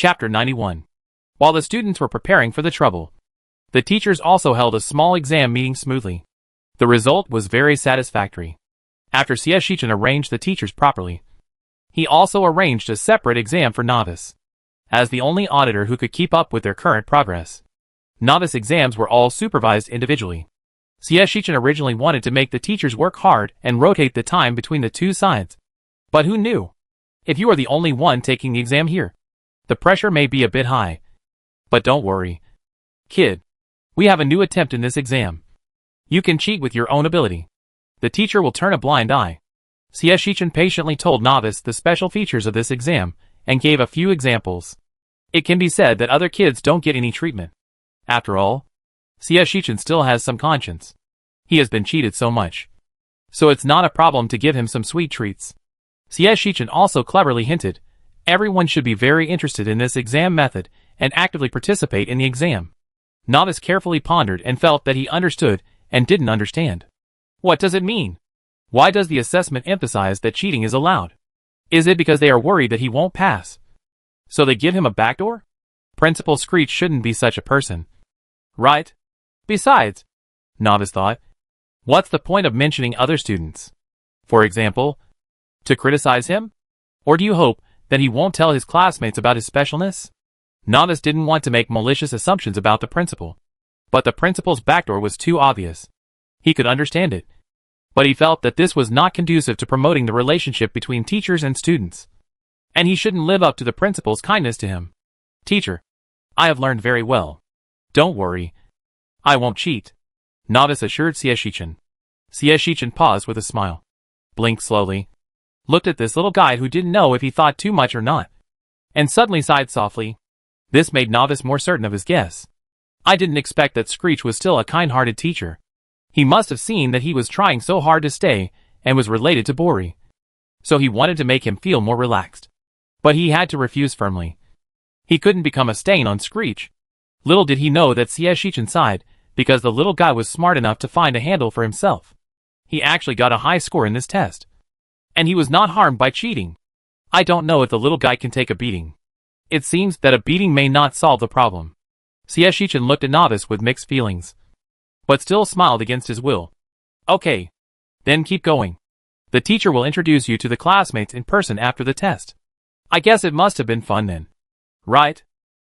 Chapter 91. While the students were preparing for the trouble, the teachers also held a small exam meeting smoothly. The result was very satisfactory. After Shichen arranged the teachers properly, he also arranged a separate exam for novice. As the only auditor who could keep up with their current progress, novice exams were all supervised individually. Shichen originally wanted to make the teachers work hard and rotate the time between the two sides. But who knew? If you are the only one taking the exam here, the pressure may be a bit high. But don't worry, kid. We have a new attempt in this exam. You can cheat with your own ability. The teacher will turn a blind eye. Shichen patiently told novice the special features of this exam and gave a few examples. It can be said that other kids don't get any treatment. After all, Shichen still has some conscience. He has been cheated so much. So it's not a problem to give him some sweet treats. Shichen also cleverly hinted, everyone should be very interested in this exam method and actively participate in the exam. Novice carefully pondered and felt that he understood and didn't understand. What does it mean? Why does the assessment emphasize that cheating is allowed? Is it because they are worried that he won't pass? So they give him a backdoor? Principal Screech shouldn't be such a person. Right? Besides, Novice thought, what's the point of mentioning other students? For example, to criticize him? Or do you hope that he won't tell his classmates about his specialness? Novice didn't want to make malicious assumptions about the principal. But the principal's backdoor was too obvious. He could understand it. But he felt that this was not conducive to promoting the relationship between teachers and students. And he shouldn't live up to the principal's kindness to him. Teacher, I have learned very well. Don't worry. I won't cheat, Novice assured Shichen. Shichen paused with a smile, blinked slowly, looked at this little guy who didn't know if he thought too much or not, and suddenly sighed softly. This made Novice more certain of his guess. I didn't expect that Screech was still a kind-hearted teacher. He must have seen that he was trying so hard to stay and was related to Bori. So he wanted to make him feel more relaxed. But he had to refuse firmly. He couldn't become a stain on Screech. Little did he know that Shichen sighed because the little guy was smart enough to find a handle for himself. He actually got a high score in this test. And he was not harmed by cheating. I don't know if the little guy can take a beating. It seems that a beating may not solve the problem. Shichen looked at Novice with mixed feelings, but still smiled against his will. Okay. Then keep going. The teacher will introduce you to the classmates in person after the test. I guess it must have been fun then. Right?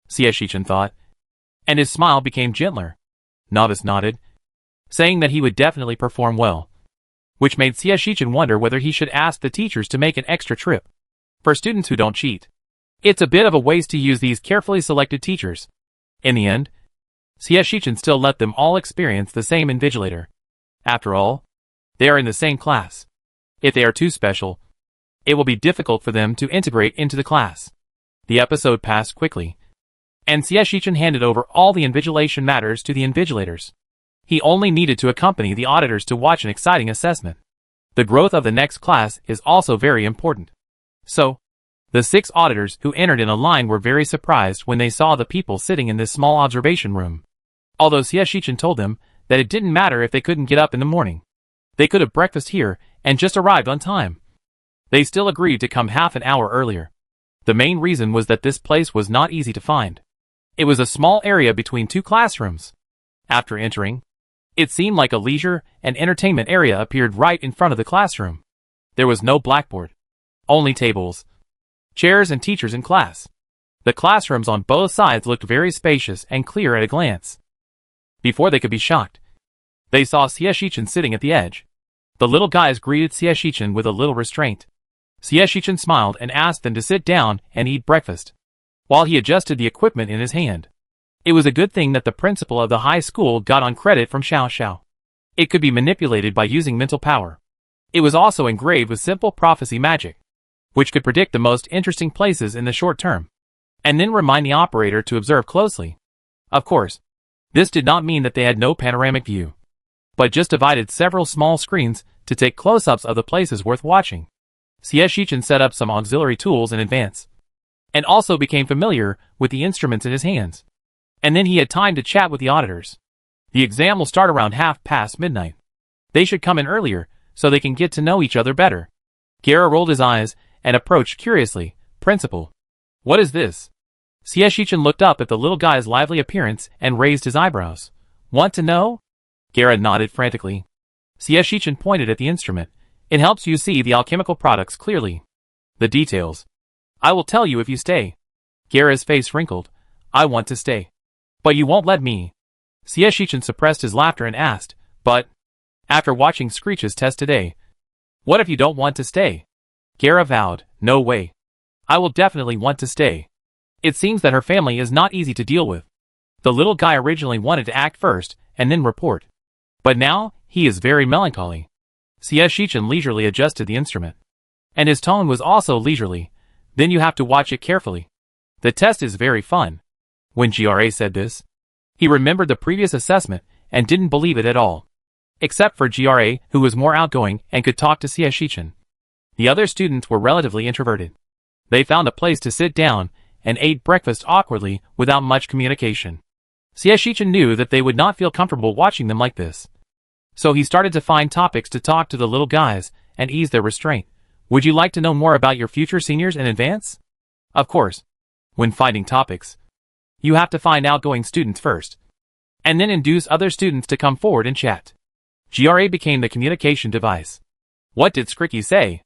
Shichen thought. And his smile became gentler. Novice nodded, saying that he would definitely perform well, which made Shichen wonder whether he should ask the teachers to make an extra trip for students who don't cheat. It's a bit of a waste to use these carefully selected teachers. In the end, Shichen still let them all experience the same invigilator. After all, they are in the same class. If they are too special, it will be difficult for them to integrate into the class. The episode passed quickly, and Shichen handed over all the invigilation matters to the invigilators. He only needed to accompany the auditors to watch an exciting assessment. The growth of the next class is also very important. So, the 6 auditors who entered in a line were very surprised when they saw the people sitting in this small observation room. Although Shichen told them that it didn't matter if they couldn't get up in the morning. They could have breakfast here and just arrived on time. They still agreed to come half an hour earlier. The main reason was that this place was not easy to find. It was a small area between 2 classrooms. After entering, it seemed like a leisure and entertainment area appeared right in front of the classroom. There was no blackboard, only tables, chairs and teachers in class. The classrooms on both sides looked very spacious and clear at a glance. Before they could be shocked, they saw Shichen sitting at the edge. The little guys greeted Shichen with a little restraint. Shichen smiled and asked them to sit down and eat breakfast, while he adjusted the equipment in his hand. It was a good thing that the principal of the high school got on credit from Xiao Xiao. It could be manipulated by using mental power. It was also engraved with simple prophecy magic, which could predict the most interesting places in the short term, and then remind the operator to observe closely. Of course, this did not mean that they had no panoramic view, but just divided several small screens to take close-ups of the places worth watching. Shichen set up some auxiliary tools in advance, and also became familiar with the instruments in his hands. And then he had time to chat with the auditors. The exam will start around midnight. They should come in earlier, so they can get to know each other better. Guerra rolled his eyes and approached curiously. Principal, what is this? Shichen looked up at the little guy's lively appearance and raised his eyebrows. Want to know? Gara nodded frantically. Shichen pointed at the instrument. It helps you see the alchemical products clearly. The details. I will tell you if you stay. Gara's face wrinkled. I want to stay. But you won't let me. Shichen suppressed his laughter and asked, but, after watching Screech's test today, what if you don't want to stay? Gara vowed, no way. I will definitely want to stay. It seems that her family is not easy to deal with. The little guy originally wanted to act first and then report. But now, he is very melancholy. Shichen leisurely adjusted the instrument. And his tone was also leisurely. Then you have to watch it carefully. The test is very fun. When Gra said this, he remembered the previous assessment and didn't believe it at all. Except for Gra, who was more outgoing and could talk to Shichen. The other students were relatively introverted. They found a place to sit down and ate breakfast awkwardly without much communication. Shichen knew that they would not feel comfortable watching them like this. So he started to find topics to talk to the little guys and ease their restraint. Would you like to know more about your future seniors in advance? Of course. When finding topics, you have to find outgoing students first, and then induce other students to come forward and chat. Gra became the communication device. What did Skricky say?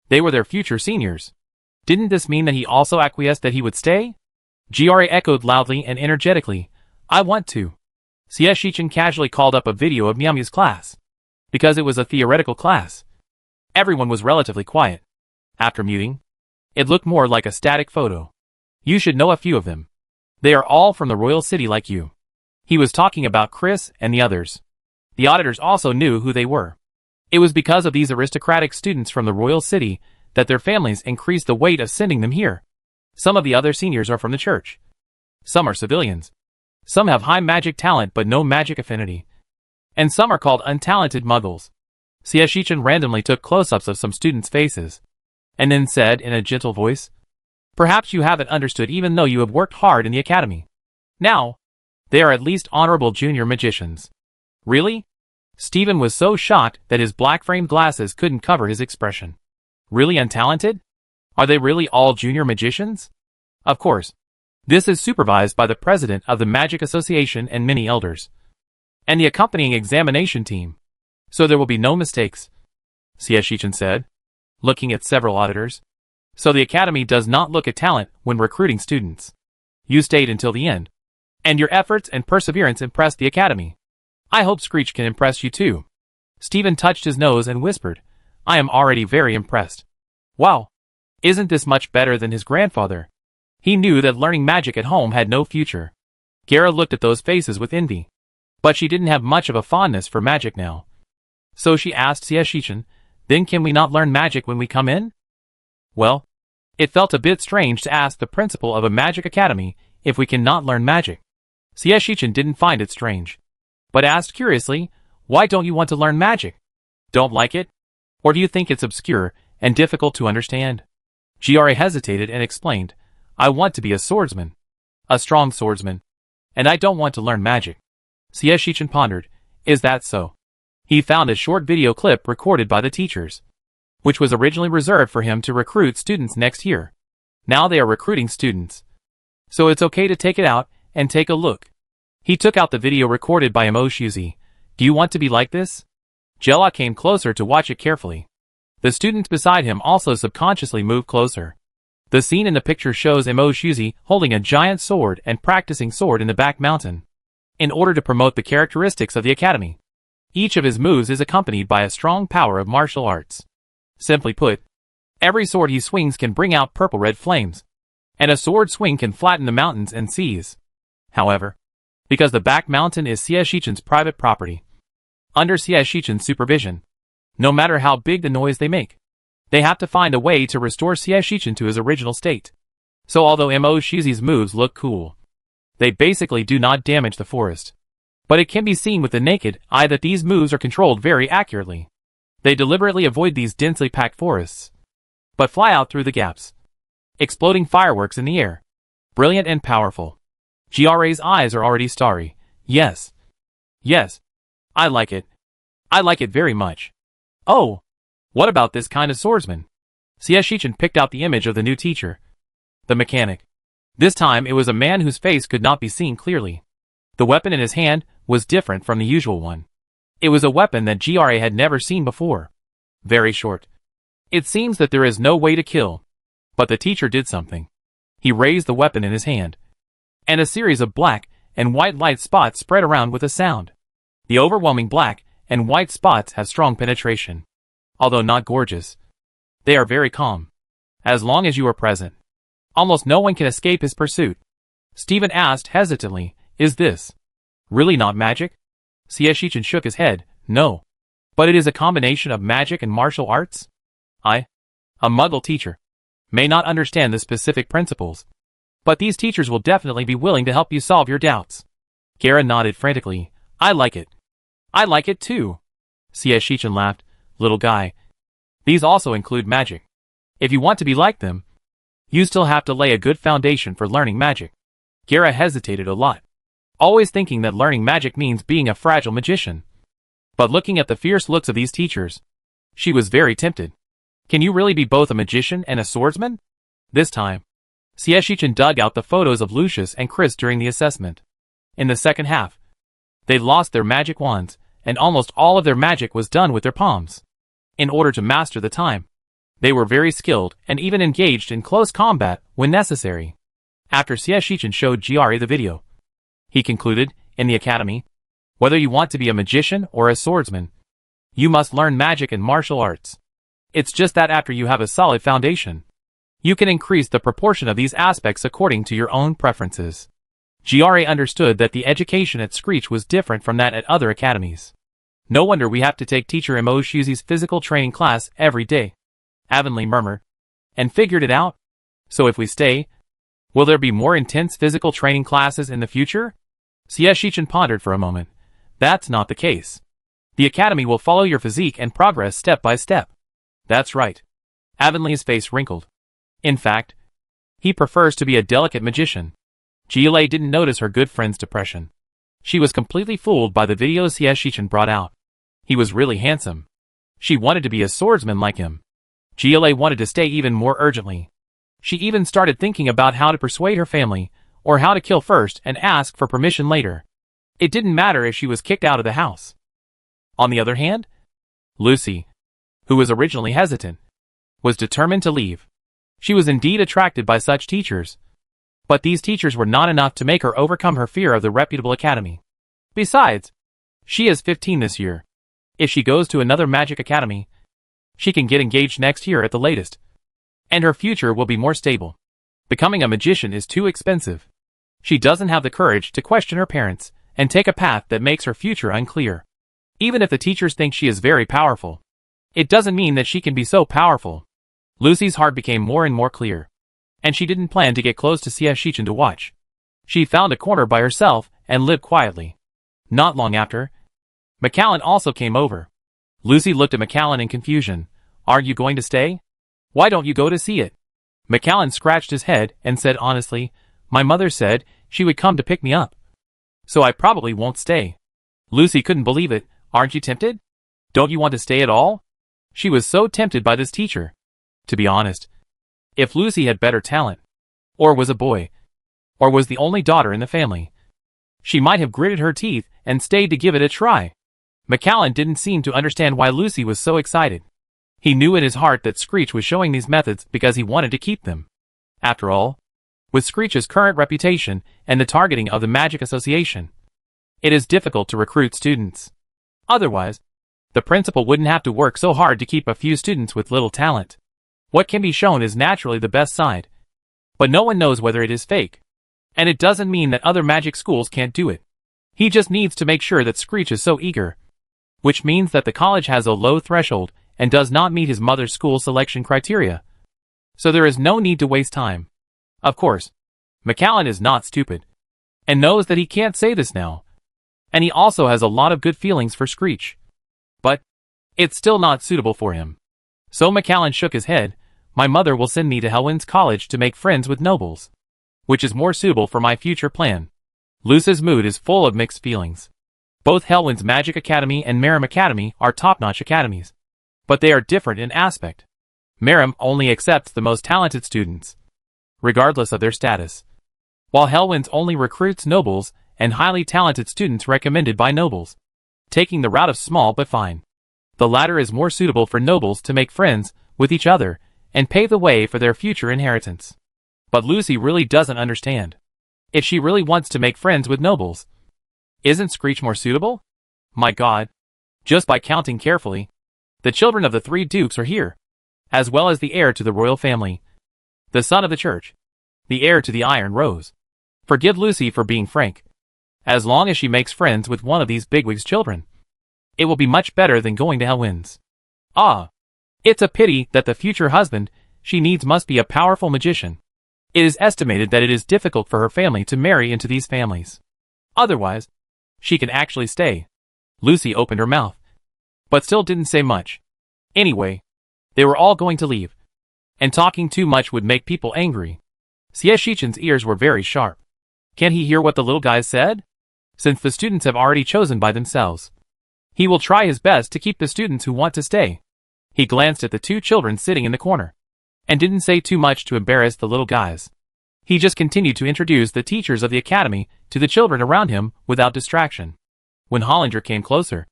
They were their future seniors. Didn't this mean that he also acquiesced that he would stay? Gra echoed loudly and energetically, I want to. Shichen casually called up a video of Miami's class. Because it was a theoretical class, everyone was relatively quiet. After muting, it looked more like a static photo. You should know a few of them. They are all from the royal city like you. He was talking about Chris and the others. The auditors also knew who they were. It was because of these aristocratic students from the royal city that their families increased the weight of sending them here. Some of the other seniors are from the church. Some are civilians. Some have high magic talent but no magic affinity. And some are called untalented muggles. Shichen randomly took close-ups of some students' faces, and then said in a gentle voice, perhaps you haven't understood even though you have worked hard in the academy. Now, they are at least honorable junior magicians. Really? Stephen was so shocked that his black-framed glasses couldn't cover his expression. Really untalented? Are they really all junior magicians? Of course. This is supervised by the president of the Magic Association and many elders, and the accompanying examination team. So there will be no mistakes, Shichen said, looking at several auditors. So the academy does not look at talent when recruiting students. You stayed until the end, and your efforts and perseverance impressed the academy. I hope Screech can impress you too. Stephen touched his nose and whispered, I am already very impressed. Wow. Isn't this much better than his grandfather? He knew that learning magic at home had no future. Gara looked at those faces with envy. But she didn't have much of a fondness for magic now. So she asked Shichen, then can we not learn magic when we come in? Well, it felt a bit strange to ask the principal of a magic academy if we cannot learn magic. Shichen didn't find it strange, but asked curiously, why don't you want to learn magic? Don't like it? Or do you think it's obscure and difficult to understand? Gra hesitated and explained, I want to be a swordsman. A strong swordsman. And I don't want to learn magic. Shichen pondered, is that so? He found a short video clip recorded by the teachers, which was originally reserved for him to recruit students next year. Now they are recruiting students. So it's okay to take it out and take a look. He took out the video recorded by Shuzi. Do you want to be like this? Jella came closer to watch it carefully. The students beside him also subconsciously moved closer. The scene in the picture shows Shuzi holding a giant sword and practicing sword in the back mountain, in order to promote the characteristics of the academy. Each of his moves is accompanied by a strong power of martial arts. Simply put, every sword he swings can bring out purple-red flames, and a sword swing can flatten the mountains and seas. However, because the back mountain is Shichen's private property, under Shichen's supervision, no matter how big the noise they make, they have to find a way to restore Shichen to his original state. So although Shuzi's moves look cool, they basically do not damage the forest. But it can be seen with the naked eye that these moves are controlled very accurately. They deliberately avoid these densely packed forests, but fly out through the gaps, exploding fireworks in the air. Brilliant and powerful. Gra's eyes are already starry. Yes. Yes. I like it. I like it very much. Oh. What about this kind of swordsman? Shichen picked out the image of the new teacher. The mechanic. This time it was a man whose face could not be seen clearly. The weapon in his hand was different from the usual one. It was a weapon that GRA had never seen before. Very short. It seems that there is no way to kill. But the teacher did something. He raised the weapon in his hand. And a series of black and white light spots spread around with a sound. The overwhelming black and white spots have strong penetration. Although not gorgeous, they are very calm. As long as you are present, almost no one can escape his pursuit. Stephen asked hesitantly, "Is this really not magic?" Shichen shook his head, "No. But it is a combination of magic and martial arts? A Muggle teacher, may not understand the specific principles. But these teachers will definitely be willing to help you solve your doubts." Gara nodded frantically. "I like it. I like it too." Shichen laughed. "Little guy, these also include magic. If you want to be like them, you still have to lay a good foundation for learning magic." Gara hesitated a lot, always thinking that learning magic means being a fragile magician. But looking at the fierce looks of these teachers, she was very tempted. Can you really be both a magician and a swordsman? This time, Shichen dug out the photos of Lucius and Chris during the assessment. In the second half, they lost their magic wands, and almost all of their magic was done with their palms. In order to master the time, they were very skilled and even engaged in close combat when necessary. After Shichen showed GRA the video, he concluded, "In the academy, whether you want to be a magician or a swordsman, you must learn magic and martial arts. It's just that after you have a solid foundation, you can increase the proportion of these aspects according to your own preferences." GRA understood that the education at Screech was different from that at other academies. "No wonder we have to take Teacher Imoshuzi's physical training class every day," Avonlea murmured. "And figured it out? So if we stay, will there be more intense physical training classes in the future?" Shichen pondered for a moment. "That's not the case. The academy will follow your physique and progress step by step." "That's right." Avonlea's face wrinkled. In fact, he prefers to be a delicate magician. GLA didn't notice her good friend's depression. She was completely fooled by the videos Shichen brought out. He was really handsome. She wanted to be a swordsman like him. GLA wanted to stay even more urgently. She even started thinking about how to persuade her family, or how to kill first and ask for permission later. It didn't matter if she was kicked out of the house. On the other hand, Lucy, who was originally hesitant, was determined to leave. She was indeed attracted by such teachers. But these teachers were not enough to make her overcome her fear of the reputable academy. Besides, she is 15 this year. If she goes to another magic academy, she can get engaged next year at the latest. And her future will be more stable. Becoming a magician is too expensive. She doesn't have the courage to question her parents and take a path that makes her future unclear. Even if the teachers think she is very powerful, it doesn't mean that she can be so powerful. Lucy's heart became more and more clear. And she didn't plan to get close to Shichen to watch. She found a corner by herself and lived quietly. Not long after, Macallan also came over. Lucy looked at Macallan in confusion. "Aren't you going to stay? Why don't you go to see it?" Macallan scratched his head and said honestly, "My mother said she would come to pick me up. So I probably won't stay." Lucy couldn't believe it. "Aren't you tempted? Don't you want to stay at all?" She was so tempted by this teacher. To be honest, if Lucy had better talent, or was a boy, or was the only daughter in the family, she might have gritted her teeth and stayed to give it a try. Macallan didn't seem to understand why Lucy was so excited. He knew in his heart that Screech was showing these methods because he wanted to keep them. After all, with Screech's current reputation and the targeting of the Magic Association, it is difficult to recruit students. Otherwise, the principal wouldn't have to work so hard to keep a few students with little talent. What can be shown is naturally the best side. But no one knows whether it is fake. And it doesn't mean that other magic schools can't do it. He just needs to make sure that Screech is so eager. Which means that the college has a low threshold and does not meet his mother's school selection criteria. So there is no need to waste time. Of course, Macallan is not stupid. And knows that he can't say this now. And he also has a lot of good feelings for Screech. But it's still not suitable for him. So Macallan shook his head. "My mother will send me to Helwyn's College to make friends with nobles, which is more suitable for my future plan." Lucy's mood is full of mixed feelings. Both Helwyn's Magic Academy and Merrim Academy are top-notch academies. But they are different in aspect. Merrim only accepts the most talented students, regardless of their status. while Hellwinds only recruits nobles and highly talented students recommended by nobles, taking the route of small but fine. The latter is more suitable for nobles to make friends with each other and pave the way for their future inheritance. But Lucy really doesn't understand. If she really wants to make friends with nobles, isn't Screech more suitable? My God. Just by counting carefully, the children of the 3 dukes are here, as well as the heir to the royal family, the son of the church, the heir to the Iron Rose. Forgive Lucy for being frank. As long as she makes friends with one of these bigwigs' children, it will be much better than going to Hellwinds. Ah, it's a pity that the future husband she needs must be a powerful magician. It is estimated that it is difficult for her family to marry into these families. Otherwise, she can actually stay. Lucy opened her mouth, but still didn't say much. Anyway, they were all going to leave, and talking too much would make people angry. Xieshichen's ears were very sharp. Can he hear what the little guys said? Since the students have already chosen by themselves, he will try his best to keep the students who want to stay. He glanced at the 2 children sitting in the corner, and didn't say too much to embarrass the little guys. He just continued to introduce the teachers of the academy to the children around him without distraction. When Hollinger came closer,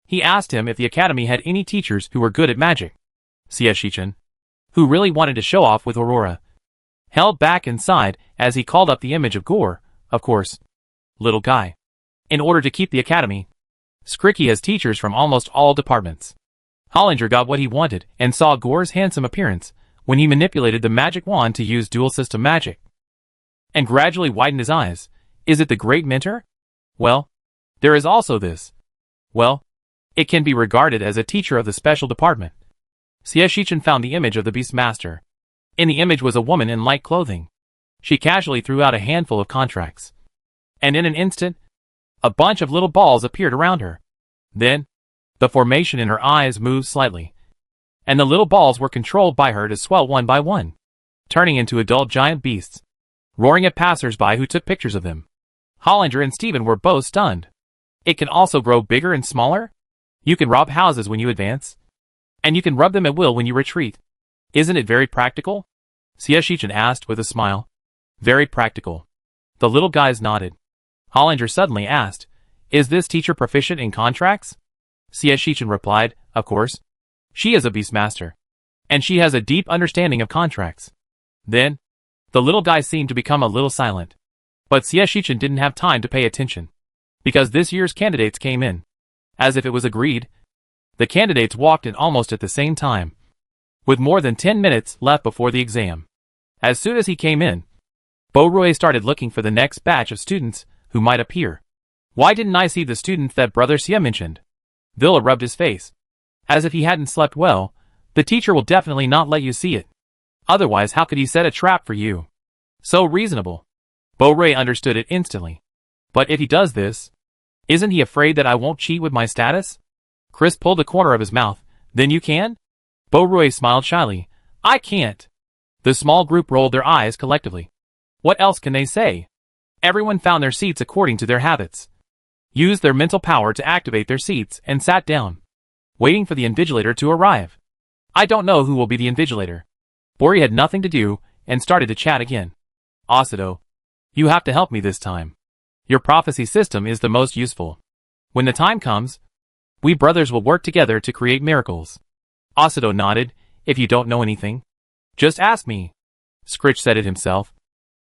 he asked him if the academy had any teachers who were good at magic. Xieshichen, who really wanted to show off with Aurora, held back and sighed as he called up the image of Gore, of course. Little guy. In order to keep the academy, Skricky has teachers from almost all departments. Hollinger got what he wanted and saw Gore's handsome appearance when he manipulated the magic wand to use dual system magic, and gradually widened his eyes. Is it the Great Mentor? Well, there is also this. Well, it can be regarded as a teacher of the special department. Xieshichen found the image of the Beastmaster. In the image was a woman in light clothing. She casually threw out a handful of contracts, and in an instant, a bunch of little balls appeared around her. Then, the formation in her eyes moved slightly, and the little balls were controlled by her to swell one by one, turning into adult giant beasts, roaring at passers-by who took pictures of them. Hollinger and Stephen were both stunned. It can also grow bigger and smaller? You can rob houses when you advance, and you can rub them at will when you retreat. Isn't it very practical? Xieshichen asked with a smile. Very practical. The little guys nodded. Hollinger suddenly asked, is this teacher proficient in contracts? Xieshichen replied, of course. She is a Beastmaster, and she has a deep understanding of contracts. Then, the little guy seemed to become a little silent. But Xieshichen didn't have time to pay attention, because this year's candidates came in. As if it was agreed, the candidates walked in almost at the same time, with more than 10 minutes left before the exam. As soon as he came in, Beauroy started looking for the next batch of students who might appear. Why didn't I see the students that Brother Xie mentioned? Villa rubbed his face. As if he hadn't slept well, the teacher will definitely not let you see it. Otherwise, how could he set a trap for you? So reasonable. Beauroy understood it instantly. But if he does this, isn't he afraid that I won't cheat with my status? Chris pulled the corner of his mouth. Then you can? Beauroy smiled shyly. I can't. The small group rolled their eyes collectively. What else can they say? Everyone found their seats according to their habits, used their mental power to activate their seats, and sat down, waiting for the invigilator to arrive. I don't know who will be the invigilator. Bori had nothing to do and started to chat again. Asuto, you have to help me this time. Your prophecy system is the most useful. When the time comes, we brothers will work together to create miracles. Asuto nodded. If you don't know anything, just ask me. Scritch said it himself.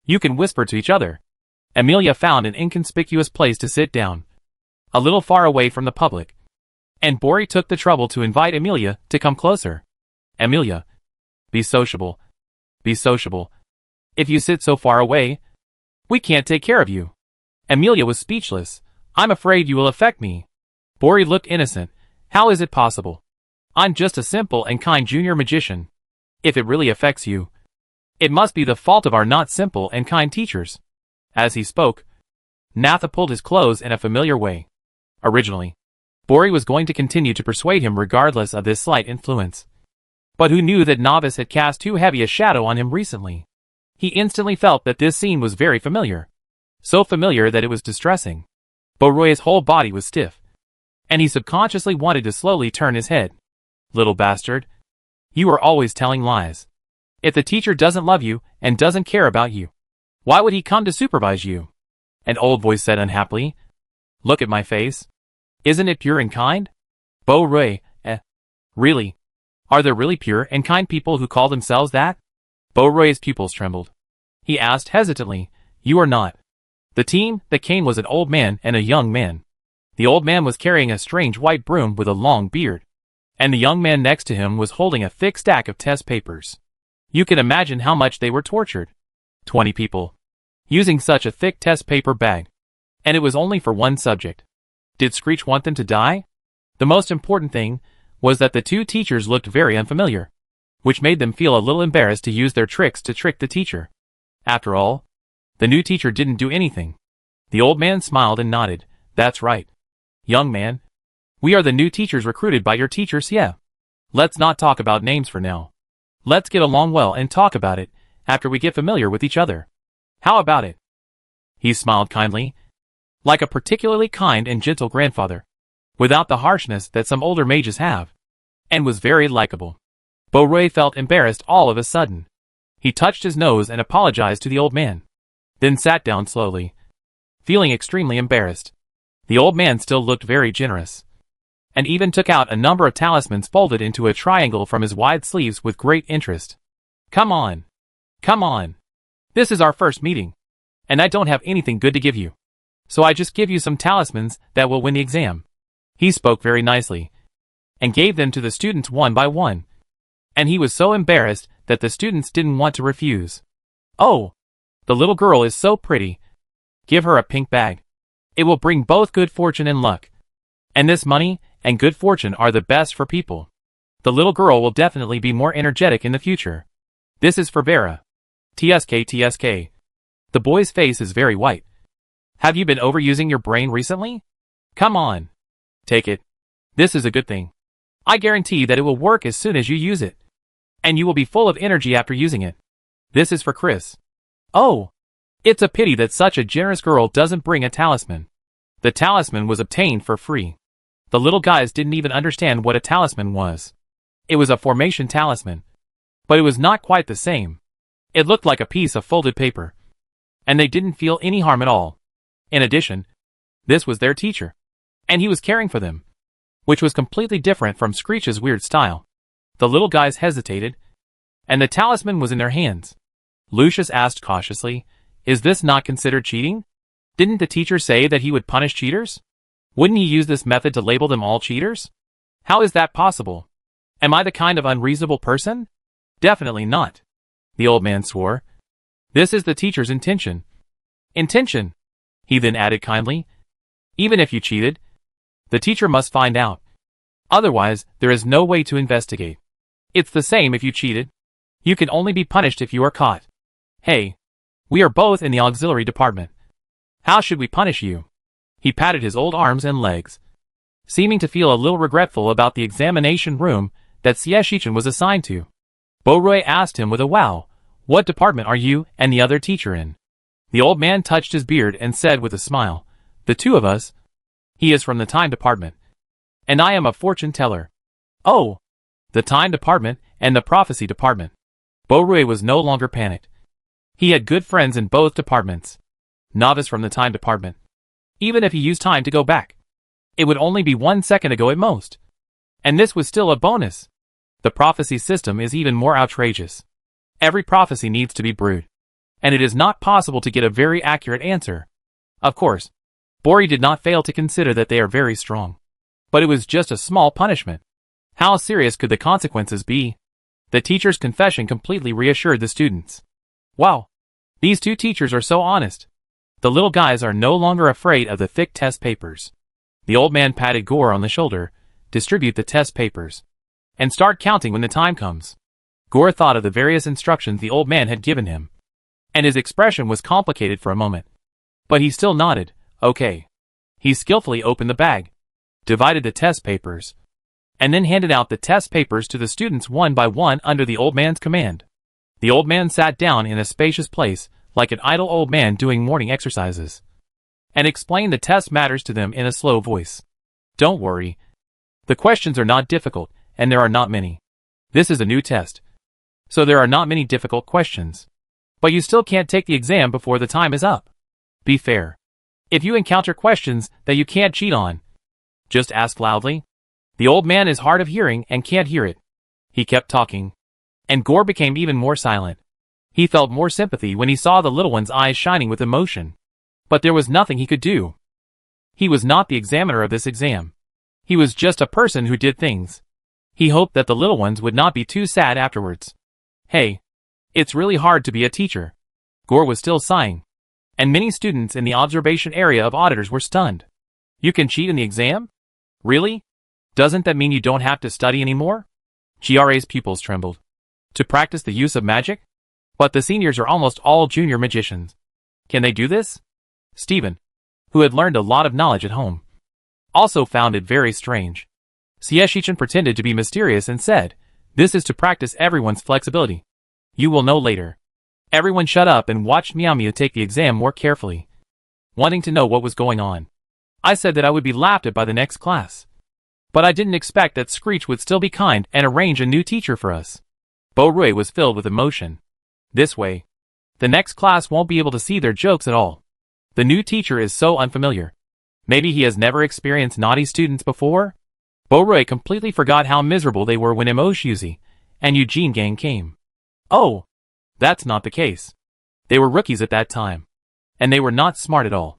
You can whisper to each other. Amelia found an inconspicuous place to sit down, a little far away from the public, and Bori took the trouble to invite Amelia to come closer. Amelia, be sociable. Be sociable. If you sit so far away, we can't take care of you. Amelia was speechless. I'm afraid you will affect me. Bori looked innocent. How is it possible? I'm just a simple and kind junior magician. If it really affects you, it must be the fault of our not simple and kind teachers. As he spoke, Natha pulled his clothes in a familiar way. Originally, Bori was going to continue to persuade him regardless of this slight influence. But who knew that Novice had cast too heavy a shadow on him recently? He instantly felt that this scene was very familiar. So familiar that it was distressing. Beauroy's whole body was stiff, and he subconsciously wanted to slowly turn his head. Little bastard. You are always telling lies. If the teacher doesn't love you and doesn't care about you, Why would he come to supervise you? An old voice said unhappily. Look at my face. Isn't it pure and kind? Bo-Rui, really? Are there really pure and kind people who call themselves that? Bo-Rui's pupils trembled. He asked hesitantly, You are not. The team that came was an old man and a young man. The old man was carrying a strange white broom with a long beard, and the young man next to him was holding a thick stack of test papers. You can imagine how much they were tortured. 20 people. Using such a thick test paper bag. And it was only for one subject. Did Screech want them to die? The most important thing was that the two teachers looked very unfamiliar, which made them feel a little embarrassed to use their tricks to trick the teacher. After all, the new teacher didn't do anything. The old man smiled and nodded. That's right. Young man. We are the new teachers recruited by your teacher Xie. Let's not talk about names for now. Let's get along well and talk about it after we get familiar with each other. How about it? He smiled kindly, like a particularly kind and gentle grandfather, without the harshness that some older mages have, and was very likable. Bo-Rui felt embarrassed all of a sudden. He touched his nose and apologized to the old man, then sat down slowly, feeling extremely embarrassed. The old man still looked very generous, and even took out a number of talismans folded into a triangle from his wide sleeves with great interest. Come on. Come on. This is our first meeting, and I don't have anything good to give you. So I just give you some talismans that will win the exam. He spoke very nicely, and gave them to the students one by one. And he was so embarrassed that the students didn't want to refuse. Oh, the little girl is so pretty. Give her a pink bag. It will bring both good fortune and luck. And this money and good fortune are the best for people. The little girl will definitely be more energetic in the future. This is for Vera. TSK. The boy's face is very white. Have you been overusing your brain recently? Come on. Take it. This is a good thing. I guarantee that it will work as soon as you use it. And you will be full of energy after using it. This is for Chris. Oh. It's a pity that such a generous girl doesn't bring a talisman. The talisman was obtained for free. The little guys didn't even understand what a talisman was. It was a formation talisman. But it was not quite the same. It looked like a piece of folded paper. And they didn't feel any harm at all. In addition, this was their teacher. And he was caring for them, which was completely different from Screech's weird style. The little guys hesitated, and the talisman was in their hands. Lucius asked cautiously, Is this not considered cheating? Didn't the teacher say that he would punish cheaters? Wouldn't he use this method to label them all cheaters? How is that possible? Am I the kind of unreasonable person? Definitely not. The old man swore. This is the teacher's intention. Intention, he then added kindly. Even if you cheated, the teacher must find out. Otherwise, there is no way to investigate. It's the same if you cheated. You can only be punished if you are caught. Hey, we are both in the auxiliary department. How should we punish you? He patted his old arms and legs, seeming to feel a little regretful about the examination room that Xie Shichen was assigned to. Bo-Rui asked him with a wow, What department are you and the other teacher in? The old man touched his beard and said with a smile, The two of us. He is from the time department. And I am a fortune teller. Oh, the time department and the prophecy department. Bo-Rui was no longer panicked. He had good friends in both departments. Novice from the time department. Even if he used time to go back, it would only be 1 second ago at most. And this was still a bonus. The prophecy system is even more outrageous. Every prophecy needs to be brewed. And it is not possible to get a very accurate answer. Of course, Bori did not fail to consider that they are very strong. But it was just a small punishment. How serious could the consequences be? The teacher's confession completely reassured the students. Wow, these two teachers are so honest. The little guys are no longer afraid of the thick test papers. The old man patted Gore on the shoulder, Distribute the test papers, and start counting when the time comes. Gore thought of the various instructions the old man had given him, and his expression was complicated for a moment. But he still nodded, Okay. He skillfully opened the bag, divided the test papers, and then handed out the test papers to the students one by one under the old man's command. The old man sat down in a spacious place, like an idle old man doing morning exercises, and explained the test matters to them in a slow voice. Don't worry. The questions are not difficult, and there are not many. This is a new test, so there are not many difficult questions. But you still can't take the exam before the time is up. Be fair. If you encounter questions that you can't cheat on, just ask loudly. The old man is hard of hearing and can't hear it. He kept talking. And Gore became even more silent. He felt more sympathy when he saw the little one's eyes shining with emotion. But there was nothing he could do. He was not the examiner of this exam. He was just a person who did things. He hoped that the little ones would not be too sad afterwards. Hey, it's really hard to be a teacher. Gore was still sighing. And many students in the observation area of auditors were stunned. You can cheat in the exam? Really? Doesn't that mean you don't have to study anymore? GRA's pupils trembled. To practice the use of magic? But the seniors are almost all junior magicians. Can they do this? Stephen, who had learned a lot of knowledge at home, also found it very strange. Sieshichan pretended to be mysterious and said, "This is to practice everyone's flexibility. You will know later." Everyone shut up and watched Miao Miao take the exam more carefully, wanting to know what was going on. I said that I would be laughed at by the next class. But I didn't expect that Screech would still be kind and arrange a new teacher for us. Bo Rui was filled with emotion. This way, the next class won't be able to see their jokes at all. The new teacher is so unfamiliar. Maybe he has never experienced naughty students before? Bo Rui completely forgot how miserable they were when Emoshuzi and Eugene Gang came. Oh, that's not the case. They were rookies at that time. And they were not smart at all.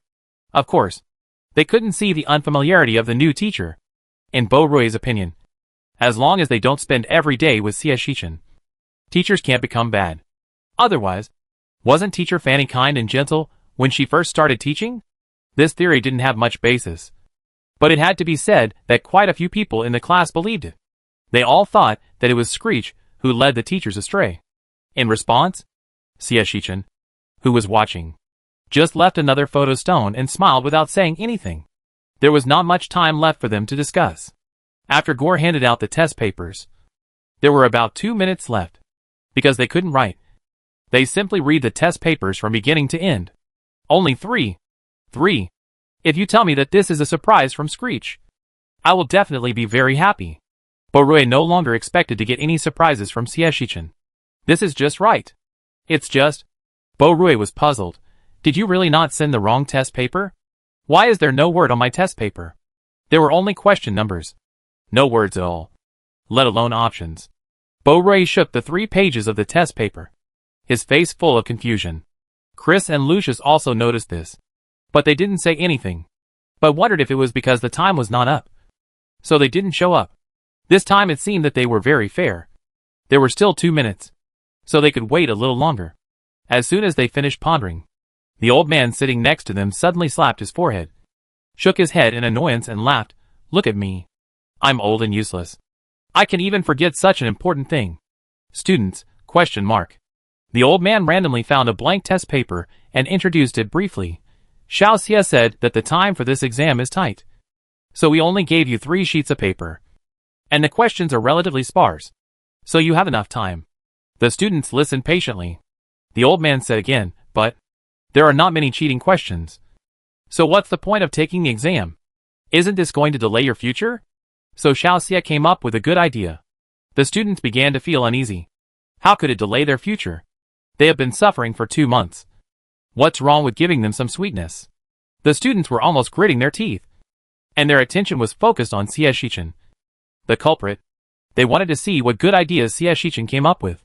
Of course, they couldn't see the unfamiliarity of the new teacher. In Bo Rui's opinion, as long as they don't spend every day with Sieshichan, teachers can't become bad. Otherwise, wasn't teacher Fanny kind and gentle when she first started teaching? This theory didn't have much basis. But it had to be said that quite a few people in the class believed it. They all thought that it was Screech who led the teachers astray. In response, Sieshichan, who was watching, just left another photo stone and smiled without saying anything. There was not much time left for them to discuss. After Gore handed out the test papers, there were about 2 minutes left. Because they couldn't write, they simply read the test papers from beginning to end. Only 3. If you tell me that this is a surprise from Screech, I will definitely be very happy. Bo Rui no longer expected to get any surprises from Sieshichan. This is just right. It's just... Bo Rui was puzzled. Did you really not send the wrong test paper? Why is there no word on my test paper? There were only question numbers. No words at all. Let alone options. Bo Rui shook the 3 pages of the test paper, his face full of confusion. Chris and Lucius also noticed this. But they didn't say anything. But wondered if it was because the time was not up. So they didn't show up. This time it seemed that they were very fair. There were still 2 minutes. So they could wait a little longer. As soon as they finished pondering, the old man sitting next to them suddenly slapped his forehead, shook his head in annoyance and laughed. Look at me. I'm old and useless. I can even forget such an important thing. Students, ? The old man randomly found a blank test paper and introduced it briefly. Xiao Xie said that the time for this exam is tight. So we only gave you 3 sheets of paper. And the questions are relatively sparse. So you have enough time. The students listened patiently. The old man said again, but there are not many cheating questions. So what's the point of taking the exam? Isn't this going to delay your future? So Xiao Xie came up with a good idea. The students began to feel uneasy. How could it delay their future? They have been suffering for 2 months. What's wrong with giving them some sweetness? The students were almost gritting their teeth. And their attention was focused on Sieshichan, the culprit. They wanted to see what good ideas Sieshichan came up with.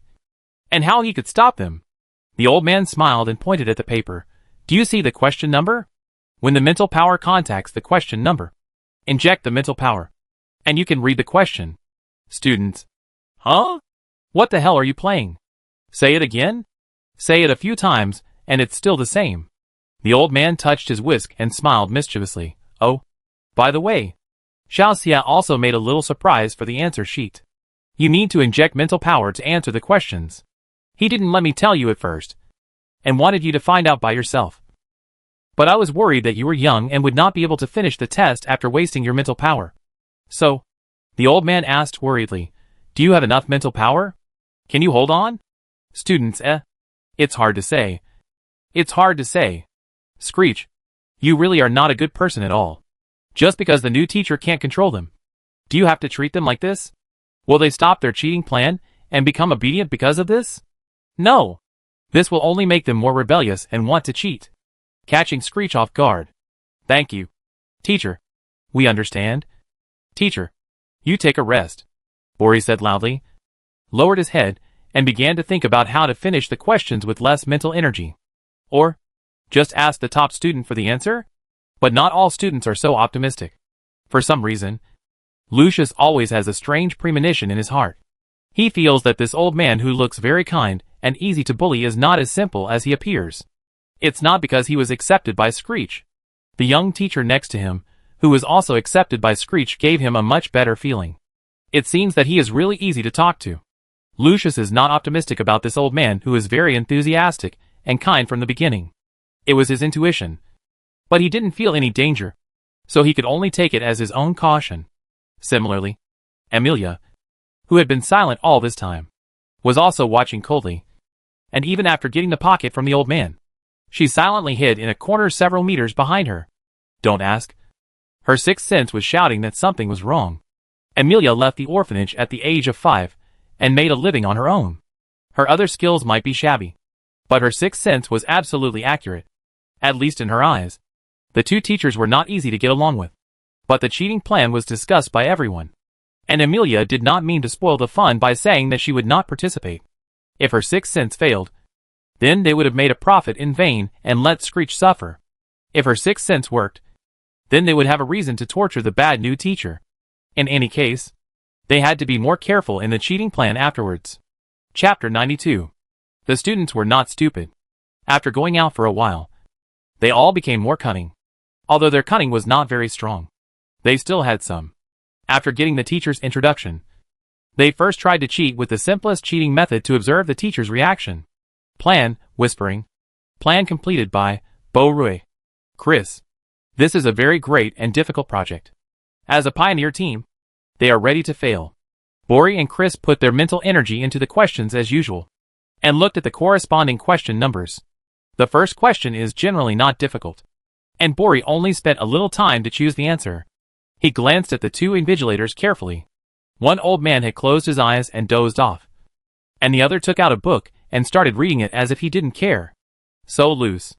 And how he could stop them. The old man smiled and pointed at the paper. Do you see the question number? When the mental power contacts the question number, inject the mental power. And you can read the question. Students. Huh? What the hell are you playing? Say it again? Say it a few times, and it's still the same. The old man touched his whisk and smiled mischievously. Oh, by the way, Xiao Xia also made a little surprise for the answer sheet. You need to inject mental power to answer the questions. He didn't let me tell you at first, and wanted you to find out by yourself. But I was worried that you were young and would not be able to finish the test after wasting your mental power. So, the old man asked worriedly, do you have enough mental power? Can you hold on? Students, It's hard to say. It's hard to say. Screech, you really are not a good person at all. Just because the new teacher can't control them. Do you have to treat them like this? Will they stop their cheating plan and become obedient because of this? No. This will only make them more rebellious and want to cheat. Catching Screech off guard. Thank you, teacher. We understand. Teacher, you take a rest, Bori said loudly, lowered his head, and began to think about how to finish the questions with less mental energy. Or, just ask the top student for the answer? But not all students are so optimistic. For some reason, Lucius always has a strange premonition in his heart. He feels that this old man who looks very kind and easy to bully is not as simple as he appears. It's not because he was accepted by Screech. The young teacher next to him, who was also accepted by Screech, gave him a much better feeling. It seems that he is really easy to talk to. Lucius is not optimistic about this old man who is very enthusiastic and kind from the beginning. It was his intuition. But he didn't feel any danger, so he could only take it as his own caution. Similarly, Amelia, who had been silent all this time, was also watching coldly. And even after getting the pocket from the old man, she silently hid in a corner several meters behind her. Don't ask. Her sixth sense was shouting that something was wrong. Amelia left the orphanage at the age of 5 and made a living on her own. Her other skills might be shabby, but her sixth sense was absolutely accurate, at least in her eyes. The two teachers were not easy to get along with, but the cheating plan was discussed by everyone, and Amelia did not mean to spoil the fun by saying that she would not participate. If her sixth sense failed, then they would have made a profit in vain and let Screech suffer. If her sixth sense worked, then they would have a reason to torture the bad new teacher. In any case, they had to be more careful in the cheating plan afterwards. Chapter 92. The students were not stupid. After going out for a while, they all became more cunning. Although their cunning was not very strong, they still had some. After getting the teacher's introduction, they first tried to cheat with the simplest cheating method to observe the teacher's reaction. Plan, whispering. Plan completed by Bo-Rui. Chris. This is a very great and difficult project. As a pioneer team, they are ready to fail. Bori and Chris put their mental energy into the questions as usual, and looked at the corresponding question numbers. The first question is generally not difficult, and Bori only spent a little time to choose the answer. He glanced at the two invigilators carefully. One old man had closed his eyes and dozed off, and the other took out a book and started reading it as if he didn't care. So loose.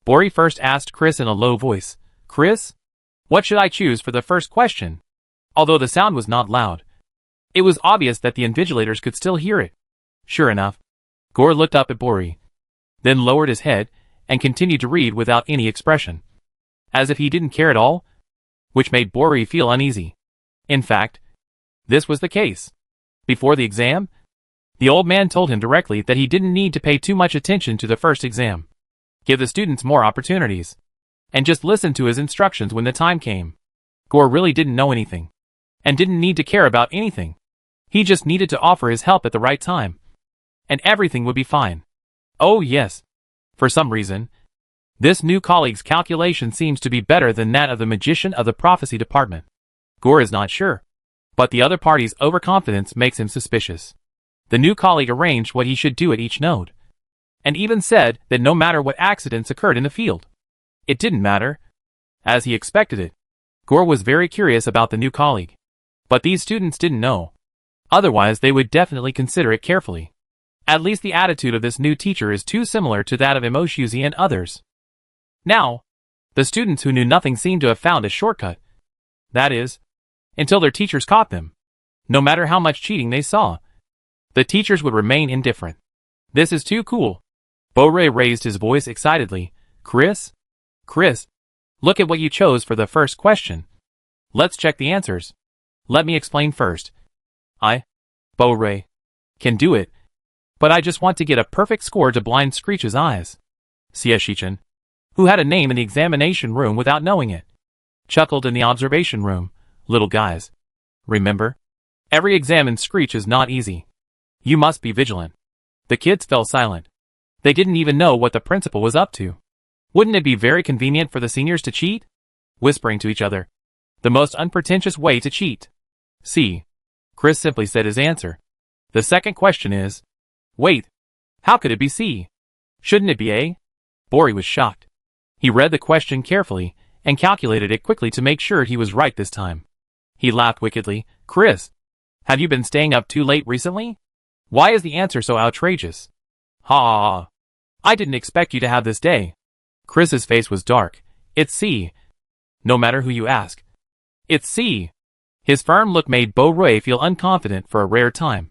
Bori first asked Chris in a low voice, Chris, what should I choose for the first question? Although the sound was not loud, it was obvious that the invigilators could still hear it. Sure enough, Gore looked up at Bori, then lowered his head and continued to read without any expression, as if he didn't care at all, which made Bori feel uneasy. In fact, this was the case. Before the exam, the old man told him directly that he didn't need to pay too much attention to the first exam. Give the students more opportunities, and just listen to his instructions when the time came. Gore really didn't know anything, and didn't need to care about anything. He just needed to offer his help at the right time, and everything would be fine. Oh yes. For some reason, this new colleague's calculation seems to be better than that of the magician of the prophecy department. Gore is not sure, but the other party's overconfidence makes him suspicious. The new colleague arranged what he should do at each node, and even said that no matter what accidents occurred in the field, it didn't matter, as he expected it. Gore was very curious about the new colleague, but these students didn't know. Otherwise they would definitely consider it carefully. At least the attitude of this new teacher is too similar to that of Emoshuzi and others. Now, the students who knew nothing seemed to have found a shortcut. That is, until their teachers caught them. No matter how much cheating they saw, the teachers would remain indifferent. This is too cool. Bo-Rui raised his voice excitedly. Chris, look at what you chose for the first question. Let's check the answers. Let me explain first. Bo-Rui, can do it, but I just want to get a perfect score to blind Screech's eyes. Sieshichan, who had a name in the examination room without knowing it, chuckled in the observation room. Little guys, remember, every exam in Screech is not easy. You must be vigilant. The kids fell silent. They didn't even know what the principal was up to. Wouldn't it be very convenient for the seniors to cheat? Whispering to each other. The most unpretentious way to cheat. C. Chris simply said his answer. The second question is, wait, how could it be C? Shouldn't it be A? Bori was shocked. He read the question carefully and calculated it quickly to make sure he was right this time. He laughed wickedly. Chris, have you been staying up too late recently? Why is the answer so outrageous? Ha ha ha. I didn't expect you to have this day. Chris's face was dark. It's C. No matter who you ask. It's C. His firm look made Beauroy feel unconfident for a rare time.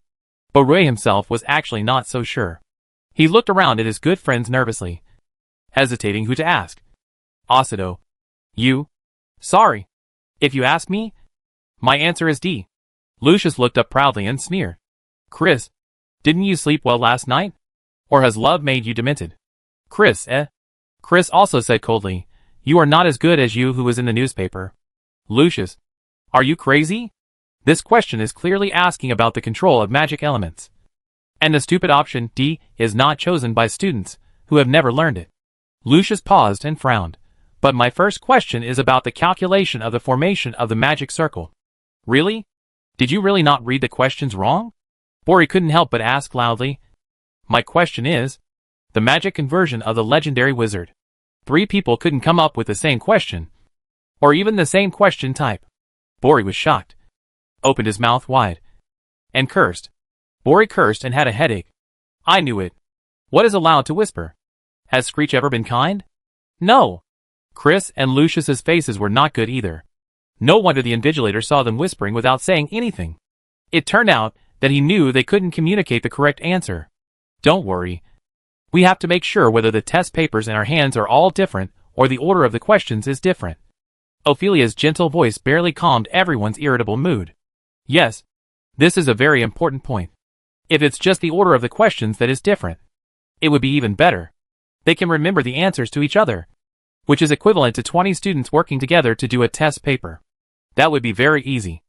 Beauroy himself was actually not so sure. He looked around at his good friends nervously, hesitating who to ask. Asuto. You? Sorry. If you ask me, my answer is D. Lucius looked up proudly and sneered. Chris, didn't you sleep well last night? Or has love made you demented? Chris, eh? Chris also said coldly, you are not as good as you who was in the newspaper. Lucius, are you crazy? This question is clearly asking about the control of magic elements. And the stupid option D is not chosen by students who have never learned it. Lucius paused and frowned. But my first question is about the calculation of the formation of the magic circle. Really? Did you really not read the questions wrong? Bori couldn't help but ask loudly. My question is, the magic conversion of the legendary wizard. 3 people couldn't come up with the same question. Or even the same question type. Bori was shocked. Opened his mouth wide. And cursed. Bori cursed and had a headache. I knew it. What is allowed to whisper? Has Screech ever been kind? No. Chris and Lucius's faces were not good either. No wonder the invigilator saw them whispering without saying anything. It turned out that he knew they couldn't communicate the correct answer. Don't worry. We have to make sure whether the test papers in our hands are all different or the order of the questions is different. Ophelia's gentle voice barely calmed everyone's irritable mood. Yes, this is a very important point. If it's just the order of the questions that is different, it would be even better. They can remember the answers to each other, which is equivalent to 20 students working together to do a test paper. That would be very easy.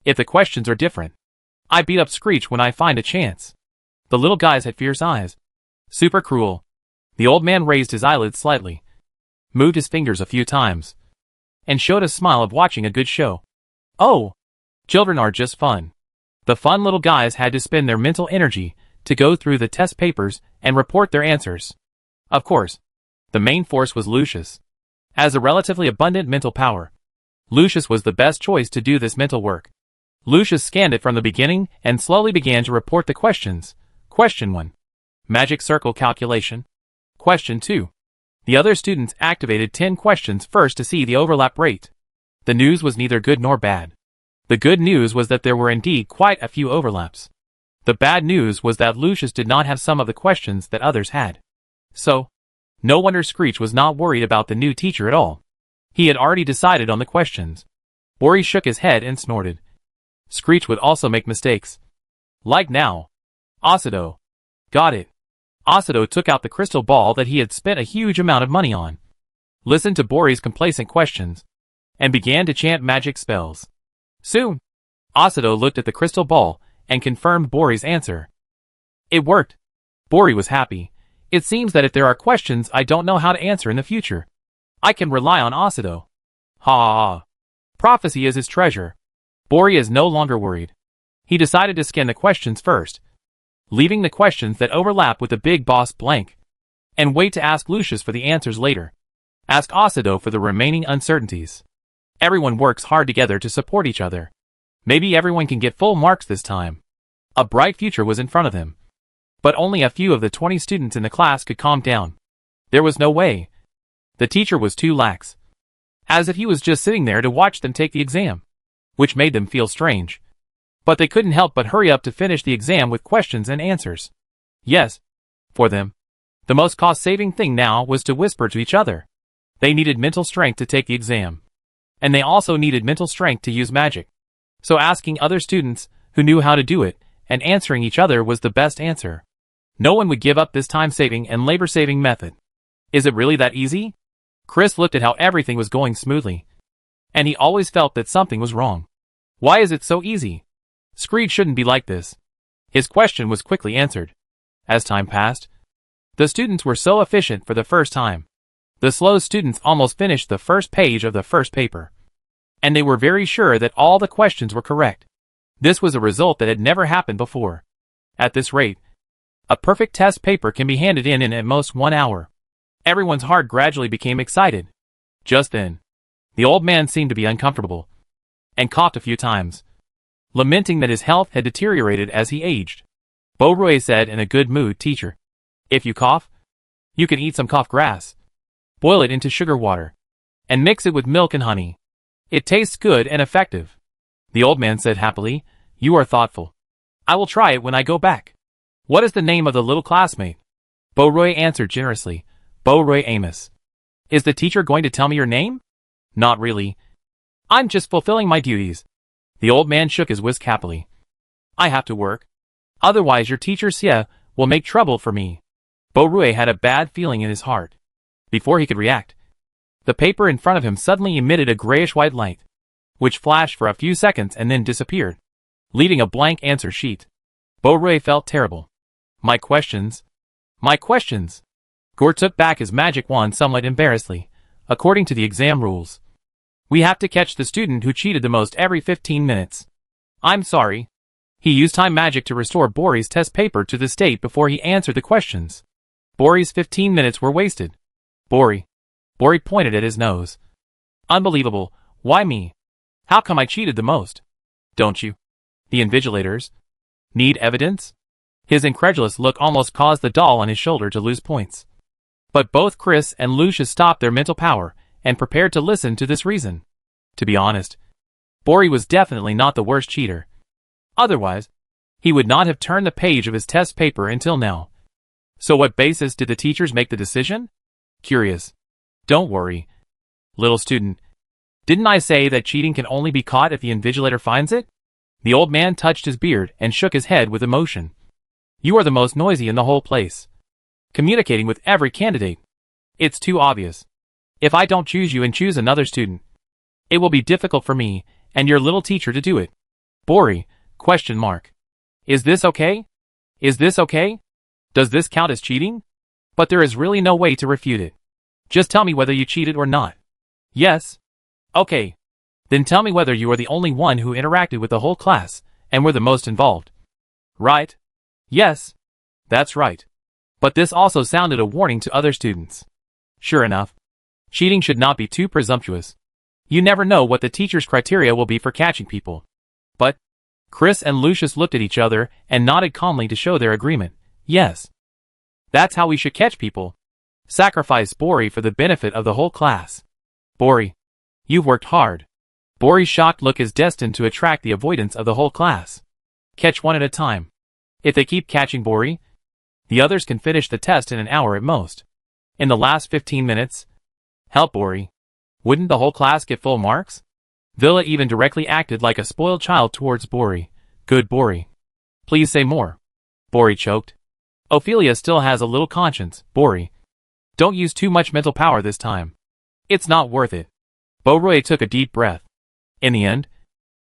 If the questions are different, I beat up Screech when I find a chance. The little guys had fierce eyes. Super cruel. The old man raised his eyelids slightly, moved his fingers a few times, and showed a smile of watching a good show. Oh, children are just fun. The fun little guys had to spend their mental energy to go through the test papers and report their answers. Of course, the main force was Lucius. As a relatively abundant mental power, Lucius was the best choice to do this mental work. Lucius scanned it from the beginning and slowly began to report the questions. Question 1. Magic circle calculation. Question 2. The other students activated 10 questions first to see the overlap rate. The news was neither good nor bad. The good news was that there were indeed quite a few overlaps. The bad news was that Lucius did not have some of the questions that others had. So, no wonder Screech was not worried about the new teacher at all. He had already decided on the questions. Bori shook his head and snorted. Screech would also make mistakes. Like now. Asuto. Got it. Asuto took out the crystal ball that he had spent a huge amount of money on, listened to Bori's complacent questions, and began to chant magic spells. Soon, Asuto looked at the crystal ball and confirmed Bori's answer. It worked. Bori was happy. It seems that if there are questions I don't know how to answer in the future, I can rely on Asuto. Ha ha ha. Prophecy is his treasure. Bori is no longer worried. He decided to scan the questions first, leaving the questions that overlap with the big boss blank, and wait to ask Lucius for the answers later. Ask Asuto for the remaining uncertainties. Everyone works hard together to support each other. Maybe everyone can get full marks this time. A bright future was in front of him. But only a few of the 20 students in the class could calm down. There was no way. The teacher was too lax. As if he was just sitting there to watch them take the exam, which made them feel strange. But they couldn't help but hurry up to finish the exam with questions and answers. Yes, for them, the most cost-saving thing now was to whisper to each other. They needed mental strength to take the exam. And they also needed mental strength to use magic. So asking other students who knew how to do it and answering each other was the best answer. No one would give up this time-saving and labor-saving method. Is it really that easy? Chris looked at how everything was going smoothly, and he always felt that something was wrong. Why is it so easy? Screech shouldn't be like this. His question was quickly answered. As time passed, the students were so efficient for the first time. The slow students almost finished the first page of the first paper, and they were very sure that all the questions were correct. This was a result that had never happened before. At this rate, a perfect test paper can be handed in at most 1 hour. Everyone's heart gradually became excited. Just then, the old man seemed to be uncomfortable, and coughed a few times, lamenting that his health had deteriorated as he aged. Beauroy said in a good mood, Teacher, if you cough, You can eat some cough grass. Boil it into sugar water. And mix it with milk and honey. It tastes good and effective. The old man said happily, You are thoughtful. I will try it when I go back. What is the name of the little classmate? Bo-Roy answered generously, Bo-Roy Amos. Is the teacher going to tell me your name? Not really. I'm just fulfilling my duties. The old man shook his whisk happily. I have to work. Otherwise your teacher Sia will make trouble for me. Bo-Roy had a bad feeling in his heart. Before he could react, the paper in front of him suddenly emitted a grayish-white light, which flashed for a few seconds and then disappeared, leaving a blank answer sheet. Bo-Roy felt terrible. My questions. My questions. Gore took back his magic wand somewhat embarrassedly, according to the exam rules. We have to catch the student who cheated the most every 15 minutes. I'm sorry. He used time magic to restore Bori's test paper to the state before he answered the questions. Bori's 15 minutes were wasted. Bori pointed at his nose. Unbelievable. Why me? How come I cheated the most? Don't you? The invigilators need evidence? His incredulous look almost caused the doll on his shoulder to lose points. But both Chris and Lucius stopped their mental power and prepared to listen to this reason. To be honest, Bori was definitely not the worst cheater. Otherwise, he would not have turned the page of his test paper until now. So what basis did the teachers make the decision? Curious. Don't worry. Little student. Didn't I say that cheating can only be caught if the invigilator finds it? The old man touched his beard and shook his head with emotion. You are the most noisy in the whole place. Communicating with every candidate. It's too obvious. If I don't choose you and choose another student, it will be difficult for me and your little teacher to do it. Bori, ? Is this okay? Is this okay? Does this count as cheating? But there is really no way to refute it. Just tell me whether you cheated or not. Yes. Okay. Then tell me whether you are the only one who interacted with the whole class and were the most involved. Right? Yes. That's right. But this also sounded a warning to other students. Sure enough. Cheating should not be too presumptuous. You never know what the teacher's criteria will be for catching people. But Chris and Lucius looked at each other and nodded calmly to show their agreement. Yes. That's how we should catch people. Sacrifice Bori for the benefit of the whole class. Bori, you've worked hard. Bori's shocked look is destined to attract the avoidance of the whole class. Catch one at a time. If they keep catching Bori, the others can finish the test in an hour at most. In the last 15 minutes, help Bori. Wouldn't the whole class get full marks? Villa even directly acted like a spoiled child towards Bori. Good Bori. Please say more. Bori choked. Ophelia still has a little conscience, Bori. Don't use too much mental power this time. It's not worth it. Bo-Roy took a deep breath. In the end,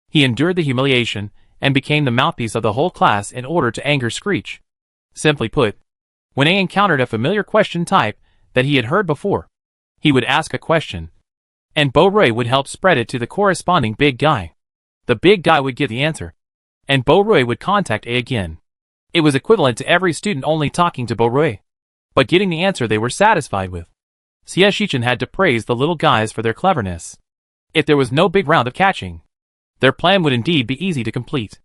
he endured the humiliation and became the mouthpiece of the whole class in order to anger Screech. Simply put, when he encountered a familiar question type that he had heard before, he would ask a question, and Bo-Roy would help spread it to the corresponding big guy. The big guy would give the answer, and Bo-Roy would contact A again. It was equivalent to every student only talking to Bo-Roy, but getting the answer they were satisfied with. Sia-Shichin had to praise the little guys for their cleverness. If there was no big round of catching, their plan would indeed be easy to complete.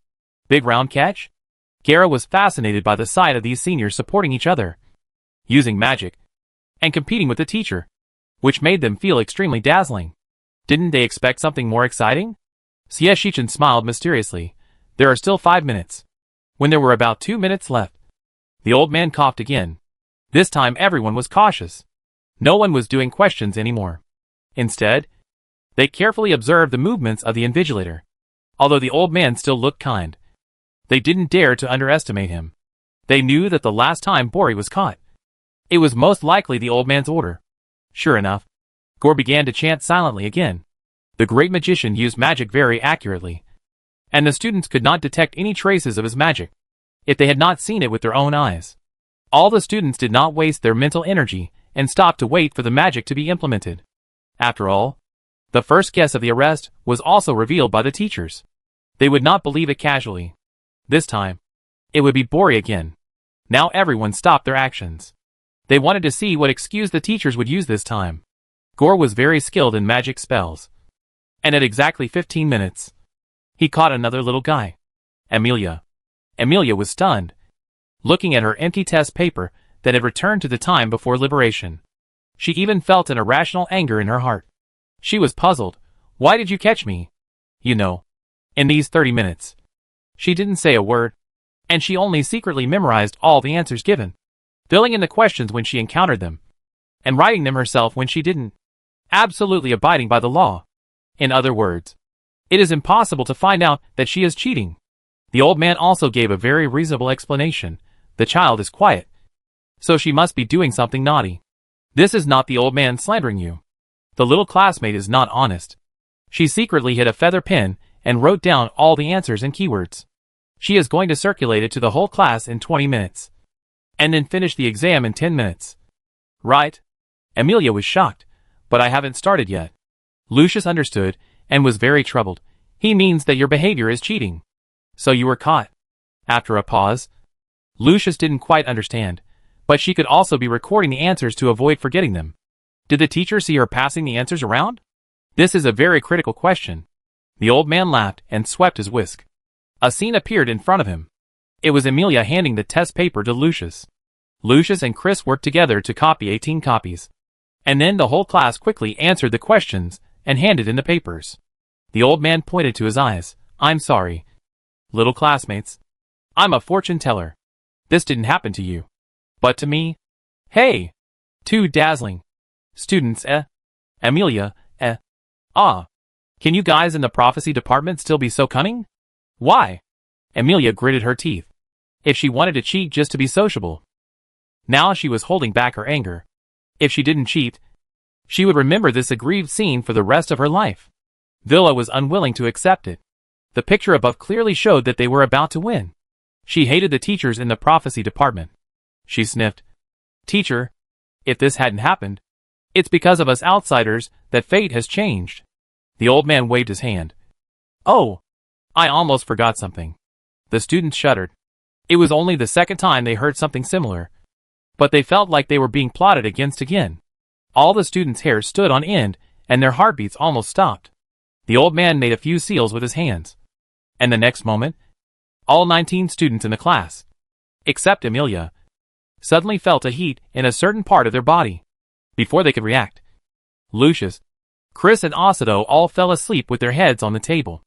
Big round catch? Gara was fascinated by the sight of these seniors supporting each other, using magic, and competing with the teacher, which made them feel extremely dazzling. Didn't they expect something more exciting? Sia-Shichin smiled mysteriously. There are still 5 minutes. When there were about 2 minutes left, the old man coughed again. This time everyone was cautious. No one was doing questions anymore. Instead, they carefully observed the movements of the invigilator. Although the old man still looked kind, they didn't dare to underestimate him. They knew that the last time Bori was caught, it was most likely the old man's order. Sure enough, Gore began to chant silently again. The great magician used magic very accurately, and the students could not detect any traces of his magic, if they had not seen it with their own eyes. All the students did not waste their mental energy and stopped to wait for the magic to be implemented. After all, the first guess of the arrest was also revealed by the teachers. They would not believe it casually. This time, it would be Bori again. Now everyone stopped their actions. They wanted to see what excuse the teachers would use this time. Gore was very skilled in magic spells. And at exactly 15 minutes, he caught another little guy. Amelia. Amelia was stunned, looking at her empty test paper that had returned to the time before liberation. She even felt an irrational anger in her heart. She was puzzled. Why did you catch me? You know, in these 30 minutes. She didn't say a word, and she only secretly memorized all the answers given, filling in the questions when she encountered them, and writing them herself when she didn't. Absolutely abiding by the law. In other words, it is impossible to find out that she is cheating. The old man also gave a very reasonable explanation. The child is quiet, so she must be doing something naughty. This is not the old man slandering you. The little classmate is not honest. She secretly hid a feather pen and wrote down all the answers and keywords. She is going to circulate it to the whole class in 20 minutes. And then finish the exam in 10 minutes. Right? Amelia was shocked. But I haven't started yet. Lucius understood and was very troubled. He means that your behavior is cheating. So you were caught. After a pause, Lucius didn't quite understand, but she could also be recording the answers to avoid forgetting them. Did the teacher see her passing the answers around? This is a very critical question. The old man laughed and swept his whisk. A scene appeared in front of him. It was Amelia handing the test paper to Lucius. Lucius and Chris worked together to copy 18 copies. And then the whole class quickly answered the questions and handed in the papers. The old man pointed to his eyes. I'm sorry, little classmates. I'm a fortune teller. This didn't happen to you. But to me? Hey! Too dazzling. Students, Amelia, Can you guys in the prophecy department still be so cunning? Why? Amelia gritted her teeth. If she wanted to cheat just to be sociable. Now she was holding back her anger. If she didn't cheat, she would remember this aggrieved scene for the rest of her life. Villa was unwilling to accept it. The picture above clearly showed that they were about to win. She hated the teachers in the prophecy department. She sniffed. Teacher, if this hadn't happened, it's because of us outsiders that fate has changed. The old man waved his hand. Oh, I almost forgot something. The students shuddered. It was only the second time they heard something similar, but they felt like they were being plotted against again. All the students' hair stood on end, and their heartbeats almost stopped. The old man made a few seals with his hands. And the next moment, all 19 students in the class, except Amelia, suddenly felt a heat in a certain part of their body. Before they could react, Lucius, Chris and Osito all fell asleep with their heads on the table.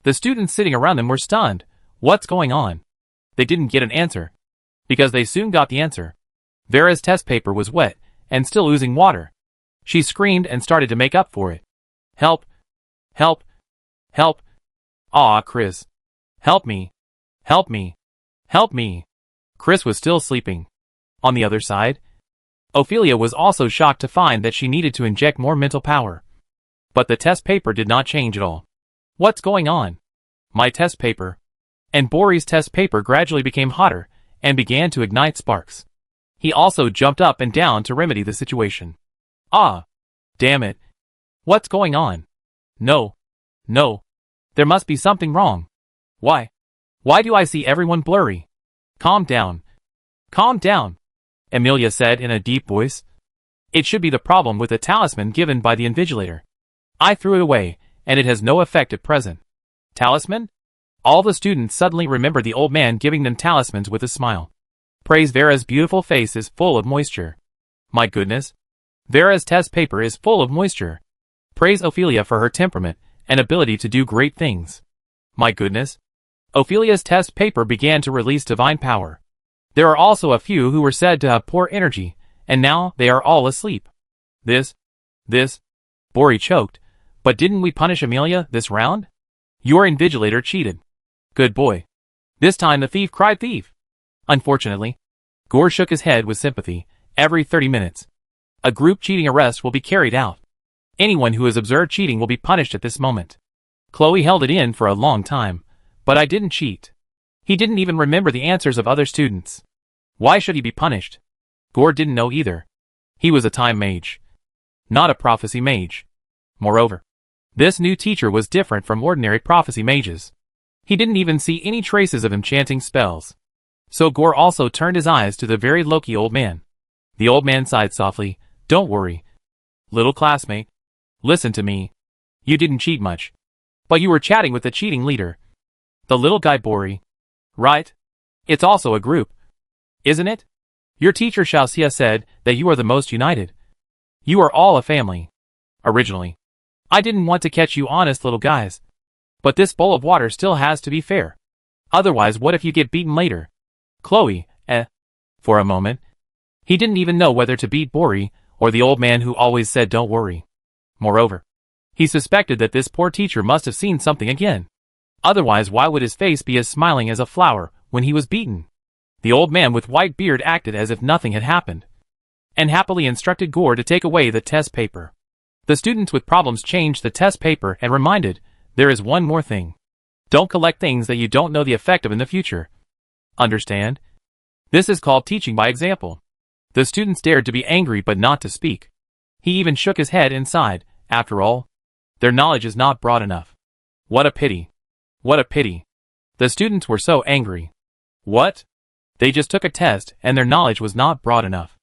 The students sitting around them were stunned. What's going on? They didn't get an answer, because they soon got the answer. Vera's test paper was wet and still oozing water. She screamed and started to make up for it. Help! Help! Help! Ah, Chris! Help me! Help me! Help me! Chris was still sleeping. On the other side, Ophelia was also shocked to find that she needed to inject more mental power. But the test paper did not change at all. What's going on? My test paper. And Bori's test paper gradually became hotter and began to ignite sparks. He also jumped up and down to remedy the situation. Ah! Damn it! What's going on? No. No. There must be something wrong. Why? Why do I see everyone blurry? Calm down. Calm down, Amelia said in a deep voice. It should be the problem with the talisman given by the invigilator. I threw it away, and it has no effect at present. Talisman? All the students suddenly remembered the old man giving them talismans with a smile. Praise Vera's beautiful face is full of moisture. My goodness. Vera's test paper is full of moisture. Praise Ophelia for her temperament and ability to do great things. My goodness. Ophelia's test paper began to release divine power. There are also a few who were said to have poor energy, and now they are all asleep. This. Bori choked. But didn't we punish Amelia this round? Your invigilator cheated. Good boy. This time the thief cried thief. Unfortunately, Gore shook his head with sympathy. Every 30 minutes, a group cheating arrest will be carried out. Anyone who has observed cheating will be punished at this moment. Chloe held it in for a long time, but I didn't cheat. He didn't even remember the answers of other students. Why should he be punished? Gore didn't know either. He was a time mage, not a prophecy mage. Moreover, this new teacher was different from ordinary prophecy mages. He didn't even see any traces of enchanting spells. So Gore also turned his eyes to the very low-key old man. The old man sighed softly. Don't worry, little classmate. Listen to me. You didn't cheat much, but you were chatting with the cheating leader. The little guy Bori. Right? It's also a group, isn't it? Your teacher Xiaoxia said that you are the most united. You are all a family. Originally, I didn't want to catch you honest little guys. But this bowl of water still has to be fair. Otherwise, what if you get beaten later? Chloe, For a moment, he didn't even know whether to beat Bori or the old man who always said don't worry. Moreover, he suspected that this poor teacher must have seen something again. Otherwise, why would his face be as smiling as a flower when he was beaten? The old man with white beard acted as if nothing had happened, and happily instructed Gore to take away the test paper. The students with problems changed the test paper and reminded, there is one more thing. Don't collect things that you don't know the effect of in the future. Understand? This is called teaching by example. The students dared to be angry but not to speak. He even shook his head and sighed. After all, their knowledge is not broad enough. What a pity. What a pity. The students were so angry. What? They just took a test and their knowledge was not broad enough.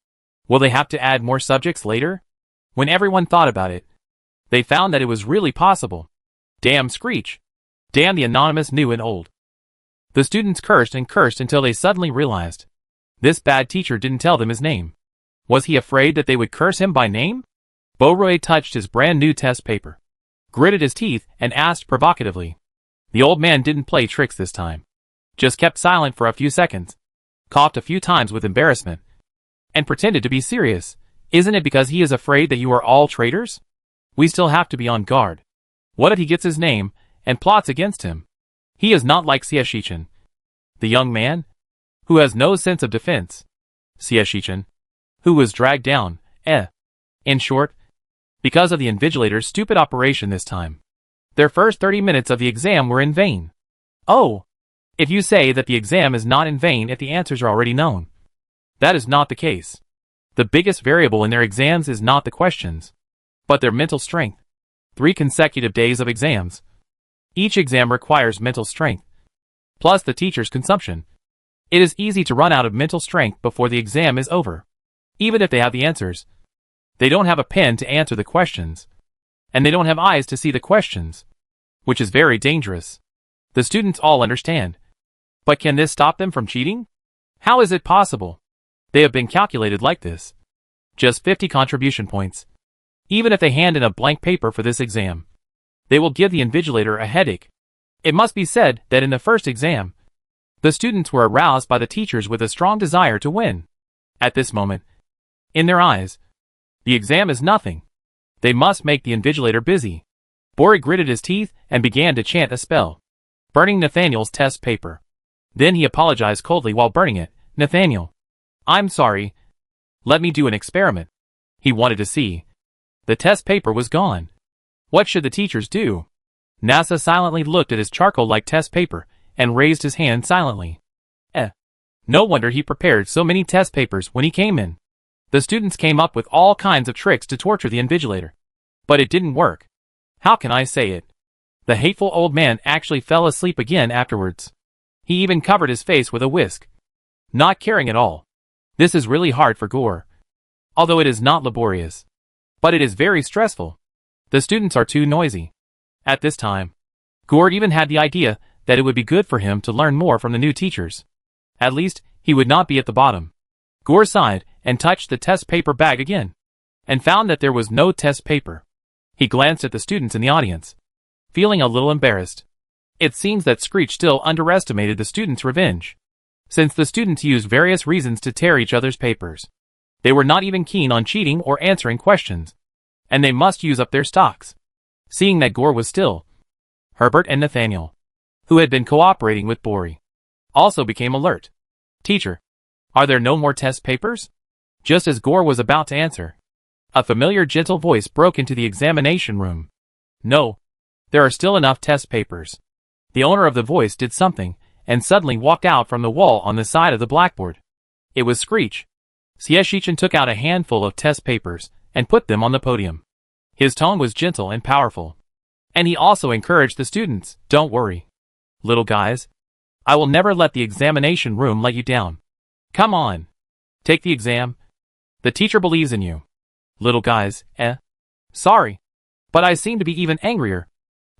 Will they have to add more subjects later? When everyone thought about it, they found that it was really possible. Damn Screech. Damn the anonymous new and old. The students cursed and cursed until they suddenly realized. This bad teacher didn't tell them his name. Was he afraid that they would curse him by name? Beauroy touched his brand new test paper, gritted his teeth, and asked provocatively. The old man didn't play tricks this time. Just kept silent for a few seconds, coughed a few times with embarrassment, and pretended to be serious. Isn't it because he is afraid that you are all traitors? We still have to be on guard. What if he gets his name and plots against him? He is not like Xiaoxichan, the young man, who has no sense of defense. Xiaoxichan, who was dragged down, In short, because of the invigilator's stupid operation this time. Their first 30 minutes of the exam were in vain. Oh! If you say that the exam is not in vain if the answers are already known. That is not the case. The biggest variable in their exams is not the questions, but their mental strength. 3 consecutive days of exams. Each exam requires mental strength, plus the teacher's consumption. It is easy to run out of mental strength before the exam is over. Even if they have the answers, they don't have a pen to answer the questions, and they don't have eyes to see the questions, which is very dangerous. The students all understand. But can this stop them from cheating? How is it possible? They have been calculated like this. Just 50 contribution points. Even if they hand in a blank paper for this exam, they will give the invigilator a headache. It must be said that in the first exam, the students were aroused by the teachers with a strong desire to win. At this moment, in their eyes, the exam is nothing. They must make the invigilator busy. Bori gritted his teeth and began to chant a spell, burning Nathaniel's test paper. Then he apologized coldly while burning it. Nathaniel, I'm sorry. Let me do an experiment. He wanted to see. The test paper was gone. What should the teachers do? NASA silently looked at his charcoal-like test paper and raised his hand silently. No wonder he prepared so many test papers when he came in. The students came up with all kinds of tricks to torture the invigilator. But it didn't work. How can I say it? The hateful old man actually fell asleep again afterwards. He even covered his face with a whisk, not caring at all. This is really hard for Gore. Although it is not laborious, but it is very stressful. The students are too noisy. At this time, Gore even had the idea that it would be good for him to learn more from the new teachers. At least, he would not be at the bottom. Gore sighed and touched the test paper bag again, and found that there was no test paper. He glanced at the students in the audience, feeling a little embarrassed. It seems that Screech still underestimated the students' revenge, since the students used various reasons to tear each other's papers. They were not even keen on cheating or answering questions, and they must use up their stocks. Seeing that Gore was still, Herbert and Nathaniel, who had been cooperating with Bori, also became alert. Teacher, are there no more test papers? Just as Gore was about to answer, a familiar gentle voice broke into the examination room. No, there are still enough test papers. The owner of the voice did something, and suddenly walked out from the wall on the side of the blackboard. It was Screech. Xiaoxichan took out a handful of test papers, and put them on the podium. His tone was gentle and powerful. And he also encouraged the students, don't worry. Little guys, I will never let the examination room let you down. Come on. Take the exam. The teacher believes in you. Little guys, Sorry. But I seem to be even angrier.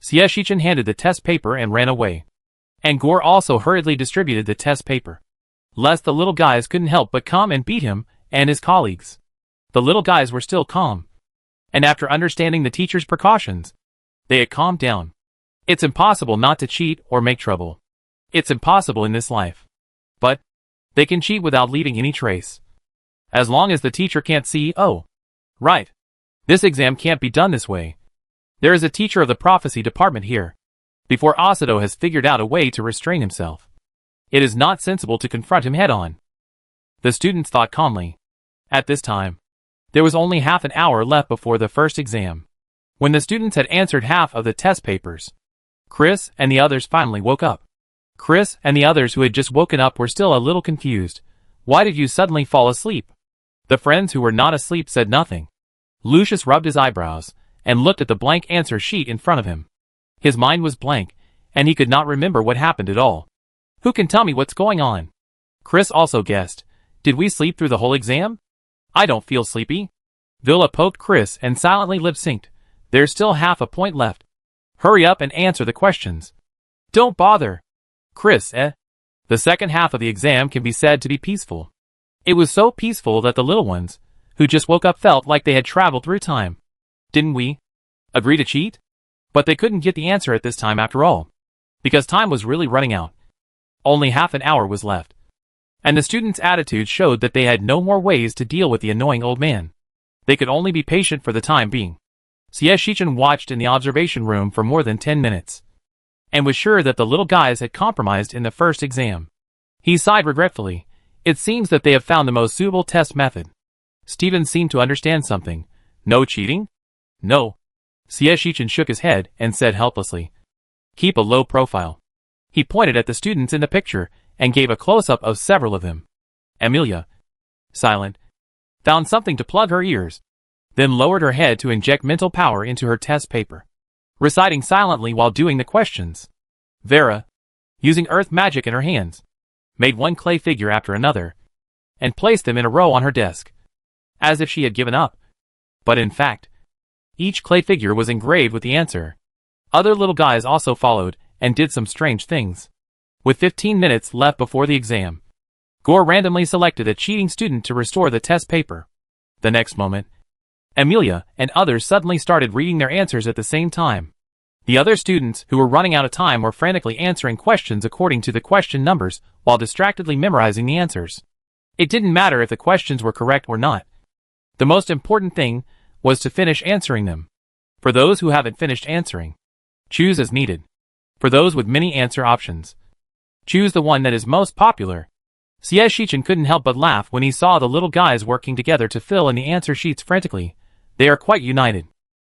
Xiaoxichan handed the test paper and ran away. And Gore also hurriedly distributed the test paper. lest the little guys couldn't help but come and beat him and his colleagues. The little guys were still calm, and after understanding the teacher's precautions, they had calmed down. It's impossible not to cheat or make trouble. It's impossible in this life. But they can cheat without leaving any trace. As long as the teacher can't see, oh, right, this exam can't be done this way. There is a teacher of the prophecy department here. Before Asado has figured out a way to restrain himself, it is not sensible to confront him head-on. The students thought calmly. At this time, there was only half an hour left before the first exam. When the students had answered half of the test papers, Chris and the others finally woke up. Chris and the others who had just woken up were still a little confused. Why did you suddenly fall asleep? The friends who were not asleep said nothing. Lucius rubbed his eyebrows and looked at the blank answer sheet in front of him. His mind was blank, and he could not remember what happened at all. Who can tell me what's going on? Chris also guessed. Did we sleep through the whole exam? I don't feel sleepy. Villa poked Chris and silently lip-synced. There's still half a point left. Hurry up and answer the questions. Don't bother. Chris, The second half of the exam can be said to be peaceful. It was so peaceful that the little ones, who just woke up, felt like they had traveled through time. Didn't we agree to cheat? But they couldn't get the answer at this time after all, because time was really running out. Only half an hour was left. And the students' attitude showed that they had no more ways to deal with the annoying old man. They could only be patient for the time being. Shichen watched in the observation room for more than 10 minutes, and was sure that the little guys had compromised in the first exam. He sighed regretfully. It seems that they have found the most suitable test method. Steven seemed to understand something. No cheating? No. Shichen shook his head and said helplessly, keep a low profile. He pointed at the students in the picture and gave a close-up of several of them. Amelia, silent, found something to plug her ears, then lowered her head to inject mental power into her test paper, reciting silently while doing the questions. Vera, using earth magic in her hands, made one clay figure after another, and placed them in a row on her desk, as if she had given up. But in fact, each clay figure was engraved with the answer. Other little guys also followed, and did some strange things. With 15 minutes left before the exam, Gore randomly selected a cheating student to restore the test paper. The next moment, Amelia and others suddenly started reading their answers at the same time. The other students who were running out of time were frantically answering questions according to the question numbers while distractedly memorizing the answers. It didn't matter if the questions were correct or not. The most important thing was to finish answering them. For those who haven't finished answering, choose as needed. For those with many answer options, choose the one that is most popular. Shichen couldn't help but laugh when he saw the little guys working together to fill in the answer sheets frantically. They are quite united.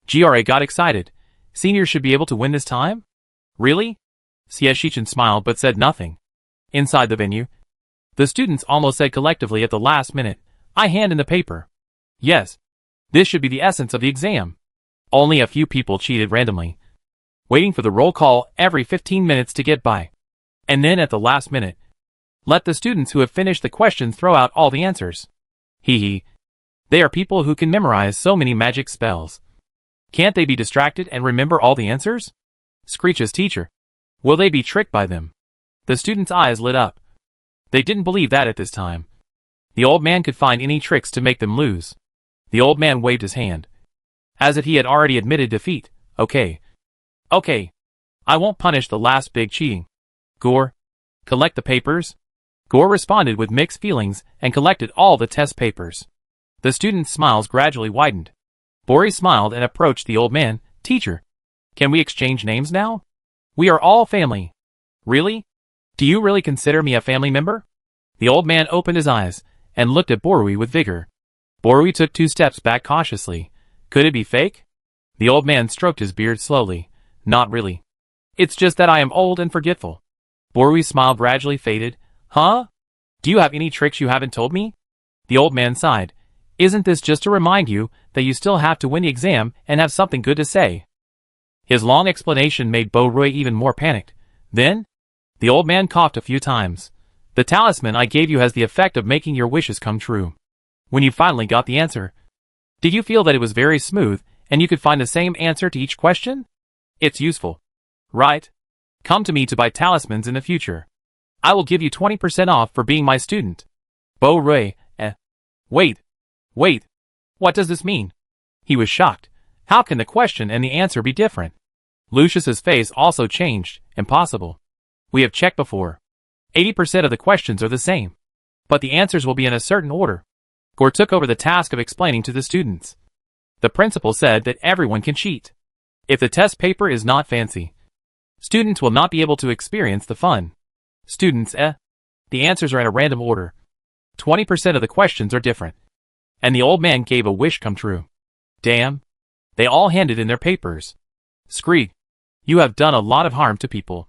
Gra got excited. Seniors should be able to win this time? Really? Shichen smiled but said nothing. Inside the venue, the students almost said collectively at the last minute, I hand in the paper. Yes. This should be the essence of the exam. Only a few people cheated randomly, waiting for the roll call every 15 minutes to get by. And then at the last minute, let the students who have finished the questions throw out all the answers. Hee hee. They are people who can memorize so many magic spells. Can't they be distracted and remember all the answers? Screech's teacher. Will they be tricked by them? The students' eyes lit up. They didn't believe that at this time. The old man could find any tricks to make them lose. The old man waved his hand, as if he had already admitted defeat. Okay. Okay. I won't punish the last big cheating. Gore, collect the papers. Gore responded with mixed feelings and collected all the test papers. The students' smiles gradually widened. Bori smiled and approached the old man. Teacher, can we exchange names now? We are all family. Really? Do you really consider me a family member? The old man opened his eyes and looked at Borui with vigor. Borui took 2 steps back cautiously. Could it be fake? The old man stroked his beard slowly. Not really. It's just that I am old and forgetful. Borui's smile gradually faded. Huh? Do you have any tricks you haven't told me? The old man sighed. Isn't this just to remind you that you still have to win the exam and have something good to say? His long explanation made Borui even more panicked. Then, the old man coughed a few times. The talisman I gave you has the effect of making your wishes come true. When you finally got the answer, did you feel that it was very smooth and you could find the same answer to each question? It's useful, right? Come to me to buy talismans in the future. I will give you 20% off for being my student. Bo Rui, Wait. What does this mean? He was shocked. How can the question and the answer be different? Lucius's face also changed. Impossible. We have checked before. 80% of the questions are the same. But the answers will be in a certain order. Gore took over the task of explaining to the students. The principal said that everyone can cheat. If the test paper is not fancy, students will not be able to experience the fun. Students, the answers are in a random order. 20% of the questions are different. And the old man gave a wish come true. Damn. They all handed in their papers. Screeg, you have done a lot of harm to people.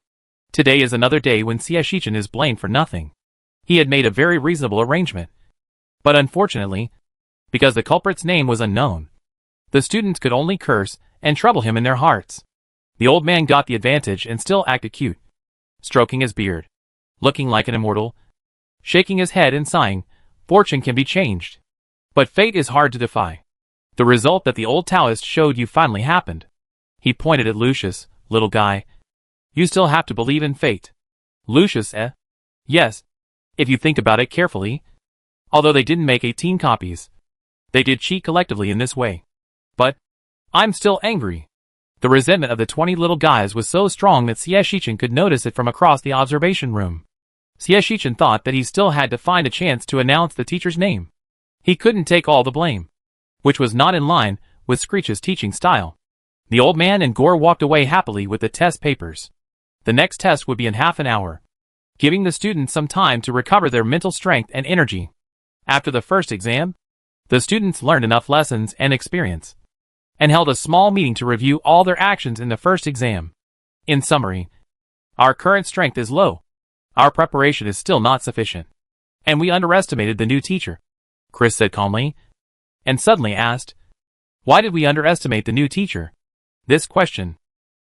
Today is another day when Shichen is blamed for nothing. He had made a very reasonable arrangement. But unfortunately, because the culprit's name was unknown, the students could only curse and trouble him in their hearts. The old man got the advantage and still acted cute, stroking his beard, looking like an immortal, shaking his head and sighing, fortune can be changed. But fate is hard to defy. The result that the old Taoist showed you finally happened. He pointed at Lucius. Little guy, you still have to believe in fate. Lucius, Yes, if you think about it carefully. Although they didn't make 18 copies, they did cheat collectively in this way. But I'm still angry. The resentment of the 20 little guys was so strong that Shichen could notice it from across the observation room. Shichen thought that he still had to find a chance to announce the teacher's name. He couldn't take all the blame, which was not in line with Screech's teaching style. The old man and Gore walked away happily with the test papers. The next test would be in half an hour, giving the students some time to recover their mental strength and energy. After the first exam, the students learned enough lessons and experience, and held a small meeting to review all their actions in the first exam. In summary, our current strength is low, our preparation is still not sufficient, and we underestimated the new teacher, Chris said calmly, and suddenly asked, why did we underestimate the new teacher? This question.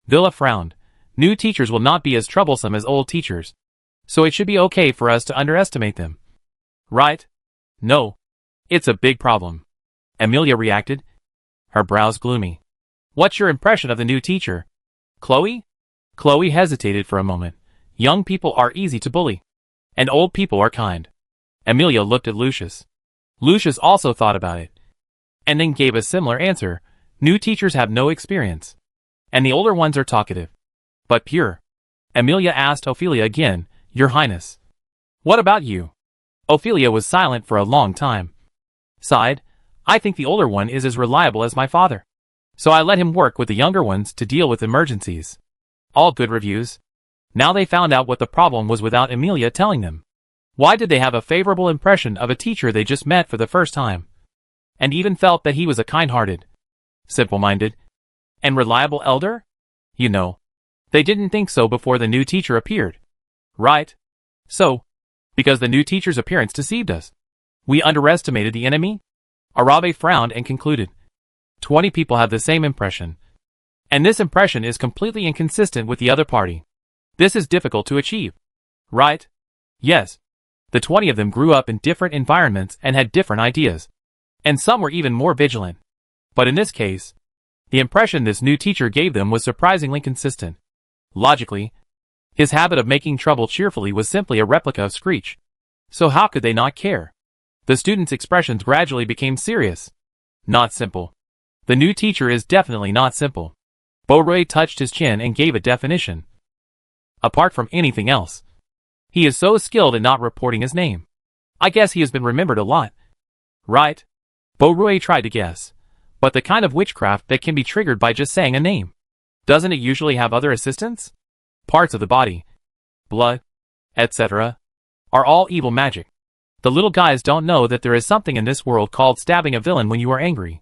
Villa frowned. New teachers will not be as troublesome as old teachers, so it should be okay for us to underestimate them. Right? No. It's a big problem. Amelia reacted, her brows gloomy. What's your impression of the new teacher? Chloe? Chloe hesitated for a moment. Young people are easy to bully, and old people are kind. Amelia looked at Lucius. Lucius also thought about it, and then gave a similar answer. New teachers have no experience, and the older ones are talkative, but pure. Amelia asked Ophelia again, Your Highness, what about you? Ophelia was silent for a long time. Sighed, I think the older one is as reliable as my father, so I let him work with the younger ones to deal with emergencies. All good reviews. Now they found out what the problem was without Amelia telling them. Why did they have a favorable impression of a teacher they just met for the first time, and even felt that he was a kind-hearted, simple-minded, and reliable elder? You know, they didn't think so before the new teacher appeared. Right? So, because the new teacher's appearance deceived us, we underestimated the enemy? Arabe frowned and concluded. 20 people have the same impression, and this impression is completely inconsistent with the other party. This is difficult to achieve. Right? Yes. The 20 of them grew up in different environments and had different ideas, and some were even more vigilant. But in this case, the impression this new teacher gave them was surprisingly consistent. Logically, his habit of making trouble cheerfully was simply a replica of Screech. So how could they not care? The students' expressions gradually became serious. Not simple. The new teacher is definitely not simple. Beauroy touched his chin and gave a definition. Apart from anything else, he is so skilled in not reporting his name. I guess he has been remembered a lot. Right? Beauroy tried to guess, but the kind of witchcraft that can be triggered by just saying a name. Doesn't it usually have other assistants? Parts of the body, blood, etc. are all evil magic. The little guys don't know that there is something in this world called stabbing a villain when you are angry.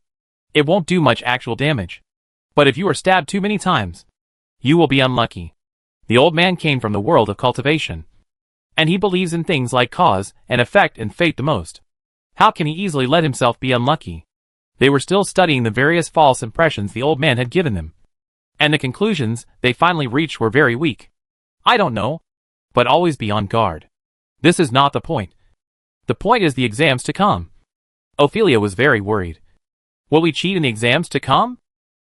It won't do much actual damage, but if you are stabbed too many times, you will be unlucky. The old man came from the world of cultivation, and he believes in things like cause and effect and fate the most. How can he easily let himself be unlucky? They were still studying the various false impressions the old man had given them, and the conclusions they finally reached were very weak. I don't know, but always be on guard. This is not the point. The point is the exams to come. Ophelia was very worried. Will we cheat in the exams to come?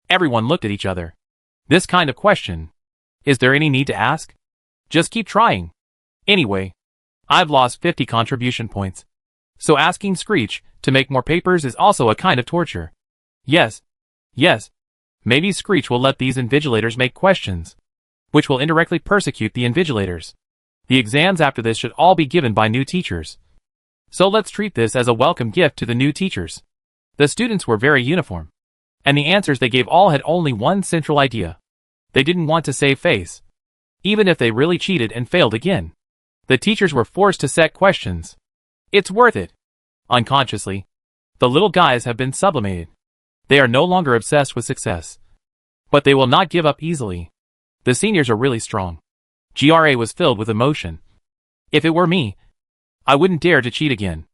Everyone looked at each other. This kind of question. Is there any need to ask? Just keep trying. Anyway, I've lost 50 contribution points. So asking Screech to make more papers is also a kind of torture. Yes. Yes. Maybe Screech will let these invigilators make questions, which will indirectly persecute the invigilators. The exams after this should all be given by new teachers. So let's treat this as a welcome gift to the new teachers. The students were very uniform, and the answers they gave all had only one central idea. They didn't want to save face, even if they really cheated and failed again. The teachers were forced to set questions. It's worth it. Unconsciously, the little guys have been sublimated. They are no longer obsessed with success. But they will not give up easily. The seniors are really strong. GRA was filled with emotion. If it were me, I wouldn't dare to cheat again.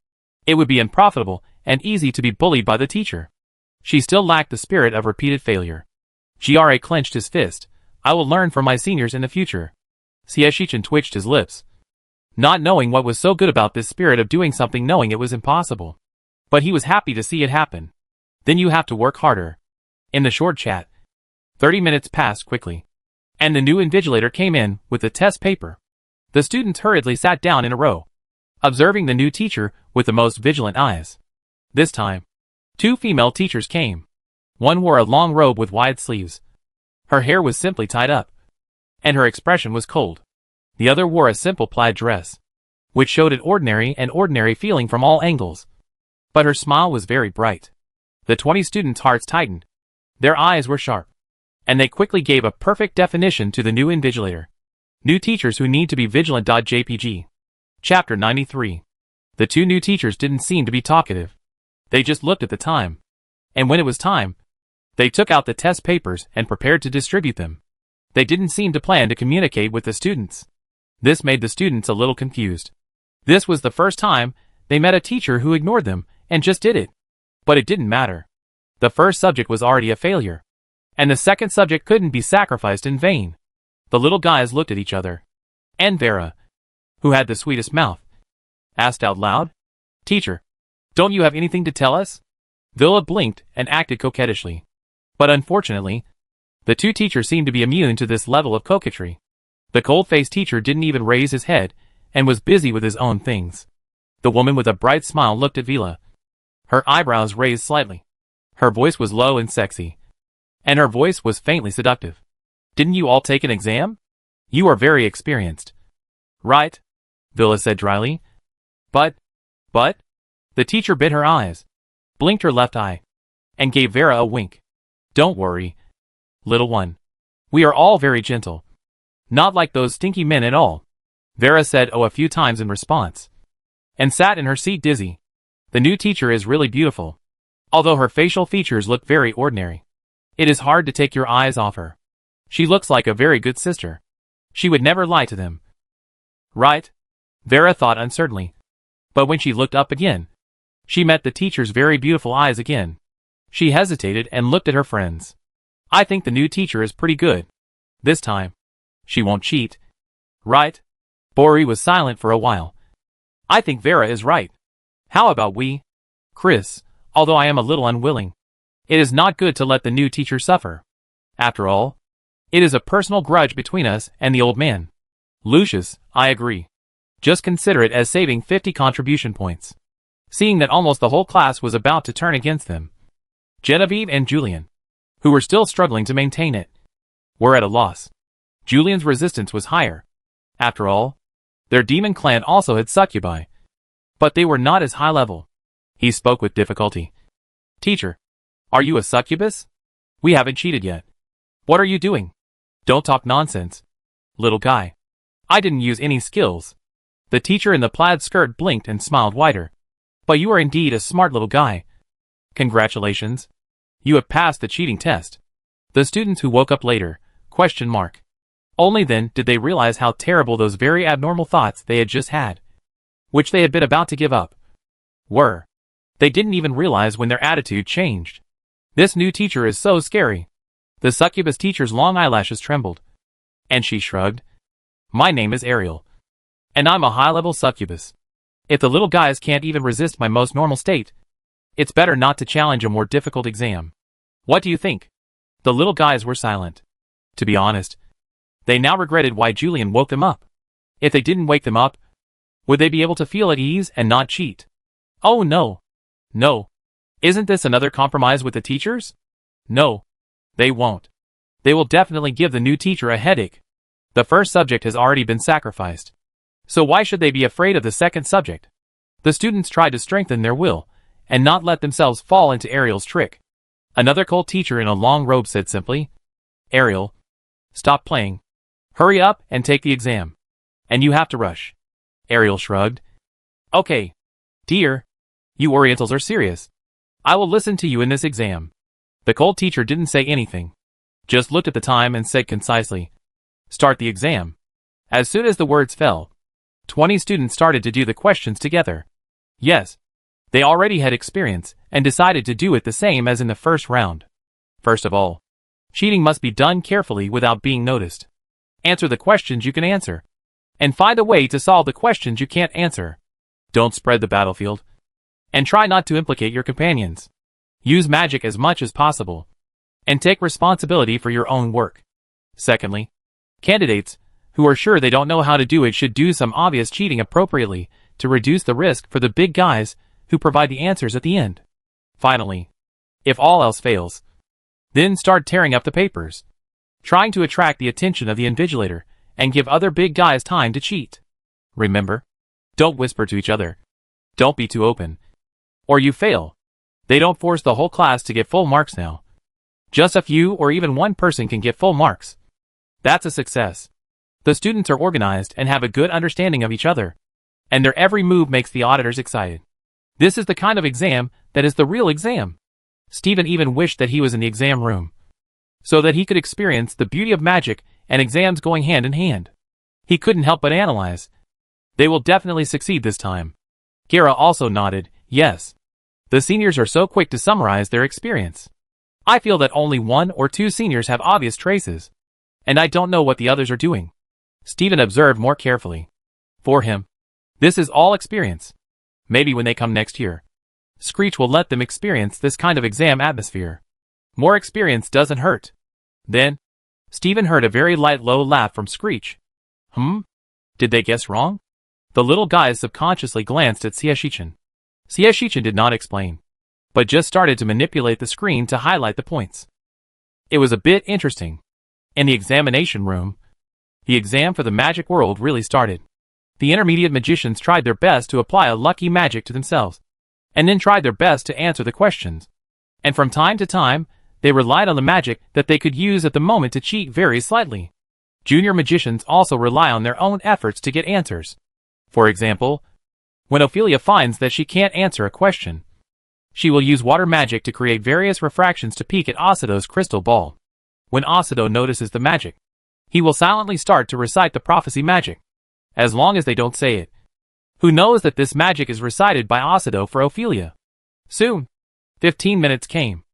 It would be unprofitable and easy to be bullied by the teacher. She still lacked the spirit of repeated failure. GRA clenched his fist. I will learn from my seniors in the future. Sieshichin twitched his lips, not knowing what was so good about this spirit of doing something knowing it was impossible. But he was happy to see it happen. Then you have to work harder. In the short chat, 30 minutes passed quickly, and the new invigilator came in with the test paper. The students hurriedly sat down in a row, observing the new teacher with the most vigilant eyes. This time, 2 female teachers came. One wore a long robe with wide sleeves. Her hair was simply tied up, and her expression was cold. The other wore a simple plaid dress, which showed an ordinary feeling from all angles. But her smile was very bright. The 20 students' hearts tightened. Their eyes were sharp, and they quickly gave a perfect definition to the new invigilator. New teachers who need to be vigilant.jpg. Chapter 93. The 2 new teachers didn't seem to be talkative. They just looked at the time. And when it was time, they took out the test papers and prepared to distribute them. They didn't seem to plan to communicate with the students. This made the students a little confused. This was the first time they met a teacher who ignored them and just did it. But it didn't matter. The first subject was already a failure, and the second subject couldn't be sacrificed in vain. The little guys looked at each other. And Vera, who had the sweetest mouth, asked out loud, "Teacher, don't you have anything to tell us?" Villa blinked and acted coquettishly. But unfortunately, the 2 teachers seemed to be immune to this level of coquetry. The cold-faced teacher didn't even raise his head and was busy with his own things. The woman with a bright smile looked at Villa. Her eyebrows raised slightly. Her voice was low and sexy, and her voice was faintly seductive. "Didn't you all take an exam? You are very experienced." "Right," Villa said dryly. But, the teacher bit her eyes, blinked her left eye, and gave Vera a wink. "Don't worry, little one. We are all very gentle. Not like those stinky men at all." Vera said "oh" a few times in response, and sat in her seat dizzy. The new teacher is really beautiful, although her facial features look very ordinary. It is hard to take your eyes off her. She looks like a very good sister. She would never lie to them. "Right?" Vera thought uncertainly. But when she looked up again, she met the teacher's very beautiful eyes again. She hesitated and looked at her friends. "I think the new teacher is pretty good. This time, she won't cheat. Right?" Bori was silent for a while. "I think Vera is right. How about we? Chris, although I am a little unwilling. It is not good to let the new teacher suffer. After all, it is a personal grudge between us and the old man." "Lucius, I agree. Just consider it as saving 50 contribution points." Seeing that almost the whole class was about to turn against them, Genevieve and Julian, who were still struggling to maintain it, were at a loss. Julian's resistance was higher. After all, their demon clan also had succubi, but they were not as high level. He spoke with difficulty. "Teacher, are you a succubus? We haven't cheated yet. What are you doing? Don't talk nonsense, little guy. I didn't use any skills." The teacher in the plaid skirt blinked and smiled wider. "But you are indeed a smart little guy. Congratulations. You have passed the cheating test." The students who woke up later, ? Only then did they realize how terrible those very abnormal thoughts they had just had, which they had been about to give up, were. They didn't even realize when their attitude changed. This new teacher is so scary. The succubus teacher's long eyelashes trembled, and she shrugged. "My name is Ariel, and I'm a high-level succubus. If the little guys can't even resist my most normal state, it's better not to challenge a more difficult exam. What do you think?" The little guys were silent. To be honest, they now regretted why Julian woke them up. If they didn't wake them up, Would they be able to feel at ease and not cheat? Oh no. No. Isn't this another compromise with the teachers? No. They won't. They will definitely give the new teacher a headache. The first subject has already been sacrificed. So why should they be afraid of the second subject? The students tried to strengthen their will, and not let themselves fall into Ariel's trick. Another cold teacher in a long robe said simply, Ariel, stop playing. Hurry up and take the exam. And you have to rush. Ariel shrugged. Okay. Dear. You Orientals are serious. I will listen to you in this exam. The cold teacher didn't say anything. Just looked at the time and said concisely, start the exam. As soon as the words fell, 20 students started to do the questions together. Yes. They already had experience and decided to do it the same as in the first round. First of all, cheating must be done carefully without being noticed. Answer the questions you can answer. And find a way to solve the questions you can't answer. Don't spread the battlefield. And try not to implicate your companions. Use magic as much as possible. And take responsibility for your own work. Secondly, candidates who are sure they don't know how to do it should do some obvious cheating appropriately to reduce the risk for the big guys who provide the answers at the end. Finally, if all else fails, then start tearing up the papers, trying to attract the attention of the invigilator and give other big guys time to cheat. Remember, don't whisper to each other. Don't be too open. Or you fail. They don't force the whole class to get full marks now. Just a few or even one person can get full marks. That's a success. The students are organized and have a good understanding of each other, and their every move makes the auditors excited. This is the kind of exam that is the real exam. Stephen even wished that he was in the exam room, so that he could experience the beauty of magic and exams going hand in hand. He couldn't help but analyze. They will definitely succeed this time. Gara also nodded, yes. The seniors are so quick to summarize their experience. I feel that only 1 or 2 seniors have obvious traces, and I don't know what the others are doing. Stephen observed more carefully. For him, this is all experience. Maybe when they come next year, Screech will let them experience this kind of exam atmosphere. More experience doesn't hurt. Then, Stephen heard a very light low laugh from Screech. Did they guess wrong? The little guys subconsciously glanced at Siashichin. Siashichin did not explain, but just started to manipulate the screen to highlight the points. It was a bit interesting. In the examination room, the exam for the magic world really started. The intermediate magicians tried their best to apply a lucky magic to themselves, and then tried their best to answer the questions. And from time to time, they relied on the magic that they could use at the moment to cheat very slightly. Junior magicians also rely on their own efforts to get answers. For example, when Ophelia finds that she can't answer a question, she will use water magic to create various refractions to peek at Osido's crystal ball. When Osido notices the magic, he will silently start to recite the prophecy magic, as long as they don't say it. Who knows that this magic is recited by Osido for Ophelia? Soon, 15 minutes came,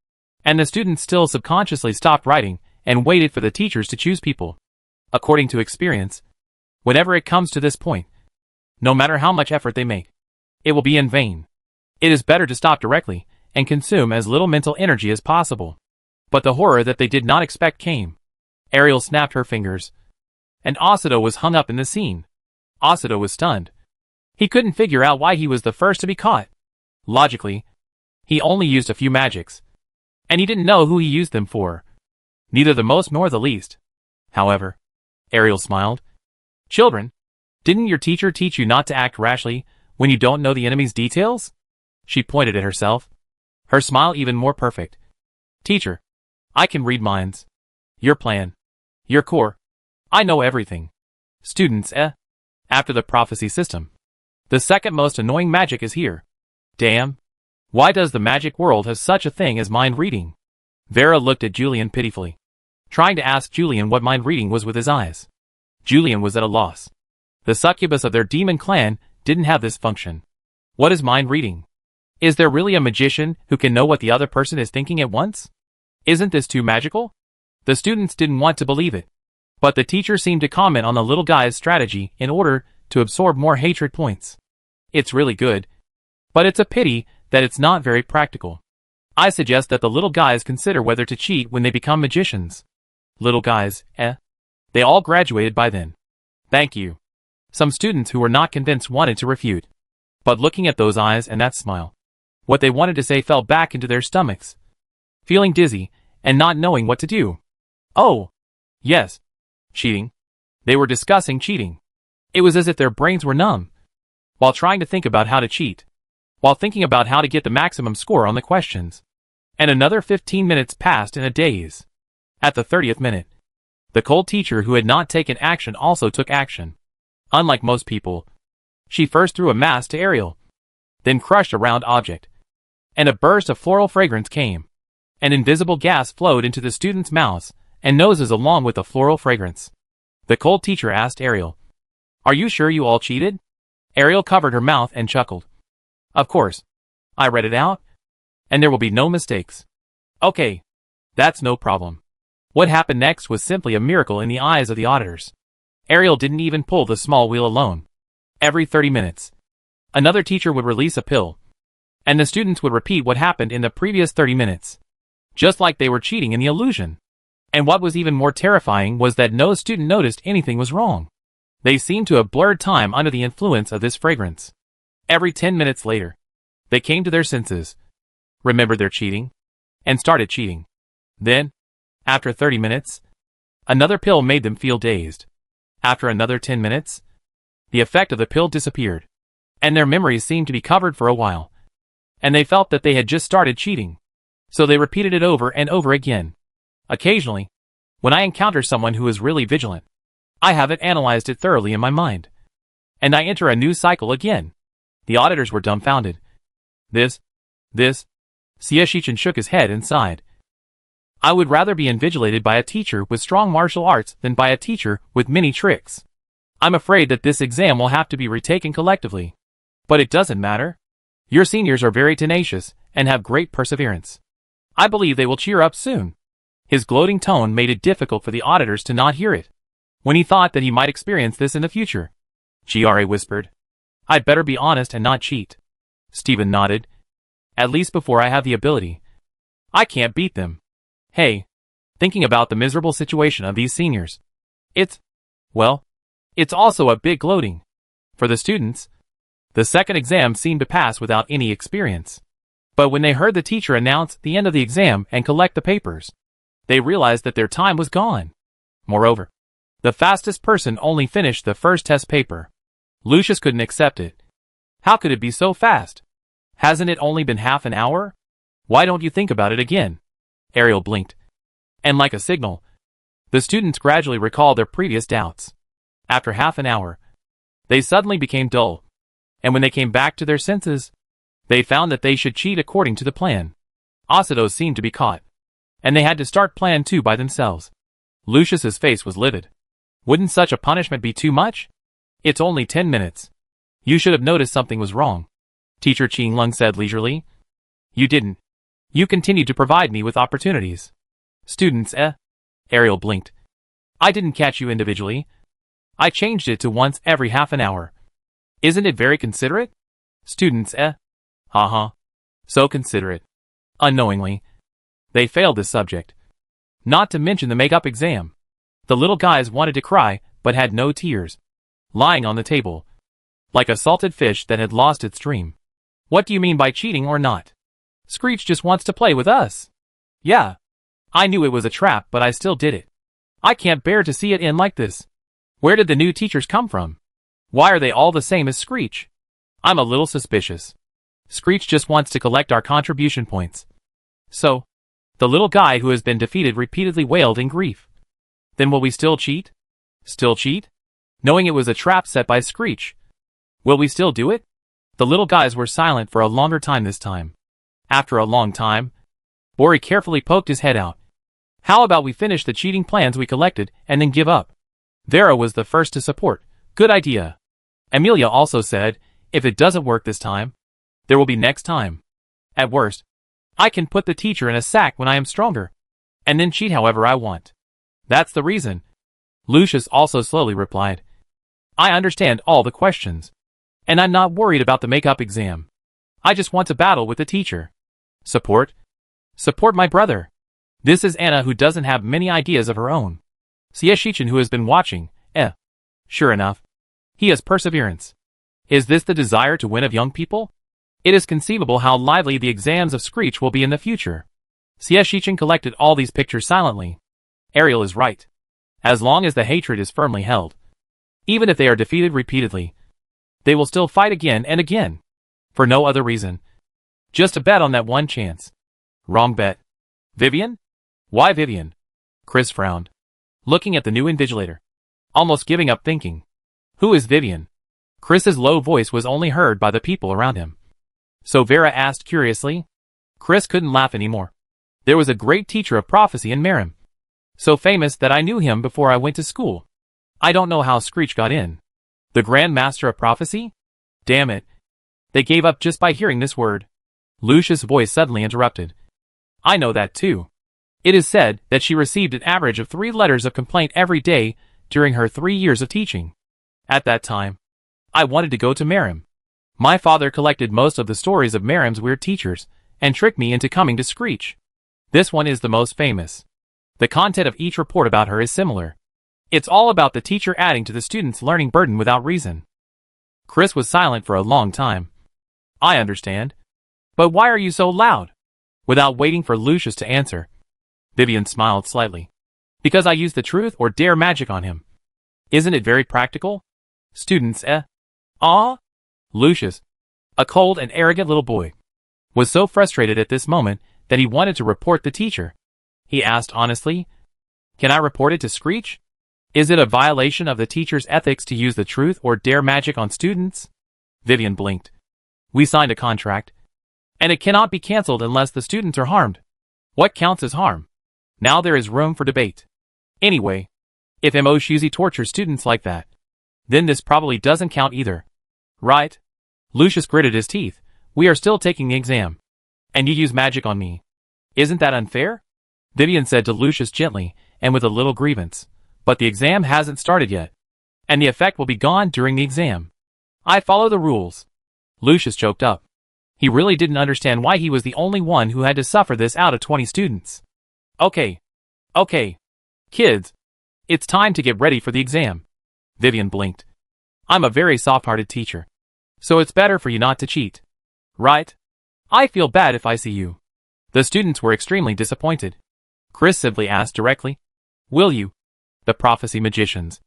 and the students still subconsciously stopped writing and waited for the teachers to choose people. According to experience, whenever it comes to this point, no matter how much effort they make, it will be in vain. It is better to stop directly and consume as little mental energy as possible. But the horror that they did not expect came. Ariel snapped her fingers, and Osido was hung up in the scene. Osido was stunned. He couldn't figure out why he was the first to be caught. Logically, he only used a few magics, and he didn't know who he used them for. Neither the most nor the least. However, Ariel smiled. Children, didn't your teacher teach you not to act rashly when you don't know the enemy's details? She pointed at herself, her smile even more perfect. Teacher, I can read minds. Your plan. Your core. I know everything. Students, after the prophecy system. The second most annoying magic is here. Damn. Why does the magic world have such a thing as mind reading? Vera looked at Julian pitifully, trying to ask Julian what mind reading was with his eyes. Julian was at a loss. The succubus of their demon clan didn't have this function. What is mind reading? Is there really a magician who can know what the other person is thinking at once? Isn't this too magical? The students didn't want to believe it, but the teacher seemed to comment on the little guy's strategy in order to absorb more hatred points. It's really good, but it's a pity that it's not very practical. I suggest that the little guys consider whether to cheat when they become magicians. Little guys, They all graduated by then. Thank you. Some students who were not convinced wanted to refute. But looking at those eyes and that smile, what they wanted to say fell back into their stomachs. Feeling dizzy, and not knowing what to do. Oh! Yes. Cheating. They were discussing cheating. It was as if their brains were numb. While trying to think about how to cheat. While thinking about how to get the maximum score on the questions. And another 15 minutes passed in a daze. At the 30th minute, the cold teacher who had not taken action also took action. Unlike most people, she first threw a mass to Ariel, then crushed a round object. And a burst of floral fragrance came. An invisible gas flowed into the students' mouths and noses along with the floral fragrance. The cold teacher asked Ariel, "Are you sure you all cheated?" Ariel covered her mouth and chuckled. "Of course. I read it out, and there will be no mistakes." "Okay. That's no problem." What happened next was simply a miracle in the eyes of the auditors. Ariel didn't even pull the small wheel alone. Every 30 minutes, another teacher would release a pill, and the students would repeat what happened in the previous 30 minutes. Just like they were cheating in the illusion. And what was even more terrifying was that no student noticed anything was wrong. They seemed to have blurred time under the influence of this fragrance. Every 10 minutes later, they came to their senses, remembered their cheating, and started cheating. Then, after 30 minutes, another pill made them feel dazed. After another 10 minutes, the effect of the pill disappeared, and their memories seemed to be covered for a while. And they felt that they had just started cheating. So they repeated it over and over again. Occasionally, when I encounter someone who is really vigilant, I haven't analyzed it thoroughly in my mind. And I enter a new cycle again. The auditors were dumbfounded. This. Siashichin shook his head and sighed. I would rather be invigilated by a teacher with strong martial arts than by a teacher with many tricks. I'm afraid that this exam will have to be retaken collectively. But it doesn't matter. Your seniors are very tenacious and have great perseverance. I believe they will cheer up soon. His gloating tone made it difficult for the auditors to not hear it. When he thought that he might experience this in the future. Gra whispered. I'd better be honest and not cheat. Stephen nodded. At least before I have the ability. I can't beat them. Hey. Thinking about the miserable situation of these seniors. It's also a bit gloating. For the students, the second exam seemed to pass without any experience. But when they heard the teacher announce the end of the exam and collect the papers, they realized that their time was gone. Moreover, the fastest person only finished the first test paper. Lucius couldn't accept it. How could it be so fast? Hasn't it only been half an hour? Why don't you think about it again? Ariel blinked. And like a signal, the students gradually recalled their previous doubts. After half an hour, they suddenly became dull. And when they came back to their senses, they found that they should cheat according to the plan. Osidos seemed to be caught, and they had to start plan 2 by themselves. Lucius's face was livid. Wouldn't such a punishment be too much? It's only 10 minutes. You should have noticed something was wrong. Teacher Qinglong said leisurely. You didn't. You continued to provide me with opportunities. Students, Ariel blinked. I didn't catch you individually. I changed it to once every half an hour. Isn't it very considerate? Students, So considerate. Unknowingly, they failed this subject. Not to mention the make-up exam. The little guys wanted to cry, but had no tears. Lying on the table, like a salted fish that had lost its dream. What do you mean by cheating or not? Screech just wants to play with us. Yeah. I knew it was a trap, but I still did it. I can't bear to see it end like this. Where did the new teachers come from? Why are they all the same as Screech? I'm a little suspicious. Screech just wants to collect our contribution points. So, the little guy who has been defeated repeatedly wailed in grief. Then will we still cheat? Still cheat? Knowing it was a trap set by Screech. Will we still do it? The little guys were silent for a longer time this time. After a long time, Bori carefully poked his head out. How about we finish the cheating plans we collected and then give up? Vera was the first to support. Good idea. Amelia also said, if it doesn't work this time, there will be next time. At worst, I can put the teacher in a sack when I am stronger, and then cheat however I want. That's the reason. Lucius also slowly replied. I understand all the questions, and I'm not worried about the make-up exam. I just want to battle with the teacher. Support? Support my brother. This is Anna who doesn't have many ideas of her own. Siashichin who has been watching, Sure enough. He has perseverance. Is this the desire to win of young people? It is conceivable how lively the exams of Screech will be in the future. Shichen collected all these pictures silently. Ariel is right. As long as the hatred is firmly held, even if they are defeated repeatedly, they will still fight again and again. For no other reason. Just to bet on that one chance. Wrong bet. Vivian? Why Vivian? Chris frowned, looking at the new invigilator, almost giving up thinking. Who is Vivian? Chris's low voice was only heard by the people around him. So Vera asked curiously. Chris couldn't laugh anymore. There was a great teacher of prophecy in Merrim. So famous that I knew him before I went to school. I don't know how Screech got in. The Grand Master of Prophecy? Damn it. They gave up just by hearing this word. Lucia's voice suddenly interrupted. I know that too. It is said that she received an average of 3 letters of complaint every day during her 3 years of teaching. At that time, I wanted to go to Merrim. My father collected most of the stories of Merrim's weird teachers and tricked me into coming to Screech. This one is the most famous. The content of each report about her is similar. It's all about the teacher adding to the students' learning burden without reason. Chris was silent for a long time. I understand. But why are you so loud? Without waiting for Lucius to answer, Vivian smiled slightly. Because I used the truth or dare magic on him. Isn't it very practical? Students, Ah? Lucius, a cold and arrogant little boy, was so frustrated at this moment that he wanted to report the teacher. He asked honestly, Can I report it to Screech? Is it a violation of the teacher's ethics to use the truth or dare magic on students? Vivian blinked. We signed a contract, and it cannot be cancelled unless the students are harmed. What counts as harm? Now there is room for debate. Anyway, if Mo Shuzi tortures students like that, then this probably doesn't count either. Right? Lucius gritted his teeth. We are still taking the exam. And you use magic on me. Isn't that unfair? Vivian said to Lucius gently, and with a little grievance. But the exam hasn't started yet. And the effect will be gone during the exam. I follow the rules. Lucius choked up. He really didn't understand why he was the only one who had to suffer this out of 20 students. Okay. Kids. It's time to get ready for the exam. Vivian blinked. I'm a very soft-hearted teacher. So it's better for you not to cheat. Right? I feel bad if I see you. The students were extremely disappointed. Chris simply asked directly. Will you, the prophecy magicians,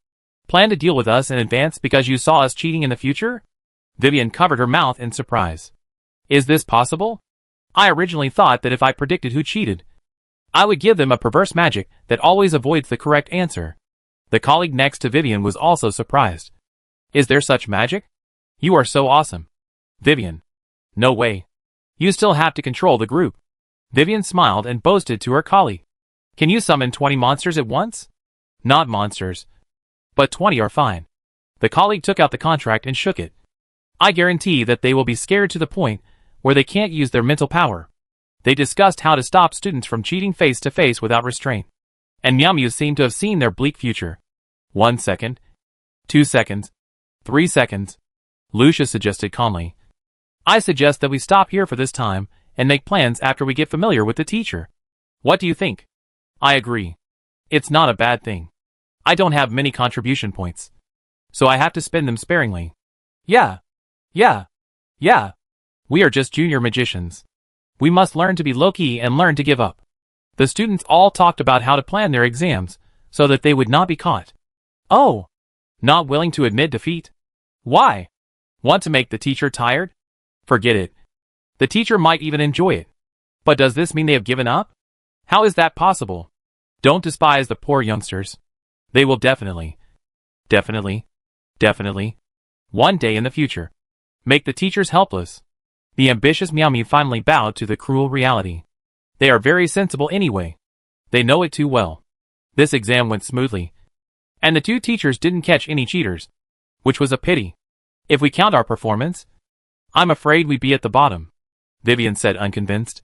plan to deal with us in advance because you saw us cheating in the future? Vivian covered her mouth in surprise. Is this possible? I originally thought that if I predicted who cheated, I would give them a perverse magic that always avoids the correct answer. The colleague next to Vivian was also surprised. Is there such magic? You are so awesome. Vivian. No way. You still have to control the group. Vivian smiled and boasted to her colleague. Can you summon 20 monsters at once? Not monsters. But 20 are fine. The colleague took out the contract and shook it. I guarantee that they will be scared to the point where they can't use their mental power. They discussed how to stop students from cheating face to face without restraint. And Myamu seemed to have seen their bleak future. 1 second. 2 seconds. 3 seconds. Lucia suggested calmly. I suggest that we stop here for this time and make plans after we get familiar with the teacher. What do you think? I agree. It's not a bad thing. I don't have many contribution points, so I have to spend them sparingly. Yeah. We are just junior magicians. We must learn to be low-key and learn to give up. The students all talked about how to plan their exams so that they would not be caught. Oh, not willing to admit defeat? Why? Want to make the teacher tired? Forget it. The teacher might even enjoy it. But does this mean they have given up? How is that possible? Don't despise the poor youngsters. They will definitely, one day in the future, make the teachers helpless. The ambitious Miami finally bowed to the cruel reality. They are very sensible anyway. They know it too well. This exam went smoothly, and the 2 teachers didn't catch any cheaters, which was a pity. If we count our performance, I'm afraid we'd be at the bottom, Vivian said unconvinced.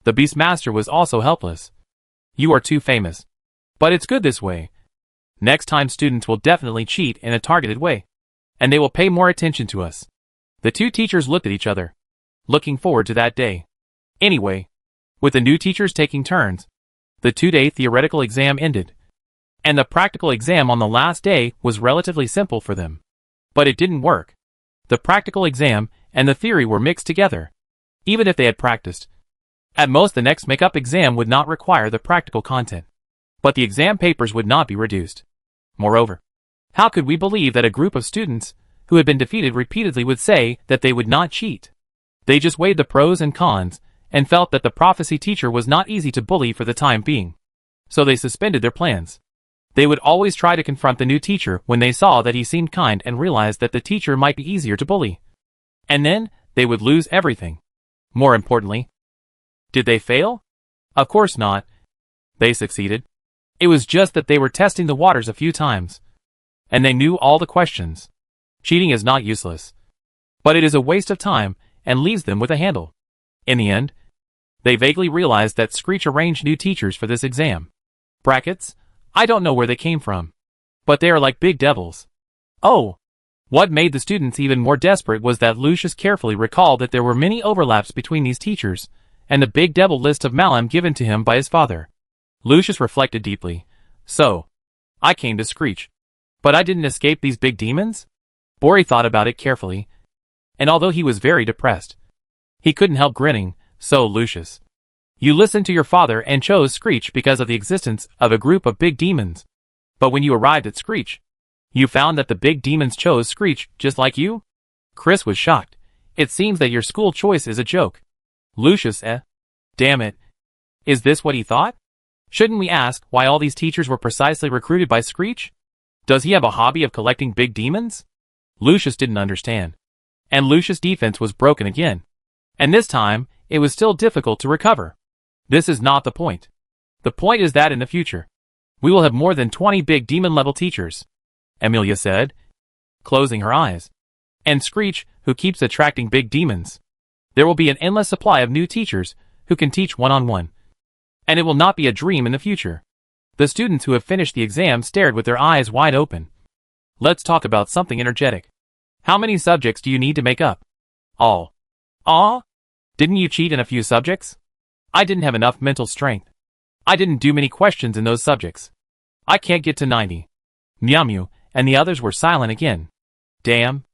The Beastmaster was also helpless. You are too famous. But it's good this way. Next time students will definitely cheat in a targeted way, and they will pay more attention to us. The 2 teachers looked at each other, looking forward to that day. Anyway, with the new teachers taking turns, the 2-day theoretical exam ended, and the practical exam on the last day was relatively simple for them. But it didn't work. The practical exam and the theory were mixed together. Even if they had practiced, at most the next make-up exam would not require the practical content. But the exam papers would not be reduced. Moreover, how could we believe that a group of students who had been defeated repeatedly would say that they would not cheat? They just weighed the pros and cons and felt that the prophecy teacher was not easy to bully for the time being. So they suspended their plans. They would always try to confront the new teacher when they saw that he seemed kind and realized that the teacher might be easier to bully. And then, they would lose everything. More importantly, did they fail? Of course not. They succeeded. It was just that they were testing the waters a few times. And they knew all the questions. Cheating is not useless. But it is a waste of time and leaves them with a handle. In the end, they vaguely realized that Screech arranged new teachers for this exam. Brackets, I don't know where they came from. But they are like big devils. Oh! What made the students even more desperate was that Lucius carefully recalled that there were many overlaps between these teachers and the big devil list of Malum given to him by his father. Lucius reflected deeply. So, I came to Screech. But I didn't escape these big demons? Bori thought about it carefully. And although he was very depressed, he couldn't help grinning. So, Lucius, you listened to your father and chose Screech because of the existence of a group of big demons. But when you arrived at Screech, you found that the big demons chose Screech just like you? Chris was shocked. It seems that your school choice is a joke. Lucius, damn it. Is this what he thought? Shouldn't we ask why all these teachers were precisely recruited by Screech? Does he have a hobby of collecting big demons? Lucius didn't understand. And Lucius' defense was broken again. And this time, it was still difficult to recover. This is not the point. The point is that in the future, we will have more than 20 big demon-level teachers, Amelia said, closing her eyes. And Screech, who keeps attracting big demons. There will be an endless supply of new teachers who can teach one-on-one. And it will not be a dream in the future. The students who have finished the exam stared with their eyes wide open. Let's talk about something energetic. How many subjects do you need to make up? All. Aw? Didn't you cheat in a few subjects? I didn't have enough mental strength. I didn't do many questions in those subjects. I can't get to 90. Meow Mew and the others were silent again. Damn.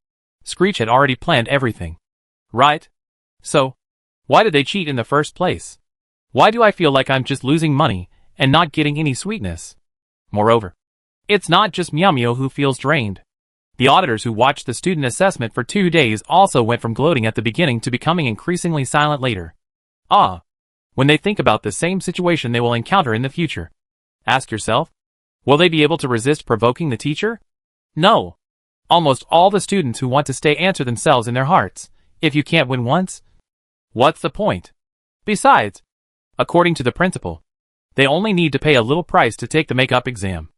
Screech had already planned everything. Right? So, why did they cheat in the first place? Why do I feel like I'm just losing money and not getting any sweetness? Moreover, it's not just Meow Meow who feels drained. The auditors who watched the student assessment for 2 days also went from gloating at the beginning to becoming increasingly silent later. When they think about the same situation they will encounter in the future. Ask yourself, will they be able to resist provoking the teacher? No. Almost all the students who want to stay answer themselves in their hearts, if you can't win once, what's the point? Besides, according to the principal, they only need to pay a little price to take the make-up exam.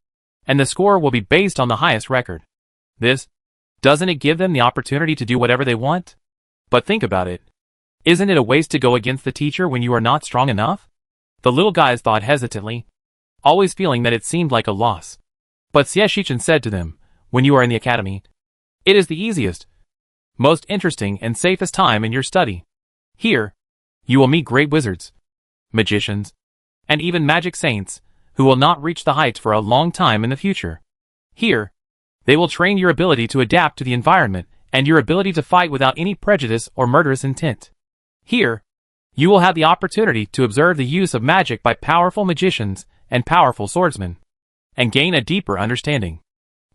And the score will be based on the highest record. Doesn't it give them the opportunity to do whatever they want? But think about it. Isn't it a waste to go against the teacher when you are not strong enough? The little guys thought hesitantly, always feeling that it seemed like a loss. But Xieshichan said to them, when you are in the academy, it is the easiest, most interesting and safest time in your study. Here, you will meet great wizards, magicians, and even magic saints, who will not reach the heights for a long time in the future. Here, they will train your ability to adapt to the environment and your ability to fight without any prejudice or murderous intent. Here, you will have the opportunity to observe the use of magic by powerful magicians and powerful swordsmen, and gain a deeper understanding.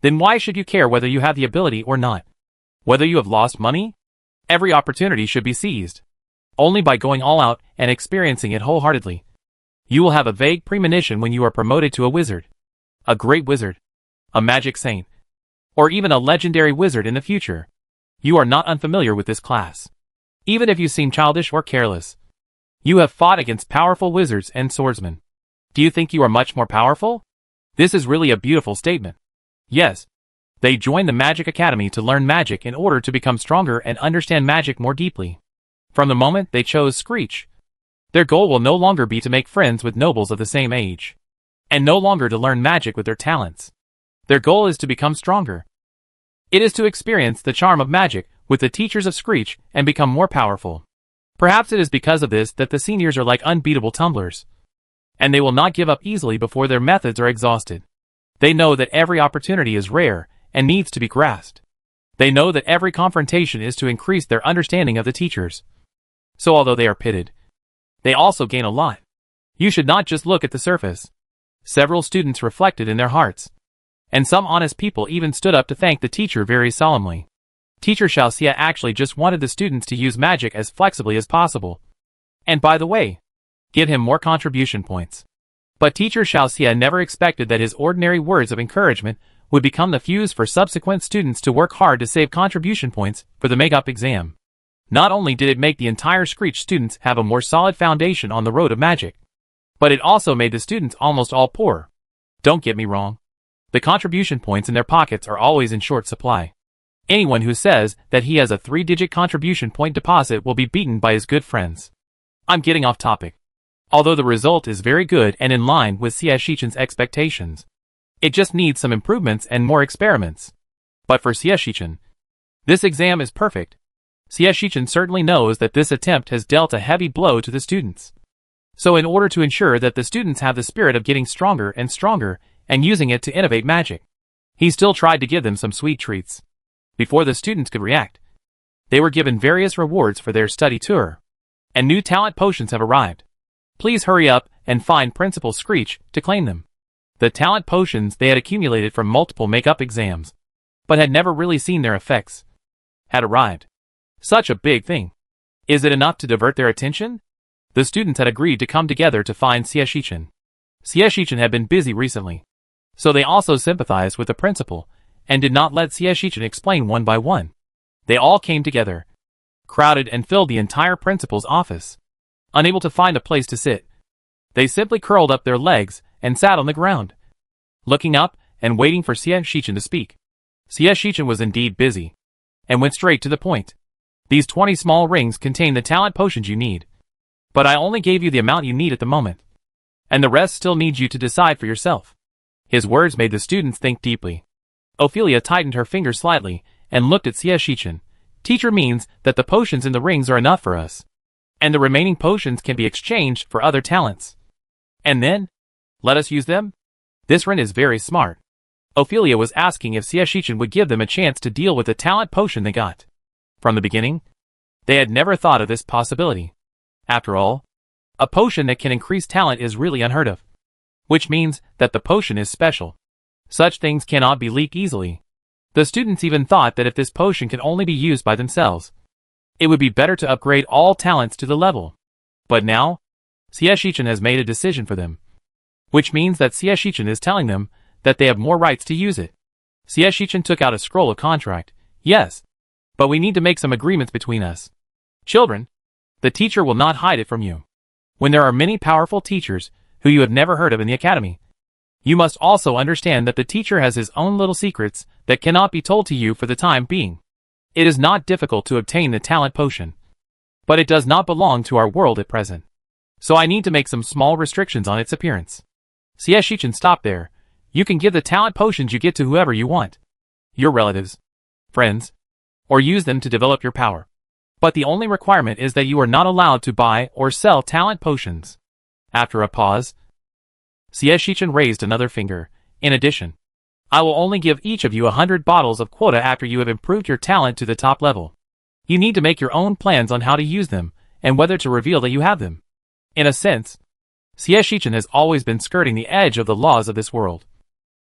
Then why should you care whether you have the ability or not? Whether you have lost money? Every opportunity should be seized. Only by going all out and experiencing it wholeheartedly. You will have a vague premonition when you are promoted to a wizard, a great wizard, a magic saint, or even a legendary wizard in the future. You are not unfamiliar with this class. Even if you seem childish or careless, you have fought against powerful wizards and swordsmen. Do you think you are much more powerful? This is really a beautiful statement. Yes, they joined the Magic Academy to learn magic in order to become stronger and understand magic more deeply. From the moment they chose Screech, their goal will no longer be to make friends with nobles of the same age, and no longer to learn magic with their talents. Their goal is to become stronger. It is to experience the charm of magic with the teachers of Screech and become more powerful. Perhaps it is because of this that the seniors are like unbeatable tumblers, and they will not give up easily before their methods are exhausted. They know that every opportunity is rare and needs to be grasped. They know that every confrontation is to increase their understanding of the teachers. So although they are pitted, they also gain a lot. You should not just look at the surface. Several students reflected in their hearts. And some honest people even stood up to thank the teacher very solemnly. Teacher Xiaoxia actually just wanted the students to use magic as flexibly as possible. And by the way, give him more contribution points. But teacher Xiaoxia never expected that his ordinary words of encouragement would become the fuse for subsequent students to work hard to save contribution points for the makeup exam. Not only did it make the entire Screech students have a more solid foundation on the road of magic, but it also made the students almost all poor. Don't get me wrong. The contribution points in their pockets are always in short supply. Anyone who says that he has a 3-digit contribution point deposit will be beaten by his good friends. I'm getting off topic. Although the result is very good and in line with Xie Shichen's expectations, it just needs some improvements and more experiments. But for Xie Shichen, this exam is perfect. Xie Shichen certainly knows that this attempt has dealt a heavy blow to the students. So in order to ensure that the students have the spirit of getting stronger and stronger and using it to innovate magic, he still tried to give them some sweet treats. Before the students could react, they were given various rewards for their study tour. And new talent potions have arrived. Please hurry up and find Principal Screech to claim them. The talent potions they had accumulated from multiple makeup exams, but had never really seen their effects, had arrived. Such a big thing. Is it enough to divert their attention? The students had agreed to come together to find Xie Shichen. Xie Shichen had been busy recently, so they also sympathized with the principal and did not let Xie Shichen explain one by one. They all came together, crowded and filled the entire principal's office. Unable to find a place to sit, they simply curled up their legs and sat on the ground, looking up and waiting for Xie Shichen to speak. Xie Shichen was indeed busy, and went straight to the point. These 20 small rings contain the talent potions you need. But I only gave you the amount you need at the moment, and the rest still needs you to decide for yourself. His words made the students think deeply. Ophelia tightened her fingers slightly and looked at Xie Shichen. Teacher means that the potions in the rings are enough for us, and the remaining potions can be exchanged for other talents. And then, let us use them? This Ren is very smart. Ophelia was asking if Xie Shichen would give them a chance to deal with the talent potion they got. From the beginning, they had never thought of this possibility. After all, a potion that can increase talent is really unheard of, which means that the potion is special. Such things cannot be leaked easily. The students even thought that if this potion can only be used by themselves, it would be better to upgrade all talents to the level. But now, Xie Shichen has made a decision for them, which means that Xie Shichen is telling them that they have more rights to use it. Xie Shichen took out a scroll of contract. Yes, but we need to make some agreements between us. Children, the teacher will not hide it from you. When there are many powerful teachers who you have never heard of in the academy, you must also understand that the teacher has his own little secrets that cannot be told to you for the time being. It is not difficult to obtain the talent potion, but it does not belong to our world at present. So I need to make some small restrictions on its appearance. Xie Shichen stopped there. You can give the talent potions you get to whoever you want, your relatives, friends, or use them to develop your power. But the only requirement is that you are not allowed to buy or sell talent potions. After a pause, Xie Shichen raised another finger. In addition, I will only give each of you 100 bottles of quota after you have improved your talent to the top level. You need to make your own plans on how to use them, and whether to reveal that you have them. In a sense, Xie Shichen has always been skirting the edge of the laws of this world,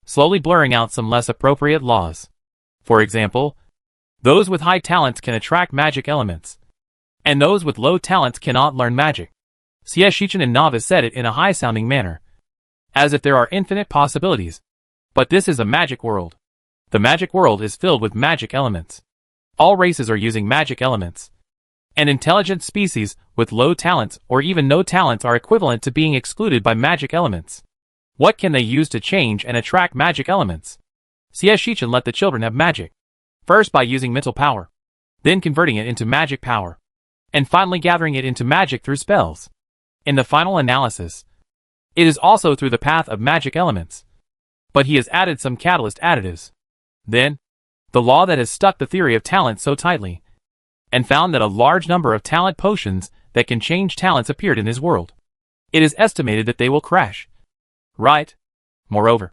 slowly blurring out some less appropriate laws. For example, those with high talents can attract magic elements, and those with low talents cannot learn magic. Xie Shichen and Novice said it in a high-sounding manner, as if there are infinite possibilities. But this is a magic world. The magic world is filled with magic elements. All races are using magic elements. And intelligent species with low talents or even no talents are equivalent to being excluded by magic elements. What can they use to change and attract magic elements? Xie Shichen let the children have magic. First by using mental power, then converting it into magic power, and finally gathering it into magic through spells. In the final analysis, it is also through the path of magic elements. But he has added some catalyst additives. Then, the law that has stuck the theory of talent so tightly, and found that a large number of talent potions that can change talents appeared in his world. It is estimated that they will crash. Right? Moreover,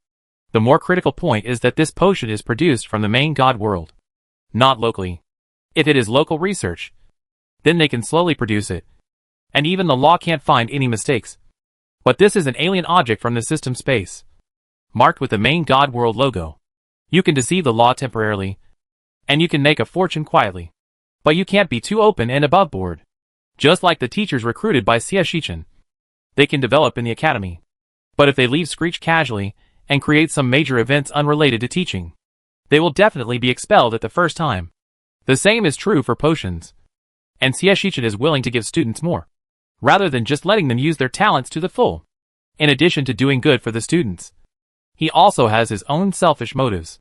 the more critical point is that this potion is produced from the main god world. not locally. If it is local research, then they can slowly produce it. And even the law can't find any mistakes. But this is an alien object from the system space, marked with the main God World logo. You can deceive the law temporarily, and you can make a fortune quietly. But you can't be too open and above board. Just like the teachers recruited by Shichen. They can develop in the academy. But if they leave Screech casually, and create some major events unrelated to teaching, they will definitely be expelled at the first time. The same is true for potions. And Shichen is willing to give students more, rather than just letting them use their talents to the full. In addition to doing good for the students, he also has his own selfish motives.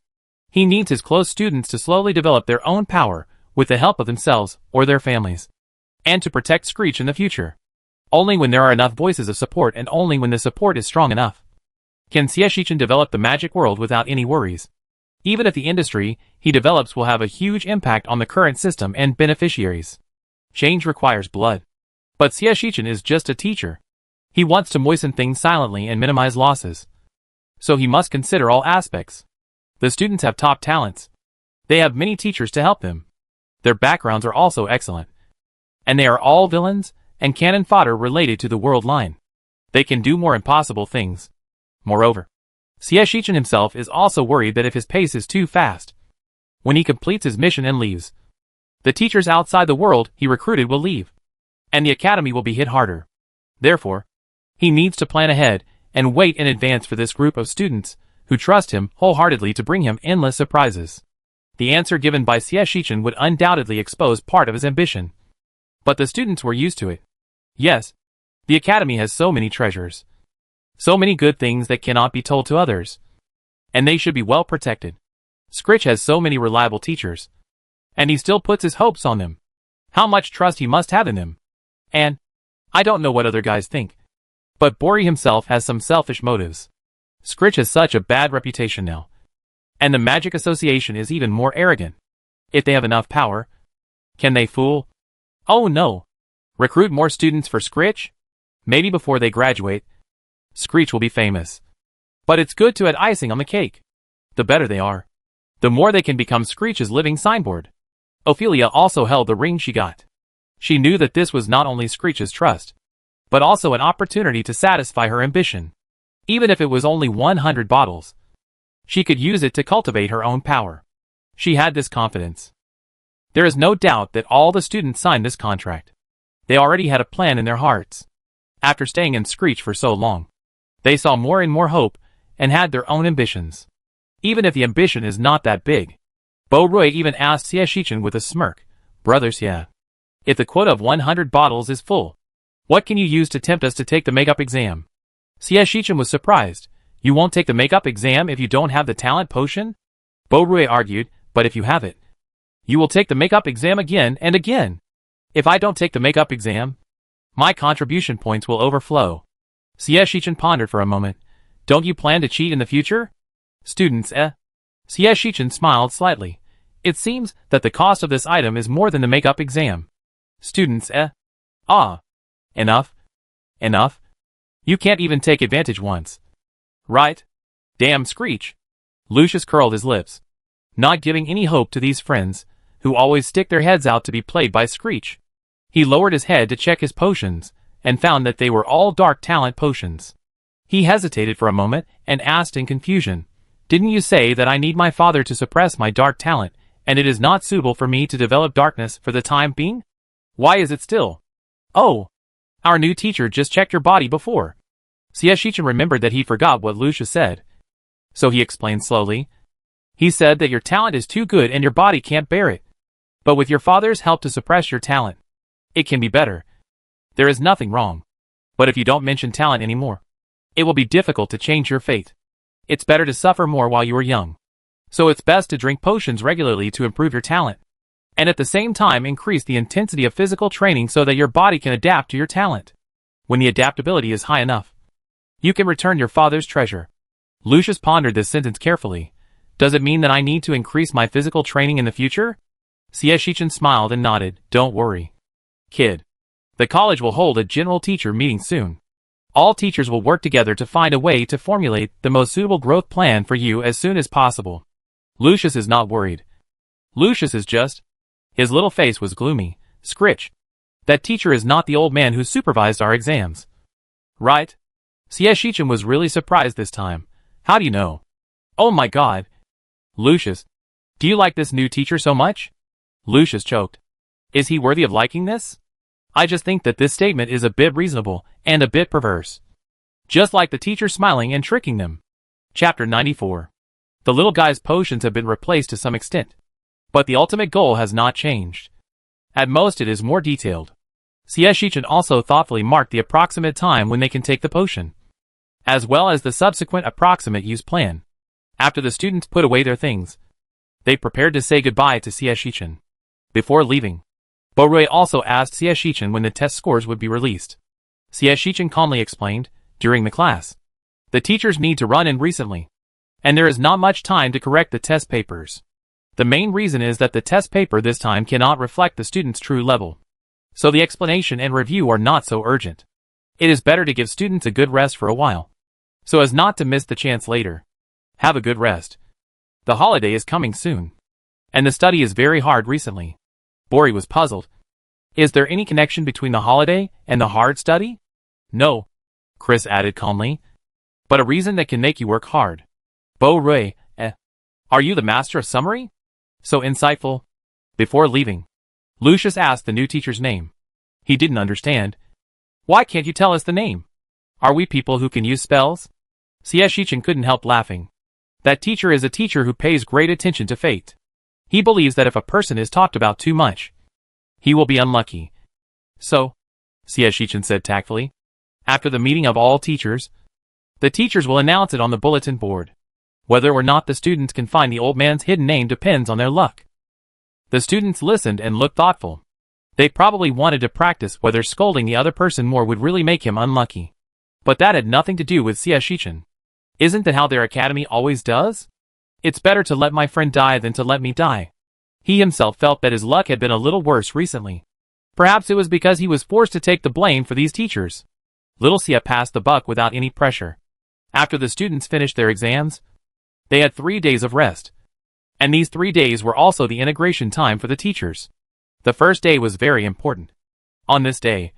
He needs his close students to slowly develop their own power with the help of themselves or their families, and to protect Screech in the future. Only when there are enough voices of support and only when the support is strong enough can Shichen develop the magic world without any worries. Even if the industry he develops will have a huge impact on the current system and beneficiaries. Change requires blood. But Shichen is just a teacher. He wants to moisten things silently and minimize losses. So he must consider all aspects. The students have top talents. They have many teachers to help them. Their backgrounds are also excellent. And they are all villains and cannon fodder related to the world line. They can do more impossible things. Moreover, Shichen himself is also worried that if his pace is too fast, when he completes his mission and leaves, the teachers outside the world he recruited will leave, and the academy will be hit harder. Therefore, he needs to plan ahead and wait in advance for this group of students who trust him wholeheartedly to bring him endless surprises. The answer given by Shichen would undoubtedly expose part of his ambition. But the students were used to it. Yes, the academy has so many treasures, so many good things that cannot be told to others, and they should be well protected. Scritch has so many reliable teachers, and he still puts his hopes on them. How much trust he must have in them. And I don't know what other guys think, but Bori himself has some selfish motives. Scritch has such a bad reputation now, and the Magic Association is even more arrogant. If they have enough power, can they fool? Oh no! Recruit more students for Scritch? Maybe before they graduate, Screech will be famous. But it's good to add icing on the cake. The better they are, the more they can become Screech's living signboard. Ophelia also held the ring she got. She knew that this was not only Screech's trust, but also an opportunity to satisfy her ambition. Even if it was only 100 bottles, she could use it to cultivate her own power. She had this confidence. There is no doubt that all the students signed this contract. They already had a plan in their hearts. After staying in Screech for so long, they saw more and more hope and had their own ambitions. Even if the ambition is not that big. Bo Rui even asked Shichen with a smirk, "Brother Xie, if the quota of 100 bottles is full, what can you use to tempt us to take the makeup exam?" Shichen was surprised. "You won't take the makeup exam if you don't have the talent potion?" Bo Rui argued, "But if you have it, you will take the makeup exam again and again. If I don't take the makeup exam, my contribution points will overflow." Shichen pondered for a moment. "Don't you plan to cheat in the future?" Students, Shichen smiled slightly. "It seems that the cost of this item is more than the makeup exam." Students, Ah. Enough. Enough. You can't even take advantage once. Right? Damn Screech. Lucius curled his lips, not giving any hope to these friends, who always stick their heads out to be played by Screech. He lowered his head to check his potions, and found that they were all dark talent potions. He hesitated for a moment, and asked in confusion, "Didn't you say that I need my father to suppress my dark talent, and it is not suitable for me to develop darkness for the time being? Why is it still?" "Oh, our new teacher just checked your body before." Shichen remembered that he forgot what Lucia said. So he explained slowly. "He said that your talent is too good and your body can't bear it. But with your father's help to suppress your talent, it can be better. There is nothing wrong. But if you don't mention talent anymore, it will be difficult to change your fate. It's better to suffer more while you are young. So it's best to drink potions regularly to improve your talent, and at the same time increase the intensity of physical training so that your body can adapt to your talent. When the adaptability is high enough, you can return your father's treasure." Lucius pondered this sentence carefully. "Does it mean that I need to increase my physical training in the future?" Shichen smiled and nodded. "Don't worry, kid. The college will hold a general teacher meeting soon. All teachers will work together to find a way to formulate the most suitable growth plan for you as soon as possible." Lucius is not worried. Lucius is just. His little face was gloomy. Scritch. That teacher is not the old man who supervised our exams. Right? Shichen was really surprised this time. How do you know? Oh my god. Lucius. Do you like this new teacher so much? Lucius choked. Is he worthy of liking this? I just think that this statement is a bit reasonable, and a bit perverse. Just like the teacher smiling and tricking them. Chapter 94. The little guy's potions have been replaced to some extent. But the ultimate goal has not changed. At most it is more detailed. Shichen also thoughtfully marked the approximate time when they can take the potion, as well as the subsequent approximate use plan. After the students put away their things, they prepared to say goodbye to Shichen. Before leaving, Borui also asked Shichen when the test scores would be released. Shichen calmly explained, during the class. The teachers need to run in recently, and there is not much time to correct the test papers. The main reason is that the test paper this time cannot reflect the student's true level. So the explanation and review are not so urgent. It is better to give students a good rest for a while, so as not to miss the chance later. Have a good rest. The holiday is coming soon, and the study is very hard recently. Bori was puzzled. Is there any connection between the holiday and the hard study? No, Chris added calmly, but a reason that can make you work hard. Bo-Rui, Are you the master of summary? So insightful. Before leaving, Lucius asked the new teacher's name. He didn't understand. Why can't you tell us the name? Are we people who can use spells? Shichen couldn't help laughing. That teacher is a teacher who pays great attention to fate. He believes that if a person is talked about too much, he will be unlucky. So, Shichen said tactfully, after the meeting of all teachers, the teachers will announce it on the bulletin board. Whether or not the students can find the old man's hidden name depends on their luck. The students listened and looked thoughtful. They probably wanted to practice whether scolding the other person more would really make him unlucky. But that had nothing to do with Shichen. Isn't that how their academy always does? It's better to let my friend die than to let me die. He himself felt that his luck had been a little worse recently. Perhaps it was because he was forced to take the blame for these teachers. Little Sia passed the buck without any pressure. After the students finished their exams, they had 3 days of rest. And these 3 days were also the integration time for the teachers. The first day was very important. On this day,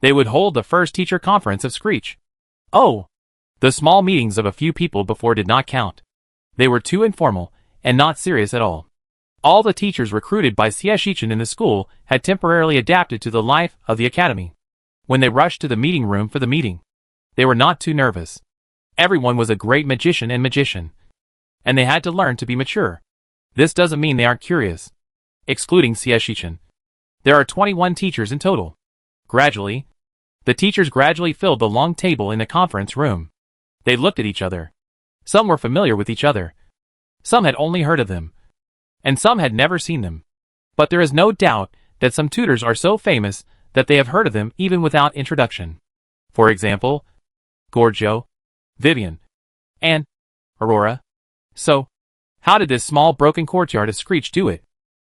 they would hold the first teacher conference of Screech. Oh! The small meetings of a few people before did not count. They were too informal, and not serious at all. All the teachers recruited by Shichen in the school had temporarily adapted to the life of the academy. When they rushed to the meeting room for the meeting, they were not too nervous. Everyone was a great magician, and they had to learn to be mature. This doesn't mean they aren't curious. Excluding Shichen, there are 21 teachers in total. Gradually, the teachers gradually filled the long table in the conference room. They looked at each other. Some were familiar with each other. Some had only heard of them, and some had never seen them. But there is no doubt that some tutors are so famous that they have heard of them even without introduction. For example, Gorgio, Vivian, and Aurora. So, how did this small broken courtyard of Screech do it?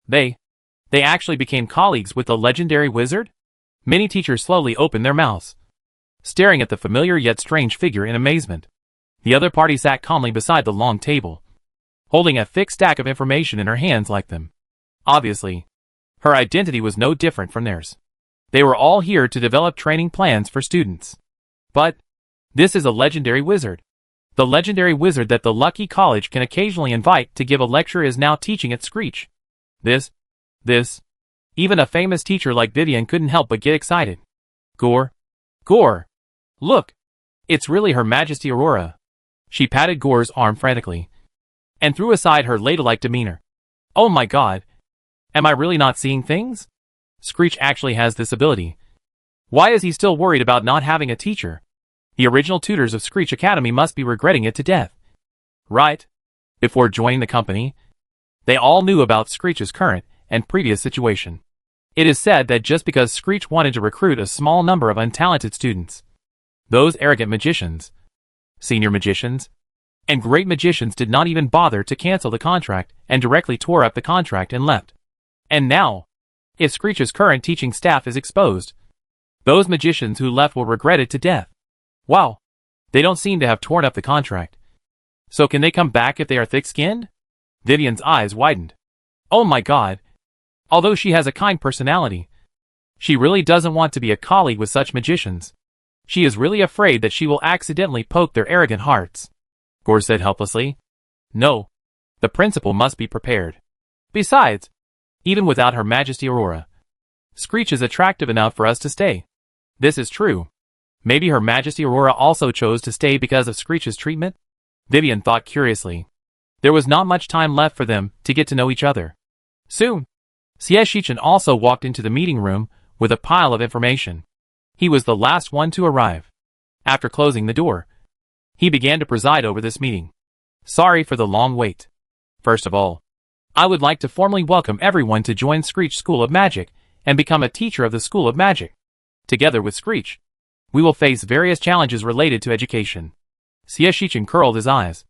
They actually became colleagues with the legendary wizard? Many teachers slowly opened their mouths, staring at the familiar yet strange figure in amazement. The other party sat calmly beside the long table, holding a thick stack of information in her hands like them. Obviously, her identity was no different from theirs. They were all here to develop training plans for students. But, this is a legendary wizard. The legendary wizard that the Lucky College can occasionally invite to give a lecture is now teaching at Screech. This. Even a famous teacher like Vivian couldn't help but get excited. Gore! Look! It's really Her Majesty Aurora. She patted Gore's arm frantically, and threw aside her ladylike demeanor. Oh my god! Am I really not seeing things? Screech actually has this ability. Why is he still worried about not having a teacher? The original tutors of Screech Academy must be regretting it to death. Right? Before joining the company, they all knew about Screech's current and previous situation. It is said that just because Screech wanted to recruit a small number of untalented students, those arrogant magicians, senior magicians, and great magicians did not even bother to cancel the contract and directly tore up the contract and left. And now, if Screech's current teaching staff is exposed, those magicians who left will regret it to death. Wow, they don't seem to have torn up the contract. So can they come back if they are thick-skinned? Vivian's eyes widened. Oh my god. Although she has a kind personality, she really doesn't want to be a colleague with such magicians. She is really afraid that she will accidentally poke their arrogant hearts. Gore said helplessly. No. The principal must be prepared. Besides, even without Her Majesty Aurora, Screech is attractive enough for us to stay. This is true. Maybe Her Majesty Aurora also chose to stay because of Screech's treatment? Vivian thought curiously. There was not much time left for them to get to know each other. Soon, Xieshichan also walked into the meeting room with a pile of information. He was the last one to arrive. After closing the door, he began to preside over this meeting. Sorry for the long wait. First of all, I would like to formally welcome everyone to join Screech School of Magic and become a teacher of the School of Magic. Together with Screech, we will face various challenges related to education. Xieshichan curled his eyes,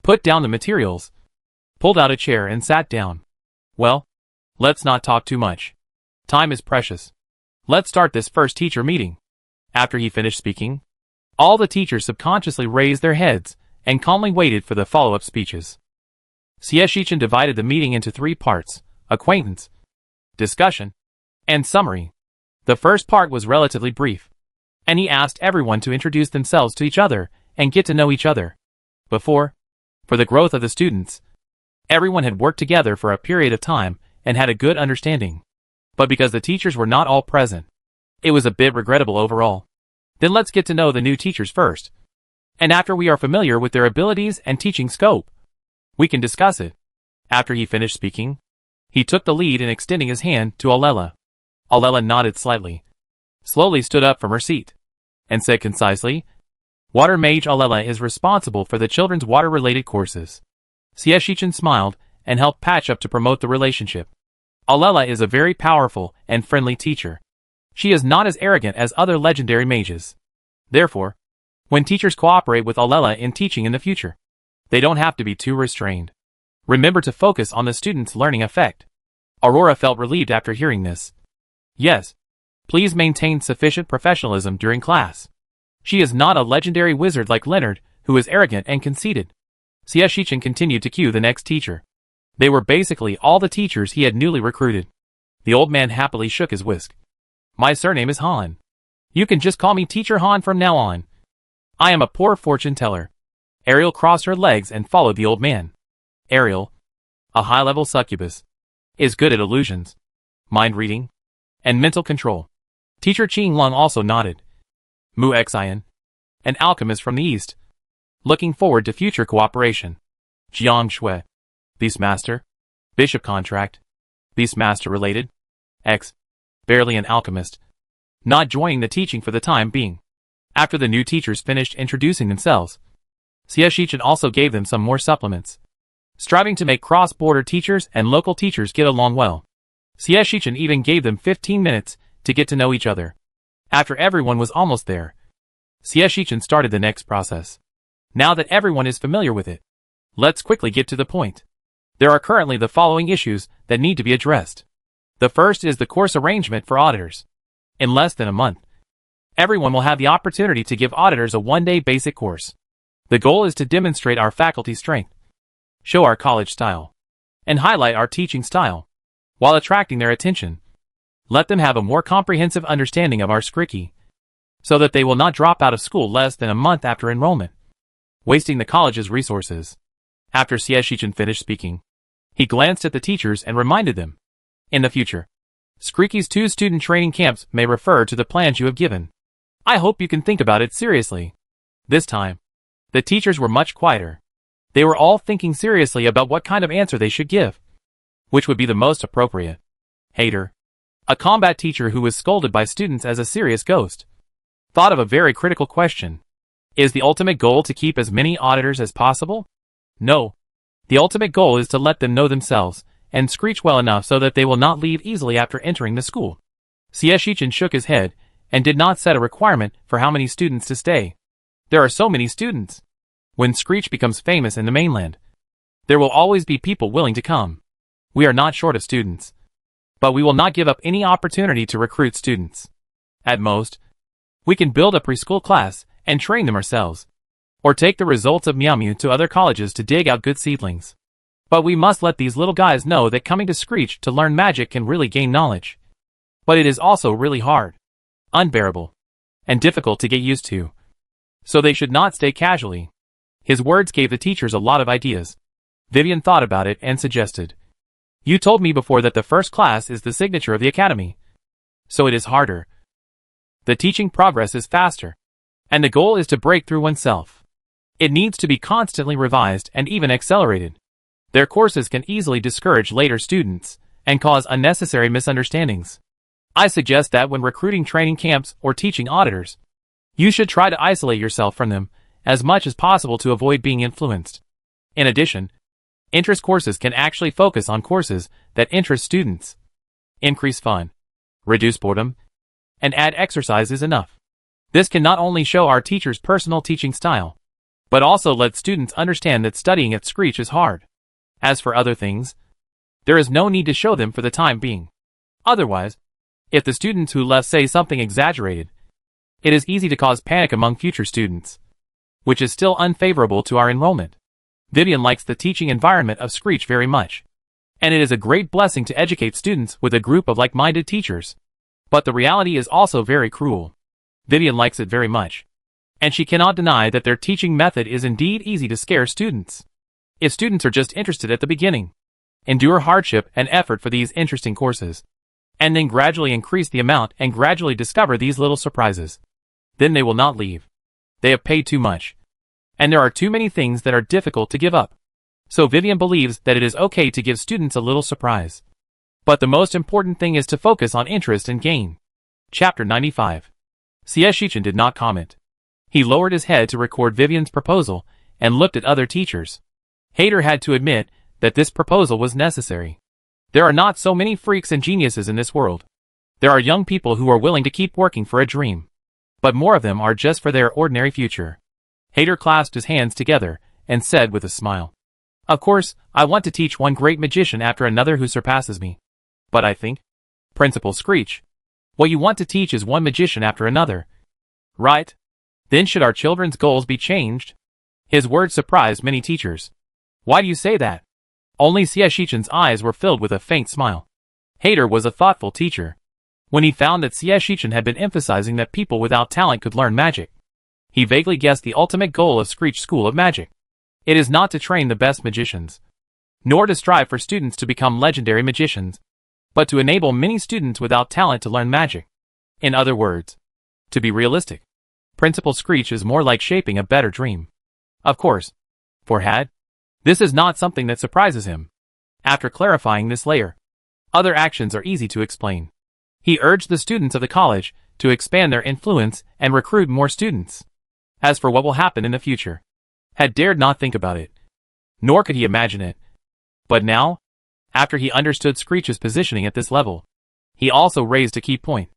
put down the materials, pulled out a chair and sat down. Well, let's not talk too much. Time is precious. Let's start this first teacher meeting. After he finished speaking, all the teachers subconsciously raised their heads and calmly waited for the follow-up speeches. Xieshichan divided the meeting into 3 parts: acquaintance, discussion, and summary. The first part was relatively brief, and he asked everyone to introduce themselves to each other and get to know each other. For the growth of the students, everyone had worked together for a period of time and had a good understanding. But because the teachers were not all present, it was a bit regrettable overall. Then let's get to know the new teachers first. And after we are familiar with their abilities and teaching scope, we can discuss it. After he finished speaking, he took the lead in extending his hand to Alela. Alela nodded slightly, slowly stood up from her seat, and said concisely, Water Mage Alela is responsible for the children's water-related courses. Xieshichan smiled and helped patch up to promote the relationship. Alela is a very powerful and friendly teacher. She is not as arrogant as other legendary mages. Therefore, when teachers cooperate with Alela in teaching in the future, they don't have to be too restrained. Remember to focus on the student's learning effect. Aurora felt relieved after hearing this. Yes. Please maintain sufficient professionalism during class. She is not a legendary wizard like Leonard, who is arrogant and conceited. Xieshichan continued to cue the next teacher. They were basically all the teachers he had newly recruited. The old man happily shook his whisk. My surname is Han. You can just call me Teacher Han from now on. I am a poor fortune teller. Ariel crossed her legs and followed the old man. Ariel, a high-level succubus, is good at illusions, mind reading, and mental control. Teacher Qing Lung also nodded. Mu Xian, an alchemist from the east, looking forward to future cooperation. Jiang Shui, Beastmaster, Bishop Contract, Beastmaster related, X, barely an alchemist, not joining the teaching for the time being. After the new teachers finished introducing themselves, Xieshichan also gave them some more supplements, striving to make cross-border teachers and local teachers get along well. Xieshichan even gave them 15 minutes to get to know each other. After everyone was almost there, Xieshichan started the next process. Now that everyone is familiar with it, let's quickly get to the point. There are currently the following issues that need to be addressed. The first is the course arrangement for auditors. In less than a month, everyone will have the opportunity to give auditors a one-day basic course. The goal is to demonstrate our faculty strength, show our college style, and highlight our teaching style, while attracting their attention. Let them have a more comprehensive understanding of our Skriki, so that they will not drop out of school less than a month after enrollment, wasting the college's resources. After Xieshichan finished speaking, he glanced at the teachers and reminded them. In the future, Skriki's 2 student training camps may refer to the plans you have given. I hope you can think about it seriously. This time, the teachers were much quieter. They were all thinking seriously about what kind of answer they should give, which would be the most appropriate. Hater, a combat teacher who was scolded by students as a serious ghost, thought of a very critical question. Is the ultimate goal to keep as many auditors as possible? No. The ultimate goal is to let them know themselves and Screech well enough so that they will not leave easily after entering the school. Xieshichan shook his head and did not set a requirement for how many students to stay. There are so many students. When Screech becomes famous in the mainland, there will always be people willing to come. We are not short of students, but we will not give up any opportunity to recruit students. At most, we can build a preschool class and train them ourselves, or take the results of Miao Miao to other colleges to dig out good seedlings. But we must let these little guys know that coming to Screech to learn magic can really gain knowledge. But it is also really hard, unbearable, and difficult to get used to. So they should not stay casually. His words gave the teachers a lot of ideas. Vivian thought about it and suggested, "You told me before that the first class is the signature of the academy. So it is harder. The teaching progress is faster. And the goal is to break through oneself. It needs to be constantly revised and even accelerated. Their courses can easily discourage later students and cause unnecessary misunderstandings. I suggest that when recruiting training camps or teaching auditors, you should try to isolate yourself from them as much as possible to avoid being influenced. In addition, interest courses can actually focus on courses that interest students, increase fun, reduce boredom, and add exercise is enough. This can not only show our teachers' personal teaching style, but also let students understand that studying at Screech is hard. As for other things, there is no need to show them for the time being. Otherwise, if the students who left say something exaggerated, it is easy to cause panic among future students, which is still unfavorable to our enrollment. Vivian likes the teaching environment of Screech very much, and it is a great blessing to educate students with a group of like-minded teachers. But the reality is also very cruel. Vivian likes it very much, and she cannot deny that their teaching method is indeed easy to scare students. If students are just interested at the beginning, endure hardship and effort for these interesting courses, and then gradually increase the amount and gradually discover these little surprises, then they will not leave. They have paid too much, and there are too many things that are difficult to give up. So Vivian believes that it is okay to give students a little surprise. But the most important thing is to focus on interest and gain. Chapter 95. C.S. Sheechan did not comment. He lowered his head to record Vivian's proposal and looked at other teachers. Hayter had to admit that this proposal was necessary. There are not so many freaks and geniuses in this world. There are young people who are willing to keep working for a dream. But more of them are just for their ordinary future. Hayter clasped his hands together and said with a smile, "Of course, I want to teach one great magician after another who surpasses me. But I think, Principal Screech, what you want to teach is one magician after another. Right? Then should our children's goals be changed?" His words surprised many teachers. "Why do you say that?" Only C.S. Sheechan's eyes were filled with a faint smile. Hayter was a thoughtful teacher. When he found that C.S. Sheechan had been emphasizing that people without talent could learn magic, he vaguely guessed the ultimate goal of Screech School of Magic. It is not to train the best magicians, nor to strive for students to become legendary magicians, but to enable many students without talent to learn magic. In other words, to be realistic, Principal Screech is more like shaping a better dream. Of course, for Had, this is not something that surprises him. After clarifying this layer, other actions are easy to explain. He urged the students of the college to expand their influence and recruit more students. As for what will happen in the future, Had dared not think about it, nor could he imagine it. But now, after he understood Screech's positioning at this level, he also raised a key point.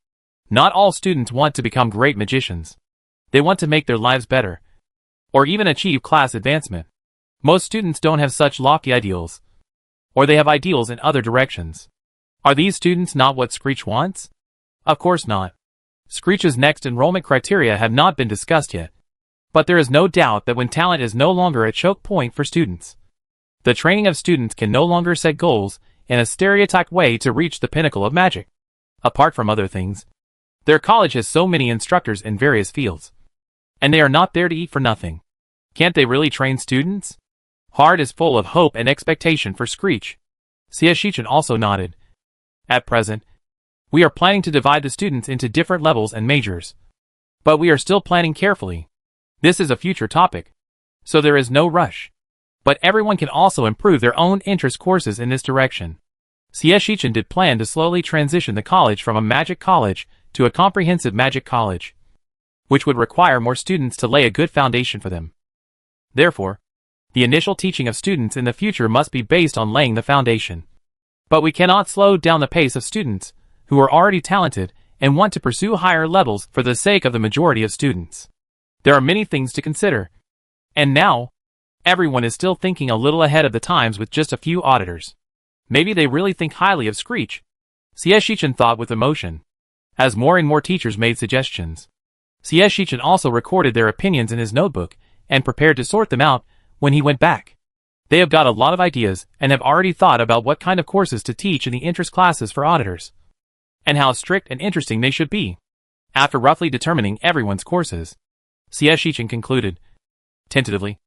Not all students want to become great magicians. They want to make their lives better, or even achieve class advancement. Most students don't have such lofty ideals, or they have ideals in other directions. Are these students not what Screech wants? Of course not. Screech's next enrollment criteria have not been discussed yet, but there is no doubt that when talent is no longer a choke point for students, the training of students can no longer set goals in a stereotyped way to reach the pinnacle of magic. Apart from other things, their college has so many instructors in various fields, and they are not there to eat for nothing. Can't they really train students? Heart is full of hope and expectation for Screech. C.S. Sheechan also nodded. At present, we are planning to divide the students into different levels and majors, but we are still planning carefully. This is a future topic, so there is no rush. But everyone can also improve their own interest courses in this direction. C.S. Sheechan did plan to slowly transition the college from a magic college to a comprehensive magic college, which would require more students to lay a good foundation for them. Therefore, the initial teaching of students in the future must be based on laying the foundation. But we cannot slow down the pace of students who are already talented and want to pursue higher levels for the sake of the majority of students. There are many things to consider. And now, everyone is still thinking a little ahead of the times with just a few auditors. Maybe they really think highly of Screech. C.S. Sheechan thought with emotion, as more and more teachers made suggestions. C.S. Sheechan also recorded their opinions in his notebook and prepared to sort them out when he went back. They have got a lot of ideas and have already thought about what kind of courses to teach in the interest classes for auditors, and how strict and interesting they should be. After roughly determining everyone's courses, CS Shichen concluded, tentatively,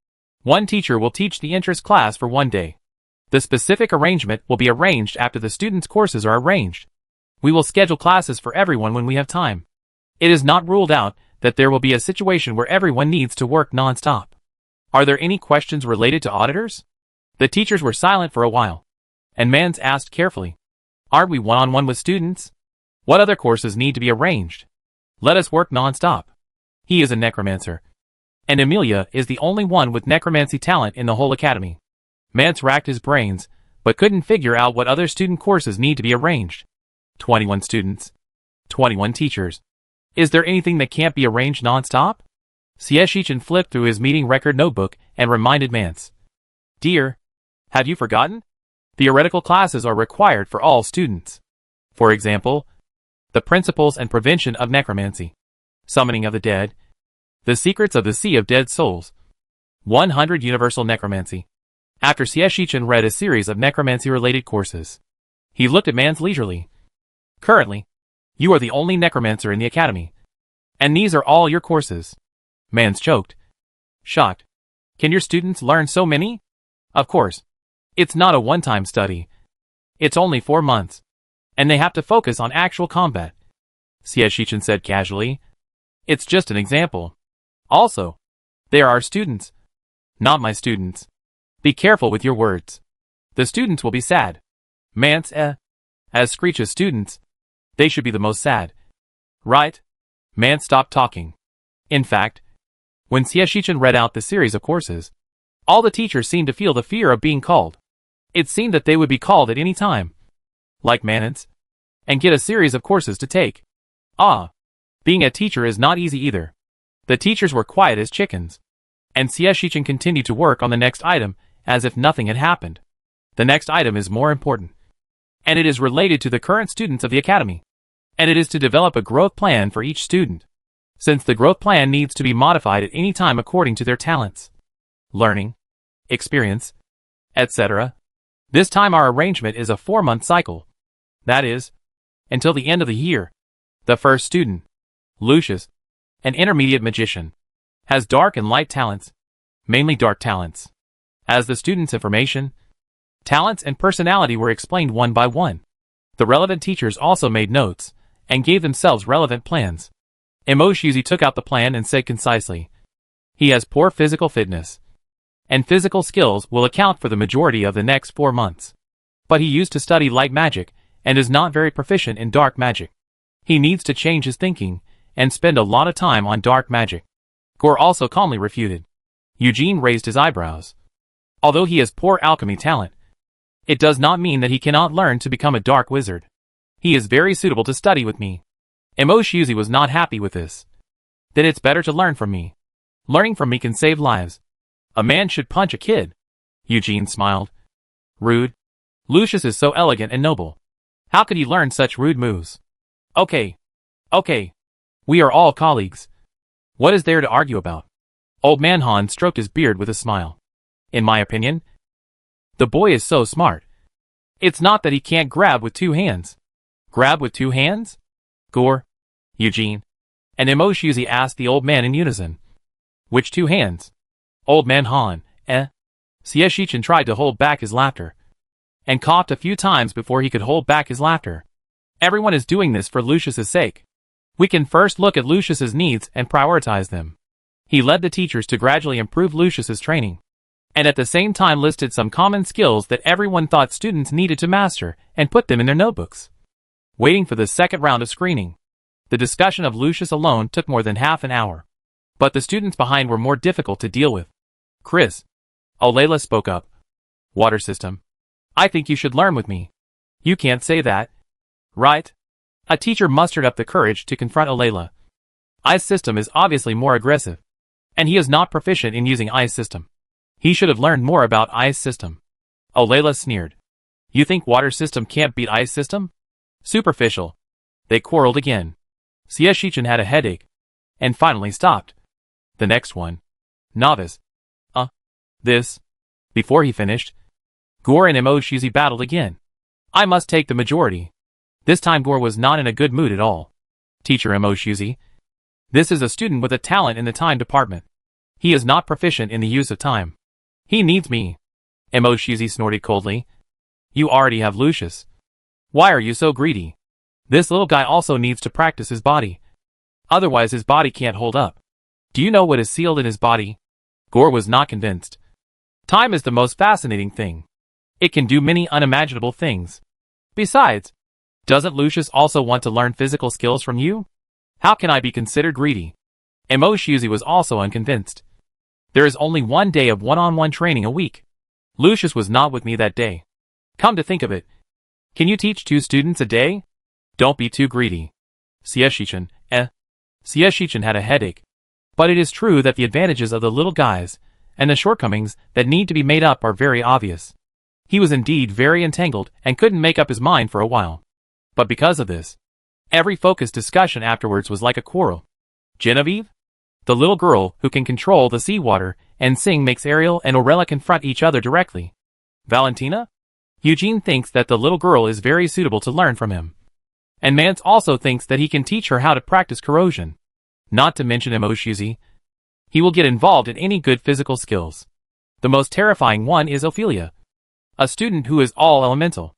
one teacher will teach the interest class for one day. The specific arrangement will be arranged after the students' courses are arranged. We will schedule classes for everyone when we have time. It is not ruled out that there will be a situation where everyone needs to work non-stop. Are there any questions related to auditors? The teachers were silent for a while, and Mans asked carefully, aren't we one-on-one with students? What other courses need to be arranged? Let us work non-stop. He is a necromancer, and Emilia is the only one with necromancy talent in the whole academy. Mance racked his brains, but couldn't figure out what other student courses need to be arranged. 21 students. 21 teachers. Is there anything that can't be arranged non-stop? CS Shichen flipped through his meeting record notebook and reminded Mance. Dear, have you forgotten? Theoretical classes are required for all students. For example, the principles and prevention of necromancy, summoning of the dead, the secrets of the Sea of Dead Souls, 100 universal necromancy. After CS Shichen read a series of necromancy-related courses, he looked at Mans leisurely. Currently, you are the only necromancer in the academy, and these are all your courses. Mans choked, shocked. Can your students learn so many? Of course. It's not a one-time study. It's only 4 months, and they have to focus on actual combat. CS Shichen said casually. It's just an example. Also, they are our students, not my students. Be careful with your words. The students will be sad. Mance, as Screech's students, they should be the most sad. Right? Mance stopped talking. In fact, when CS Shichen read out the series of courses, all the teachers seemed to feel the fear of being called. It seemed that they would be called at any time, like Manance, and get a series of courses to take. Being a teacher is not easy either. The teachers were quiet as chickens, and CS Shichen continued to work on the next item as if nothing had happened. The next item is more important, and it is related to the current students of the academy, and it is to develop a growth plan for each student, since the growth plan needs to be modified at any time according to their talents, learning, experience, etc. This time our arrangement is a 4-month cycle. That is, until the end of the year. The first student, Lucius, an intermediate magician, has dark and light talents, mainly dark talents. As the student's information, talents and personality were explained one by one, the relevant teachers also made notes and gave themselves relevant plans. Emoshuzi took out the plan and said concisely, he has poor physical fitness, and physical skills will account for the majority of the next 4 months. But he used to study light magic and is not very proficient in dark magic. He needs to change his thinking and spend a lot of time on dark magic. Gore also calmly refuted. Eugene raised his eyebrows. Although he has poor alchemy talent, it does not mean that he cannot learn to become a dark wizard. He is very suitable to study with me. Emoshuzi was not happy with this. Then it's better to learn from me. Learning from me can save lives. A man should punch a kid. Eugene smiled. Rude. Lucius is so elegant and noble. How could he learn such rude moves? Okay. We are all colleagues. What is there to argue about? Old man Han stroked his beard with a smile. In my opinion, the boy is so smart. It's not that he can't grab with 2 hands. Grab with 2 hands? Gore, Eugene, and Emoshuzi asked the old man in unison. Which 2 hands? Old man Han, CS Shichen tried to hold back his laughter, and coughed a few times before he could hold back his laughter. Everyone is doing this for Lucius's sake. We can first look at Lucius's needs and prioritize them. He led the teachers to gradually improve Lucius's training, and at the same time listed some common skills that everyone thought students needed to master and put them in their notebooks. Waiting for the second round of screening, the discussion of Lucius alone took more than half an hour. But the students behind were more difficult to deal with. Chris, Olayla spoke up. Water system. I think you should learn with me. You can't say that. Right? A teacher mustered up the courage to confront Olayla. Ice system is obviously more aggressive, and he is not proficient in using ice system. He should have learned more about ice system. Olayla sneered. You think water system can't beat ice system? Superficial. They quarreled again. CS Shichen had a headache, and finally stopped. The next one. Novice. This. Before he finished, Gore and Emoshiji battled again. I must take the majority. This time Gore was not in a good mood at all. Teacher Emoshiji, this is a student with a talent in the time department. He is not proficient in the use of time. He needs me. Emoshiji snorted coldly. You already have Lucius. Why are you so greedy? This little guy also needs to practice his body. Otherwise his body can't hold up. Do you know what is sealed in his body? Gore was not convinced. Time is the most fascinating thing. It can do many unimaginable things. Besides, doesn't Lucius also want to learn physical skills from you? How can I be considered greedy? Emoshiji was also unconvinced. There is only one day of one-on-one training a week. Lucius was not with me that day. Come to think of it, can you teach 2 students a day? Don't be too greedy. Sieshichan, Sieshichan had a headache. But it is true that the advantages of the little guys and the shortcomings that need to be made up are very obvious. He was indeed very entangled and couldn't make up his mind for a while. But because of this, every focused discussion afterwards was like a quarrel. Genevieve, the little girl who can control the seawater and sing, makes Ariel and Aurela confront each other directly. Valentina? Eugene thinks that the little girl is very suitable to learn from him. And Mance also thinks that he can teach her how to practice corrosion. Not to mention Emoshiji. He will get involved in any good physical skills. The most terrifying one is Ophelia, a student who is all elemental.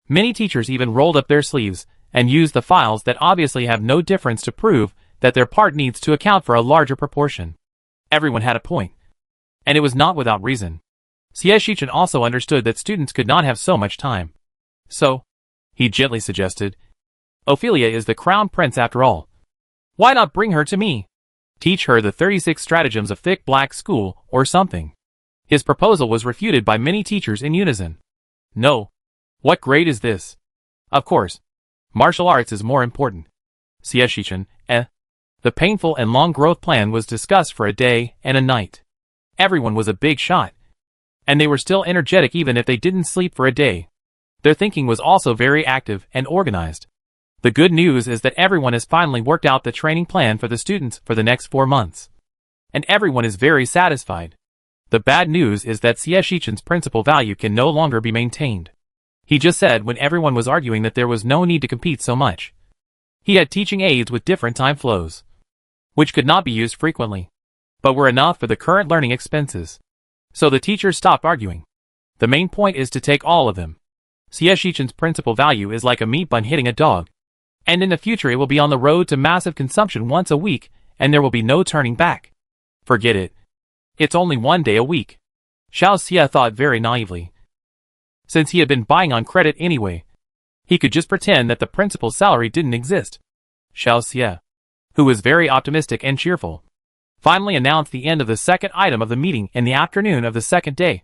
Many teachers even rolled up their sleeves and used the files that obviously have no difference to prove that their part needs to account for a larger proportion. Everyone had a point. And it was not without reason. Sieshichan also understood that students could not have so much time. So, he gently suggested, Ophelia is the crown prince after all. Why not bring her to me? Teach her the 36 stratagems of thick black school or something. His proposal was refuted by many teachers in unison. No. What grade is this? Of course. Martial arts is more important. Sieshichan, The painful and long growth plan was discussed for a day and a night. Everyone was a big shot. And they were still energetic even if they didn't sleep for a day. Their thinking was also very active and organized. The good news is that everyone has finally worked out the training plan for the students for the next 4 months. And everyone is very satisfied. The bad news is that Sieshichan's principal value can no longer be maintained. He just said when everyone was arguing that there was no need to compete so much. He had teaching aids with different time flows, which could not be used frequently, but were enough for the current learning expenses. So the teachers stopped arguing. The main point is to take all of them. Sieshichan's principal value is like a meat bun hitting a dog. And in the future it will be on the road to massive consumption once a week, and there will be no turning back. Forget it. It's only 1 day a week. Xiao Xie thought very naively. Since he had been buying on credit anyway, he could just pretend that the principal's salary didn't exist. Xiao Xie, who was very optimistic and cheerful, finally announced the end of the second item of the meeting in the afternoon of the second day,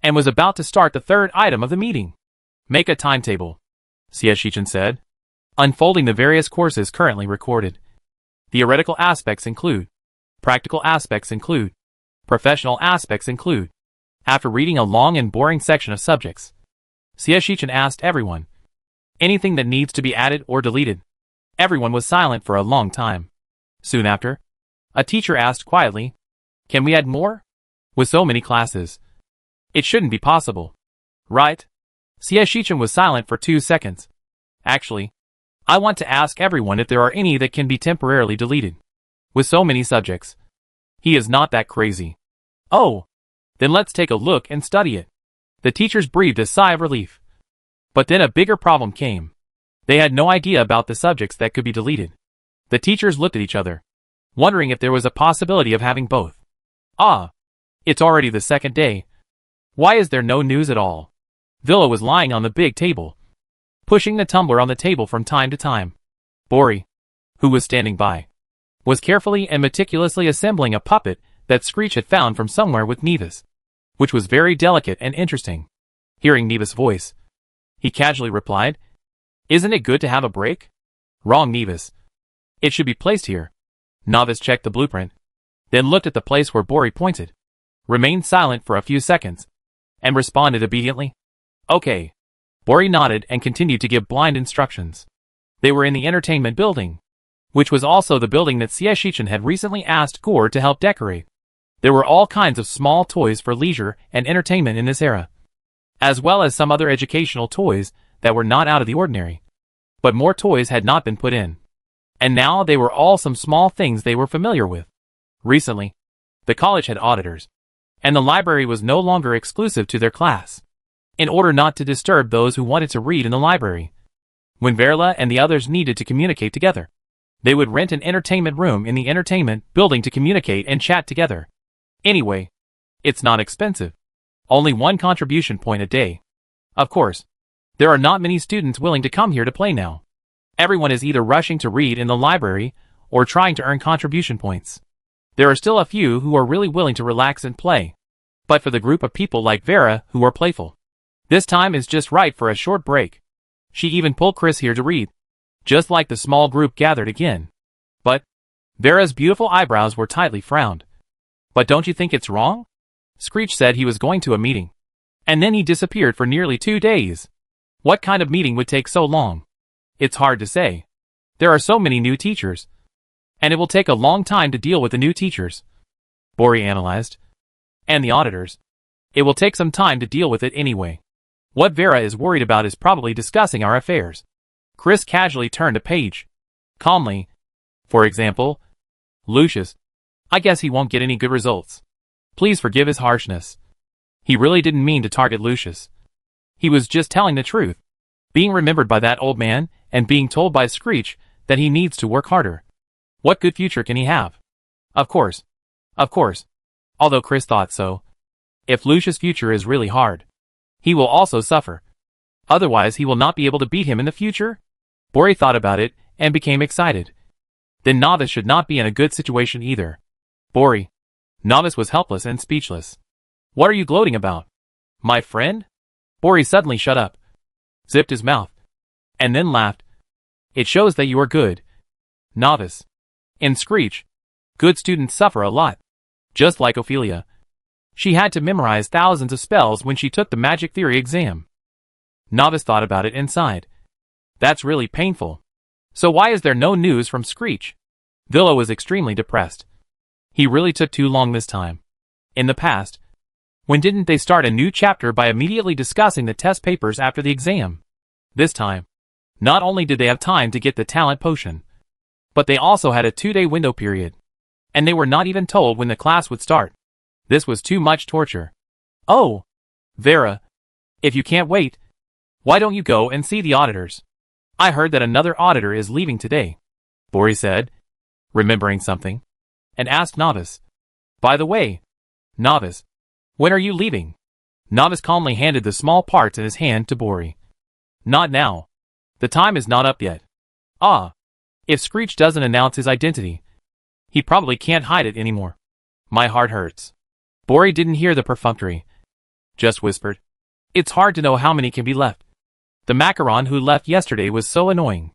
and was about to start the third item of the meeting. Make a timetable, Sieshichan said, unfolding the various courses currently recorded. Theoretical aspects include. Practical aspects include. Professional aspects include. After reading a long and boring section of subjects, Sieshichan asked everyone, anything that needs to be added or deleted. Everyone was silent for a long time. Soon after, a teacher asked quietly, can we add more? With so many classes, it shouldn't be possible. Right? Sieshichan was silent for 2 seconds. Actually, I want to ask everyone if there are any that can be temporarily deleted. With so many subjects, he is not that crazy. Oh, then let's take a look and study it. The teachers breathed a sigh of relief. But then a bigger problem came. They had no idea about the subjects that could be deleted. The teachers looked at each other, wondering if there was a possibility of having both. Ah, it's already the second day. Why is there no news at all? Villa was lying on the big table, pushing the tumbler on the table from time to time. Bori, who was standing by, was carefully and meticulously assembling a puppet that Screech had found from somewhere with Nevis, which was very delicate and interesting. Hearing Nevis' voice, he casually replied, isn't it good to have a break? Wrong, Nevis. It should be placed here. Novice checked the blueprint, then looked at the place where Bori pointed, remained silent for a few seconds, and responded obediently. Okay. Bori nodded and continued to give blind instructions. They were in the entertainment building, which was also the building that Sieshichan had recently asked Gore to help decorate. There were all kinds of small toys for leisure and entertainment in this era, as well as some other educational toys that were not out of the ordinary. But more toys had not been put in. And now they were all some small things they were familiar with. Recently, the college had auditors, and the library was no longer exclusive to their class, in order not to disturb those who wanted to read in the library. When Verla and the others needed to communicate together, they would rent an entertainment room in the entertainment building to communicate and chat together. Anyway, it's not expensive. Only one contribution point a day. Of course, there are not many students willing to come here to play now. Everyone is either rushing to read in the library or trying to earn contribution points. There are still a few who are really willing to relax and play. But for the group of people like Vera who are playful, this time is just right for a short break. She even pulled Chris here to read, just like the small group gathered again. But Vera's beautiful eyebrows were tightly frowned. But don't you think it's wrong? Screech said he was going to a meeting, and then he disappeared for nearly 2 days. What kind of meeting would take so long? It's hard to say. There are so many new teachers, and it will take a long time to deal with the new teachers, Bori analyzed. And the auditors. It will take some time to deal with it anyway. What Vera is worried about is probably discussing our affairs. Chris casually turned a page. Calmly. For example, Lucius. I guess he won't get any good results. Please forgive his harshness. He really didn't mean to target Lucius. He was just telling the truth. Being remembered by that old man, and being told by Screech that he needs to work harder. What good future can he have? Of course. Although Chris thought so. If Lucius' future is really hard, he will also suffer. Otherwise he will not be able to beat him in the future? Bori thought about it, and became excited. Then Novice should not be in a good situation either. Bori. Novice was helpless and speechless. What are you gloating about? My friend? Bori suddenly shut up, zipped his mouth, and then laughed. It shows that you are good. Novice. In Screech, good students suffer a lot. Just like Ophelia. She had to memorize thousands of spells when she took the magic theory exam. Novice thought about it and sighed. That's really painful. So why is there no news from Screech? Villa was extremely depressed. He really took too long this time. In the past, when didn't they start a new chapter by immediately discussing the test papers after the exam? This time, not only did they have time to get the talent potion, but they also had a 2-day window period. And they were not even told when the class would start. This was too much torture. Oh, Vera, if you can't wait, why don't you go and see the auditors? I heard that another auditor is leaving today, Bori said, remembering something, and asked Novice. By the way, Novice, when are you leaving? Novice calmly handed the small parts in his hand to Bori. Not now. The time is not up yet. Ah, if Screech doesn't announce his identity, he probably can't hide it anymore. My heart hurts. Bori didn't hear the perfunctory. Just whispered. It's hard to know how many can be left. The macaron who left yesterday was so annoying.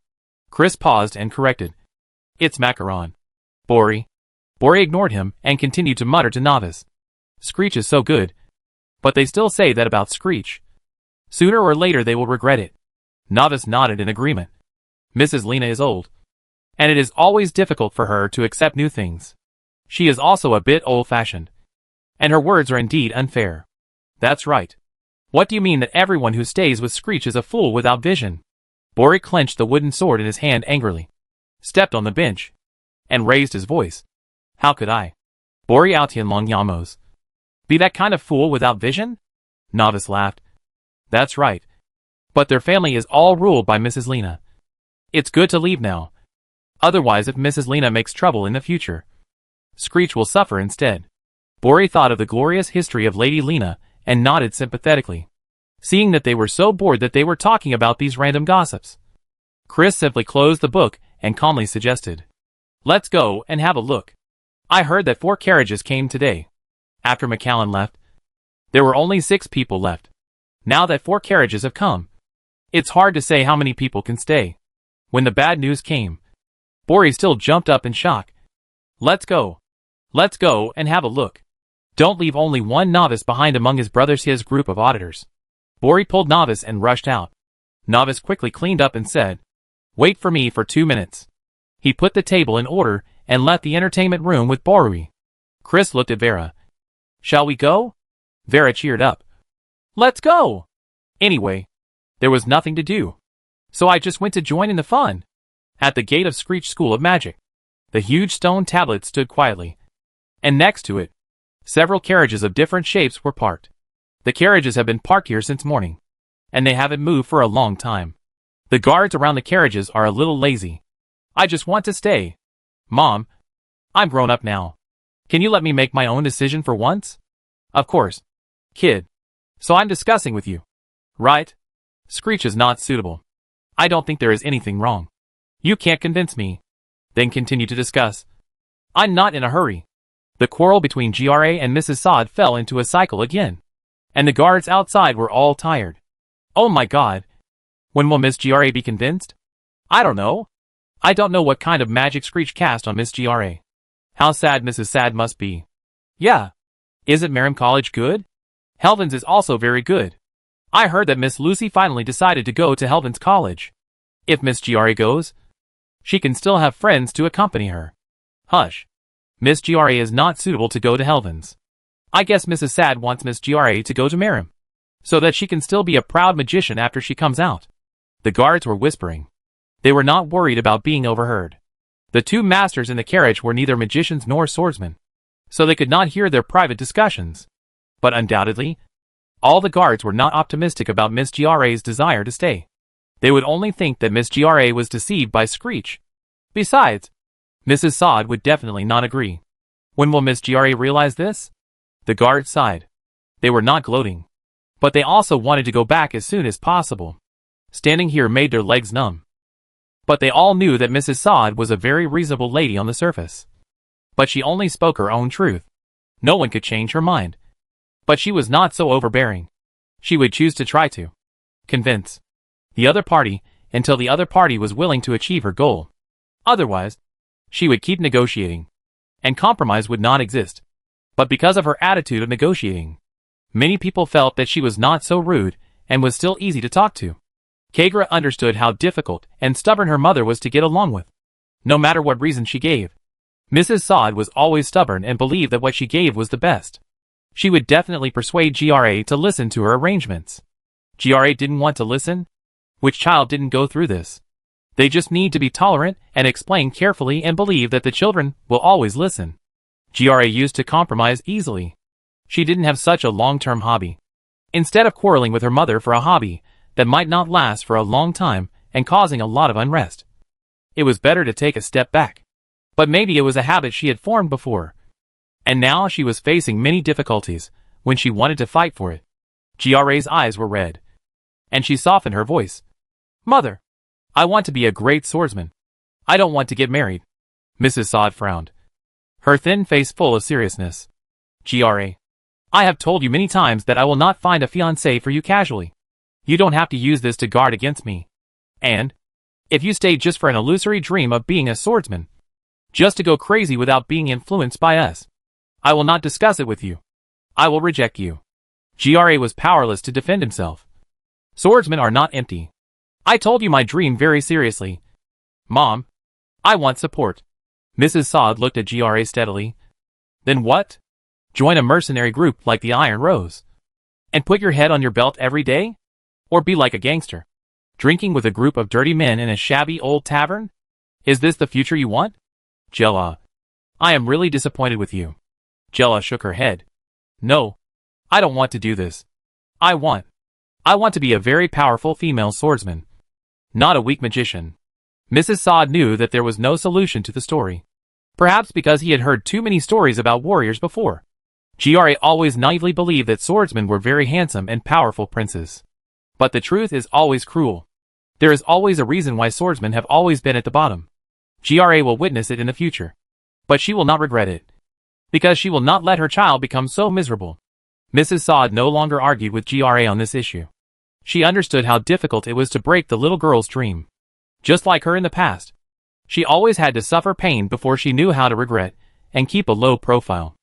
Chris paused and corrected. It's macaron. Bori. Bori ignored him and continued to mutter to Novice. Screech is so good. But they still say that about Screech. Sooner or later they will regret it. Novice nodded in agreement. Mrs. Lena is old, and it is always difficult for her to accept new things. She is also a bit old-fashioned, and her words are indeed unfair. That's right. What do you mean that everyone who stays with Screech is a fool without vision? Bori clenched the wooden sword in his hand angrily, stepped on the bench, and raised his voice. How could I, Bori Aotianlong Yamos, be that kind of fool without vision? Novice laughed. That's right. But their family is all ruled by Mrs. Lena. It's good to leave now. Otherwise, if Mrs. Lena makes trouble in the future, Screech will suffer instead. Bori thought of the glorious history of Lady Lena and nodded sympathetically, seeing that they were so bored that they were talking about these random gossips. Chris simply closed the book and calmly suggested, let's go and have a look. I heard that 4 carriages came today. After McCallan left, there were only 6 people left. Now that 4 carriages have come, it's hard to say how many people can stay. When the bad news came, Bori still jumped up in shock. Let's go. Let's go and have a look. Don't leave only one Novice behind among his group of auditors. Bori pulled Novice and rushed out. Novice quickly cleaned up and said, wait for me for 2 minutes. He put the table in order and left the entertainment room with Bori. Chris looked at Vera Shall we go? Vera cheered up. Let's go! Anyway, there was nothing to do, so I just went to join in the fun. At the gate of Screech School of Magic, the huge stone tablet stood quietly, and next to it, several carriages of different shapes were parked. The carriages have been parked here since morning, and they haven't moved for a long time. The guards around the carriages are a little lazy. I just want to stay. Mom, I'm grown up now. Can you let me make my own decision for once? Of course, kid. So I'm discussing with you. Right? Screech is not suitable. I don't think there is anything wrong. You can't convince me. Then continue to discuss. I'm not in a hurry. The quarrel between GRA and Mrs. Sod fell into a cycle again, and the guards outside were all tired. Oh my god. When will Miss GRA be convinced? I don't know. I don't know what kind of magic Screech cast on Miss GRA. How sad Mrs. Sad must be. Yeah. Isn't Merrim College good? Helvins is also very good. I heard that Miss Lucy finally decided to go to Helvins College. If Miss GRA goes, she can still have friends to accompany her. Hush. Miss GRA is not suitable to go to Helvins. I guess Mrs. Sad wants Miss GRA to go to Merrim, so that she can still be a proud magician after she comes out. The guards were whispering. They were not worried about being overheard. The two masters in the carriage were neither magicians nor swordsmen, so they could not hear their private discussions. But undoubtedly, all the guards were not optimistic about Miss GRA's desire to stay. They would only think that Miss GRA was deceived by Screech. Besides, Mrs. Sod would definitely not agree. When will Miss GRA realize this? The guards sighed. They were not gloating, but they also wanted to go back as soon as possible. Standing here made their legs numb. But they all knew that Mrs. Sod was a very reasonable lady on the surface. But she only spoke her own truth. No one could change her mind. But she was not so overbearing. She would choose to try to convince the other party until the other party was willing to achieve her goal. Otherwise, she would keep negotiating, and compromise would not exist. But because of her attitude of negotiating, many people felt that she was not so rude and was still easy to talk to. Kagra understood how difficult and stubborn her mother was to get along with. No matter what reason she gave, Mrs. Sod was always stubborn and believed that what she gave was the best. She would definitely persuade GRA to listen to her arrangements. GRA didn't want to listen? Which child didn't go through this? They just need to be tolerant and explain carefully and believe that the children will always listen. GRA used to compromise easily. She didn't have such a long-term hobby. Instead of quarreling with her mother for a hobby that might not last for a long time and causing a lot of unrest, it was better to take a step back. But maybe it was a habit she had formed before. And now she was facing many difficulties when she wanted to fight for it. GRA's eyes were red, and she softened her voice. Mother, I want to be a great swordsman. I don't want to get married. Mrs. Sod frowned, her thin face full of seriousness. GRA, I have told you many times that I will not find a fiancé for you casually. You don't have to use this to guard against me. And, if you stay just for an illusory dream of being a swordsman, just to go crazy without being influenced by us, I will not discuss it with you. I will reject you. GRA was powerless to defend himself. Swordsmen are not empty. I told you my dream very seriously. Mom, I want support. Mrs. Sod looked at GRA steadily. Then what? Join a mercenary group like the Iron Rose? And put your head on your belt every day? Or be like a gangster, drinking with a group of dirty men in a shabby old tavern? Is this the future you want? Jella, I am really disappointed with you. Jella shook her head. No, I don't want to do this. I want to be a very powerful female swordsman, not a weak magician. Mrs. Sod knew that there was no solution to the story. Perhaps because he had heard too many stories about warriors before. GRA always naively believed that swordsmen were very handsome and powerful princes. But the truth is always cruel. There is always a reason why swordsmen have always been at the bottom. GRA will witness it in the future. But she will not regret it, because she will not let her child become so miserable. Mrs. Sod no longer argued with GRA on this issue. She understood how difficult it was to break the little girl's dream. Just like her in the past, she always had to suffer pain before she knew how to regret and keep a low profile.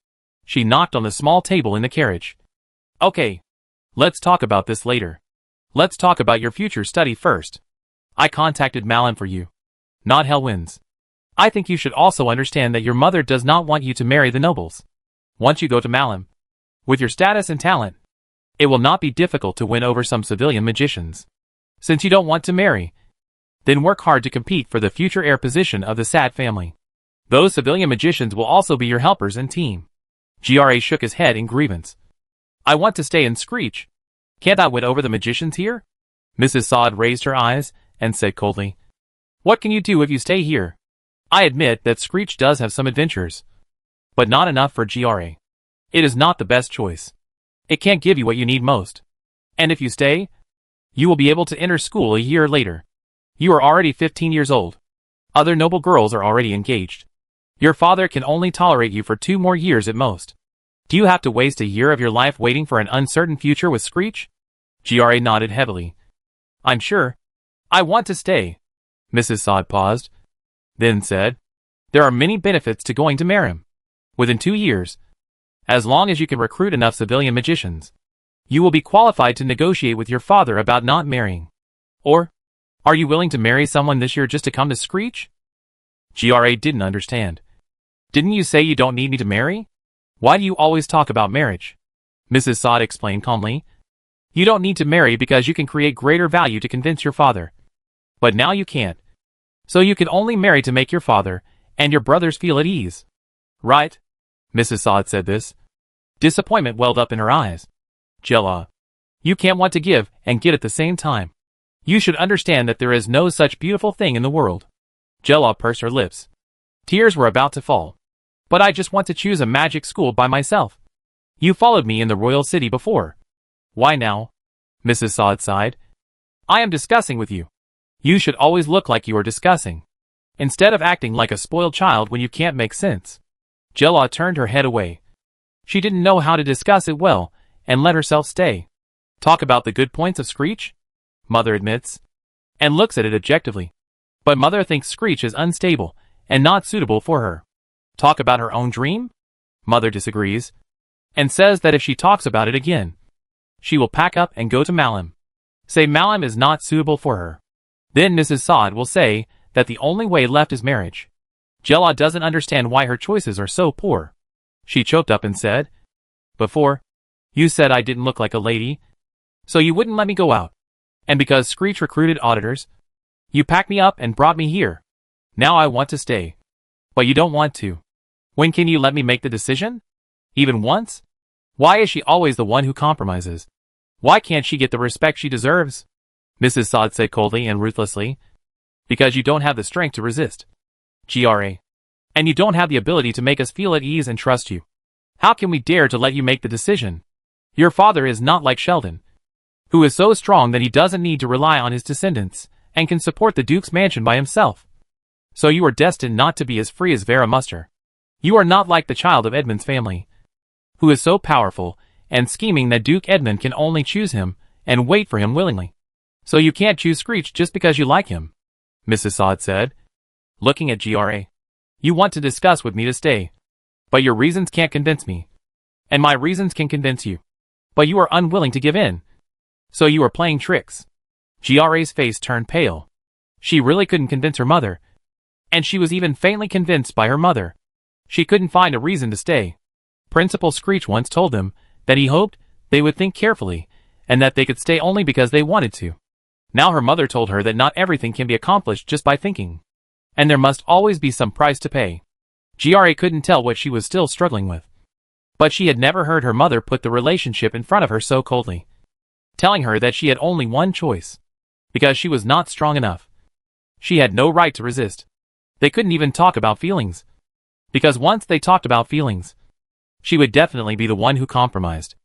She knocked on the small table in the carriage. Okay, let's talk about this later. Let's talk about your future study first. I contacted Malin for you, not Helwins. I think you should also understand that your mother does not want you to marry the nobles. Once you go to Malin, With your status and talent, it will not be difficult to win over some civilian magicians. Since you don't want to marry, then work hard to compete for the future heir position of the Sad family. Those civilian magicians will also be your helpers and team. GRA shook his head in grievance. I want to stay in Screech. Can't I win over the magicians here? Mrs. Sod raised her eyes and said coldly, What can you do if you stay here? I admit that Screech does have some adventures, but not enough for GRA. It is not the best choice. It can't give you what you need most. And if you stay, you will be able to enter school a year later. You are already 15 years old. Other noble girls are already engaged. Your father can only tolerate you for 2 more years at most. Do you have to waste a year of your life waiting for an uncertain future with Screech? GRA nodded heavily. I'm sure. I want to stay. Mrs. Sod paused, then said, There are many benefits to going to Merrim. Within 2 years, as long as you can recruit enough civilian magicians, you will be qualified to negotiate with your father about not marrying. Or, are you willing to marry someone this year just to come to Screech? GRA didn't understand. Didn't you say you don't need me to marry? Why do you always talk about marriage? Mrs. Sod explained calmly. You don't need to marry because you can create greater value to convince your father. But now you can't. So you can only marry to make your father and your brothers feel at ease. Right? Mrs. Sod said this. Disappointment welled up in her eyes. Jella, you can't want to give and get at the same time. You should understand that there is no such beautiful thing in the world. Jella pursed her lips. Tears were about to fall. But I just want to choose a magic school by myself. You followed me in the royal city before. Why now? Mrs. Sod sighed. I am discussing with you. You should always look like you are discussing, instead of acting like a spoiled child when you can't make sense. Jella turned her head away. She didn't know how to discuss it well, and let herself stay. Talk about the good points of Screech? Mother admits, and looks at it objectively. But Mother thinks Screech is unstable, and not suitable for her. Talk about her own dream? Mother disagrees, and says that if she talks about it again, she will pack up and go to Malum. Say Malum is not suitable for her. Then Mrs. Sod will say that the only way left is marriage. Jella doesn't understand why her choices are so poor. She choked up and said, Before, you said I didn't look like a lady, so you wouldn't let me go out. And because Screech recruited auditors, you packed me up and brought me here. Now I want to stay. But you don't want to. When can you let me make the decision? Even once? Why is she always the one who compromises? Why can't she get the respect she deserves? Mrs. Sod said coldly and ruthlessly. Because you don't have the strength to resist. GRA. And you don't have the ability to make us feel at ease and trust you. How can we dare to let you make the decision? Your father is not like Sheldon, who is so strong that he doesn't need to rely on his descendants, and can support the Duke's mansion by himself. So you are destined not to be as free as Vera Muster. You are not like the child of Edmund's family, who is so powerful and scheming that Duke Edmund can only choose him and wait for him willingly. So you can't choose Screech just because you like him, Mrs. Sod said, looking at GRA. You want to discuss with me to stay, but your reasons can't convince me, and my reasons can convince you, but you are unwilling to give in. So you are playing tricks. GRA's face turned pale. She really couldn't convince her mother, and she was even faintly convinced by her mother. She couldn't find a reason to stay. Principal Screech once told them that he hoped they would think carefully, and that they could stay only because they wanted to. Now her mother told her that not everything can be accomplished just by thinking, and there must always be some price to pay. GRA couldn't tell what she was still struggling with. But she had never heard her mother put the relationship in front of her so coldly, telling her that she had only one choice, because she was not strong enough. She had no right to resist. They couldn't even talk about feelings, because once they talked about feelings, she would definitely be the one who compromised.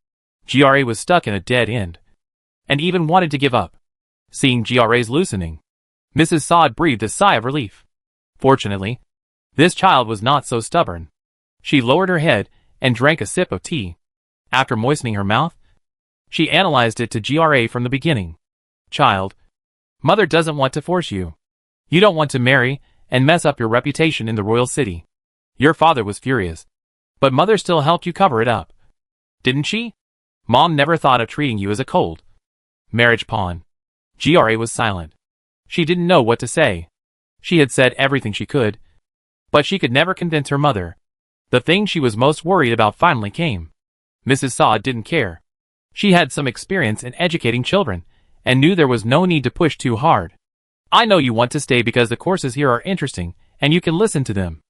GRA was stuck in a dead end, and even wanted to give up. Seeing GRA's loosening, Mrs. Sod breathed a sigh of relief. Fortunately, this child was not so stubborn. She lowered her head and drank a sip of tea. After moistening her mouth, she analyzed it to GRA from the beginning. Child, Mother doesn't want to force you. You don't want to marry and mess up your reputation in the royal city. Your father was furious, but Mother still helped you cover it up. Didn't she? Mom never thought of treating you as a cold marriage pawn. GRA was silent. She didn't know what to say. She had said everything she could, but she could never convince her mother. The thing she was most worried about finally came. Mrs. Sod didn't care. She had some experience in educating children, and knew there was no need to push too hard. I know you want to stay because the courses here are interesting, and you can listen to them.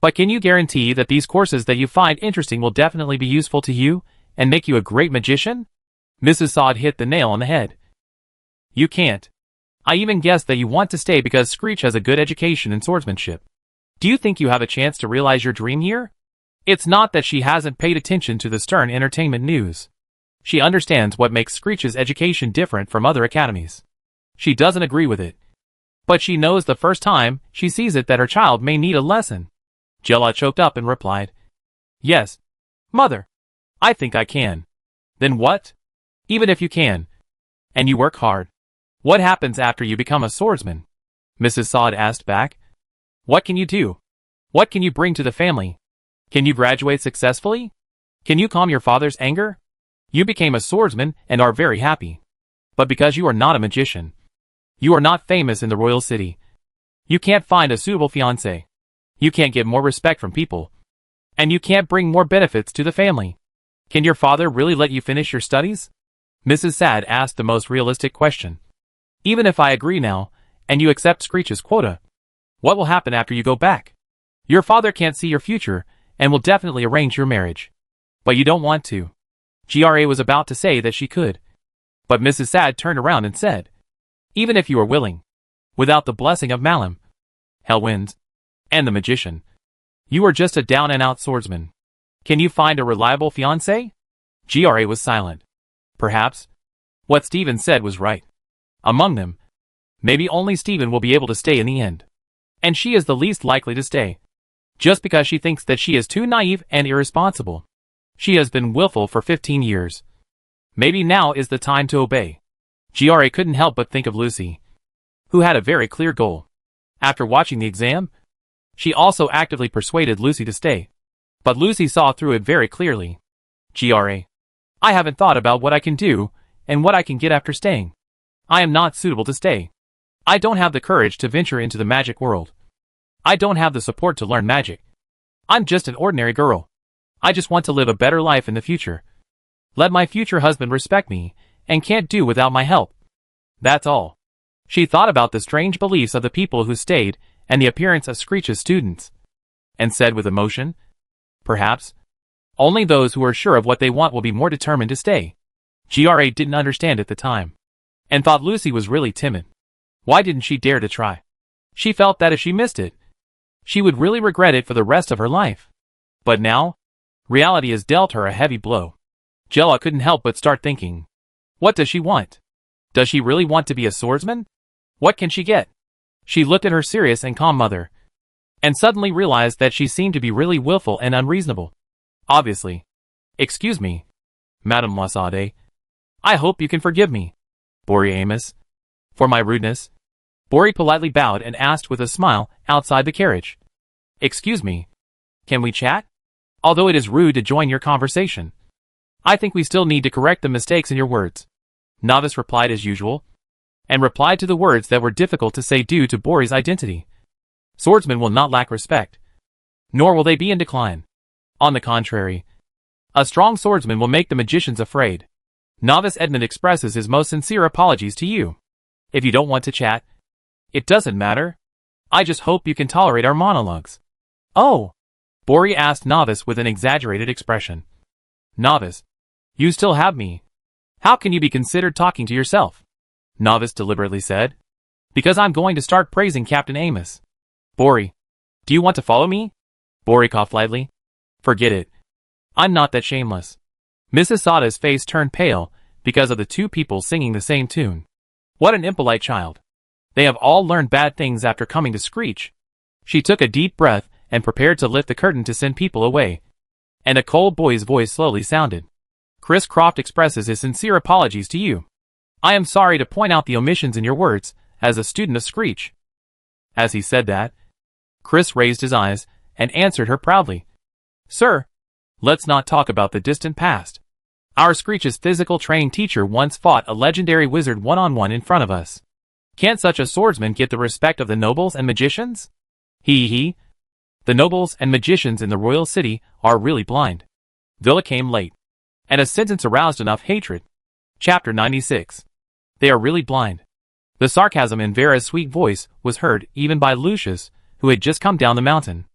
But can you guarantee that these courses that you find interesting will definitely be useful to you, and make you a great magician? Mrs. Sod hit the nail on the head. You can't. I even guessed that you want to stay because Screech has a good education in swordsmanship. Do you think you have a chance to realize your dream here? It's not that she hasn't paid attention to the stern entertainment news. She understands what makes Screech's education different from other academies. She doesn't agree with it. But she knows the first time she sees it that her child may need a lesson. Jella choked up and replied, Yes, Mother. I think I can. Then what? Even if you can, and you work hard, what happens after you become a swordsman? Mrs. Sod asked back. What can you do? What can you bring to the family? Can you graduate successfully? Can you calm your father's anger? You became a swordsman and are very happy. But because you are not a magician, you are not famous in the royal city. You can't find a suitable fiancé. You can't get more respect from people. And you can't bring more benefits to the family. Can your father really let you finish your studies? Mrs. Sad asked the most realistic question. Even if I agree now, and you accept Screech's quota, what will happen after you go back? Your father can't see your future, and will definitely arrange your marriage. But you don't want to. Gra was about to say that she could. But Mrs. Sad turned around and said, Even if you are willing, without the blessing of Malam, Hellwinds, and the magician, you are just a down-and-out swordsman. Can you find a reliable fiancé? Gra was silent. Perhaps what Stephen said was right. Among them, maybe only Stephen will be able to stay in the end. And she is the least likely to stay. Just because she thinks that she is too naive and irresponsible. She has been willful for 15 years. Maybe now is the time to obey. Gra couldn't help but think of Lucy, who had a very clear goal. After watching the exam, she also actively persuaded Lucy to stay. But Lucy saw through it very clearly. Gra, I haven't thought about what I can do, and what I can get after staying. I am not suitable to stay. I don't have the courage to venture into the magic world. I don't have the support to learn magic. I'm just an ordinary girl. I just want to live a better life in the future. Let my future husband respect me, and can't do without my help. That's all. She thought about the strange beliefs of the people who stayed, and the appearance of Screech's students, and said with emotion, Perhaps only those who are sure of what they want will be more determined to stay. Gra didn't understand at the time, and thought Lucy was really timid. Why didn't she dare to try? She felt that if she missed it, she would really regret it for the rest of her life. But now, reality has dealt her a heavy blow. Jella couldn't help but start thinking, what does she want? Does she really want to be a swordsman? What can she get? She looked at her serious and calm mother, and suddenly realized that she seemed to be really willful and unreasonable. Obviously. Excuse me, Madame Lasade. I hope you can forgive me, Bori Amos, for my rudeness. Bori politely bowed and asked with a smile outside the carriage. Excuse me, can we chat? Although it is rude to join your conversation, I think we still need to correct the mistakes in your words. Novice replied as usual, and replied to the words that were difficult to say due to Bori's identity. Swordsmen will not lack respect, nor will they be in decline. On the contrary, a strong swordsman will make the magicians afraid. Novice Edmund expresses his most sincere apologies to you. If you don't want to chat, it doesn't matter. I just hope you can tolerate our monologues. Oh, Bori asked Novice with an exaggerated expression. Novice, you still have me. How can you be considered talking to yourself? Novice deliberately said. Because I'm going to start praising Captain Amos. Bori, do you want to follow me? Bori coughed lightly. Forget it. I'm not that shameless. Mrs. Sada's face turned pale because of the two people singing the same tune. What an impolite child. They have all learned bad things after coming to Screech. She took a deep breath and prepared to lift the curtain to send people away. And a cold boy's voice slowly sounded. Chris Croft expresses his sincere apologies to you. I am sorry to point out the omissions in your words, as a student of Screech. As he said that, Chris raised his eyes and answered her proudly. Sir, let's not talk about the distant past. Our Screech's physical trained teacher once fought a legendary wizard one-on-one in front of us. Can't such a swordsman get the respect of the nobles and magicians? The nobles and magicians in the royal city are really blind. Villa came late. and a sentence aroused enough hatred. Chapter 96. They are really blind. The sarcasm in Vera's sweet voice was heard even by Lucius, who had just come down the mountain.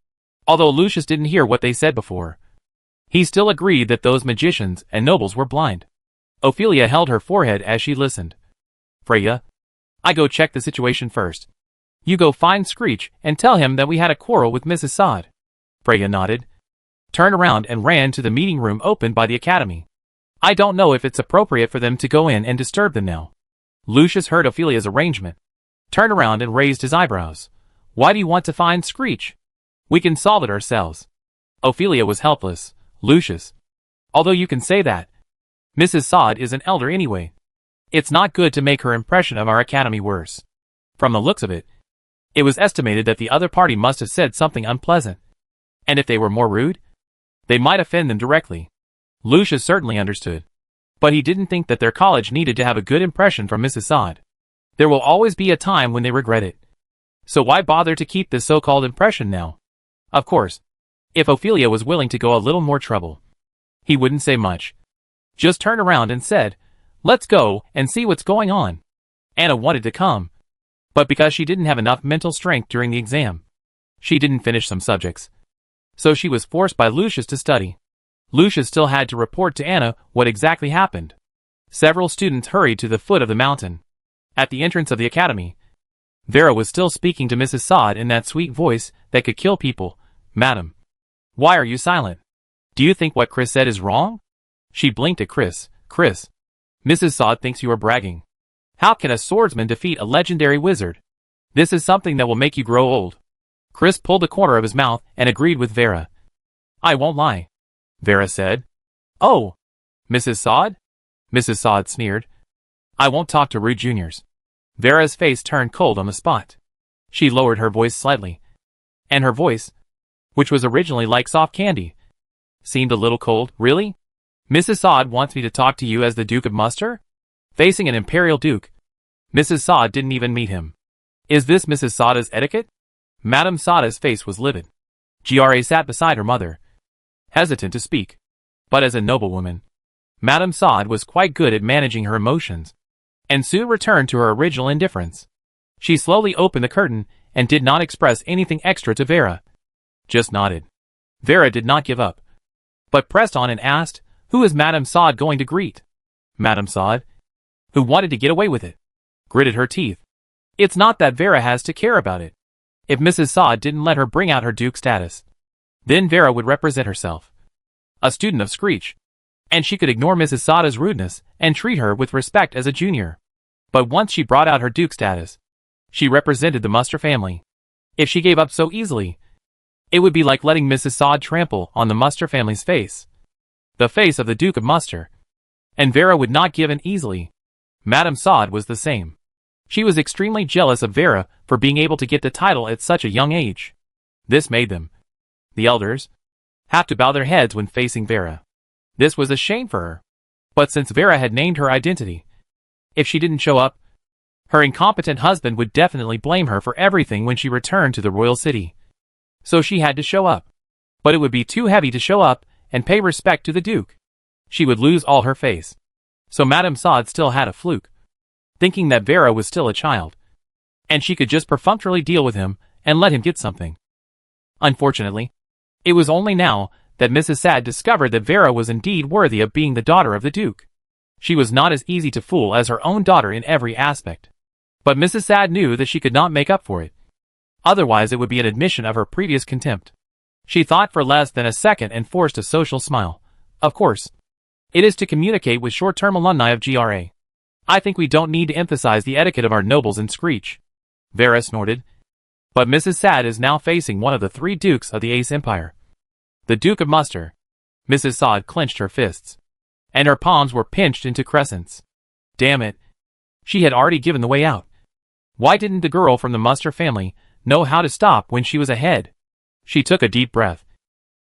Although Lucius didn't hear what they said before, he still agreed that those magicians and nobles were blind. Ophelia held her forehead as she listened. Freya, I go check the situation first. You go find Screech and tell him that we had a quarrel with Mrs. Sod. Freya nodded, turned around and ran to the meeting room opened by the academy. I don't know if it's appropriate for them to go in and disturb them now. Lucius heard Ophelia's arrangement, turned around and raised his eyebrows. Why do you want to find Screech? We can solve it ourselves. Ophelia was helpless. Lucius, although you can say that, Mrs. Sod is an elder anyway. It's not good to make her impression of our academy worse. From the looks of it, it was estimated that the other party must have said something unpleasant. And if they were more rude, they might offend them directly. Lucius certainly understood. But he didn't think that their college needed to have a good impression from Mrs. Sod. There will always be a time when they regret it. So why bother to keep this so-called impression now? Of course, if Ophelia was willing to go a little more trouble, he wouldn't say much. Just turned around and said, let's go and see what's going on. Anna wanted to come, but because she didn't have enough mental strength during the exam, she didn't finish some subjects. So she was forced by Lucius to study. Lucius still had to report to Anna what exactly happened. Several students hurried to the foot of the mountain. At the entrance of the academy, Vera was still speaking to Mrs. Sod in that sweet voice that could kill people. Madam, why are you silent? Do you think what Chris said is wrong? She blinked at Chris. Chris, Mrs. Sod thinks you are bragging. How can a swordsman defeat a legendary wizard? This is something that will make you grow old. Chris pulled the corner of his mouth and agreed with Vera. I won't lie, Vera said. Oh, Mrs. Sod? Mrs. Sod sneered. I won't talk to rude juniors. Vera's face turned cold on the spot. She lowered her voice slightly, and her voice, which was originally like soft candy, seemed a little cold. Really? Mrs. Sod wants me to talk to you as the Duke of Muster? Facing an imperial duke, Mrs. Sod didn't even meet him. Is this Mrs. Sod's etiquette? Madame Sod's face was livid. Gra sat beside her mother, hesitant to speak. But as a noblewoman, Madame Sod was quite good at managing her emotions, and soon returned to her original indifference. She slowly opened the curtain and did not express anything extra to Vera. Just nodded. Vera did not give up, but pressed on and asked, who is Madame Sod going to greet? Madame Sod, who wanted to get away with it, gritted her teeth. It's not that Vera has to care about it. If Mrs. Sod didn't let her bring out her Duke status, then Vera would represent herself, a student of Screech, and she could ignore Mrs. Sod's rudeness and treat her with respect as a junior. But once she brought out her Duke status, she represented the Muster family. If she gave up so easily, it would be like letting Mrs. Sod trample on the Muster family's face, the face of the Duke of Muster. And Vera would not give in easily. Madame Sod was the same. She was extremely jealous of Vera for being able to get the title at such a young age. This made them, the elders, have to bow their heads when facing Vera. This was a shame for her. But since Vera had named her identity, if she didn't show up, her incompetent husband would definitely blame her for everything when she returned to the royal city. So she had to show up. But it would be too heavy to show up and pay respect to the Duke. She would lose all her face. So Madame Sod still had a fluke, thinking that Vera was still a child, and she could just perfunctorily deal with him and let him get something. Unfortunately, it was only now that Mrs. Sad discovered that Vera was indeed worthy of being the daughter of the Duke. She was not as easy to fool as her own daughter in every aspect. But Mrs. Sad knew that she could not make up for it. Otherwise it would be an admission of her previous contempt. She thought for less than a second and forced a social smile. Of course, it is to communicate with short-term alumni of GRA. I think we don't need to emphasize the etiquette of our nobles in Screech. Vera snorted. But Mrs. Sad is now facing one of the three dukes of the Ace Empire. The Duke of Muster. Mrs. Sod clenched her fists, and her palms were pinched into crescents. Damn it. She had already given the way out. Why didn't the girl from the Muster family know how to stop when she was ahead? She took a deep breath,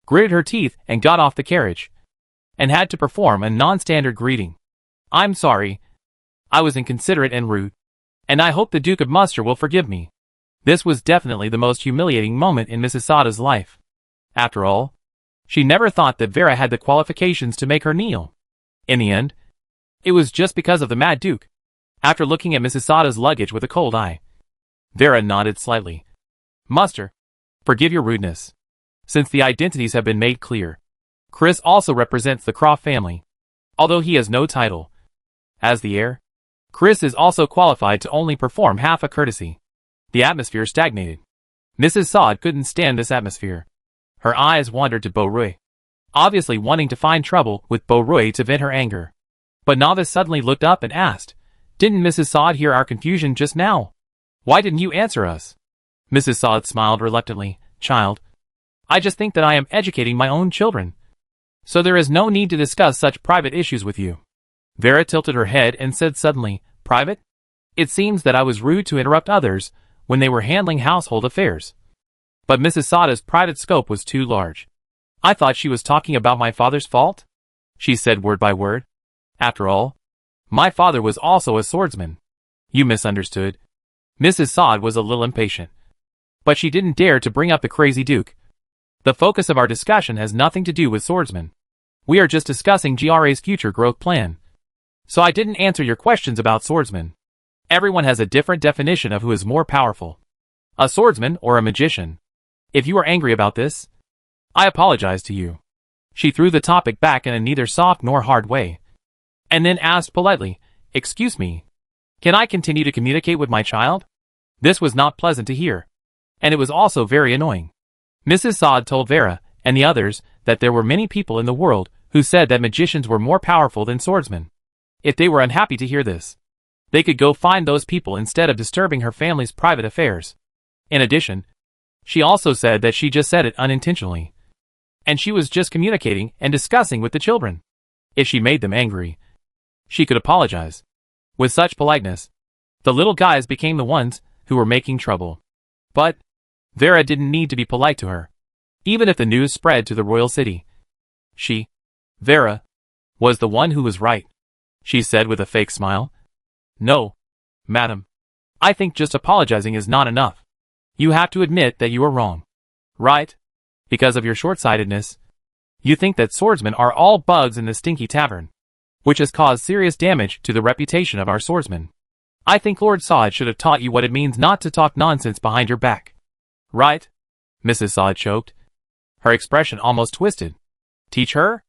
gritted her teeth and got off the carriage, and had to perform a non-standard greeting. I'm sorry. I was inconsiderate and rude, and I hope the Duke of Muster will forgive me. This was definitely the most humiliating moment in Mrs. Sada's life. After all, she never thought that Vera had the qualifications to make her kneel. In the end, it was just because of the Mad Duke. After looking at Mrs. Sada's luggage with a cold eye, Vera nodded slightly. Muster, forgive your rudeness. Since the identities have been made clear, Chris also represents the Croft family, although he has no title. As the heir, Chris is also qualified to only perform half a courtesy. The atmosphere stagnated. Mrs. Sod couldn't stand this atmosphere. Her eyes wandered to Beauroy, obviously wanting to find trouble with Beauroy to vent her anger. But Novice suddenly looked up and asked, "Didn't Mrs. Sod hear our confusion just now? Why didn't you answer us?" Mrs. Sod smiled reluctantly. "Child, I just think that I am educating my own children, so there is no need to discuss such private issues with you." Vera tilted her head and said suddenly, "Private? It seems that I was rude to interrupt others when they were handling household affairs." But Mrs. Sada's private scope was too large. "I thought she was talking about my father's fault," she said word by word. "After all, my father was also a swordsman." "You misunderstood." Mrs. Sod was a little impatient, but she didn't dare to bring up the crazy Duke. "The focus of our discussion has nothing to do with swordsmen. We are just discussing GRA's future growth plan. So I didn't answer your questions about swordsmen. Everyone has a different definition of who is more powerful, a swordsman or a magician. If you are angry about this, I apologize to you." She threw the topic back in a neither soft nor hard way, and then asked politely, "Excuse me, can I continue to communicate with my child?" This was not pleasant to hear, and it was also very annoying. Mrs. Sod told Vera and the others that there were many people in the world who said that magicians were more powerful than swordsmen. If they were unhappy to hear this, they could go find those people instead of disturbing her family's private affairs. In addition, she also said that she just said it unintentionally, and she was just communicating and discussing with the children. If she made them angry, she could apologize. With such politeness, the little guys became the ones who were making trouble. But Vera didn't need to be polite to her. Even if the news spread to the royal city, she, Vera, was the one who was right. She said with a fake smile, "No, madam. I think just apologizing is not enough. You have to admit that you are wrong. Right? Because of your short-sightedness, you think that swordsmen are all bugs in the stinky tavern, which has caused serious damage to the reputation of our swordsmen. I think Lord Sod should have taught you what it means not to talk nonsense behind your back. Right?" Mrs. Sod choked. Her expression almost twisted. Teach her?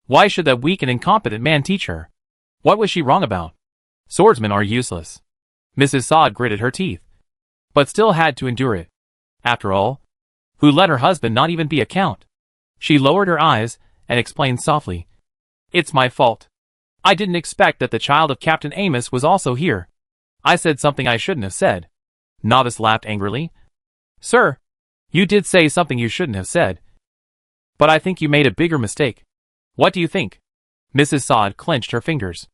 Why should that weak and incompetent man teach her? What was she wrong about? Swordsmen are useless. Mrs. Sod gritted her teeth, but still had to endure it. After all, who let her husband not even be a count? She lowered her eyes and explained softly, "It's my fault. I didn't expect that the child of Captain Amos was also here. I said something I shouldn't have said." Novice laughed angrily. "Sir, you did say something you shouldn't have said. But I think you made a bigger mistake." "What do you think?" Mrs. Sod clenched her fingers.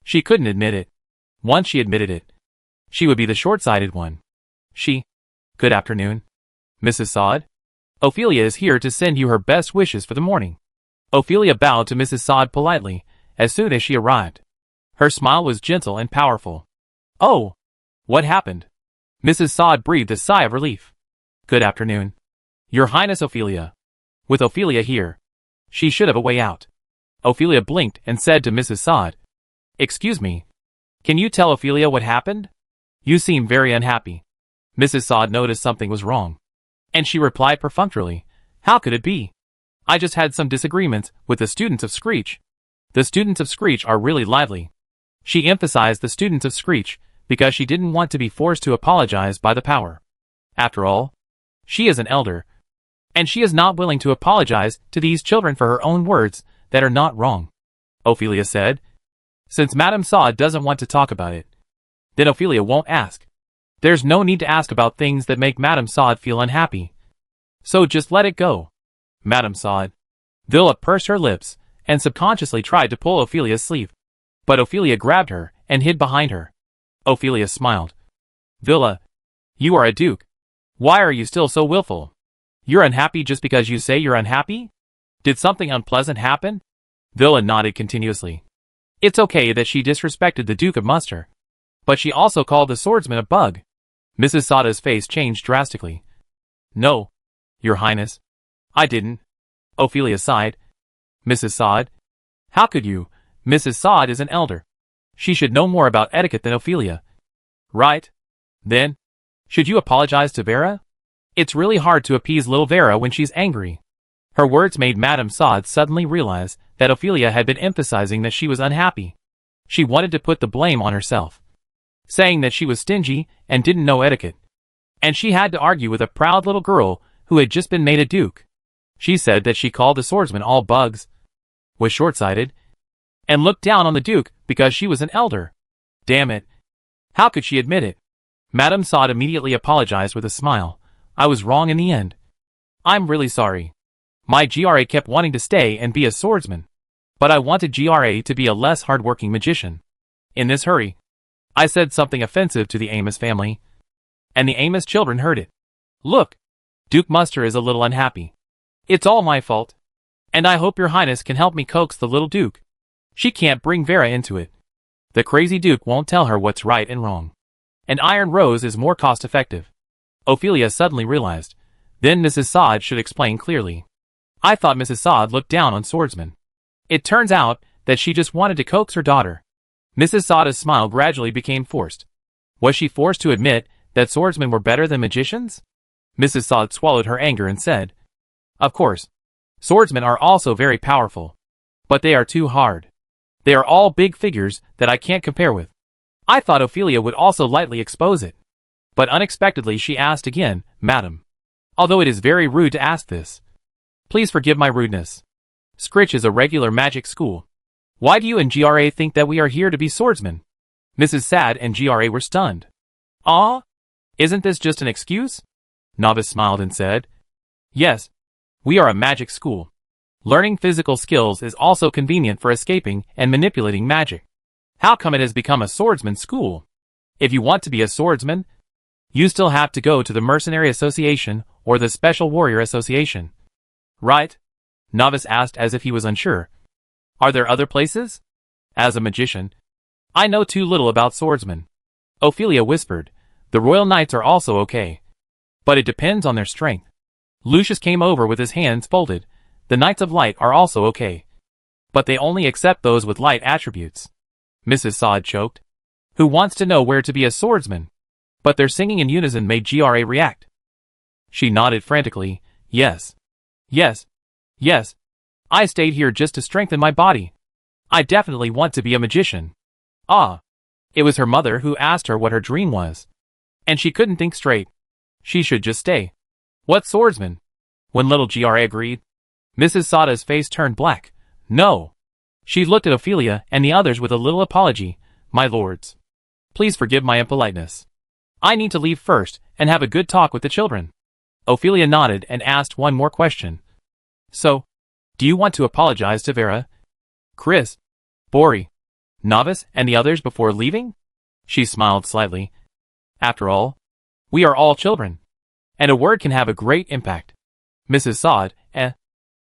She couldn't admit it. Once she admitted it, she would be the short-sighted one. Good afternoon, Mrs. Sod. Ophelia is here to send you her best wishes for the morning." Ophelia bowed to Mrs. Sod politely as soon as she arrived. Her smile was gentle and powerful. "Oh, what happened?" Mrs. Sod breathed a sigh of relief. "Good afternoon, Your Highness Ophelia. With Ophelia here, she should have a way out." Ophelia blinked and said to Mrs. Sod, "Excuse me, can you tell Ophelia what happened? You seem very unhappy." Mrs. Sod noticed something was wrong, and she replied perfunctorily, "How could it be? I just had some disagreements with the students of Screech. The students of Screech are really lively." She emphasized the students of Screech because she didn't want to be forced to apologize by the power. After all, she is an elder, and she is not willing to apologize to these children for her own words that are not wrong. Ophelia said, "Since Madame Sod doesn't want to talk about it, then Ophelia won't ask. There's no need to ask about things that make Madame Sod feel unhappy. So just let it go." Madame Sod. Villa pursed her lips and subconsciously tried to pull Ophelia's sleeve, but Ophelia grabbed her and hid behind her. Ophelia smiled. "Villa, you are a duke. Why are you still so willful? You're unhappy just because you say you're unhappy? Did something unpleasant happen?" Villa nodded continuously. It's okay that she disrespected the Duke of Munster, but she also called the swordsman a bug. Mrs. Sada's face changed drastically. "No, Your Highness, I didn't." Ophelia sighed. "Mrs. Sod, how could you, Mrs. Sod is an elder. She should know more about etiquette than Ophelia. Right? Then, should you apologize to Vera? It's really hard to appease little Vera when she's angry. Her words made Madame Sod suddenly realize that Ophelia had been emphasizing that she was unhappy. She wanted to put the blame on herself, saying that she was stingy and didn't know etiquette. And she had to argue with a proud little girl who had just been made a duke. She said that she called the swordsman all bugs, was short-sighted, and looked down on the duke because she was an elder. Damn it. How could she admit it? Madame Sod immediately apologized with a smile. I was wrong in the end. I'm really sorry. My GRA kept wanting to stay and be a swordsman, but I wanted GRA to be a less hard-working magician. In this hurry, I said something offensive to the Amos family, and the Amos children heard it. Look, Duke Muster is a little unhappy. It's all my fault, and I hope your highness can help me coax the little duke. She can't bring Vera into it. The crazy duke won't tell her what's right and wrong. An iron rose is more cost-effective. Ophelia suddenly realized. Then Mrs. Sod should explain clearly. I thought Mrs. Sod looked down on swordsmen. It turns out that she just wanted to coax her daughter. Mrs. Sod's smile gradually became forced. Was she forced to admit that swordsmen were better than magicians? Mrs. Sod swallowed her anger and said, Of course, swordsmen are also very powerful, but they are too hard. They are all big figures that I can't compare with. I thought Ophelia would also lightly expose it. But unexpectedly she asked again, Madam. Although it is very rude to ask this, please forgive my rudeness. Scritch is a regular magic school. Why do you and GRA think that we are here to be swordsmen? Mrs. Sad and GRA were stunned. Ah? Isn't this just an excuse? Novice smiled and said, Yes, we are a magic school. Learning physical skills is also convenient for escaping and manipulating magic. How come it has become a swordsman's school? If you want to be a swordsman, you still have to go to the Mercenary Association or the Special Warrior Association. Right? Novice asked as if he was unsure. Are there other places? As a magician, I know too little about swordsmen. Ophelia whispered. The Royal Knights are also okay, but it depends on their strength. Lucius came over with his hands folded. The Knights of Light are also okay, but they only accept those with light attributes. Mrs. Sod choked. Who wants to know where to be a swordsman? But their singing in unison made GRA react. She nodded frantically. Yes. Yes. Yes. I stayed here just to strengthen my body. I definitely want to be a magician. Ah. It was her mother who asked her what her dream was. And she couldn't think straight. She should just stay. What swordsman? When little GRA agreed, Mrs. Sod's face turned black. No. She looked at Ophelia and the others with a little apology. My lords, please forgive my impoliteness. I need to leave first and have a good talk with the children. Ophelia nodded and asked one more question. So, do you want to apologize to Vera, Chris, Bori, Novice, and the others before leaving? She smiled slightly. After all, we are all children, and a word can have a great impact. Mrs. Sod,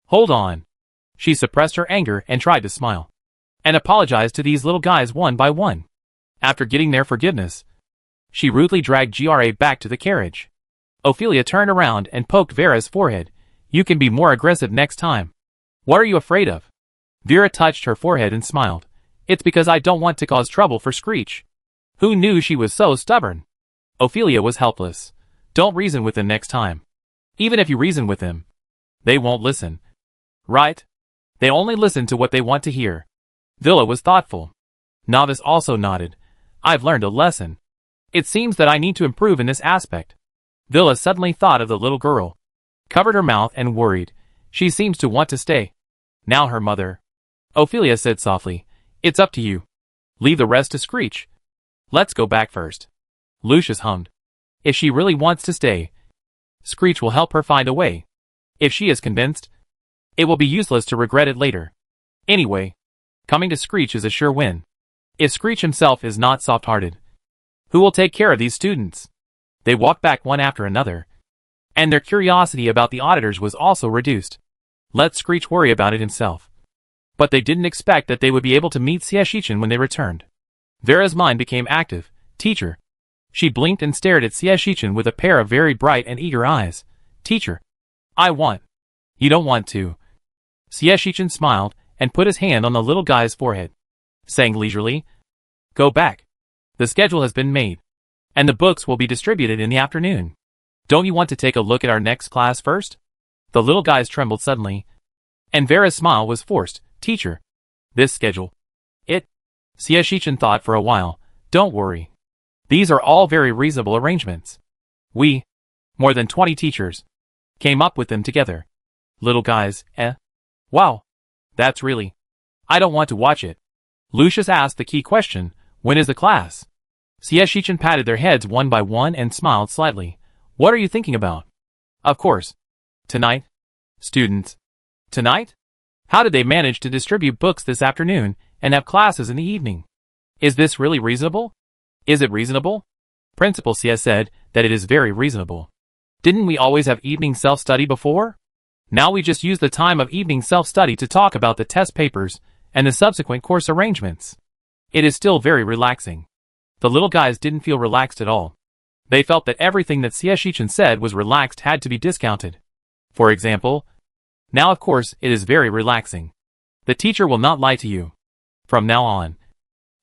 hold on. She suppressed her anger and tried to smile, and apologized to these little guys one by one. After getting their forgiveness, she rudely dragged GRA back to the carriage. Ophelia turned around and poked Vera's forehead. You can be more aggressive next time. What are you afraid of? Vera touched her forehead and smiled. It's because I don't want to cause trouble for Screech. Who knew she was so stubborn? Ophelia was helpless. Don't reason with them next time. Even if you reason with them, they won't listen. Right? They only listen to what they want to hear. Villa was thoughtful. Novice also nodded. I've learned a lesson. It seems that I need to improve in this aspect. Villa suddenly thought of the little girl, covered her mouth and worried. She seems to want to stay. Now her mother. Ophelia said softly, It's up to you. Leave the rest to Screech. Let's go back first. Lucius hummed. If she really wants to stay, Screech will help her find a way. If she is convinced, it will be useless to regret it later. Anyway, coming to Screech is a sure win. If Screech himself is not soft-hearted, who will take care of these students? They walked back one after another, and their curiosity about the auditors was also reduced. Let Screech worry about it himself. But they didn't expect that they would be able to meet Siashichin when they returned. Vera's mind became active. Teacher. She blinked and stared at Siashichin with a pair of very bright and eager eyes. Teacher. I want. You don't want to. Siashichin smiled and put his hand on the little guy's forehead. saying leisurely, "Go back. The schedule has been made, and the books will be distributed in the afternoon. Don't you want to take a look at our next class first?" The little guys trembled suddenly, and Vera's smile was forced. "Teacher, this schedule. Siashichin thought for a while. "Don't worry. These are all very reasonable arrangements. We, more than 20 teachers, came up with them together." Little guys, Wow. That's really. I don't want to watch it. Lucius asked the key question, "When is the class?" Siashichin patted their heads one by one and smiled slightly. "What are you thinking about?" "Of course. Tonight." "Students. Tonight? How did they manage to distribute books this afternoon and have classes in the evening? Is this really reasonable?" "Is it reasonable?" Principal Sia said that it is very reasonable. "Didn't we always have evening self-study before? Now we just use the time of evening self-study to talk about the test papers and the subsequent course arrangements. It is still very relaxing." The little guys didn't feel relaxed at all. They felt that everything that Siashichin said was relaxed had to be discounted. For example, "Now of course it is very relaxing. The teacher will not lie to you. From now on,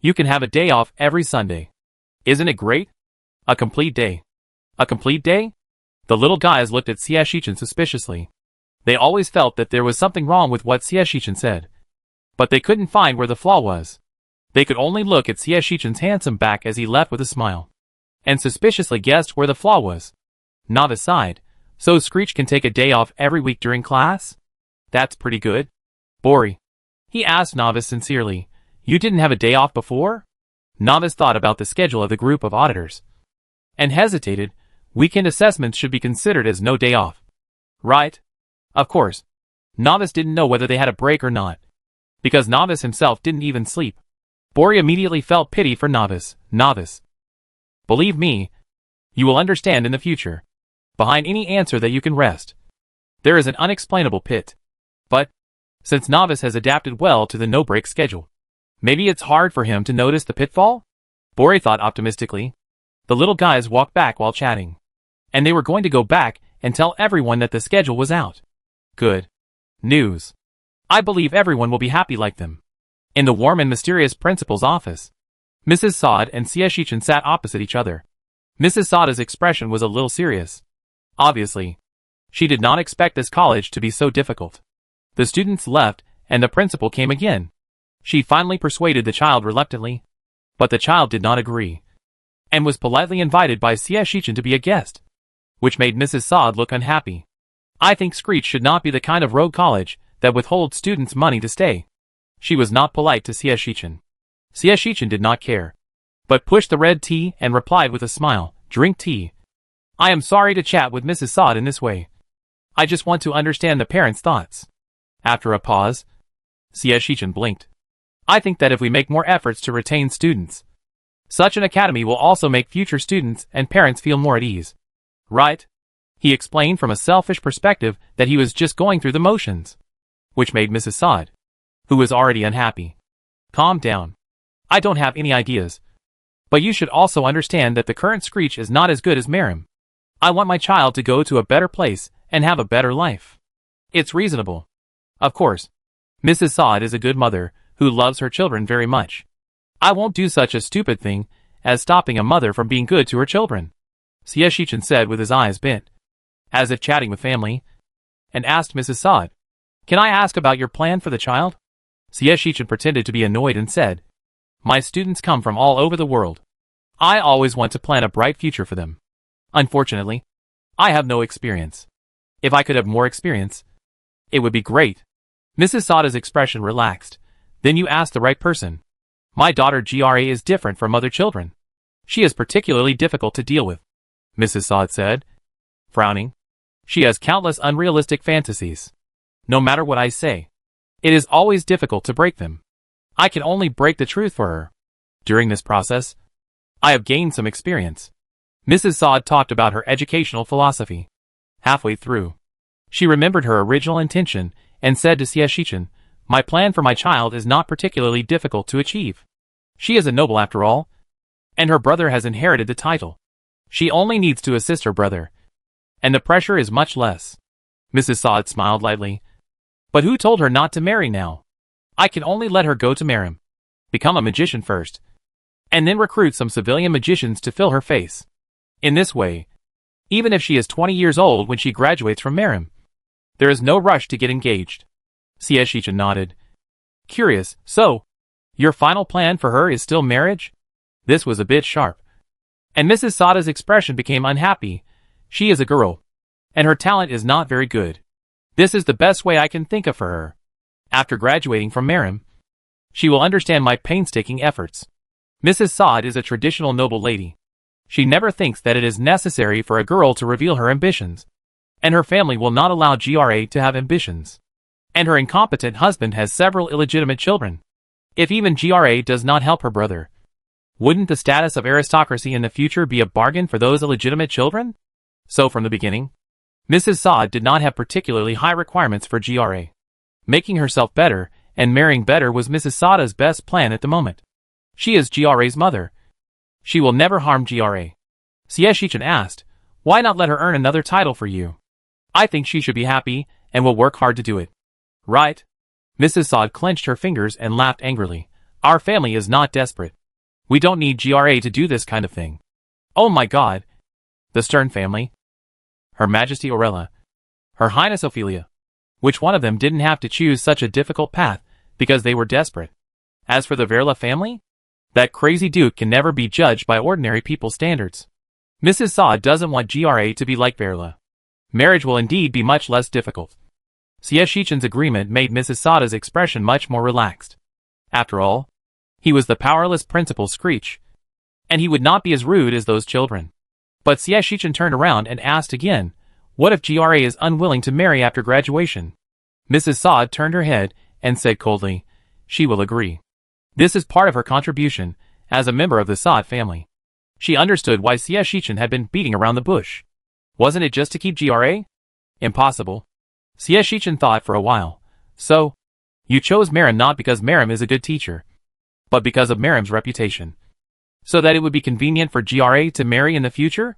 you can have a day off every Sunday. Isn't it great? A complete day." "A complete day?" The little guys looked at Siashichin suspiciously. They always felt that there was something wrong with what Siashichin said, but they couldn't find where the flaw was. They could only look at Siashichin's handsome back as he left with a smile, and suspiciously guessed where the flaw was. Novice sighed. "So Screech can take a day off every week during class? That's pretty good." "Bori," he asked Novice sincerely, "you didn't have a day off before?" Novice thought about the schedule of the group of auditors, and hesitated. Weekend assessments should be considered as no day off. Right? Of course. Novice didn't know whether they had a break or not, because Novice himself didn't even sleep. Bori immediately felt pity for Novice. "Novice, believe me, you will understand in the future. Behind any answer that you can rest, there is an unexplainable pit." But, since Novice has adapted well to the no-break schedule, maybe it's hard for him to notice the pitfall? Bori thought optimistically. The little guys walked back while chatting, and they were going to go back and tell everyone that the schedule was out. Good news. I believe everyone will be happy like them. In the warm and mysterious principal's office, Mrs. Saad and Siashichin sat opposite each other. Mrs. Saad's expression was a little serious. Obviously, she did not expect this college to be so difficult. The students left, and the principal came again. She finally persuaded the child reluctantly, but the child did not agree, and was politely invited by Siashichin to be a guest, which made Mrs. Saad look unhappy. "I think Screech should not be the kind of rogue college that withholds students' money to stay." She was not polite to Siashichin. Siashichin did not care, but pushed the red tea and replied with a smile, "Drink tea. I am sorry to chat with Mrs. Saad in this way. I just want to understand the parents' thoughts." After a pause, Siashichin blinked. "I think that if we make more efforts to retain students, such an academy will also make future students and parents feel more at ease." "Right?" He explained from a selfish perspective that he was just going through the motions, which made Mrs. Saad, who was already unhappy, calm down. "I don't have any ideas, but you should also understand that the current Screech is not as good as Merim. I want my child to go to a better place and have a better life. It's reasonable. Of course, Mrs. Saad is a good mother who loves her children very much. I won't do such a stupid thing as stopping a mother from being good to her children," Siashichin said with his eyes bent, as if chatting with family, and asked Mrs. Saad, "Can I ask about your plan for the child?" Siashichin pretended to be annoyed and said, "My students come from all over the world. I always want to plan a bright future for them. Unfortunately, I have no experience. If I could have more experience, it would be great." Mrs. Saad's expression relaxed. "Then you asked the right person. My daughter Gra is different from other children. She is particularly difficult to deal with," Mrs. Saad said, frowning. "She has countless unrealistic fantasies. No matter what I say, it is always difficult to break them. I can only break the truth for her. During this process, I have gained some experience." Mrs. Saad talked about her educational philosophy. Halfway through, she remembered her original intention and said to Siashichin, "My plan for my child is not particularly difficult to achieve. She is a noble after all, and her brother has inherited the title. She only needs to assist her brother, and the pressure is much less." Mrs. Saad smiled lightly. "But who told her not to marry now? I can only let her go to Merim. become a magician first, and then recruit some civilian magicians to fill her face. In this way, even if she is 20 years old when she graduates from Merim, there is no rush to get engaged. Shichen nodded. Curious, so, your final plan for her is still marriage? This was a bit sharp. And Mrs. Sada's expression became unhappy. She is a girl, and her talent is not very good. This is the best way I can think of for her. After graduating from Merim, she will understand my painstaking efforts. Mrs. Sod is a traditional noble lady. She never thinks that it is necessary for a girl to reveal her ambitions, and her family will not allow GRA to have ambitions. And her incompetent husband has several illegitimate children. If even GRA does not help her brother, wouldn't the status of aristocracy in the future be a bargain for those illegitimate children? So from the beginning, Mrs. Sod did not have particularly high requirements for GRA. Making herself better and marrying better was Mrs. Sada's best plan at the moment. She is GRA's mother. She will never harm GRA. Shichen asked, why not let her earn another title for you? I think she should be happy and will work hard to do it. Right? Mrs. Sod clenched her fingers and laughed angrily. Our family is not desperate. We don't need GRA to do this kind of thing. Oh my God. The Stern family? Her Majesty Aurela? Her Highness Ophelia? Which one of them didn't have to choose such a difficult path because they were desperate? As for the Verla family? That crazy duke can never be judged by ordinary people's standards. Mrs. Sod doesn't want GRA to be like Verla. Marriage will indeed be much less difficult. Shichen's agreement made Mrs. Sada's expression much more relaxed. After all, he was the powerless Principal Screech, and he would not be as rude as those children. But Shichen turned around and asked again, what if GRA is unwilling to marry after graduation? Mrs. Sod turned her head and said coldly, she will agree. This is part of her contribution as a member of the Sod family. She understood why Shichen had been beating around the bush. Wasn't it just to keep GRA? Impossible. Shichen thought for a while. So, you chose Merim not because Merim is a good teacher, but because of Merim's reputation. So that it would be convenient for GRA to marry in the future?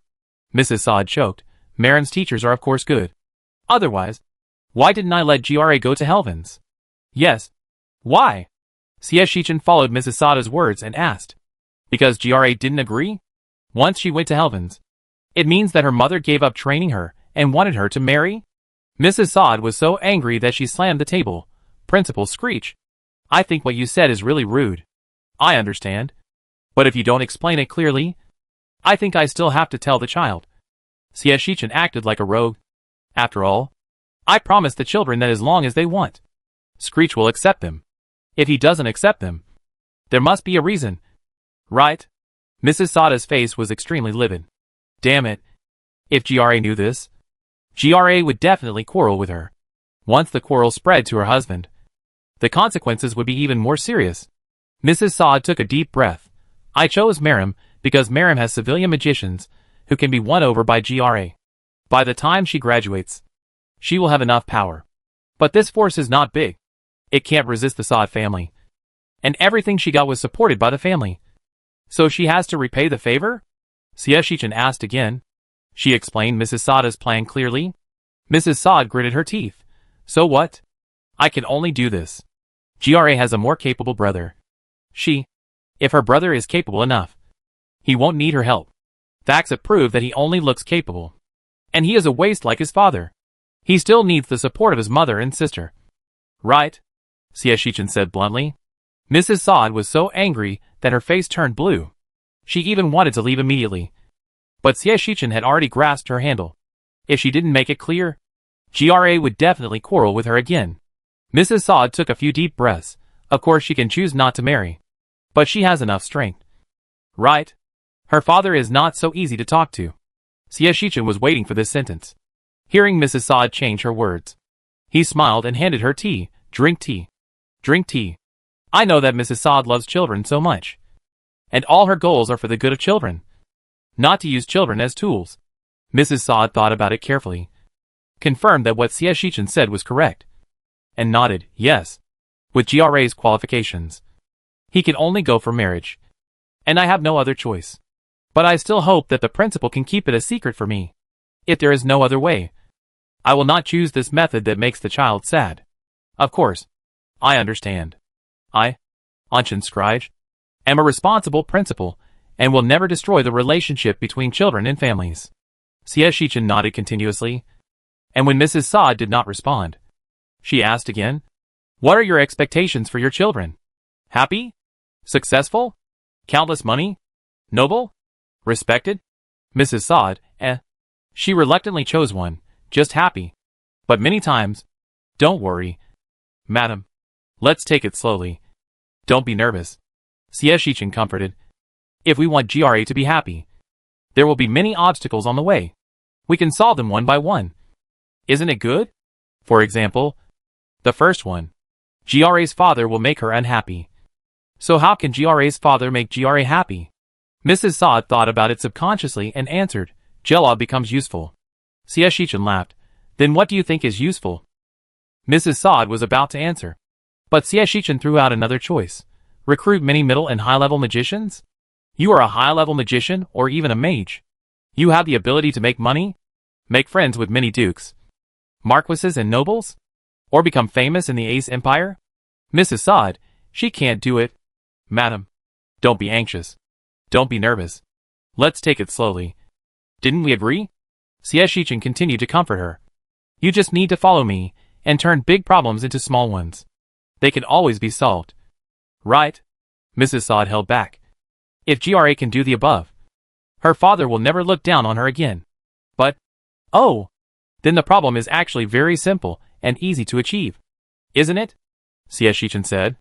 Mrs. Sod choked. Merim's teachers are of course good. Otherwise, why didn't I let GRA go to Helvins? Yes. Why? Shichen followed Mrs. Sada's words and asked. Because GRA didn't agree? Once she went to Helvins, it means that her mother gave up training her and wanted her to marry? Mrs. Sod was so angry that she slammed the table. Principal Screech, I think what you said is really rude. I understand. But if you don't explain it clearly, I think I still have to tell the child. Shichen acted like a rogue. After all, I promised the children that as long as they want, Screech will accept them. If he doesn't accept them, there must be a reason. Right? Mrs. Sada's face was extremely livid. Damn it. If GRA knew this, GRA would definitely quarrel with her. Once the quarrel spread to her husband, the consequences would be even more serious. Mrs. Sod took a deep breath. I chose Merim because Merim has civilian magicians who can be won over by GRA. By the time she graduates, she will have enough power. But this force is not big. It can't resist the Sod family. And everything she got was supported by the family. So she has to repay the favor? Shichen asked again. She explained Mrs. Sada's plan clearly. Mrs. Sod gritted her teeth. So what? I can only do this. GRA has a more capable brother. If her brother is capable enough, he won't need her help. Facts have proved that he only looks capable. And he is a waste like his father. He still needs the support of his mother and sister. Right? Shichen said bluntly. Mrs. Sod was so angry that her face turned blue. She even wanted to leave immediately. But Shichen had already grasped her handle. If she didn't make it clear, GRA would definitely quarrel with her again. Mrs. Sod took a few deep breaths. Of course she can choose not to marry. But she has enough strength. Right? Her father is not so easy to talk to. Shichen was waiting for this sentence. Hearing Mrs. Sod change her words, he smiled and handed her tea. Drink tea. Drink tea. I know that Mrs. Sod loves children so much. And all her goals are for the good of children. Not to use children as tools. Mrs. Sod thought about it carefully. Confirmed that what Shichen said was correct. And nodded, yes. With GRA's qualifications, he can only go for marriage. And I have no other choice. But I still hope that the principal can keep it a secret for me. If there is no other way, I will not choose this method that makes the child sad. Of course. I understand. I Anshin Scrige. Am a responsible principal, and will never destroy the relationship between children and families. Sieshichin nodded continuously, and when Mrs. Saad did not respond, she asked again, "What are your expectations for your children? Happy? Successful? Countless money? Noble? Respected?" Mrs. Saad, She reluctantly chose one, just happy. But many times, "Don't worry, madam. Let's take it slowly. Don't be nervous." Sieshichin comforted. "If we want GRA to be happy, there will be many obstacles on the way. We can solve them one by one. Isn't it good? For example, the first one. GRA's father will make her unhappy. So how can GRA's father make GRA happy?" Mrs. Saad thought about it subconsciously and answered, "Jella becomes useful." Sieshichin laughed. "Then what do you think is useful?" Mrs. Saad was about to answer, but Sieshichin threw out another choice. "Recruit many middle and high-level magicians? You are a high-level magician or even a mage. You have the ability to make money, make friends with many dukes, marquises and nobles, or become famous in the Ace Empire?" Mrs. Saad, "She can't do it. Madam, don't be anxious. Don't be nervous. Let's take it slowly. Didn't we agree?" Sieshichin continued to comfort her. "You just need to follow me and turn big problems into small ones. They can always be solved. Right?" Mrs. Saad held back. "If GRA can do the above, her father will never look down on her again. But, oh, then the problem is actually very simple and easy to achieve. Isn't it?" Sieshichin said,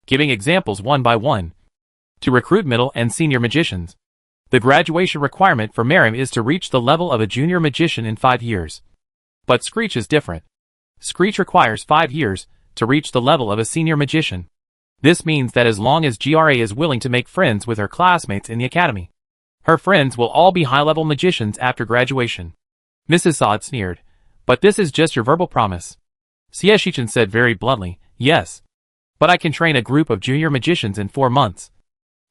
giving examples one by one. "To recruit middle and senior magicians, the graduation requirement for Miriam is to reach the level of a junior magician in 5 years. But Screech is different. Screech requires 5 years to reach the level of a senior magician. This means that as long as GRA is willing to make friends with her classmates in the academy, her friends will all be high-level magicians after graduation." Mrs. Saad sneered, "But this is just your verbal promise." Sieshichin said very bluntly, "Yes. But I can train a group of junior magicians in 4 months.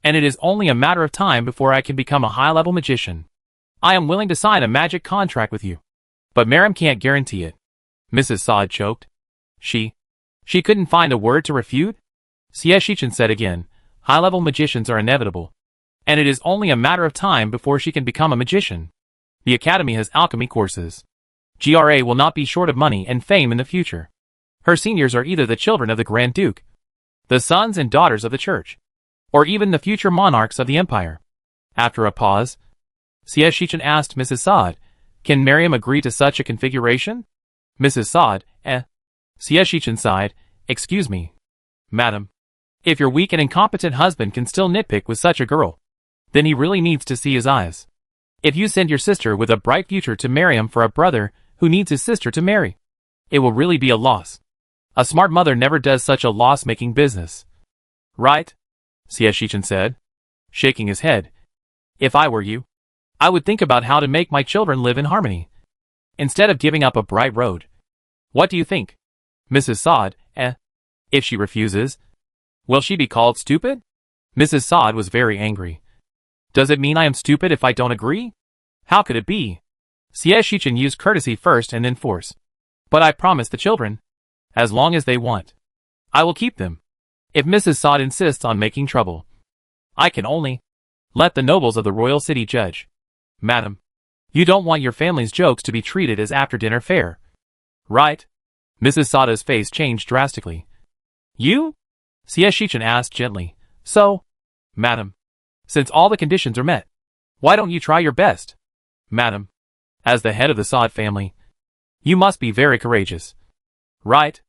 And it is only a matter of time before I can become a high-level magician. I am willing to sign a magic contract with you. But Miriam can't guarantee it." Mrs. Saad choked. She couldn't find a word to refute? Sieshichin said again, "High-level magicians are inevitable. And it is only a matter of time before she can become a magician. The academy has alchemy courses. GRA will not be short of money and fame in the future. Her seniors are either the children of the Grand Duke, the sons and daughters of the church, or even the future monarchs of the empire." After a pause, Sieshichin asked Mrs. Saad, "Can Miriam agree to such a configuration?" Mrs. Saad, Sieshichin sighed, "Excuse me, madam. If your weak and incompetent husband can still nitpick with such a girl, then he really needs to see his eyes. If you send your sister with a bright future to Miriam for a brother who needs his sister to marry, it will really be a loss. A smart mother never does such a loss-making business." "Right?" Sieshichin said, shaking his head. "If I were you, I would think about how to make my children live in harmony, instead of giving up a bright road. What do you think?" Mrs. Saad, If she refuses, will she be called stupid?" Mrs. Saad was very angry. "Does it mean I am stupid if I don't agree? How could it be?" Sieshichin used courtesy first and then force. "But I promise the children, as long as they want, I will keep them. If Mrs. Saad insists on making trouble, I can only let the nobles of the royal city judge. Madam, you don't want your family's jokes to be treated as after-dinner fare. Right?" Mrs. Saada's face changed drastically. "You?" Sieshichin asked gently. "So, madam, since all the conditions are met, why don't you try your best? Madam, as the head of the Saad family, you must be very courageous. Right?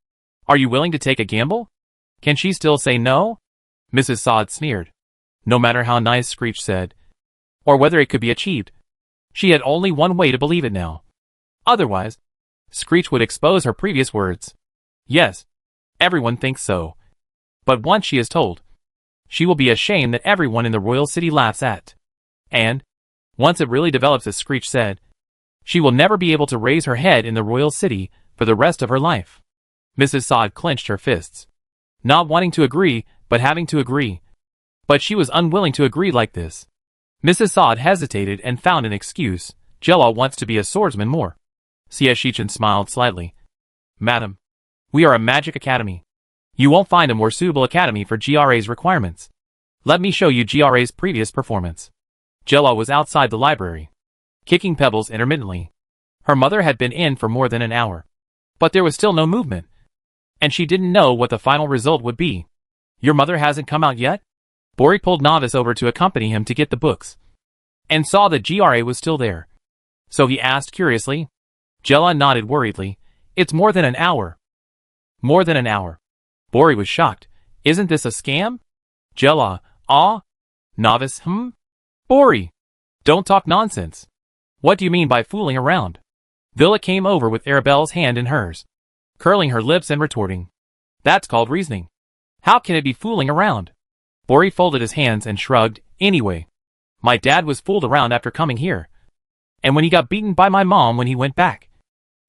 Are you willing to take a gamble? Can she still say no?" Mrs. Saad sneered. No matter how nice Screech said, or whether it could be achieved, she had only one way to believe it now. Otherwise, Screech would expose her previous words. Yes, everyone thinks so. But once she is told, she will be ashamed that everyone in the royal city laughs at. And, once it really develops as Screech said, she will never be able to raise her head in the royal city for the rest of her life. Mrs. Saad clenched her fists, not wanting to agree, but having to agree. But she was unwilling to agree like this. Mrs. Saad hesitated and found an excuse. Jella wants to be a swordsman more. Sieshichin smiled slightly. Madam, we are a magic academy. You won't find a more suitable academy for GRA's requirements. Let me show you GRA's previous performance. Jella was outside the library, kicking pebbles intermittently. Her mother had been in for more than an hour, but there was still no movement, and she didn't know what the final result would be. Your mother hasn't come out yet? Bori pulled Novice over to accompany him to get the books, and saw that GRA was still there. So he asked curiously. Jella nodded worriedly. It's more than an hour. More than an hour. Bori was shocked. Isn't this a scam? Jella, Novice, Bori, don't talk nonsense. What do you mean by fooling around? Villa came over with Arabella's hand in hers, curling her lips and retorting. That's called reasoning. How can it be fooling around? Bori folded his hands and shrugged. Anyway, my dad was fooled around after coming here. And when he got beaten by my mom when he went back,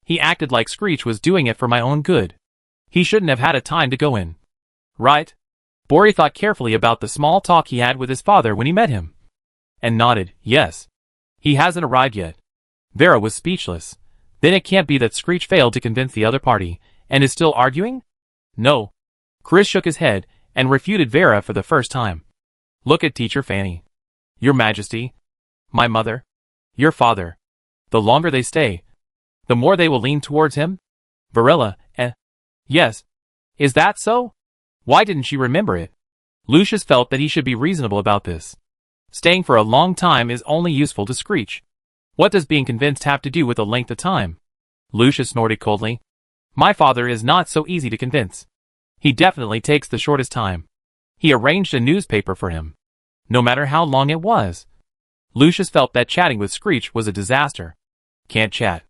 he acted like Screech was doing it for my own good. He shouldn't have had a time to go in. Right? Bori thought carefully about the small talk he had with his father when he met him, and nodded. Yes. He hasn't arrived yet. Vera was speechless. Then it can't be that Screech failed to convince the other party, and is still arguing? No. Chris shook his head, and refuted Vera for the first time. Look at Teacher Fanny. Your Majesty. My mother. Your father. The longer they stay, the more they will lean towards him? Varela, yes. Is that so? Why didn't she remember it? Lucius felt that he should be reasonable about this. Staying for a long time is only useful to Screech. What does being convinced have to do with the length of time? Lucius snorted coldly. My father is not so easy to convince. He definitely takes the shortest time. He arranged a newspaper for him, no matter how long it was. Lucius felt that chatting with Screech was a disaster. Can't chat.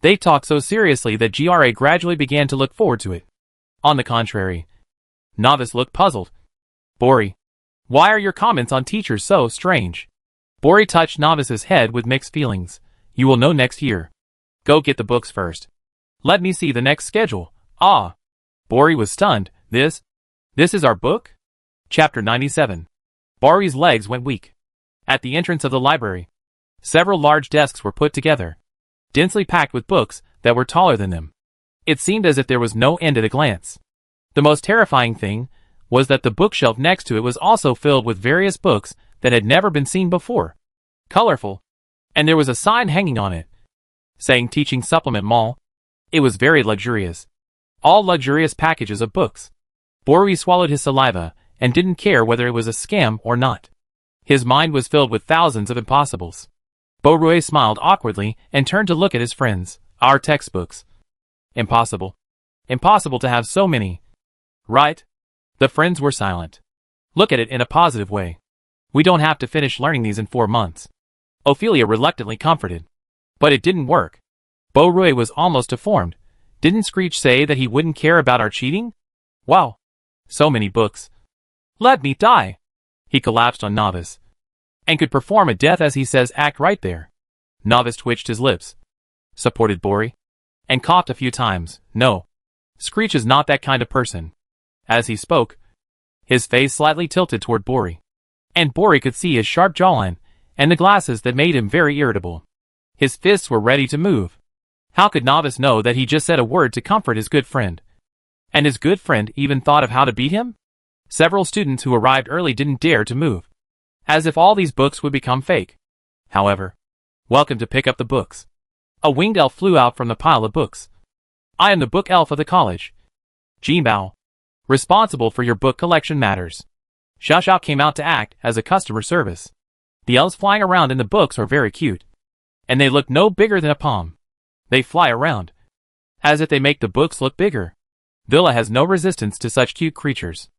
They talked so seriously that GRA gradually began to look forward to it. On the contrary, Novice looked puzzled. Bori, why are your comments on teachers so strange? Bori touched Novice's head with mixed feelings. You will know next year. Go get the books first. Let me see the next schedule. Bori was stunned. This is our book? Chapter 97. Bori's legs went weak. At the entrance of the library, several large desks were put together, densely packed with books that were taller than them. It seemed as if there was no end at a glance. The most terrifying thing was that the bookshelf next to it was also filled with various books that had never been seen before. Colorful. And there was a sign hanging on it, saying Teaching Supplement Mall. It was very luxurious. All luxurious packages of books. Bori swallowed his saliva, and didn't care whether it was a scam or not. His mind was filled with thousands of impossibles. Beaurue smiled awkwardly and turned to look at his friends. Our textbooks. Impossible. Impossible to have so many. Right? The friends were silent. Look at it in a positive way. We don't have to finish learning these in 4 months. Ophelia reluctantly comforted. But it didn't work. Beaurue was almost deformed. Didn't Screech say that he wouldn't care about our cheating? Wow. So many books. Let me die. He collapsed on Novice, and could perform a death as he says act right there. Novice twitched his lips, supported Bori, and coughed a few times. No. Screech is not that kind of person. As he spoke, his face slightly tilted toward Bori, and Bori could see his sharp jawline and the glasses that made him very irritable. His fists were ready to move. How could Novice know that he just said a word to comfort his good friend? And his good friend even thought of how to beat him? Several students who arrived early didn't dare to move, as if all these books would become fake. However, welcome to pick up the books. A winged elf flew out from the pile of books. I am the book elf of the college. Jinbao, responsible for your book collection matters. Xiaoxiao came out to act as a customer service. The elves flying around in the books are very cute, and they look no bigger than a palm. They fly around, as if they make the books look bigger. Villa has no resistance to such cute creatures.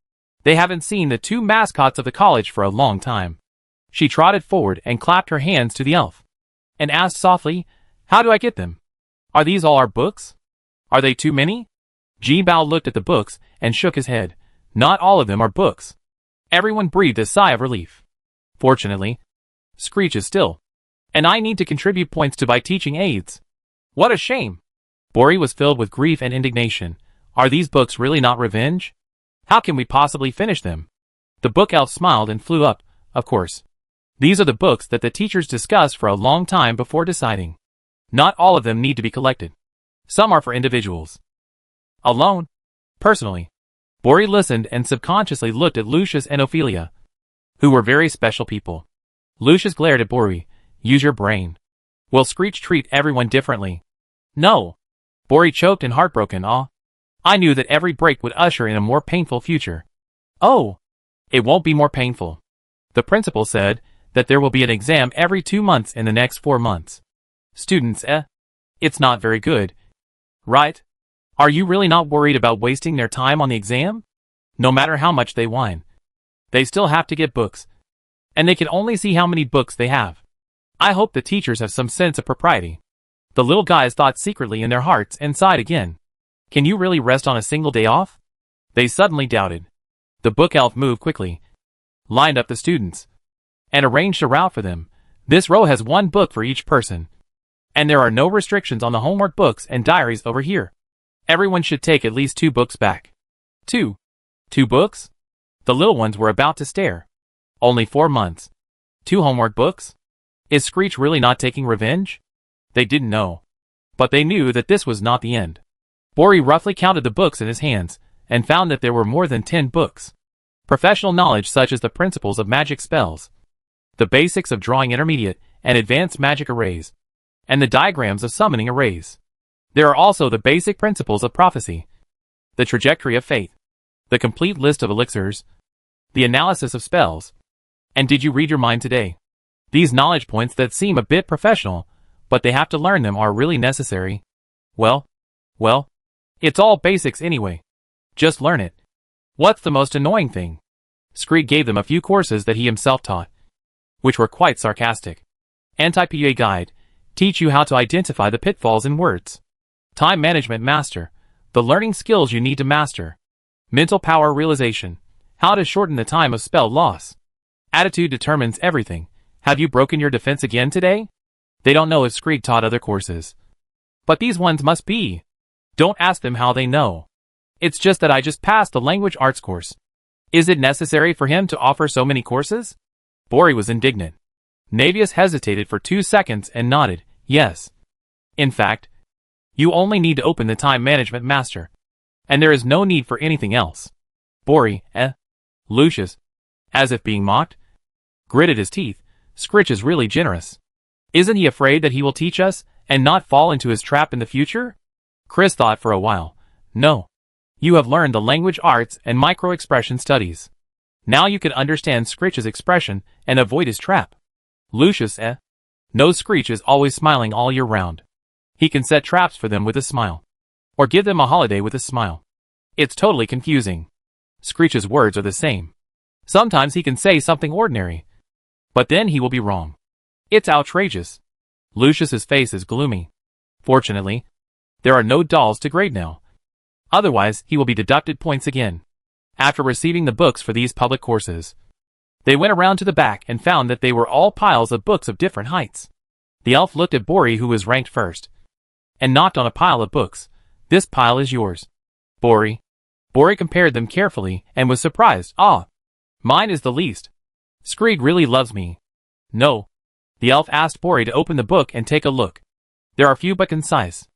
They haven't seen the 2 mascots of the college for a long time. She trotted forward and clapped her hands to the elf, and asked softly, how do I get them? Are these all our books? Are they too many? Jinbao looked at the books and shook his head. Not all of them are books. Everyone breathed a sigh of relief. Fortunately, Screech is still, and I need to contribute points to buy teaching aids. What a shame! Bori was filled with grief and indignation. Are these books really not revenge? How can we possibly finish them? The book elf smiled and flew up. Of course. These are the books that the teachers discussed for a long time before deciding. Not all of them need to be collected. Some are for individuals. Alone. Personally. Bori listened and subconsciously looked at Lucius and Ophelia, who were very special people. Lucius glared at Bori. Use your brain. Will Screech treat everyone differently? No. Bori choked and heartbroken. I knew that every break would usher in a more painful future. Oh. It won't be more painful. The principal said that there will be an exam every 2 months in the next 4 months. Students, it's not very good. Right? Are you really not worried about wasting their time on the exam? No matter how much they whine, they still have to get books. And they can only see how many books they have. I hope the teachers have some sense of propriety. The little guys thought secretly in their hearts and sighed again. Can you really rest on a single day off? They suddenly doubted. The book elf moved quickly, lined up the students, and arranged a route for them. This row has 1 book for each person. And there are no restrictions on the homework books and diaries over here. Everyone should take at least 2 books back. 2 books? The little ones were about to stare. Only 4 months. 2 homework books? Is Screech really not taking revenge? They didn't know. But they knew that this was not the end. Bori roughly counted the books in his hands, and found that there were more than 10 books. Professional knowledge such as the principles of magic spells, the basics of drawing intermediate and advanced magic arrays, and the diagrams of summoning arrays. There are also the basic principles of prophecy, the trajectory of fate, the complete list of elixirs, the analysis of spells. And did you read your mind today? These knowledge points that seem a bit professional, but they have to learn them, are really necessary. Well, it's all basics anyway. Just learn it. What's the most annoying thing? Screech gave them a few courses that he himself taught, which were quite sarcastic. Anti-PA Guide, teach you how to identify the pitfalls in words. Time Management Master, the learning skills you need to master. Mental Power Realization, how to shorten the time of spell loss. Attitude determines everything. Have you broken your defense again today? They don't know if Screech taught other courses. But these ones must be. Don't ask them how they know. It's just that I just passed the language arts course. Is it necessary for him to offer so many courses? Bori was indignant. Navius hesitated for 2 seconds and nodded, yes. In fact, you only need to open the Time Management Master. And there is no need for anything else. Bori, Lucius, as if being mocked, gritted his teeth. Screech is really generous. Isn't he afraid that he will teach us and not fall into his trap in the future? Chris thought for a while. No. You have learned the language arts and micro-expression studies. Now you can understand Screech's expression and avoid his trap. Lucius, No, Screech is always smiling all year round. He can set traps for them with a smile. Or give them a holiday with a smile. It's totally confusing. Screech's words are the same. Sometimes he can say something ordinary. But then he will be wrong. It's outrageous. Lucius's face is gloomy. Fortunately, there are no dolls to grade now. Otherwise, he will be deducted points again. After receiving the books for these public courses, they went around to the back and found that they were all piles of books of different heights. The elf looked at Bori, who was ranked first, and knocked on a pile of books. This pile is yours. Bori. Bori compared them carefully and was surprised. Mine is the least. Screech really loves me. No. The elf asked Bori to open the book and take a look. There are few but concise.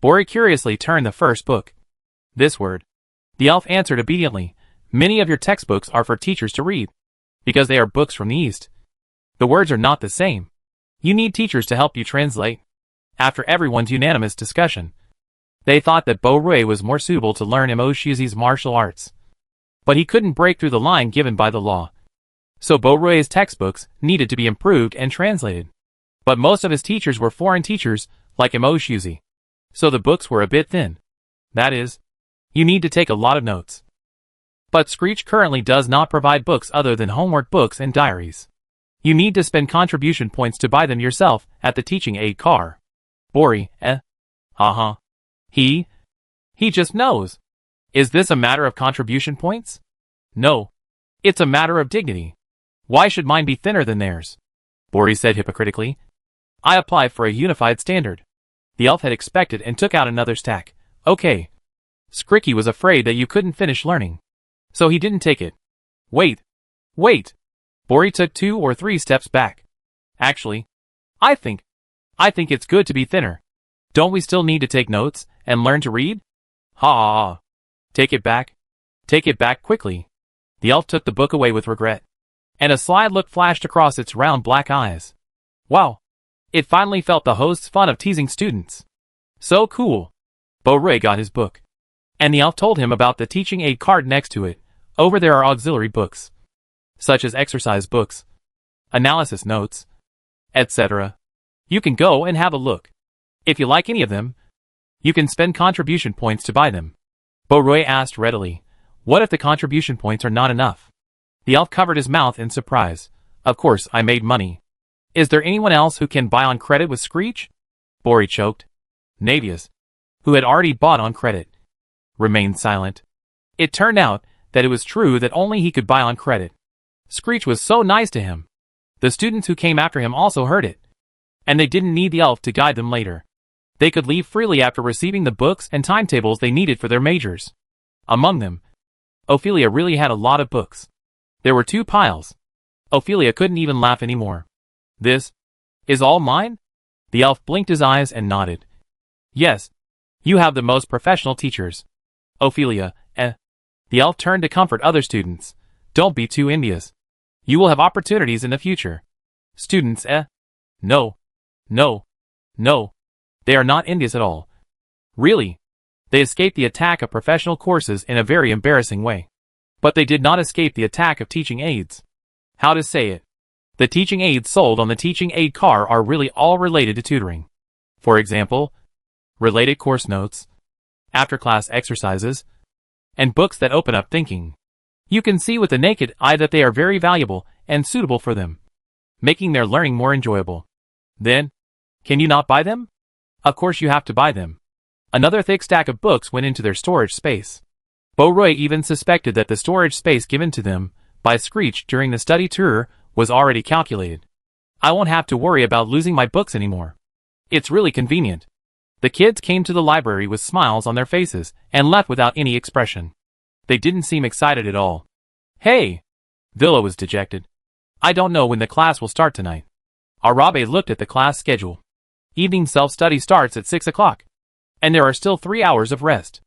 Bori curiously turned the first book. This word. The elf answered obediently. Many of your textbooks are for teachers to read, because they are books from the East. The words are not the same. You need teachers to help you translate. After everyone's unanimous discussion, they thought that Bo Rui was more suitable to learn Mo Shuzi's martial arts. But he couldn't break through the line given by the law. So Bo Rui's textbooks needed to be improved and translated. But most of his teachers were foreign teachers, like Mo Shuzi. So the books were a bit thin. That is, you need to take a lot of notes. But Screech currently does not provide books other than homework books and diaries. You need to spend contribution points to buy them yourself at the teaching aid car. Bori, He just knows. Is this a matter of contribution points? No. It's a matter of dignity. Why should mine be thinner than theirs? Bori said hypocritically. I apply for a unified standard. The elf had expected and took out another stack. Okay. Screechy was afraid that you couldn't finish learning. So he didn't take it. Wait. Bori took 2 or 3 steps back. Actually, I think it's good to be thinner. Don't we still need to take notes and learn to read? Ha! Take it back. Take it back quickly. The elf took the book away with regret. And a sly look flashed across its round black eyes. Wow. It finally felt the host's fun of teasing students. So cool. Beauray got his book. And the elf told him about the teaching aid card next to it. Over there are auxiliary books, such as exercise books, analysis notes, etc. You can go and have a look. If you like any of them, you can spend contribution points to buy them. Beauray asked readily, what if the contribution points are not enough? The elf covered his mouth in surprise. Of course, I made money. Is there anyone else who can buy on credit with Screech? Beauray choked. Navius, who had already bought on credit, remained silent. It turned out that it was true that only he could buy on credit. Screech was so nice to him. The students who came after him also heard it. And they didn't need the elf to guide them later. They could leave freely after receiving the books and timetables they needed for their majors. Among them, Ophelia really had a lot of books. There were 2 piles. Ophelia couldn't even laugh anymore. This is all mine? The elf blinked his eyes and nodded. Yes. You have the most professional teachers. Ophelia, The elf turned to comfort other students. Don't be too envious. You will have opportunities in the future. Students, No. No. No. They are not envious at all. Really. They escaped the attack of professional courses in a very embarrassing way. But they did not escape the attack of teaching aids. How to say it? The teaching aids sold on the teaching aid car are really all related to tutoring. For example, related course notes, after-class exercises, and books that open up thinking. You can see with the naked eye that they are very valuable and suitable for them, making their learning more enjoyable. Then, can you not buy them? Of course you have to buy them. Another thick stack of books went into their storage space. Beauray even suspected that the storage space given to them by Screech during the study tour was already calculated. I won't have to worry about losing my books anymore. It's really convenient. The kids came to the library with smiles on their faces and left without any expression. They didn't seem excited at all. Hey! Villa was dejected. I don't know when the class will start tonight. Arabe looked at the class schedule. Evening self-study starts at 6 o'clock. And there are still 3 hours of rest.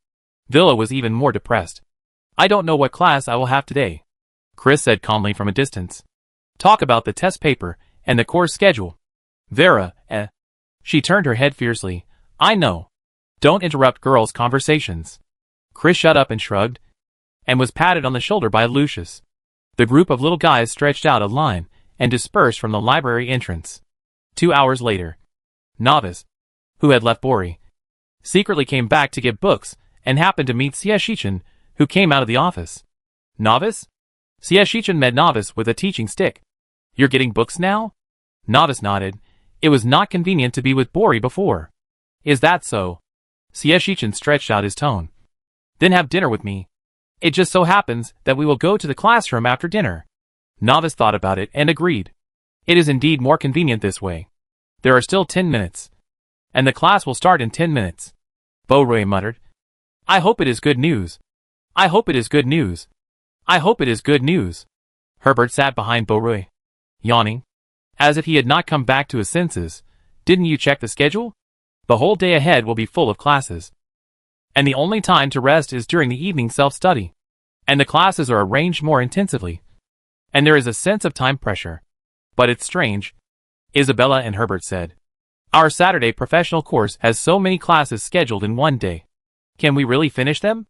Villa was even more depressed. I don't know what class I will have today, Chris said calmly from a distance. Talk about the test paper and the course schedule. Vera, She turned her head fiercely. I know. Don't interrupt girls' conversations. Chris shut up and shrugged, and was patted on the shoulder by Lucius. The group of little guys stretched out a line and dispersed from the library entrance. 2 hours later, Novice, who had left Bori, secretly came back to get books and happened to meet Sieshichin, who came out of the office. Novice? Sieshichin met Novice with a teaching stick. You're getting books now? Novice nodded. It was not convenient to be with Bori before. Is that so? Sieshichin stretched out his tone. Then have dinner with me. It just so happens that we will go to the classroom after dinner. Novice thought about it and agreed. It is indeed more convenient this way. There are still 10 minutes. And the class will start in 10 minutes. Beauray muttered. I hope it is good news. I hope it is good news. I hope it is good news. Herbert sat behind Beauray, yawning, as if he had not come back to his senses. Didn't you check the schedule? The whole day ahead will be full of classes. And the only time to rest is during the evening self-study. And the classes are arranged more intensively. And there is a sense of time pressure. But it's strange, Isabella and Herbert said. Our Saturday professional course has so many classes scheduled in one day. Can we really finish them?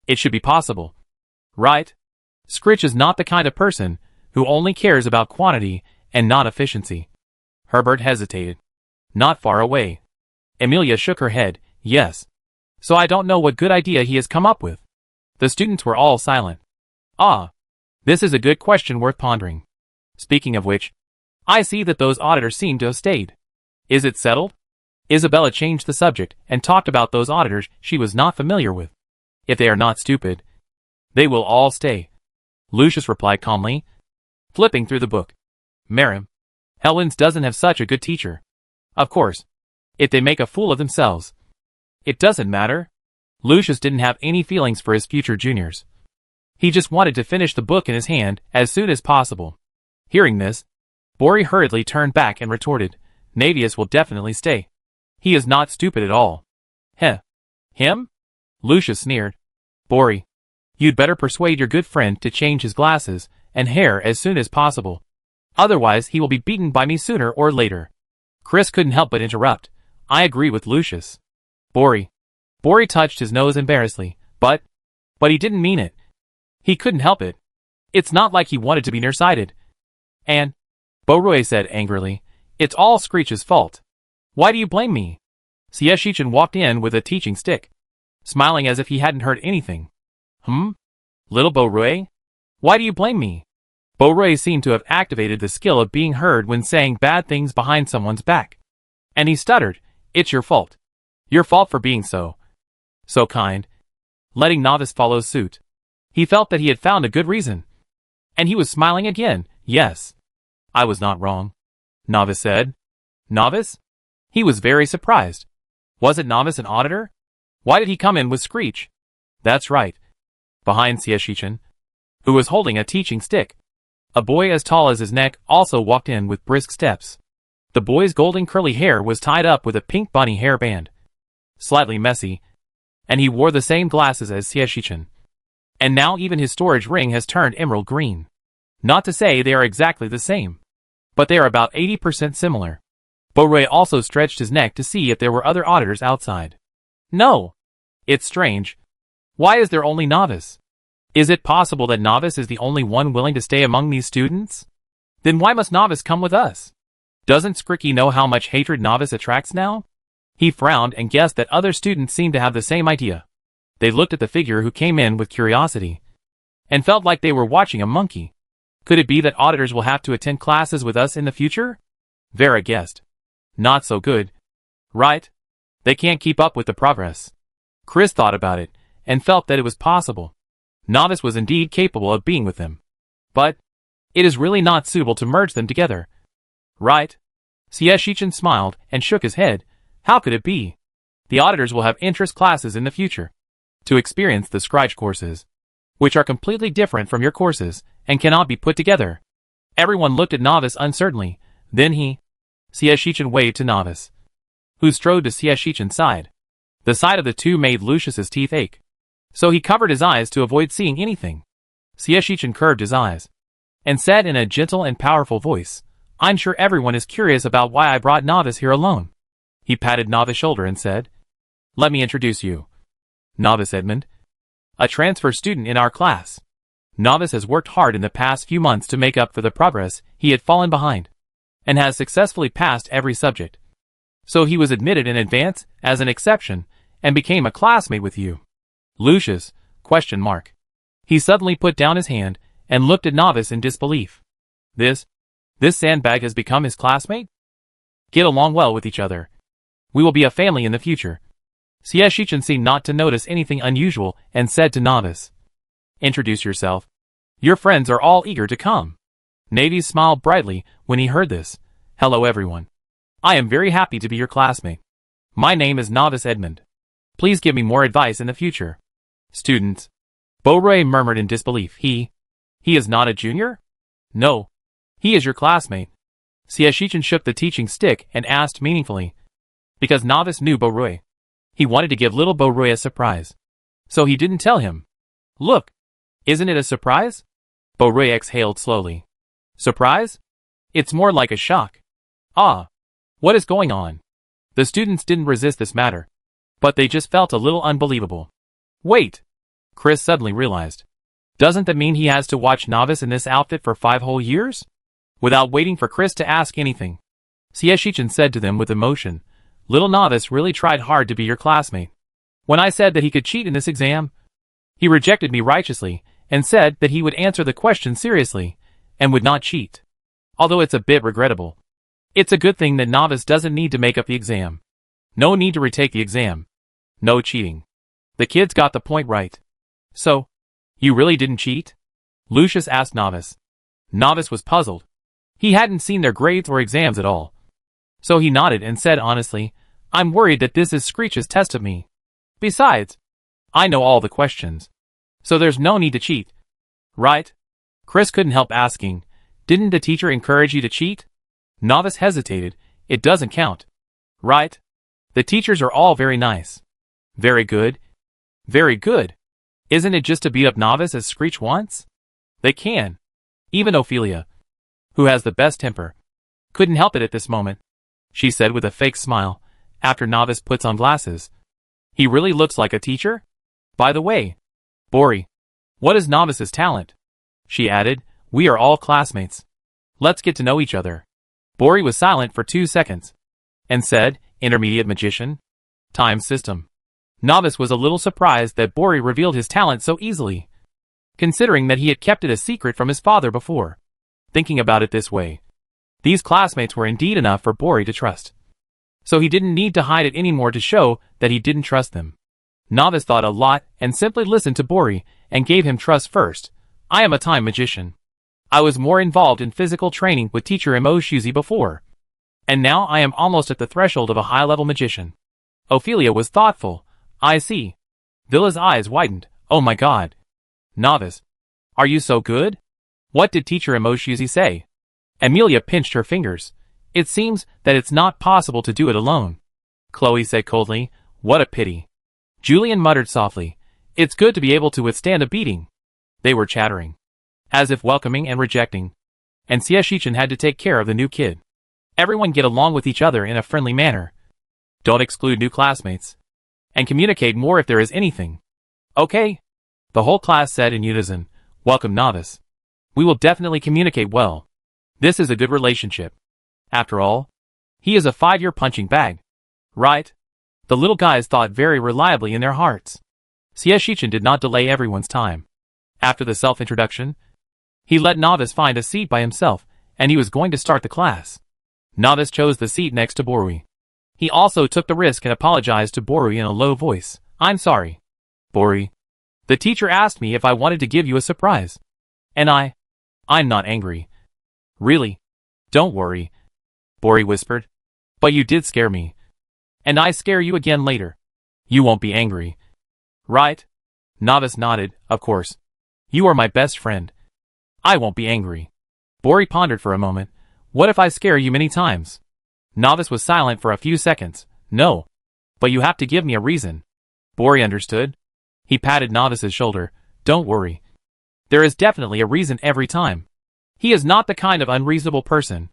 It should be possible. Right? Scritch is not the kind of person who only cares about quantity and not efficiency. Herbert hesitated. Not far away. Emilia shook her head. Yes. So I don't know what good idea he has come up with. The students were all silent. Ah. This is a good question worth pondering. Speaking of which, I see that those auditors seem to have stayed. Is it settled? Isabella changed the subject and talked about those auditors she was not familiar with. If they are not stupid, they will all stay. Lucius replied calmly, flipping through the book. Miriam, Helens doesn't have such a good teacher. Of course, if they make a fool of themselves, it doesn't matter. Lucius didn't have any feelings for his future juniors. He just wanted to finish the book in his hand as soon as possible. Hearing this, Bori hurriedly turned back and retorted, Navius will definitely stay. He is not stupid at all. Heh. Him? Lucius sneered. Bori, you'd better persuade your good friend to change his glasses and hair as soon as possible. Otherwise he will be beaten by me sooner or later. Chris couldn't help but interrupt. I agree with Lucius. Bori touched his nose embarrassedly, but he didn't mean it. He couldn't help it. It's not like he wanted to be nearsighted. And, Boroy said angrily, it's all Screech's fault. Why do you blame me? Sieshichin walked in with a teaching stick, smiling as if he hadn't heard anything. Little Boroy? Why do you blame me? Boroy seemed to have activated the skill of being heard when saying bad things behind someone's back. And he stuttered, it's your fault. Your fault for being so kind. Letting Novice follow suit. He felt that he had found a good reason. And he was smiling again. Yes. I was not wrong. Novice said. Novice? He was very surprised. Wasn't Novice an auditor? Why did he come in with Screech? That's right. Behind Sieshichin, who was holding a teaching stick, a boy as tall as his neck also walked in with brisk steps. The boy's golden curly hair was tied up with a pink bunny hairband. Slightly messy, and he wore the same glasses as Sieshichin. And now even his storage ring has turned emerald green. Not to say they are exactly the same, but they are about 80% similar. Boroy also stretched his neck to see if there were other auditors outside. No. It's strange. Why is there only Novice? Is it possible that Novice is the only one willing to stay among these students? Then why must Novice come with us? Doesn't Scricky know how much hatred Novice attracts now? He frowned and guessed that other students seemed to have the same idea. They looked at the figure who came in with curiosity, and felt like they were watching a monkey. Could it be that auditors will have to attend classes with us in the future? Vera guessed. Not so good. Right? They can't keep up with the progress. Chris thought about it, and felt that it was possible. Novice was indeed capable of being with them. But it is really not suitable to merge them together. Right? Sieshichin smiled and shook his head. How could it be? The auditors will have interest classes in the future to experience the Screech courses, which are completely different from your courses and cannot be put together. Everyone looked at Novice uncertainly. Then Sieshichin waved to Novice, who strode to Sieshichin's side. The sight of the two made Lucius's teeth ache, so he covered his eyes to avoid seeing anything. Sieshichin curved his eyes and said in a gentle and powerful voice, I'm sure everyone is curious about why I brought Novice here alone. He patted Novice's shoulder and said, let me introduce you. Novice Edmund, a transfer student in our class. Novice has worked hard in the past few months to make up for the progress he had fallen behind, and has successfully passed every subject. So he was admitted in advance as an exception and became a classmate with you. Lucius, ? He suddenly put down his hand and looked at Novice in disbelief. This sandbag has become his classmate? Get along well with each other. We will be a family in the future. Sieshichin seemed not to notice anything unusual and said to Novice, introduce yourself. Your friends are all eager to come. Navies smiled brightly when he heard this. Hello everyone. I am very happy to be your classmate. My name is Novice Edmund. Please give me more advice in the future. Students. Boroy murmured in disbelief. He is not a junior? No. He is your classmate. Sieshichin shook the teaching stick and asked meaningfully. Because Novice knew Boroy. He wanted to give little Boroy a surprise. So he didn't tell him. Look. Isn't it a surprise? Boroy exhaled slowly. Surprise? It's more like a shock. Ah. What is going on? The students didn't resist this matter, but they just felt a little unbelievable. Wait. Chris suddenly realized. Doesn't that mean he has to watch Novice in this outfit for 5 whole years? Without waiting for Chris to ask anything, Sieshichin said to them with emotion, Little Novice really tried hard to be your classmate. When I said that he could cheat in this exam, he rejected me righteously and said that he would answer the question seriously and would not cheat. Although it's a bit regrettable. It's a good thing that Novice doesn't need to make up the exam. No need to retake the exam. No cheating. The kids got the point right. So, you really didn't cheat? Lucius asked Novice. Novice was puzzled. He hadn't seen their grades or exams at all. So he nodded and said honestly, I'm worried that this is Screech's test of me. Besides, I know all the questions. So there's no need to cheat. Right? Chris couldn't help asking, didn't the teacher encourage you to cheat? Novice hesitated. It doesn't count. Right? The teachers are all very nice. Very good. Very good. Isn't it just to beat up Novice as Screech wants? They can. Even Ophelia, who has the best temper, couldn't help it at this moment. She said with a fake smile, after Novice puts on glasses. He really looks like a teacher? By the way, Bori, what is Novice's talent? She added, we are all classmates. Let's get to know each other. Bori was silent for 2 seconds, and said, intermediate magician? Time system. Novice was a little surprised that Bori revealed his talent so easily, considering that he had kept it a secret from his father before. Thinking about it this way, these classmates were indeed enough for Bori to trust. So he didn't need to hide it anymore to show that he didn't trust them. Novice thought a lot and simply listened to Bori and gave him trust first. I am a time magician. I was more involved in physical training with teacher Imoshuzi before. And now I am almost at the threshold of a high-level magician. Ophelia was thoughtful. I see. Villa's eyes widened. Oh my god. Novice. Are you so good? What did teacher Imoshuzi say? Amelia pinched her fingers. It seems that it's not possible to do it alone. Chloe said coldly, what a pity. Julian muttered softly, it's good to be able to withstand a beating. They were chattering, as if welcoming and rejecting. And Sieshichin had to take care of the new kid. Everyone get along with each other in a friendly manner. Don't exclude new classmates. And communicate more if there is anything. Okay? The whole class said in unison, welcome Novice. We will definitely communicate well. This is a good relationship. After all, he is a 5-year punching bag. Right? The little guys thought very reliably in their hearts. Sieshichin did not delay everyone's time. After the self-introduction, he let Novice find a seat by himself, and he was going to start the class. Novice chose the seat next to Bori. He also took the risk and apologized to Bori in a low voice. I'm sorry. Bori. The teacher asked me if I wanted to give you a surprise. And I'm not angry. Really? Don't worry. Bori whispered. But you did scare me. And I scare you again later. You won't be angry. Right? Novice nodded, of course. You are my best friend. I won't be angry. Bori pondered for a moment. What if I scare you many times? Novice was silent for a few seconds. No. But you have to give me a reason. Bori understood. He patted Novice's shoulder. Don't worry. There is definitely a reason every time. He is not the kind of unreasonable person.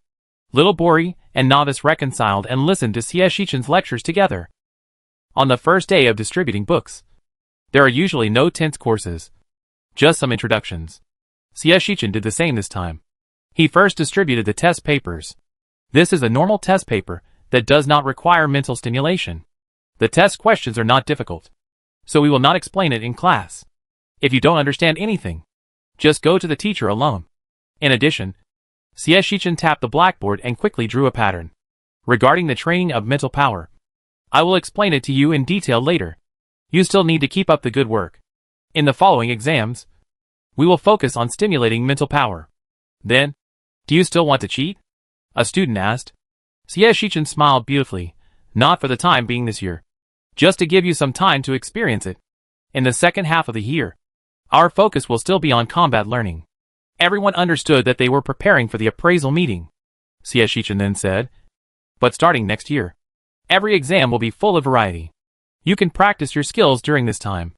Little Bori and Novice reconciled and listened to Sieshichin's lectures together. On the first day of distributing books, there are usually no tense courses. Just some introductions. Sieshichin did the same this time. He first distributed the test papers. This is a normal test paper that does not require mental stimulation. The test questions are not difficult, so we will not explain it in class. If you don't understand anything, just go to the teacher alone. In addition, Sieshichin tapped the blackboard and quickly drew a pattern. Regarding the training of mental power, I will explain it to you in detail later. You still need to keep up the good work. In the following exams, we will focus on stimulating mental power. Then, do you still want to cheat? A student asked. Sieshichin smiled beautifully. Not for the time being this year. Just to give you some time to experience it. In the second half of the year, our focus will still be on combat learning. Everyone understood that they were preparing for the appraisal meeting. Sieshichin then said, but starting next year, every exam will be full of variety. You can practice your skills during this time.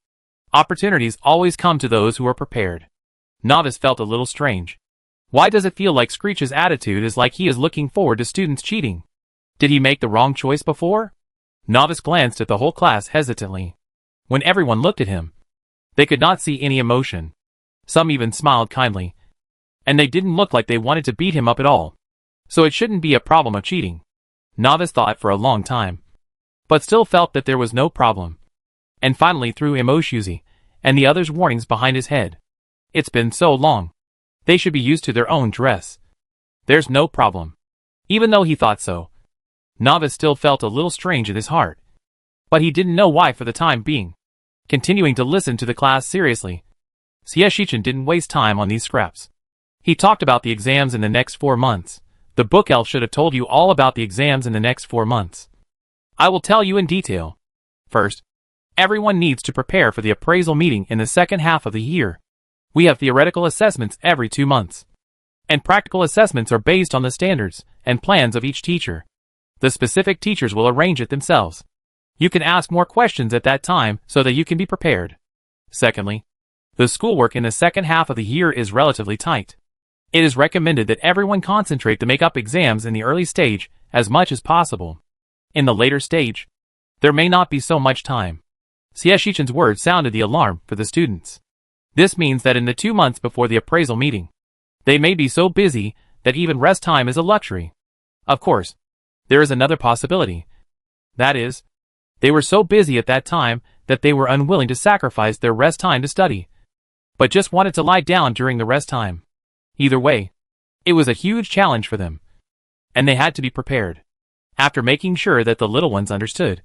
Opportunities always come to those who are prepared. Novice felt a little strange. Why does it feel like Screech's attitude is like he is looking forward to students cheating? Did he make the wrong choice before? Novice glanced at the whole class hesitantly. When everyone looked at him, they could not see any emotion. Some even smiled kindly. And they didn't look like they wanted to beat him up at all. So it shouldn't be a problem of cheating. Novice thought for a long time, but still felt that there was no problem. And finally threw Imoshuzi and the others' warnings behind his head. It's been so long. They should be used to their own dress. There's no problem. Even though he thought so, Novice still felt a little strange in his heart. But he didn't know why for the time being. Continuing to listen to the class seriously, Sieshichin didn't waste time on these scraps. He talked about the exams in the next 4 months. The book elf should have told you all about the exams in the next 4 months. I will tell you in detail. First, everyone needs to prepare for the appraisal meeting in the second half of the year. We have theoretical assessments every 2 months. And practical assessments are based on the standards and plans of each teacher. The specific teachers will arrange it themselves. You can ask more questions at that time so that you can be prepared. Secondly, The schoolwork in the second half of the year is relatively tight. It is recommended that everyone concentrate to make up exams in the early stage as much as possible. In the later stage, there may not be so much time. Xieshichen's words sounded the alarm for the students. This means that in the 2 months before the appraisal meeting, they may be so busy that even rest time is a luxury. Of course, there is another possibility. That is, they were so busy at that time that they were unwilling to sacrifice their rest time to study, but just wanted to lie down during the rest time. Either way, it was a huge challenge for them, and they had to be prepared. After making sure that the little ones understood,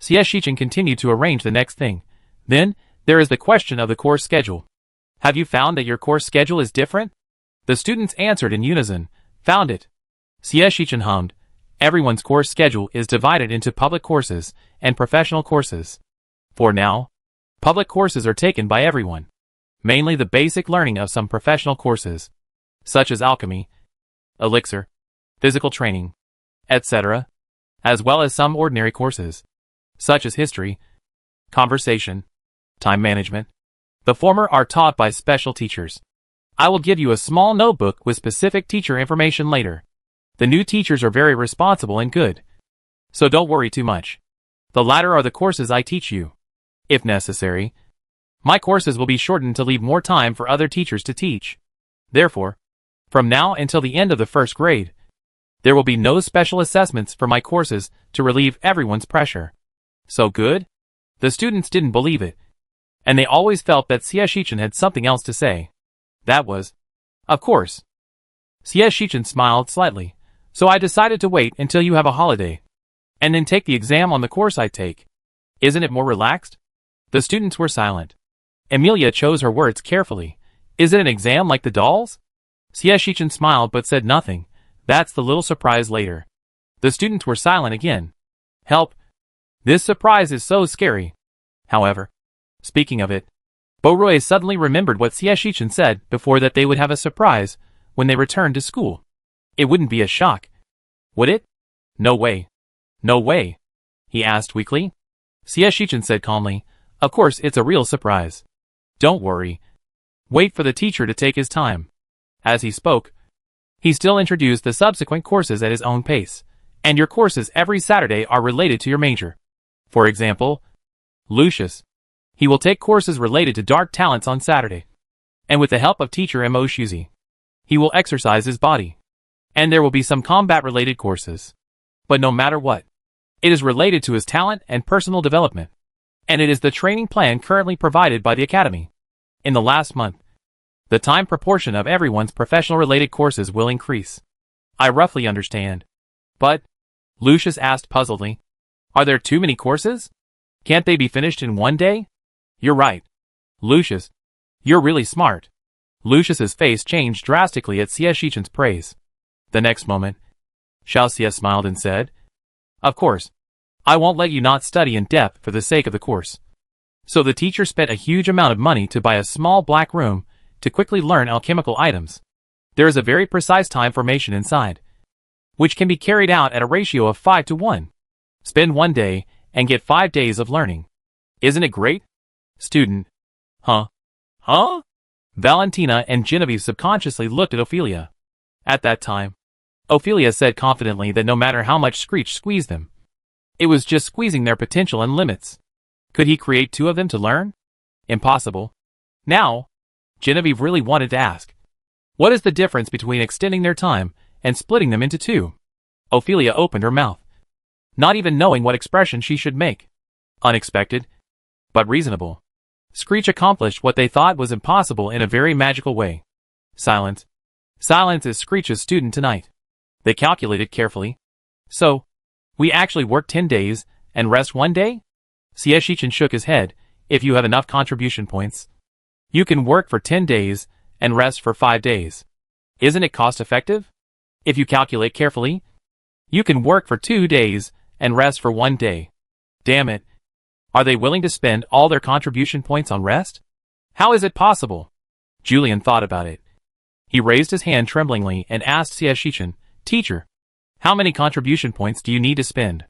Xieshichen continued to arrange the next thing. Then, there is the question of the course schedule. Have you found that your course schedule is different? The students answered in unison, found it. Xieshichen hummed. Everyone's course schedule is divided into public courses and professional courses. For now, public courses are taken by everyone. Mainly the basic learning of some professional courses, such as alchemy, elixir, physical training, etc., as well as some ordinary courses, such as history, conversation, time management. The former are taught by special teachers. I will give you a small notebook with specific teacher information later. The new teachers are very responsible and good, so don't worry too much. The latter are the courses I teach you. If necessary, my courses will be shortened to leave more time for other teachers to teach. Therefore, from now until the end of the first grade, there will be no special assessments for my courses to relieve everyone's pressure. So good? The students didn't believe it, and they always felt that Xieshichen had something else to say. That was, of course. Xieshichen smiled slightly. So I decided to wait until you have a holiday, and then take the exam on the course I take. Isn't it more relaxed? The students were silent. Emilia chose her words carefully. Is it an exam like the dolls? Xieshichen smiled but said nothing. That's the little surprise later. The students were silent again. Help! This surprise is so scary. However, speaking of it, Borui suddenly remembered what Xieshichen said before, that they would have a surprise when they returned to school. It wouldn't be a shock, would it? No way. No way, he asked weakly. Xieshichen said calmly, of course it's a real surprise. Don't worry. Wait for the teacher to take his time. As he spoke, he still introduced the subsequent courses at his own pace, and your courses every Saturday are related to your major. For example, Lucius. He will take courses related to dark talents on Saturday, and with the help of teacher Mo Shuzi, he will exercise his body. And there will be some combat-related courses. But no matter what, it is related to his talent and personal development. And it is the training plan currently provided by the Academy. In the last month, the time proportion of everyone's professional-related courses will increase. I roughly understand. But, Lucius asked puzzledly, are there too many courses? Can't they be finished in one day? You're right. Lucius, you're really smart. Lucius's face changed drastically at Xieshichen's praise. The next moment, Xiaoxia smiled and said, of course, I won't let you not study in depth for the sake of the course. So the teacher spent a huge amount of money to buy a small black room to quickly learn alchemical items. There is a very precise time formation inside, which can be carried out at a ratio of 5:1. Spend 1 day and get 5 days of learning. Isn't it great? Student. Huh? Huh? Valentina and Genevieve subconsciously looked at Ophelia. At that time, Ophelia said confidently that no matter how much Screech squeezed them, it was just squeezing their potential and limits. Could he create 2 of them to learn? Impossible. Now, Genevieve really wanted to ask, what is the difference between extending their time and splitting them into 2? Ophelia opened her mouth, not even knowing what expression she should make. Unexpected, but reasonable. Screech accomplished what they thought was impossible in a very magical way. Silence. Silence is Screech's student tonight. They calculated carefully. So, we actually work 10 days and rest 1 day? Xieshichen shook his head. If you have enough contribution points, you can work for 10 days and rest for 5 days. Isn't it cost effective? If you calculate carefully, you can work for 2 days and rest for 1 day. Damn it. Are they willing to spend all their contribution points on rest? How is it possible? Julian thought about it. He raised his hand tremblingly and asked Xieshichen, Teacher, how many contribution points do you need to spend?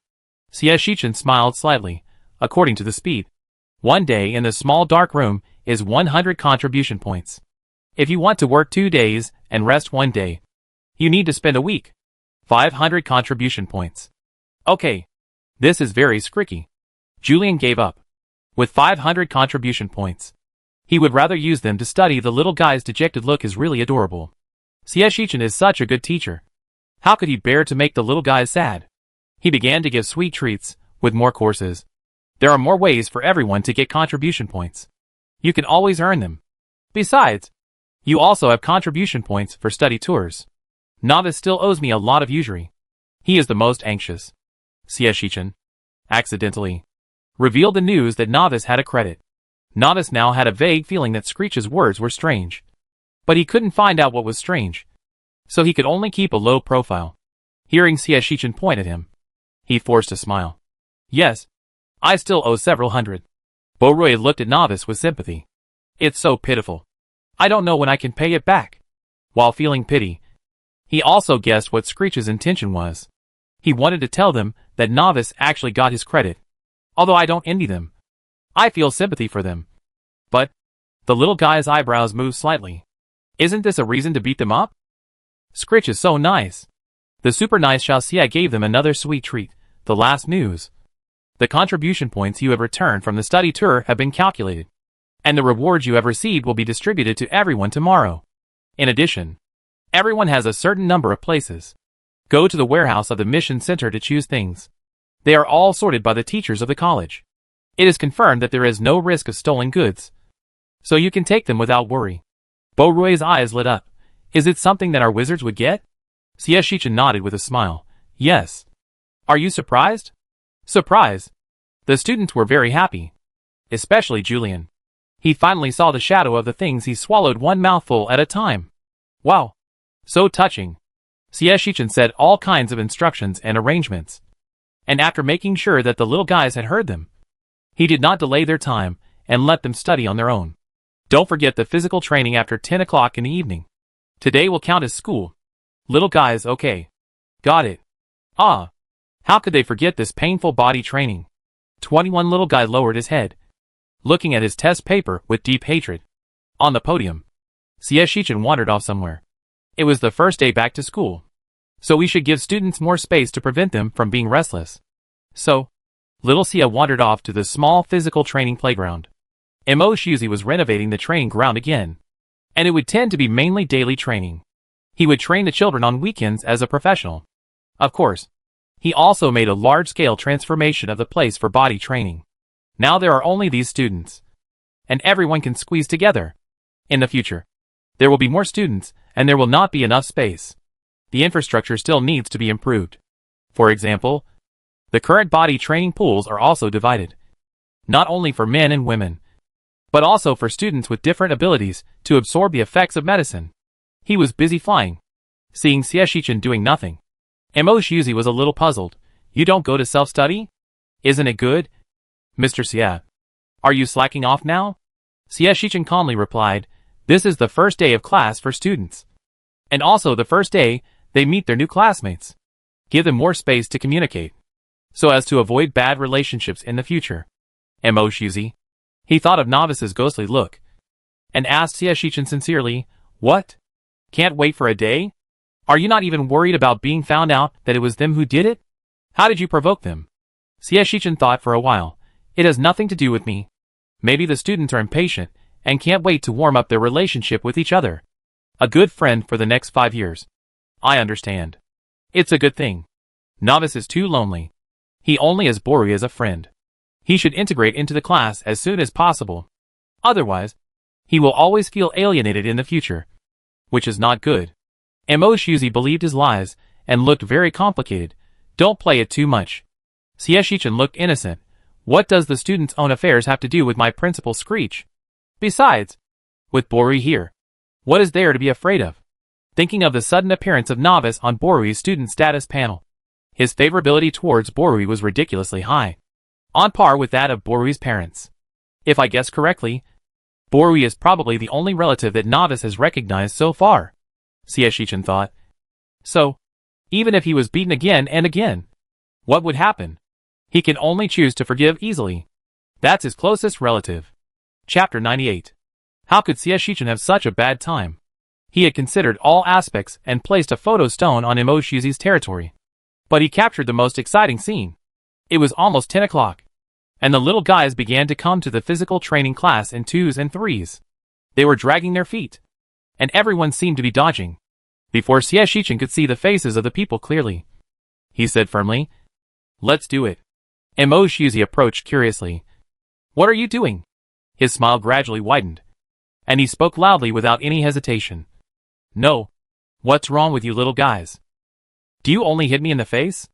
Xieshichen smiled slightly. According to the speed. 1 day in the small dark room is 100 contribution points. If you want to work 2 days and rest 1 day, you need to spend a week. 500 contribution points. Okay. This is very scricky. Julian gave up. With 500 contribution points, he would rather use them to study. The little guy's dejected look is really adorable. Shichen is such a good teacher. How could he bear to make the little guy sad? He began to give sweet treats, with more courses. There are more ways for everyone to get contribution points. You can always earn them. Besides, you also have contribution points for study tours. Novice still owes me a lot of usury. He is the most anxious. Shichen accidentally revealed the news that Novice had a credit. Novice now had a vague feeling that Screech's words were strange. But he couldn't find out what was strange. So he could only keep a low profile. Hearing Shichen point at him, he forced a smile. Yes, I still owe several hundred. Borui looked at Novice with sympathy. It's so pitiful. I don't know when I can pay it back. While feeling pity, he also guessed what Screech's intention was. He wanted to tell them that Novice actually got his credit. Although I don't envy them. I feel sympathy for them. But, the little guy's eyebrows moved slightly. Isn't this a reason to beat them up? Screech is so nice. The super nice Xiaoxia gave them another sweet treat, the last news. The contribution points you have returned from the study tour have been calculated. And the rewards you have received will be distributed to everyone tomorrow. In addition, everyone has a certain number of places. Go to the warehouse of the mission center to choose things. They are all sorted by the teachers of the college. It is confirmed that there is no risk of stolen goods. So you can take them without worry. Borui's eyes lit up. Is it something that our wizards would get? Shichen nodded with a smile. Yes. Are you surprised? Surprise. The students were very happy. Especially Julian. He finally saw the shadow of the things he swallowed one mouthful at a time. Wow. So touching. Shichen said all kinds of instructions and arrangements. And after making sure that the little guys had heard them, he did not delay their time and let them study on their own. Don't forget the physical training after 10 o'clock in the evening. Today will count as school. Little guys, okay. Got it. Ah. How could they forget this painful body training? 21 little guy lowered his head, looking at his test paper with deep hatred. On the podium, Shichen wandered off somewhere. It was the first day back to school. So we should give students more space to prevent them from being restless. So, little Sia wandered off to the small physical training playground. Mo Shuzi was renovating the training ground again. And it would tend to be mainly daily training. He would train the children on weekends as a professional. Of course, he also made a large-scale transformation of the place for body training. Now there are only these students. And everyone can squeeze together. In the future, there will be more students, and there will not be enough space. The infrastructure still needs to be improved. For example, the current body training pools are also divided. Not only for men and women, but also for students with different abilities to absorb the effects of medicine. He was busy flying, seeing Shichen doing nothing. Mo Shuzi was a little puzzled. You don't go to self-study? Isn't it good? Mr. Xia, are you slacking off now? Shichen calmly replied, this is the first day of class for students. And also the first day they meet their new classmates. Give them more space to communicate, so as to avoid bad relationships in the future. Mo Shuzi. He thought of Novice's ghostly look, and asked Shichen sincerely, what? Can't wait for a day? Are you not even worried about being found out that it was them who did it? How did you provoke them? Shichen thought for a while. It has nothing to do with me. Maybe the students are impatient and can't wait to warm up their relationship with each other. A good friend for the next 5 years. I understand. It's a good thing. Novice is too lonely. He only has Borui as a friend. He should integrate into the class as soon as possible. Otherwise, he will always feel alienated in the future. Which is not good. Mo Shuzi believed his lies and looked very complicated. Don't play it too much. Shichen looked innocent. What does the students' own affairs have to do with my principal Screech? Besides, with Borui here, what is there to be afraid of? Thinking of the sudden appearance of Novice on Borui's student status panel, his favorability towards Borui was ridiculously high. On par with that of Borui's parents. If I guess correctly, Borui is probably the only relative that Novice has recognized so far. Shichen thought. So, even if he was beaten again and again, what would happen? He can only choose to forgive easily. That's his closest relative. Chapter 98. How could Shichen have such a bad time? He had considered all aspects and placed a photo stone on Emoshuzi's territory. But he captured the most exciting scene. It was almost 10 o'clock, and the little guys began to come to the physical training class in 2s and 3s. They were dragging their feet, and everyone seemed to be dodging. Before Shichen could see the faces of the people clearly, he said firmly, "Let's do it." Emoshuzi approached curiously. "What are you doing?" His smile gradually widened, and he spoke loudly without any hesitation. "No. What's wrong with you little guys? Do you only hit me in the face?"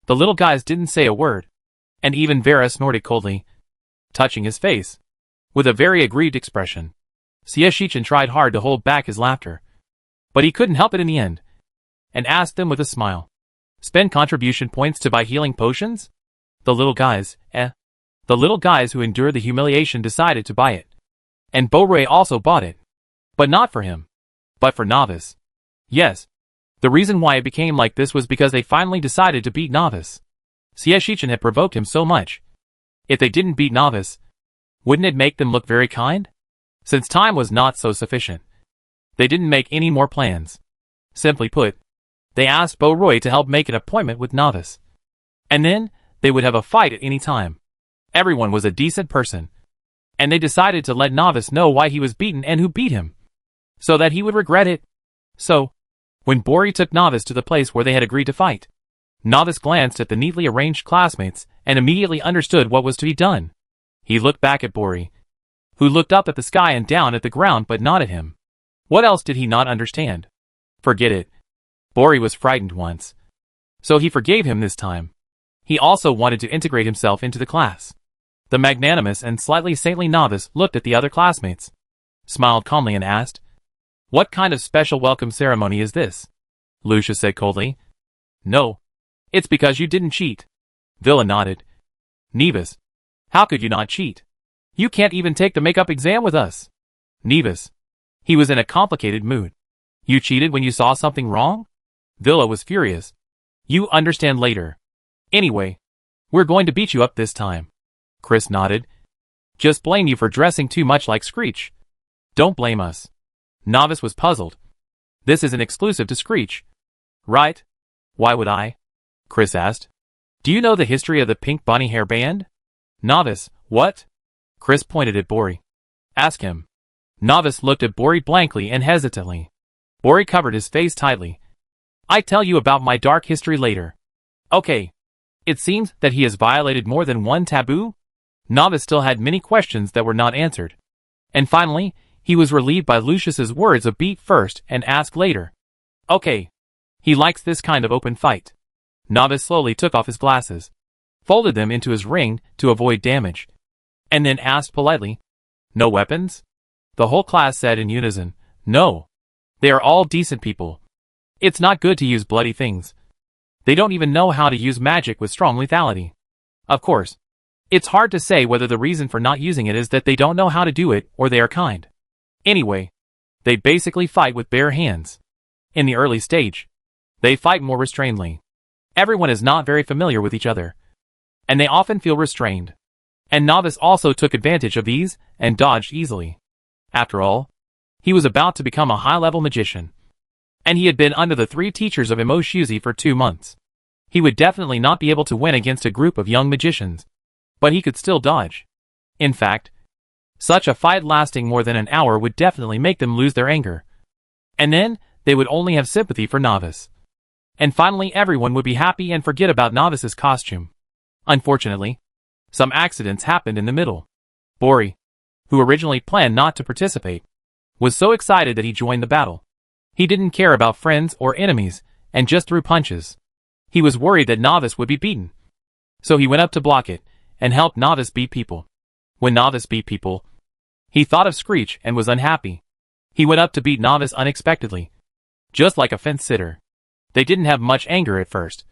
The little guys didn't say a word, and even Vera snorted coldly, touching his face, with a very aggrieved expression. Shichen tried hard to hold back his laughter, but he couldn't help it in the end, and asked them with a smile, "Spend contribution points to buy healing potions?" The little guys, The little guys who endured the humiliation decided to buy it. And Bo-Ray also bought it. But not for him, but for Novice. Yes, the reason why it became like this was because they finally decided to beat Novice. Shichen had provoked him so much. If they didn't beat Novice, wouldn't it make them look very kind? Since time was not so sufficient, they didn't make any more plans. Simply put, they asked Bo-Roy to help make an appointment with Novice. And then, they would have a fight at any time. Everyone was a decent person, and they decided to let Novice know why he was beaten and who beat him, so that he would regret it. So, when Bori took Novice to the place where they had agreed to fight, Novice glanced at the neatly arranged classmates and immediately understood what was to be done. He looked back at Bori, who looked up at the sky and down at the ground but not at him. What else did he not understand? Forget it. Bori was frightened once, so he forgave him this time. He also wanted to integrate himself into the class. The magnanimous and slightly saintly Novice looked at the other classmates, smiled calmly and asked, "What kind of special welcome ceremony is this?" Lucius said coldly, "No. It's because you didn't cheat." Villa nodded. "Nevis, how could you not cheat? You can't even take the makeup exam with us." Nevis. He was in a complicated mood. "You cheated when you saw something wrong?" Villa was furious. "You understand later. Anyway, we're going to beat you up this time." Chris nodded. "Just blame you for dressing too much like Screech. Don't blame us." Novice was puzzled. "This isn't exclusive to Screech, right?" "Why would I?" Chris asked. "Do you know the history of the Pink Bunny Hair Band?" Novice, "What?" Chris pointed at Bori. "Ask him." Novice looked at Bori blankly and hesitantly. Bori covered his face tightly. "I tell you about my dark history later. Okay. It seems that he has violated more than one taboo?" Novice still had many questions that were not answered. And finally, he was relieved by Lucius's words of beat first and ask later. "Okay. He likes this kind of open fight." Novice slowly took off his glasses, folded them into his ring to avoid damage, and then asked politely, "No weapons?" The whole class said in unison, "No. They are all decent people. It's not good to use bloody things. They don't even know how to use magic with strong lethality. Of course, it's hard to say whether the reason for not using it is that they don't know how to do it or they are kind. Anyway, they basically fight with bare hands. In the early stage, they fight more restrainedly. Everyone is not very familiar with each other, and they often feel restrained. And Novice also took advantage of these and dodged easily. After all, he was about to become a high-level magician, and he had been under the 3 teachers of Emoshuzi for 2 months. He would definitely not be able to win against a group of young magicians, but he could still dodge. In fact, such a fight lasting more than an hour would definitely make them lose their anger. And then, they would only have sympathy for Novice. And finally everyone would be happy and forget about Novice's costume. Unfortunately, some accidents happened in the middle. Bori, who originally planned not to participate, was so excited that he joined the battle. He didn't care about friends or enemies, and just threw punches. He was worried that Novice would be beaten. So he went up to block it, and helped Novice beat people. When Novice beat people, he thought of Screech and was unhappy. He went up to beat Novice unexpectedly, just like a fence sitter. They didn't have much anger at first,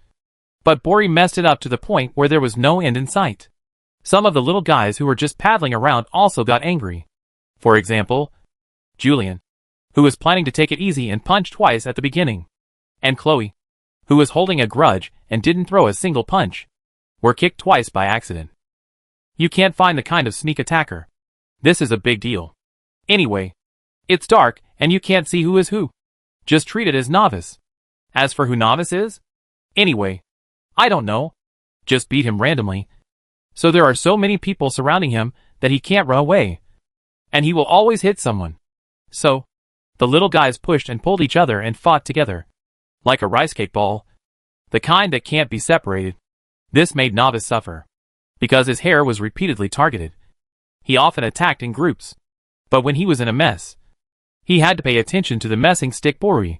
but Bori messed it up to the point where there was no end in sight. Some of the little guys who were just paddling around also got angry. For example, Julian, who was planning to take it easy and punch twice at the beginning, and Chloe, who was holding a grudge and didn't throw a single punch, were kicked twice by accident. You can't find the kind of sneak attacker. This is a big deal. Anyway, it's dark and you can't see who is who. Just treat it as novice. As for who novice is? Anyway, I don't know. Just beat him randomly. So there are so many people surrounding him that he can't run away. And he will always hit someone. So, the little guys pushed and pulled each other and fought together. Like a rice cake ball. The kind that can't be separated. This made Novice suffer. Because his hair was repeatedly targeted. He often attacked in groups. But when he was in a mess, he had to pay attention to the messing stick Borui.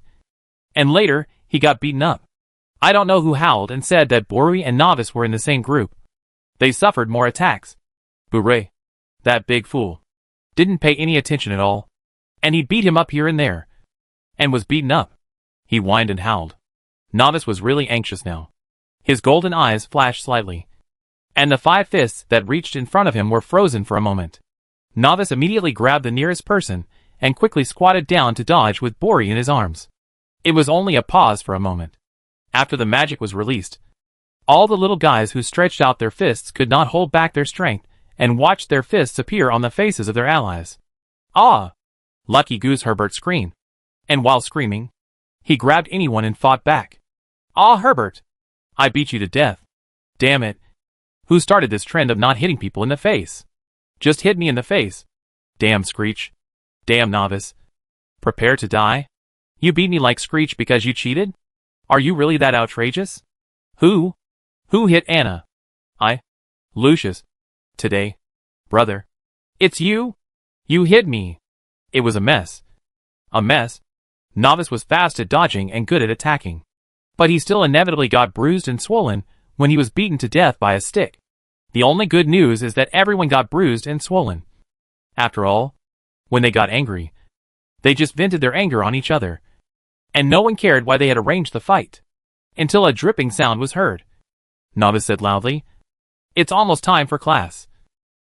And later, he got beaten up. I don't know who howled and said that Borui and Novice were in the same group. They suffered more attacks. Bure. That big fool. Didn't pay any attention at all. And he beat him up here and there. And was beaten up. He whined and howled. Novice was really anxious now. His golden eyes flashed slightly. And the 5 fists that reached in front of him were frozen for a moment. Novice immediately grabbed the nearest person and quickly squatted down to dodge with Borui in his arms. It was only a pause for a moment. After the magic was released, all the little guys who stretched out their fists could not hold back their strength and watched their fists appear on the faces of their allies. Ah! Lucky Goose Herbert screamed. And while screaming, he grabbed anyone and fought back. Ah, Herbert! I beat you to death. Damn it. Who started this trend of not hitting people in the face? Just hit me in the face. Damn Screech. Damn Novice. Prepare to die? You beat me like Screech because you cheated? Are you really that outrageous? Who? Who hit Anna? I. Lucius. Today. Brother. It's you? You hit me. It was a mess. A mess? Novice was fast at dodging and good at attacking. But he still inevitably got bruised and swollen when he was beaten to death by a stick. The only good news is that everyone got bruised and swollen. After all, when they got angry, they just vented their anger on each other. And no one cared why they had arranged the fight. Until a dripping sound was heard. Novice said loudly, "It's almost time for class."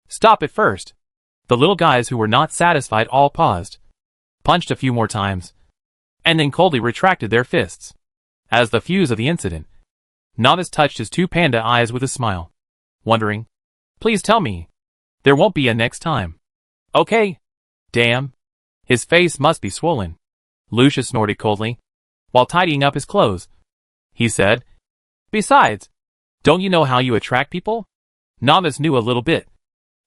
Stop it first. The little guys who were not satisfied all paused, punched a few more times, and then coldly retracted their fists. As the fuse of the incident, Novice touched his 2 panda eyes with a smile, wondering, "Please tell me. There won't be a next time." Okay. Damn. His face must be swollen. Lucius snorted coldly, while tidying up his clothes. He said, "Besides, don't you know how you attract people?" Novice knew a little bit,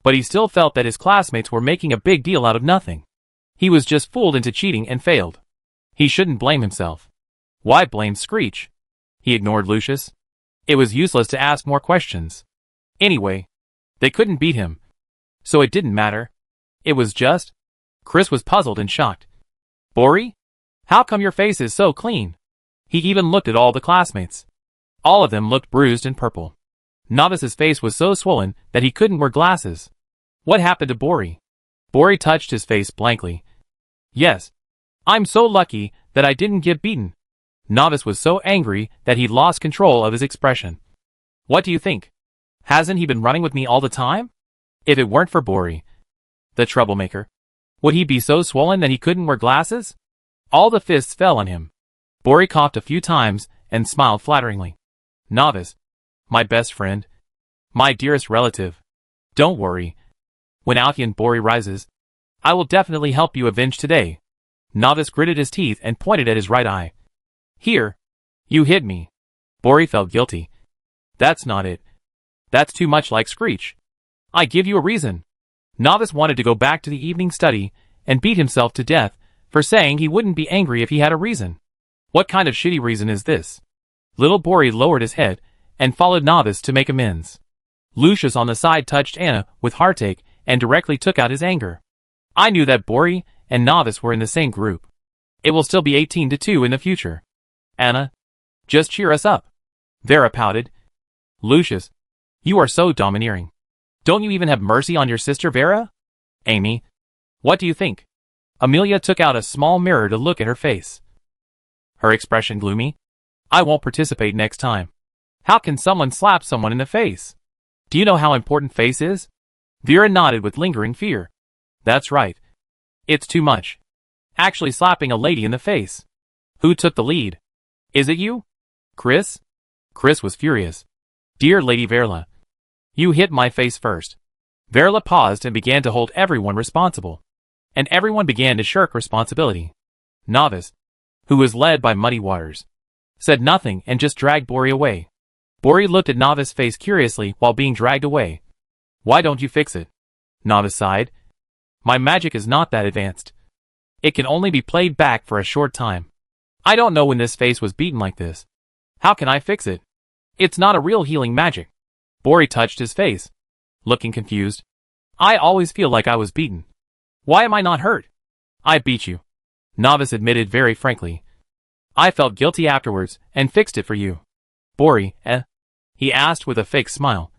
but he still felt that his classmates were making a big deal out of nothing. He was just fooled into cheating and failed. He shouldn't blame himself. Why blame Screech? He ignored Lucius. It was useless to ask more questions. Anyway, they couldn't beat him, so it didn't matter. It was just... Chris was puzzled and shocked. "Borui? How come your face is so clean?" He even looked at all the classmates. All of them looked bruised and purple. Novice's face was so swollen that he couldn't wear glasses. What happened to Borui? Borui touched his face blankly. "Yes. I'm so lucky that I didn't get beaten." Novice was so angry that he lost control of his expression. "What do you think? Hasn't he been running with me all the time? If it weren't for Borui, the troublemaker, would he be so swollen that he couldn't wear glasses?" All the fists fell on him. Borui coughed a few times and smiled flatteringly. "Novice, my best friend, my dearest relative, don't worry. When Alfian Borui rises, I will definitely help you avenge today." Novice gritted his teeth and pointed at his right eye. "Here. You hit me." Borui felt guilty. "That's not it. That's too much like Screech. I give you a reason." Novice wanted to go back to the evening study and beat himself to death for saying he wouldn't be angry if he had a reason. What kind of shitty reason is this? Little Borui lowered his head and followed Novice to make amends. Lucius on the side touched Anna with heartache and directly took out his anger. "I knew that Borui and Novice were in the same group. It will still be 18-2 in the future. Anna, just cheer us up." Vera pouted. "Lucius, you are so domineering. Don't you even have mercy on your sister Vera?" "Amy, what do you think?" Amelia took out a small mirror to look at her face. Her expression gloomy. "I won't participate next time." How can someone slap someone in the face? Do you know how important face is? Vera nodded with lingering fear. "That's right. It's too much. Actually slapping a lady in the face." Who took the lead? "Is it you? Chris?" Chris was furious. "Dear Lady Verla, you hit my face first." Verla paused and began to hold everyone responsible. and everyone began to shirk responsibility. Novice, who was led by Muddy Waters, said nothing and just dragged Bori away. Bori looked at Novice's face curiously while being dragged away. Why don't you fix it? Novice sighed. My magic is not that advanced. It can only be played back for a short time. I don't know when this face was beaten like this. How can I fix it? It's not a real healing magic. Bori touched his face, looking confused. I always feel like I was beaten. Why am I not hurt? I beat you. Novice admitted very frankly. I felt guilty afterwards and fixed it for you. Bori, he asked with a fake smile.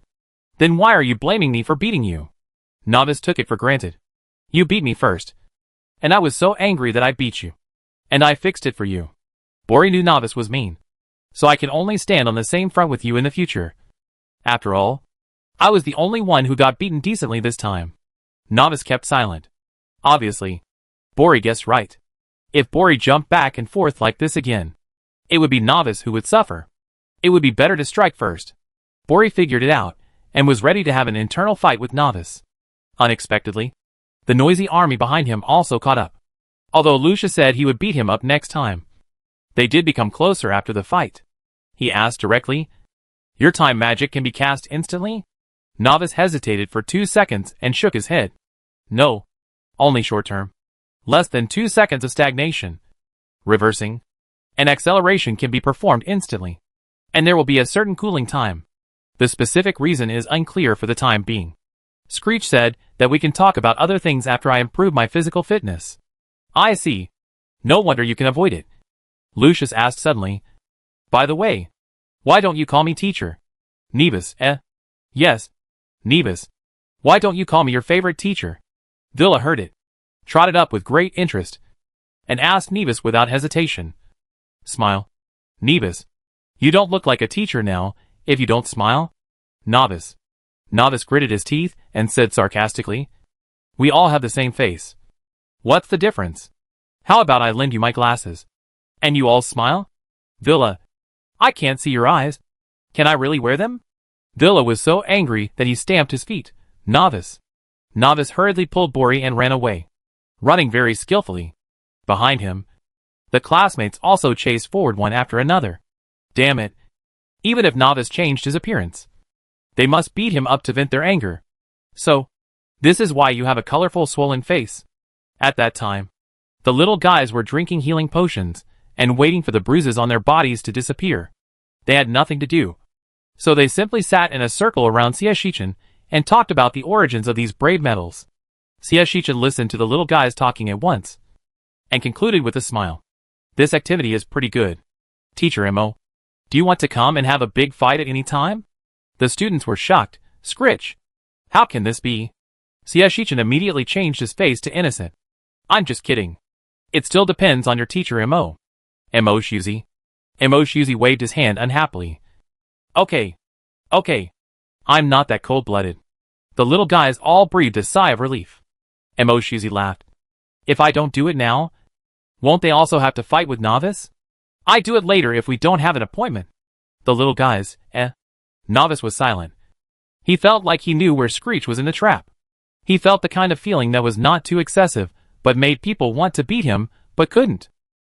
Then why are you blaming me for beating you? Novice took it for granted. You beat me first. And I was so angry that I beat you. And I fixed it for you. Bori knew Novice was mean. So I can only stand on the same front with you in the future. After all, I was the only one who got beaten decently this time. Novice kept silent. Obviously, Bori guessed right. If Bori jumped back and forth like this again, it would be Novice who would suffer. It would be better to strike first. Bori figured it out, and was ready to have an internal fight with Novice. Unexpectedly, the noisy army behind him also caught up. Although Lucia said he would beat him up next time. They did become closer after the fight. He asked directly, Your time magic can be cast instantly? Novice hesitated for 2 seconds and shook his head. No. Only short term. Less than 2 seconds of stagnation. Reversing. An acceleration can be performed instantly. And there will be a certain cooling time. The specific reason is unclear for the time being. Screech said that we can talk about other things after I improve my physical fitness. I see. No wonder you can avoid it. Lucius asked suddenly. By the way, why don't you call me teacher? Nevis, Yes. Nevis. Why don't you call me your favorite teacher? Villa heard it, trotted up with great interest, and asked Nevis without hesitation. Smile. Nevis. You don't look like a teacher now, if you don't smile. Novice. Novice gritted his teeth and said sarcastically. We all have the same face. What's the difference? How about I lend you my glasses? And you all smile? Villa. I can't see your eyes. Can I really wear them? Villa was so angry that he stamped his feet. Novice. Novice hurriedly pulled Bori and ran away, running very skillfully. Behind him, the classmates also chased forward one after another. Damn it. Even if Novice changed his appearance, they must beat him up to vent their anger. So, this is why you have a colorful swollen face. At that time, the little guys were drinking healing potions and waiting for the bruises on their bodies to disappear. They had nothing to do, so they simply sat in a circle around Xiaxichan and talked about the origins of these brave metals. Xiaxichan listened to the little guys talking at once, and concluded with a smile. This activity is pretty good. Teacher Mo, do you want to come and have a big fight at any time? The students were shocked. Scritch. How can this be? Xiaxichan immediately changed his face to innocent. I'm just kidding. It still depends on your teacher Mo. Mo Shuzi. Mo Shuzi waved his hand unhappily. Okay. I'm not that cold-blooded. The little guys all breathed a sigh of relief. Mo Shuzi laughed. If I don't do it now, won't they also have to fight with Novice? I do it later if we don't have an appointment. The little guys, Novice was silent. He felt like he knew where Screech was in the trap. He felt the kind of feeling that was not too excessive, but made people want to beat him, but couldn't.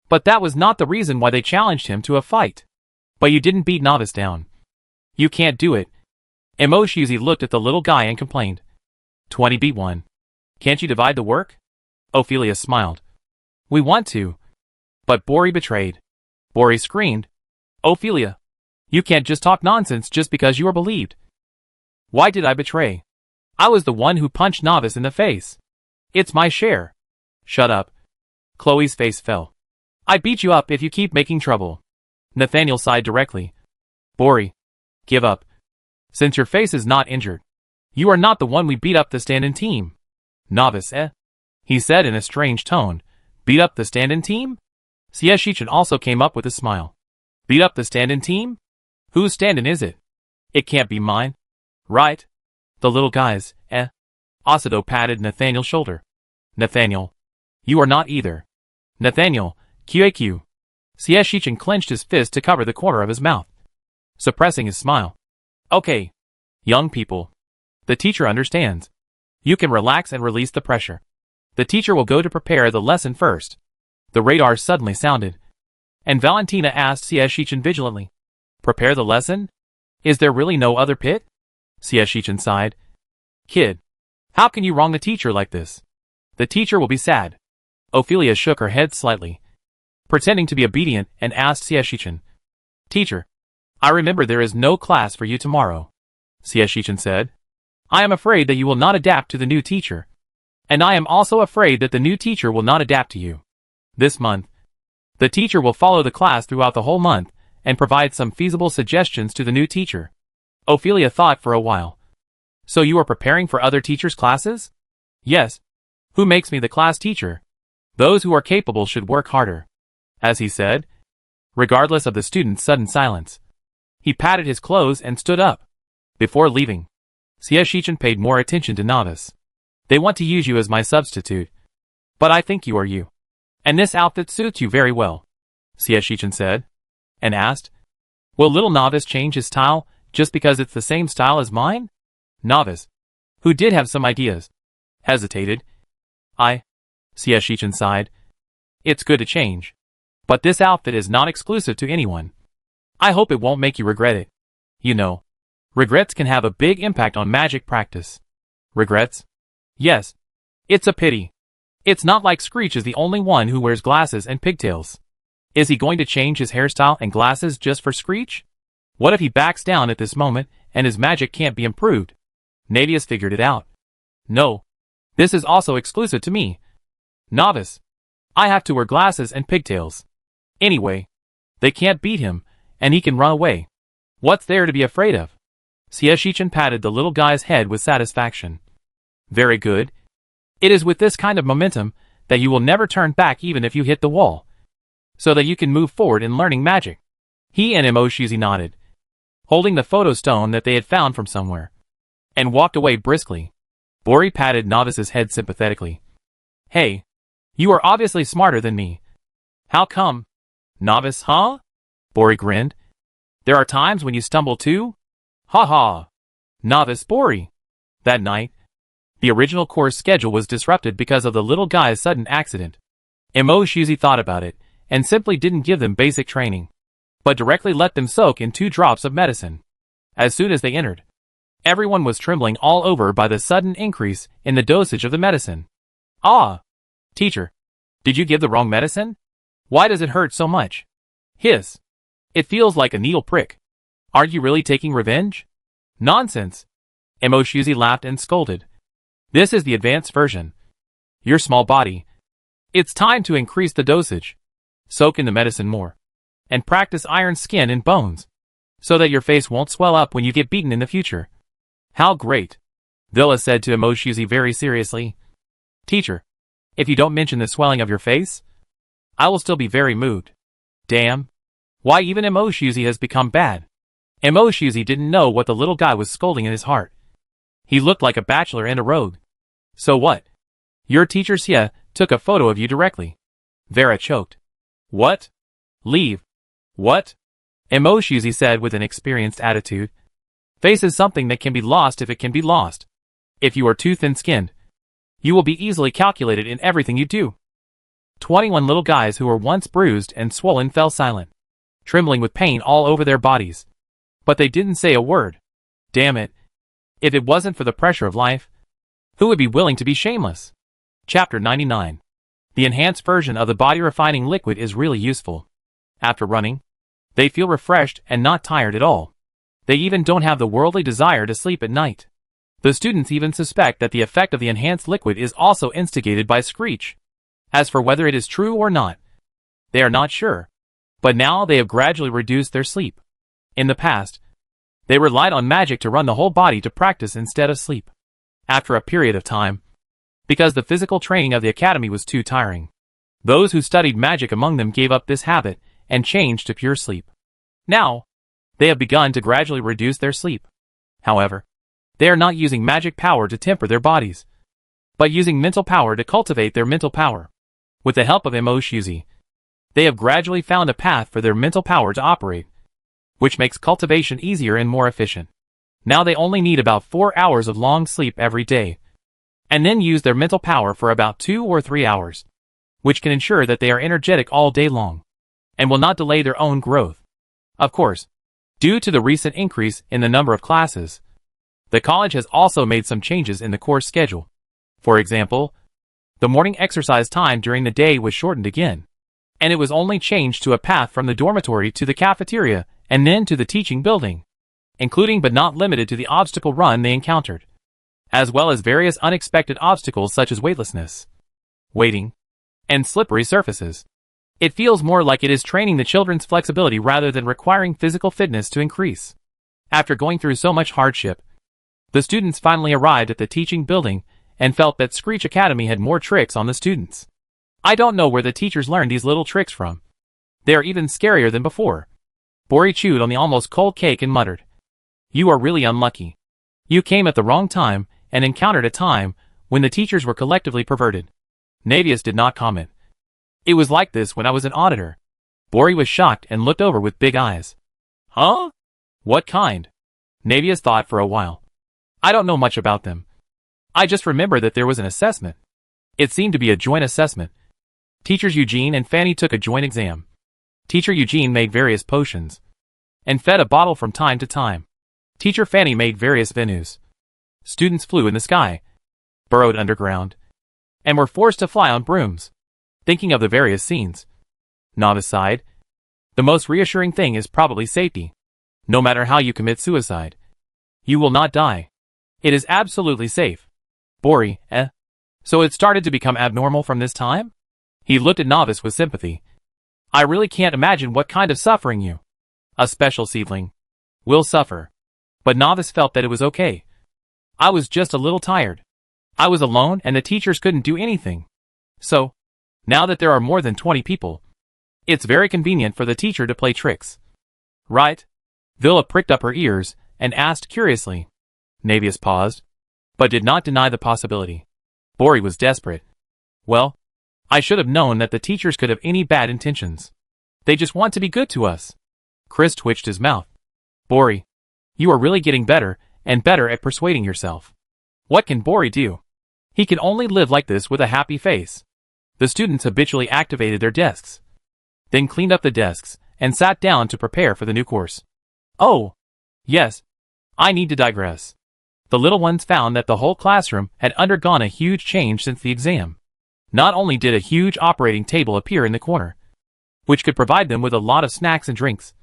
But that was not the reason why they challenged him to a fight. But you didn't beat Novice down. You can't do it. Mo Shuzi looked at the little guy and complained. 20 beat 1. Can't you divide the work? Ophelia smiled. We want to. But Bori betrayed. Bori screamed. Ophelia, you can't just talk nonsense just because you are believed. Why did I betray? I was the one who punched Novice in the face. It's my share. Shut up. Chloe's face fell. I beat you up if you keep making trouble. Nathaniel sighed directly. Bori, give up. Since your face is not injured, you are not the one we beat up the stand-in team. Novice, he said in a strange tone. Beat up the stand-in team? Xiaxichan also came up with a smile. Beat up the stand-in team? Whose stand-in is it? It can't be mine. Right? The little guys, Asado patted Nathaniel's shoulder. Nathaniel, you are not either. Nathaniel, QAQ. Xiaxichan clenched his fist to cover the corner of his mouth, suppressing his smile. Okay. Young people. The teacher understands. You can relax and release the pressure. The teacher will go to prepare the lesson first. The radar suddenly sounded, and Valentina asked Sieshichin vigilantly, "Prepare the lesson? Is there really no other pit?" Sieshichin sighed. "Kid, how can you wrong the teacher like this? The teacher will be sad." Ophelia shook her head slightly, pretending to be obedient, and asked Sieshichin, "Teacher, I remember there is no class for you tomorrow." Sieshichin said, "I am afraid that you will not adapt to the new teacher. And I am also afraid that the new teacher will not adapt to you. This month, the teacher will follow the class throughout the whole month and provide some feasible suggestions to the new teacher." Ophelia thought for a while. "So you are preparing for other teachers' classes?" "Yes. Who makes me the class teacher? Those who are capable should work harder." As he said, regardless of the student's sudden silence, he patted his clothes and stood up. Before leaving, Sieshichin paid more attention to Novice. "They want to use you as my substitute, but I think you are you. And this outfit suits you very well," Sieshichin said, and asked, "Will little Novice change his style just because it's the same style as mine?" Novice, who did have some ideas, hesitated. Sieshichin sighed. "It's good to change. But this outfit is not exclusive to anyone. I hope it won't make you regret it. You know, regrets can have a big impact on magic practice." "Regrets?" "Yes. It's a pity. It's not like Screech is the only one who wears glasses and pigtails. Is he going to change his hairstyle and glasses just for Screech? What if he backs down at this moment and his magic can't be improved?" Nadius figured it out. "No. This is also exclusive to me. Novice, I have to wear glasses and pigtails. Anyway, they can't beat him, and he can run away. What's there to be afraid of?" Sieshichin patted the little guy's head with satisfaction. "Very good. It is with this kind of momentum that you will never turn back even if you hit the wall, so that you can move forward in learning magic." He and Emoshizi nodded, holding the photo stone that they had found from somewhere, and walked away briskly. Bori patted Novice's head sympathetically. "Hey, you are obviously smarter than me. How come?" "Novice, huh?" Bori grinned. "There are times when you stumble too? Ha ha." "Novice Bori." That night, the original course schedule was disrupted because of the little guy's sudden accident. Emoshizi thought about it, and simply didn't give them basic training, but directly let them soak in 2 drops of medicine. As soon as they entered, everyone was trembling all over by the sudden increase in the dosage of the medicine. "Ah! Teacher, did you give the wrong medicine? Why does it hurt so much?" "Hiss! It feels like a needle prick. Aren't you really taking revenge?" "Nonsense!" Emoshizi laughed and scolded. "This is the advanced version. Your small body. It's time to increase the dosage. Soak in the medicine more, and practice iron skin and bones, so that your face won't swell up when you get beaten in the future." "How great!" Villa said to Emoshizi very seriously. "Teacher, if you don't mention the swelling of your face, I will still be very moved." Damn. Why even Emoshizi has become bad. Emoshizi didn't know what the little guy was scolding in his heart. He looked like a bachelor and a rogue. "So what? Your teacher Sia took a photo of you directly." Vera choked. "What? Leave. What?" Emoshizi said with an experienced attitude. "Face is something that can be lost if it can be lost. If you are too thin-skinned, you will be easily calculated in everything you do." 21 little guys who were once bruised and swollen fell silent, trembling with pain all over their bodies. But they didn't say a word. Damn it. If it wasn't for the pressure of life, who would be willing to be shameless? Chapter 99. The enhanced version of the body refining liquid is really useful. After running, they feel refreshed and not tired at all. They even don't have the worldly desire to sleep at night. The students even suspect that the effect of the enhanced liquid is also instigated by Screech. As for whether it is true or not, they are not sure. But now they have gradually reduced their sleep. In the past, they relied on magic to run the whole body to practice instead of sleep. After a period of time, because the physical training of the academy was too tiring, those who studied magic among them gave up this habit and changed to pure sleep. Now, they have begun to gradually reduce their sleep. However, they are not using magic power to temper their bodies, but using mental power to cultivate their mental power. With the help of Emoshizi, they have gradually found a path for their mental power to operate, which makes cultivation easier and more efficient. Now they only need about 4 hours of long sleep every day. and then use their mental power for about 2 or 3 hours, which can ensure that they are energetic all day long, and will not delay their own growth. Of course, due to the recent increase in the number of classes, the college has also made some changes in the course schedule. For example, the morning exercise time during the day was shortened again, and it was only changed to a path from the dormitory to the cafeteria and then to the teaching building, including but not limited to the obstacle run they encountered, as well as various unexpected obstacles such as weightlessness, waiting, and slippery surfaces. It feels more like it is training the children's flexibility rather than requiring physical fitness to increase. After going through so much hardship, the students finally arrived at the teaching building and felt that Screech Academy had more tricks on the students. I don't know where the teachers learned these little tricks from. They are even scarier than before. Bori chewed on the almost cold cake and muttered, "You are really unlucky. You came at the wrong time and encountered a time when the teachers were collectively perverted." Navius did not comment. "It was like this when I was an auditor." Bori was shocked and looked over with big eyes. "Huh? What kind?" Navius thought for a while. "I don't know much about them. I just remember that there was an assessment. It seemed to be a joint assessment. Teachers Eugene and Fanny took a joint exam. Teacher Eugene made various potions and fed a bottle from time to time. Teacher Fanny made various venues. Students flew in the sky, burrowed underground, and were forced to fly on brooms." Thinking of the various scenes, Novice sighed. "The most reassuring thing is probably safety. No matter how you commit suicide, you will not die. It is absolutely safe." Bori, So it started to become abnormal from this time? He looked at Novice with sympathy. "I really can't imagine what kind of suffering you, a special seedling, will suffer." But Novice felt that it was okay. "I was just a little tired. I was alone and the teachers couldn't do anything. So, now that there are more than 20 people, it's very convenient for the teacher to play tricks. Right?" Villa pricked up her ears and asked curiously. Navius paused, but did not deny the possibility. Bori was desperate. "Well, I should have known that the teachers could have any bad intentions. They just want to be good to us." Chris twitched his mouth. "Bori, you are really getting better and better at persuading yourself." What can Bori do? He can only live like this with a happy face. The students habitually activated their desks, then cleaned up the desks and sat down to prepare for the new course. Oh, yes, I need to digress. The little ones found that the whole classroom had undergone a huge change since the exam. Not only did a huge operating table appear in the corner, which could provide them with a lot of snacks and drinks,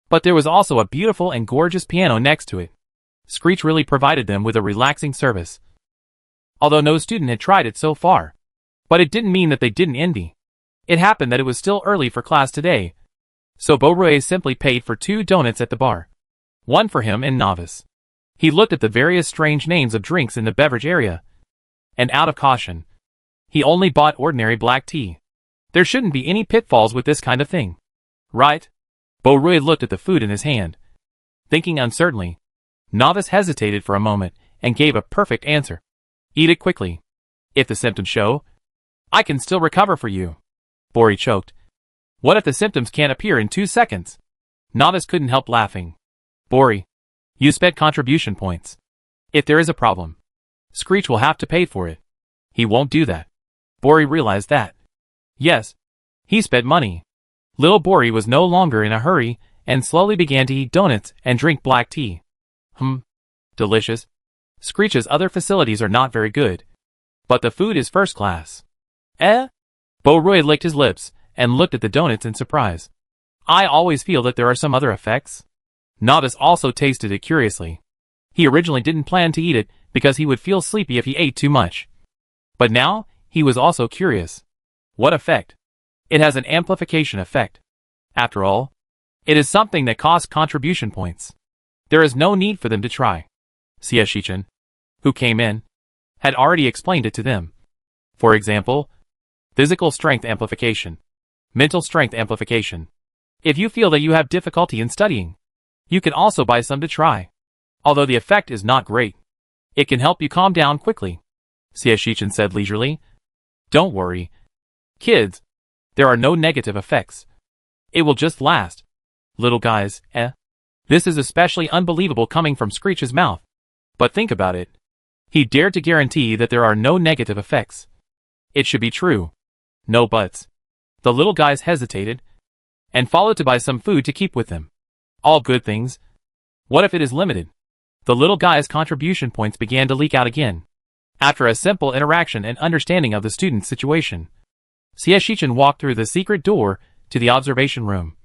but there was also a beautiful and gorgeous piano next to it. Screech really provided them with a relaxing service, although no student had tried it so far. But it didn't mean that they didn't envy. It happened that it was still early for class today, so Beauroy simply paid for 2 donuts at the bar, one for him and Novice. He looked at the various strange names of drinks in the beverage area, and out of caution, he only bought ordinary black tea. There shouldn't be any pitfalls with this kind of thing, right? Beauroy looked at the food in his hand, thinking uncertainly. Novice hesitated for a moment and gave a perfect answer. "Eat it quickly. If the symptoms show, I can still recover for you." Bori choked. "What if the symptoms can't appear in 2 seconds? Novice couldn't help laughing. "Bori, you spent contribution points. If there is a problem, Screech will have to pay for it. He won't do that." Bori realized that. Yes, he spent money. Little Bori was no longer in a hurry and slowly began to eat donuts and drink black tea. Delicious. Screech's other facilities are not very good, but the food is first class. Beauroy licked his lips and looked at the donuts in surprise. "I always feel that there are some other effects." Novice also tasted it curiously. He originally didn't plan to eat it because he would feel sleepy if he ate too much. But now, he was also curious. What effect? It has an amplification effect. After all, it is something that costs contribution points. There is no need for them to try. Sia Shichin, who came in, had already explained it to them. For example, physical strength amplification, mental strength amplification. If you feel that you have difficulty in studying, you can also buy some to try. Although the effect is not great, it can help you calm down quickly, Sia Shichin said leisurely. Don't worry, kids, there are no negative effects. It will just last. Little guys, This is especially unbelievable coming from Screech's mouth. But think about it. He dared to guarantee that there are no negative effects. It should be true. No buts. The little guys hesitated, and followed to buy some food to keep with them. All good things. What if it is limited? The little guy's contribution points began to leak out again. After a simple interaction and understanding of the student's situation, Shichen walked through the secret door to the observation room,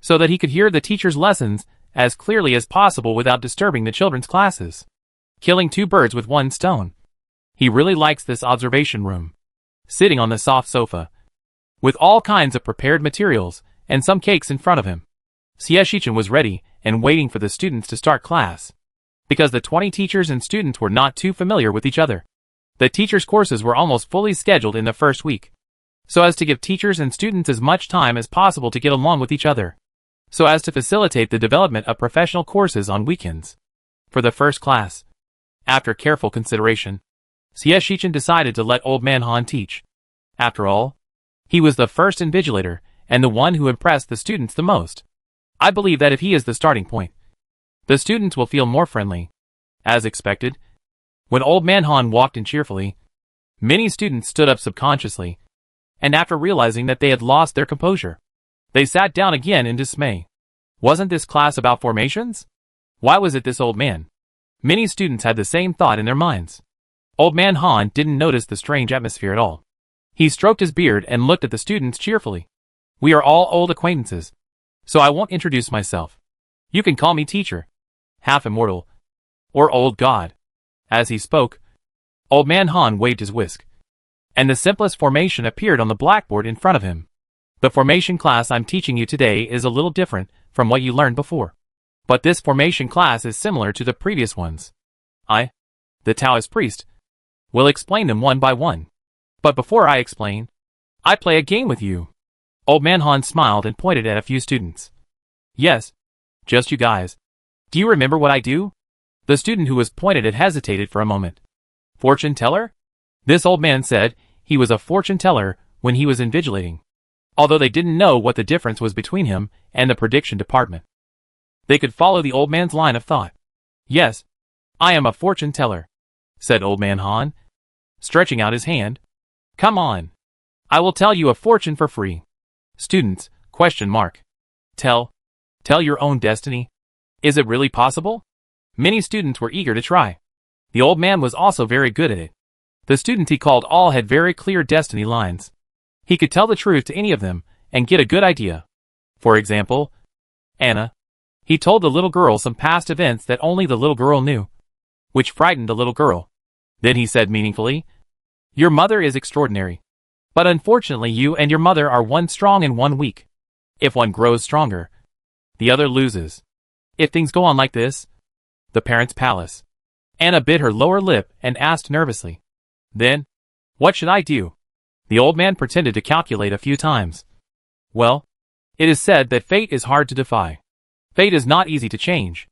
so that he could hear the teacher's lessons as clearly as possible without disturbing the children's classes. Killing two birds with one stone. He really likes this observation room. Sitting on the soft sofa, with all kinds of prepared materials and some cakes in front of him, Shichen was ready and waiting for the students to start class. Because the 20 teachers and students were not too familiar with each other, the teachers' courses were almost fully scheduled in the first week, so as to give teachers and students as much time as possible to get along with each other, so as to facilitate the development of professional courses on weekends. For the first class, after careful consideration, Shichen decided to let Old Man Han teach. After all, he was the first invigilator and the one who impressed the students the most. I believe that if he is the starting point, the students will feel more friendly. As expected, when Old Man Han walked in cheerfully, many students stood up subconsciously, and after realizing that they had lost their composure, they sat down again in dismay. Wasn't this class about formations? Why was it this old man? Many students had the same thought in their minds. Old Man Han didn't notice the strange atmosphere at all. He stroked his beard and looked at the students cheerfully. We are all old acquaintances, so I won't introduce myself. You can call me teacher, half immortal, or old god. As he spoke, Old Man Han waved his whisk, and the simplest formation appeared on the blackboard in front of him. The formation class I'm teaching you today is a little different from what you learned before, but this formation class is similar to the previous ones. I, the Taoist priest, will explain them one by one. But before I explain, I play a game with you. Old Man Han smiled and pointed at a few students. Yes, just you guys. Do you remember what I do? The student who was pointed at hesitated for a moment. Fortune teller? This old man said he was a fortune teller when he was invigilating, although they didn't know what the difference was between him and the prediction department. They could follow the old man's line of thought. Yes, I am a fortune teller, said Old Man Han, stretching out his hand. Come on. I will tell you a fortune for free. Students, ? Tell your own destiny? Is it really possible? Many students were eager to try. The old man was also very good at it. The students he called all had very clear destiny lines. He could tell the truth to any of them and get a good idea. For example, Anna. He told the little girl some past events that only the little girl knew, which frightened the little girl. Then he said meaningfully, Your mother is extraordinary. But unfortunately you and your mother are one strong and one weak. If one grows stronger, the other loses. If things go on like this, the parents' palace. Anna bit her lower lip and asked nervously, Then, what should I do? The old man pretended to calculate a few times. Well, it is said that fate is hard to defy. Fate is not easy to change,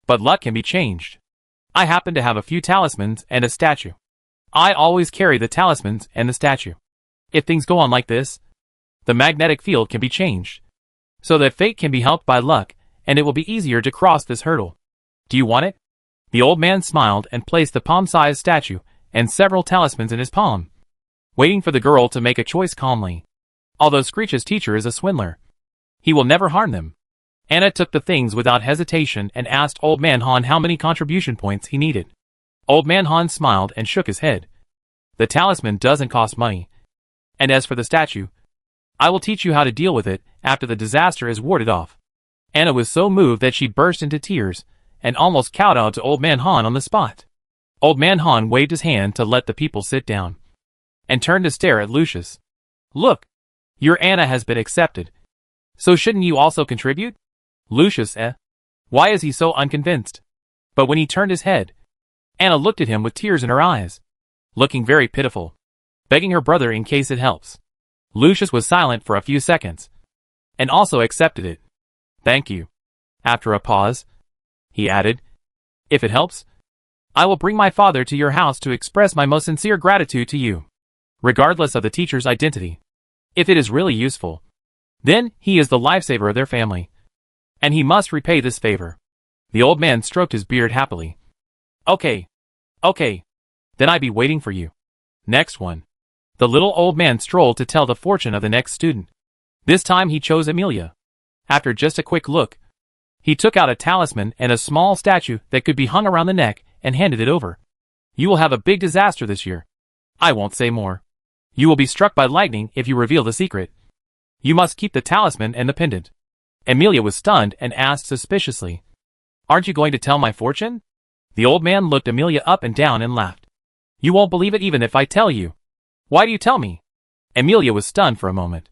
but luck can be changed. I happen to have a few talismans and a statue. I always carry the talismans and the statue. If things go on like this, the magnetic field can be changed, so that fate can be helped by luck, and it will be easier to cross this hurdle. Do you want it? The old man smiled and placed the palm-sized statue and several talismans in his palm, waiting for the girl to make a choice calmly. Although Screech's teacher is a swindler, he will never harm them. Anna took the things without hesitation and asked Old Man Han how many contribution points he needed. Old Man Han smiled and shook his head. The talisman doesn't cost money. And as for the statue, I will teach you how to deal with it after the disaster is warded off. Anna was so moved that she burst into tears and almost kowtowed to Old Man Han on the spot. Old Man Han waved his hand to let the people sit down, and turned to stare at Lucius. Look, your Anna has been accepted. So shouldn't you also contribute? Lucius, Why is he so unconvinced? But when he turned his head, Anna looked at him with tears in her eyes, looking very pitiful, begging her brother in case it helps. Lucius was silent for a few seconds, and also accepted it. Thank you. After a pause, he added, If it helps, I will bring my father to your house to express my most sincere gratitude to you, regardless of the teacher's identity. If it is really useful, then he is the lifesaver of their family, and he must repay this favor. The old man stroked his beard happily. Okay. Then I'd be waiting for you. Next one. The little old man strolled to tell the fortune of the next student. This time he chose Amelia. After just a quick look, he took out a talisman and a small statue that could be hung around the neck and handed it over. You will have a big disaster this year. I won't say more. You will be struck by lightning if you reveal the secret. You must keep the talisman and the pendant. Amelia was stunned and asked suspiciously, Aren't you going to tell my fortune? The old man looked Amelia up and down and laughed. You won't believe it even if I tell you. Why do you tell me? Amelia was stunned for a moment.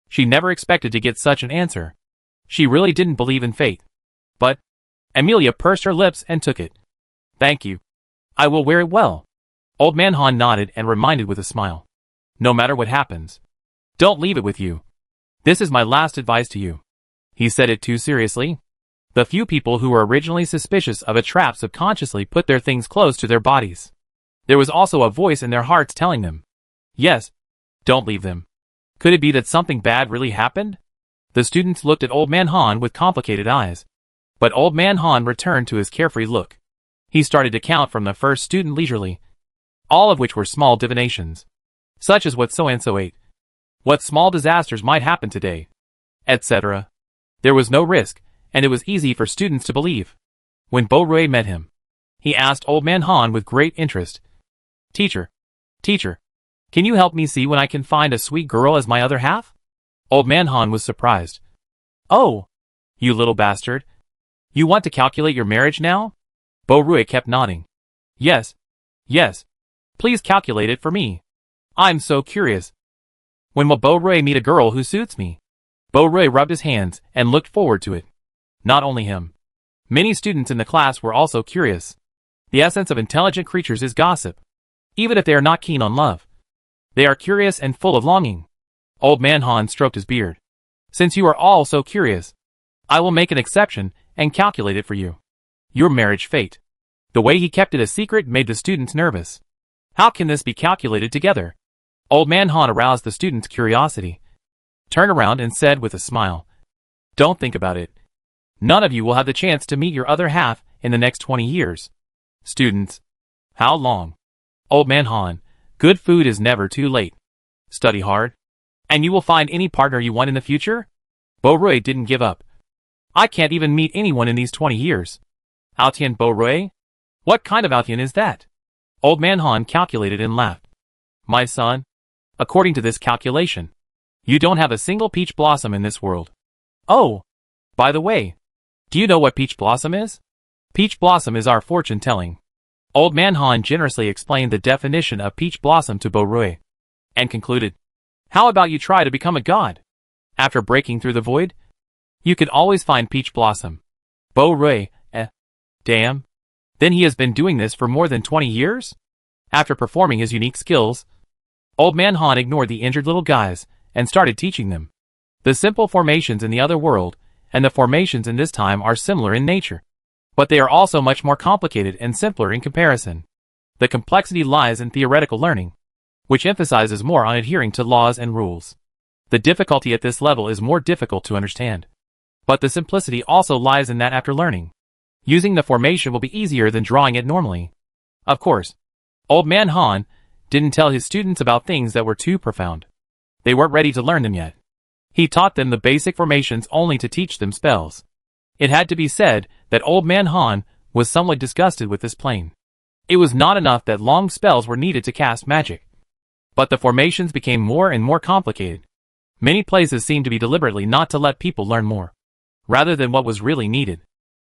She never expected to get such an answer. She really didn't believe in fate. But Amelia pursed her lips and took it. Thank you. I will wear it well. Old Man Han nodded and reminded with a smile. No matter what happens, don't leave it with you. This is my last advice to you. He said it too seriously. The few people who were originally suspicious of a trap subconsciously put their things close to their bodies. There was also a voice in their hearts telling them, yes, don't leave them. Could it be that something bad really happened? The students looked at Old Man Han with complicated eyes. But Old Man Han returned to his carefree look. He started to count from the first student leisurely, all of which were small divinations, such as what so-and-so ate, what small disasters might happen today, etc. There was no risk, and it was easy for students to believe. When Bo Rui met him, he asked Old Man Han with great interest, Teacher, can you help me see when I can find a sweet girl as my other half? Old Man Han was surprised. Oh, you little bastard. You want to calculate your marriage now? Bo Rui kept nodding. Yes. Please calculate it for me. I'm so curious. When will Bo Rui meet a girl who suits me? Bo Rui rubbed his hands and looked forward to it. Not only him. Many students in the class were also curious. The essence of intelligent creatures is gossip. Even if they are not keen on love, they are curious and full of longing. Old Man Han stroked his beard. Since you are all so curious, I will make an exception and calculate it for you. Your marriage fate. The way he kept it a secret made the students nervous. How can this be calculated together? Old Man Han aroused the students' curiosity, turned around and said with a smile, Don't think about it. None of you will have the chance to meet your other half in the next 20 years. Students. How long? Old Man Han, good food is never too late. Study hard, and you will find any partner you want in the future? Bo Rui didn't give up. I can't even meet anyone in these 20 years. Altian Bo Rui? What kind of Altian is that? Old Man Han calculated and laughed. My son, according to this calculation, you don't have a single peach blossom in this world. Oh, by the way, do you know what peach blossom is? Peach blossom is our fortune telling. Old Man Han generously explained the definition of peach blossom to Bo Rui, and concluded, How about you try to become a god? After breaking through the void, you can always find peach blossom. Bo Rui, damn. Then he has been doing this for more than 20 years? After performing his unique skills, Old Man Han ignored the injured little guys and started teaching them. The simple formations in the other world and the formations in this time are similar in nature, but they are also much more complicated and simpler in comparison. The complexity lies in theoretical learning, which emphasizes more on adhering to laws and rules. The difficulty at this level is more difficult to understand. But the simplicity also lies in that after learning, using the formation will be easier than drawing it normally. Of course, Old Man Han didn't tell his students about things that were too profound. They weren't ready to learn them yet. He taught them the basic formations only to teach them spells. It had to be said that Old Man Han was somewhat disgusted with this plane. It was not enough that long spells were needed to cast magic, but the formations became more and more complicated. Many places seemed to be deliberately not to let people learn more, rather than what was really needed.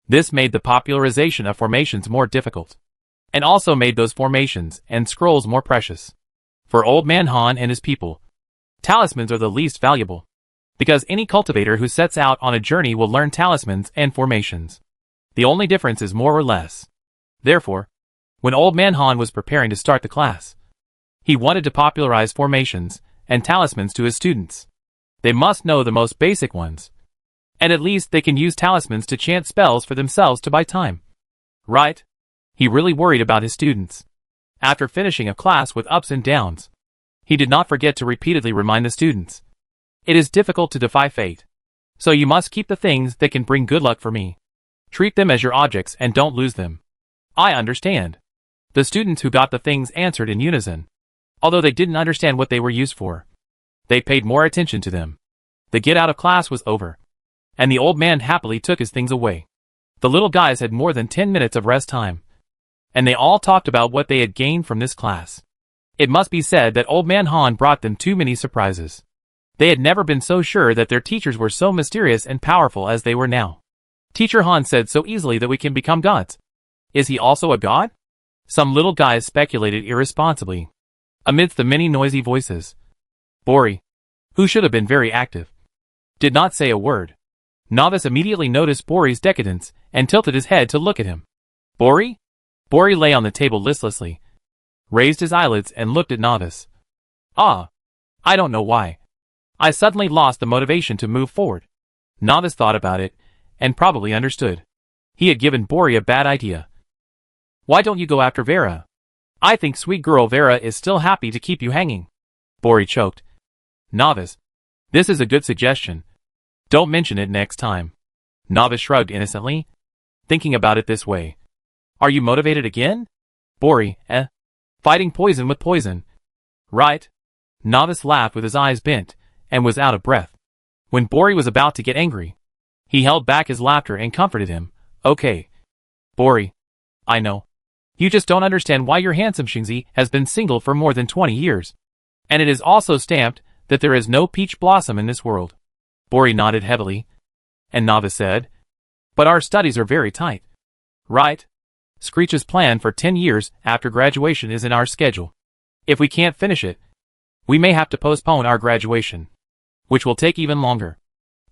This made the popularization of formations more difficult, and also made those formations and scrolls more precious. For Old Man Han and his people, talismans are the least valuable, because any cultivator who sets out on a journey will learn talismans and formations. The only difference is more or less. Therefore, when Old Man Han was preparing to start the class, he wanted to popularize formations and talismans to his students. They must know the most basic ones, and at least they can use talismans to chant spells for themselves to buy time. Right? He really worried about his students. After finishing a class with ups and downs, he did not forget to repeatedly remind the students. It is difficult to defy fate, so you must keep the things that can bring good luck for me. Treat them as your objects and don't lose them. I understand. The students who got the things answered in unison. Although they didn't understand what they were used for, they paid more attention to them. The get out of class was over, and the old man happily took his things away. The little guys had more than 10 minutes of rest time, and they all talked about what they had gained from this class. It must be said that Old Man Han brought them too many surprises. They had never been so sure that their teachers were so mysterious and powerful as they were now. Teacher Han said so easily that we can become gods. Is he also a god? Some little guys speculated irresponsibly, amidst the many noisy voices. Bori, who should have been very active, did not say a word. Novice immediately noticed Bori's decadence and tilted his head to look at him. Bori? Bori lay on the table listlessly, raised his eyelids and looked at Novice. Ah, I don't know why. I suddenly lost the motivation to move forward. Novice thought about it, and probably understood. He had given Bori a bad idea. Why don't you go after Vera? I think sweet girl Vera is still happy to keep you hanging. Bori choked. Novice, this is a good suggestion. Don't mention it next time. Novice shrugged innocently, thinking about it this way. Are you motivated again? Bori, fighting poison with poison. Right? Novice laughed with his eyes bent, and was out of breath. When Bori was about to get angry, he held back his laughter and comforted him. Okay. Bori, I know. You just don't understand why your handsome Xingzi has been single for more than 20 years. And it is also stamped that there is no peach blossom in this world. Bori nodded heavily, and Novice said, but our studies are very tight. Right? Screech's plan for 10 years after graduation is in our schedule. If we can't finish it, we may have to postpone our graduation, which will take even longer.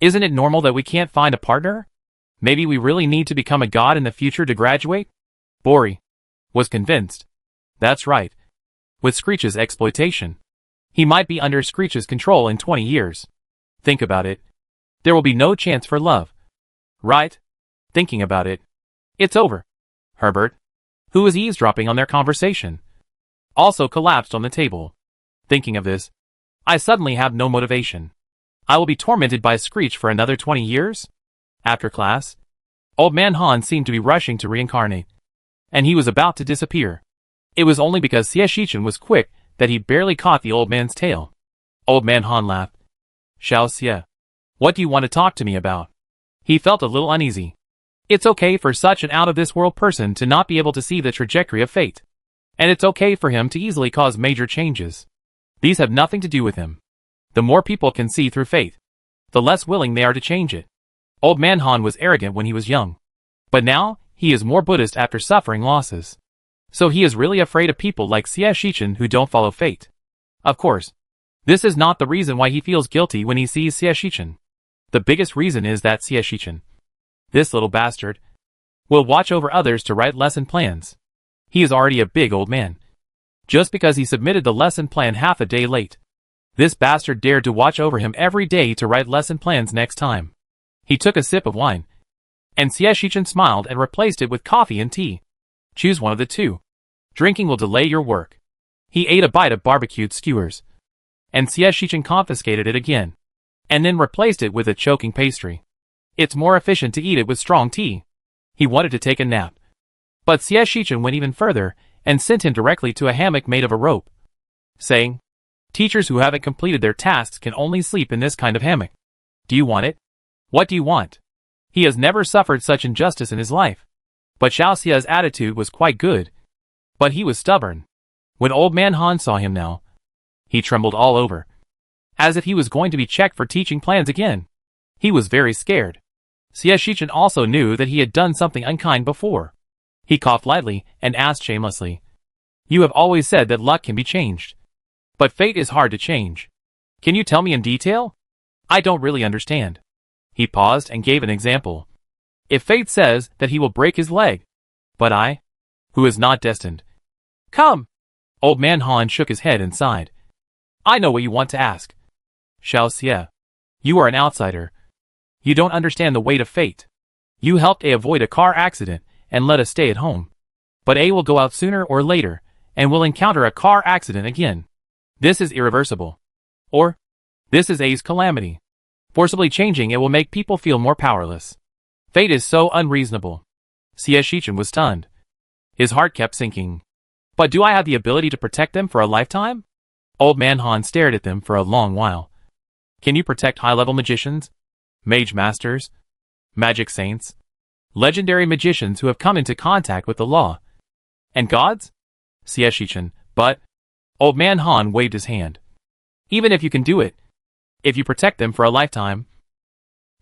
Isn't it normal that we can't find a partner? Maybe we really need to become a god in the future to graduate? Bori was convinced. That's right. With Screech's exploitation, he might be under Screech's control in 20 years. Think about it. There will be no chance for love. Right? Thinking about it. It's over. Herbert, who was eavesdropping on their conversation, also collapsed on the table. Thinking of this, I suddenly have no motivation. I will be tormented by Screech for another 20 years? After class, Old Man Han seemed to be rushing to reincarnate, and he was about to disappear. It was only because Xie Shichen was quick that he barely caught the old man's tail. Old Man Han laughed. Xiao Xie, what do you want to talk to me about? He felt a little uneasy. It's okay for such an out-of-this-world person to not be able to see the trajectory of fate. And it's okay for him to easily cause major changes. These have nothing to do with him. The more people can see through fate, the less willing they are to change it. Old Man Han was arrogant when he was young. But now, he is more Buddhist after suffering losses. So he is really afraid of people like Xie Shichen who don't follow fate. Of course, this is not the reason why he feels guilty when he sees Xie Shichen. The biggest reason is that Xie Shichen, this little bastard, will watch over others to write lesson plans. He is already a big old man. Just because he submitted the lesson plan half a day late, this bastard dared to watch over him every day to write lesson plans next time. He took a sip of wine, and Xie Shichen smiled and replaced it with coffee and tea. Choose one of the two. Drinking will delay your work. He ate a bite of barbecued skewers, and Xie Shichen confiscated it again, and then replaced it with a choking pastry. It's more efficient to eat it with strong tea. He wanted to take a nap, but Xie Shichen went even further and sent him directly to a hammock made of a rope, saying, teachers who haven't completed their tasks can only sleep in this kind of hammock. Do you want it? What do you want? He has never suffered such injustice in his life. But Xiao Xie's attitude was quite good. But he was stubborn. When Old Man Han saw him now, he trembled all over, as if he was going to be checked for teaching plans again. He was very scared. Xie Shichen also knew that he had done something unkind before. He coughed lightly and asked shamelessly, you have always said that luck can be changed. But fate is hard to change. Can you tell me in detail? I don't really understand. He paused and gave an example. If fate says that he will break his leg, but I, who is not destined. Come! Old Man Han shook his head and sighed. I know what you want to ask. Xiao Xie, you are an outsider. You don't understand the weight of fate. You helped A avoid a car accident and let us stay at home. But A will go out sooner or later and will encounter a car accident again. This is irreversible. Or, this is A's calamity. Forcibly changing it will make people feel more powerless. Fate is so unreasonable. Xie Shichen was stunned. His heart kept sinking. But do I have the ability to protect them for a lifetime? Old Man Han stared at them for a long while. Can you protect high-level magicians? Mage masters? Magic saints? Legendary magicians who have come into contact with the law? And gods? Xie Shichen, but... Old Man Han waved his hand. Even if you can do it, if you protect them for a lifetime,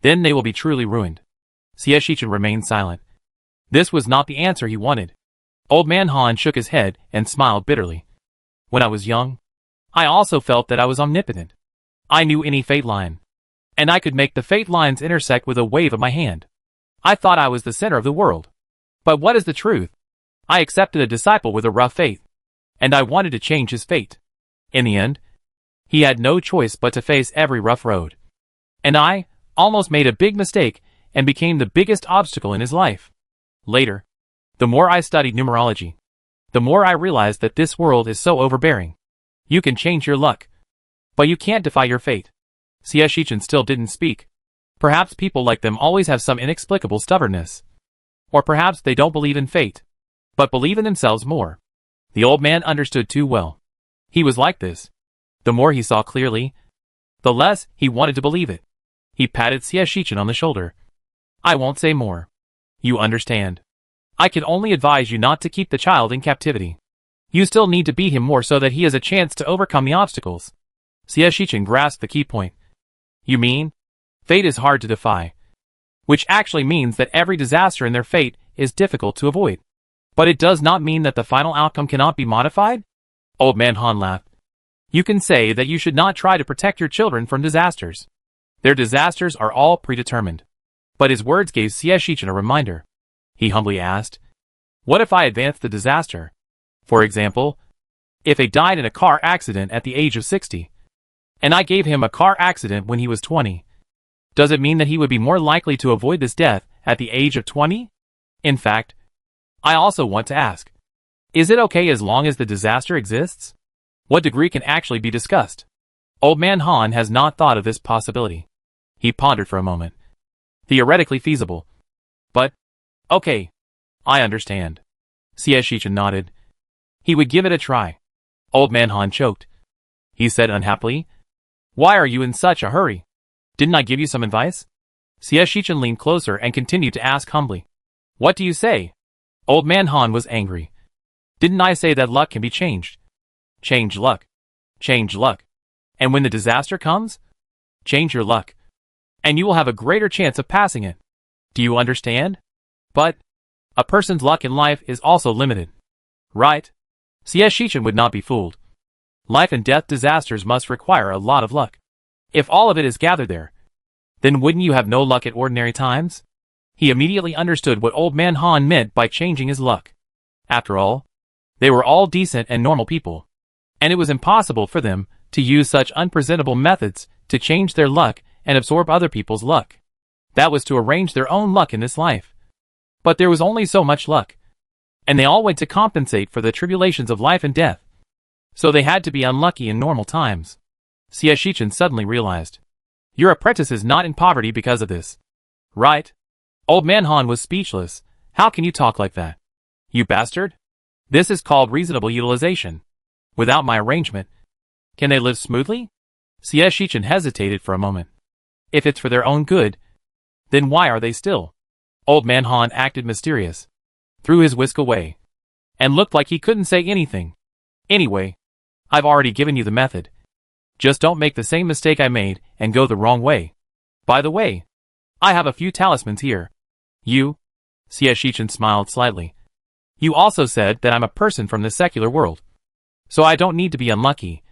then they will be truly ruined. Xie Shichen remained silent. This was not the answer he wanted. Old Man Han shook his head and smiled bitterly. When I was young, I also felt that I was omnipotent. I knew any fate line, and I could make the fate lines intersect with a wave of my hand. I thought I was the center of the world. But what is the truth? I accepted a disciple with a rough fate, and I wanted to change his fate. In the end, he had no choice but to face every rough road. And I almost made a big mistake and became the biggest obstacle in his life. Later, the more I studied numerology, the more I realized that this world is so overbearing. You can change your luck, but you can't defy your fate. Xie Shichen still didn't speak. Perhaps people like them always have some inexplicable stubbornness. Or perhaps they don't believe in fate, but believe in themselves more. The old man understood too well. He was like this. The more he saw clearly, the less he wanted to believe it. He patted Xie Shichen on the shoulder. I won't say more. You understand. I can only advise you not to keep the child in captivity. You still need to beat him more so that he has a chance to overcome the obstacles. Xie Shichen grasped the key point. You mean? Fate is hard to defy. Which actually means that every disaster in their fate is difficult to avoid. But it does not mean that the final outcome cannot be modified? Old Man Han laughed. You can say that you should not try to protect your children from disasters. Their disasters are all predetermined. But his words gave Xie Shichen a reminder. He humbly asked, what if I advance the disaster? For example, if he died in a car accident at the age of 60, and I gave him a car accident when he was 20, does it mean that he would be more likely to avoid this death at the age of 20? In fact, I also want to ask, is it okay as long as the disaster exists? What degree can actually be discussed? Old Man Han has not thought of this possibility. He pondered for a moment. Theoretically feasible. But, okay, I understand. Xie Shichen nodded. He would give it a try. Old Man Han choked. He said unhappily, why are you in such a hurry? Didn't I give you some advice? Xie Shichen leaned closer and continued to ask humbly. What do you say? Old Man Han was angry. Didn't I say that luck can be changed? Change luck. Change luck. And when the disaster comes, change your luck. And you will have a greater chance of passing it. Do you understand? But a person's luck in life is also limited. Right? Xie Shichen would not be fooled. Life and death disasters must require a lot of luck. If all of it is gathered there, then wouldn't you have no luck at ordinary times? He immediately understood what Old Man Han meant by changing his luck. After all, they were all decent and normal people, and it was impossible for them to use such unpresentable methods to change their luck and absorb other people's luck. That was to arrange their own luck in this life. But there was only so much luck, and they all went to compensate for the tribulations of life and death. So they had to be unlucky in normal times. Xie Shichen suddenly realized. Your apprentice is not in poverty because of this. Right? Old Man Han was speechless. How can you talk like that? You bastard? This is called reasonable utilization. Without my arrangement, can they live smoothly? Xie Shichen hesitated for a moment. If it's for their own good, then why are they still? Old Man Han acted mysterious, threw his whisk away, and looked like he couldn't say anything. Anyway, I've already given you the method. Just don't make the same mistake I made and go the wrong way. By the way, I have a few talismans here. You? Xie Shichen smiled slightly. You also said that I'm a person from the secular world, so I don't need to be unlucky.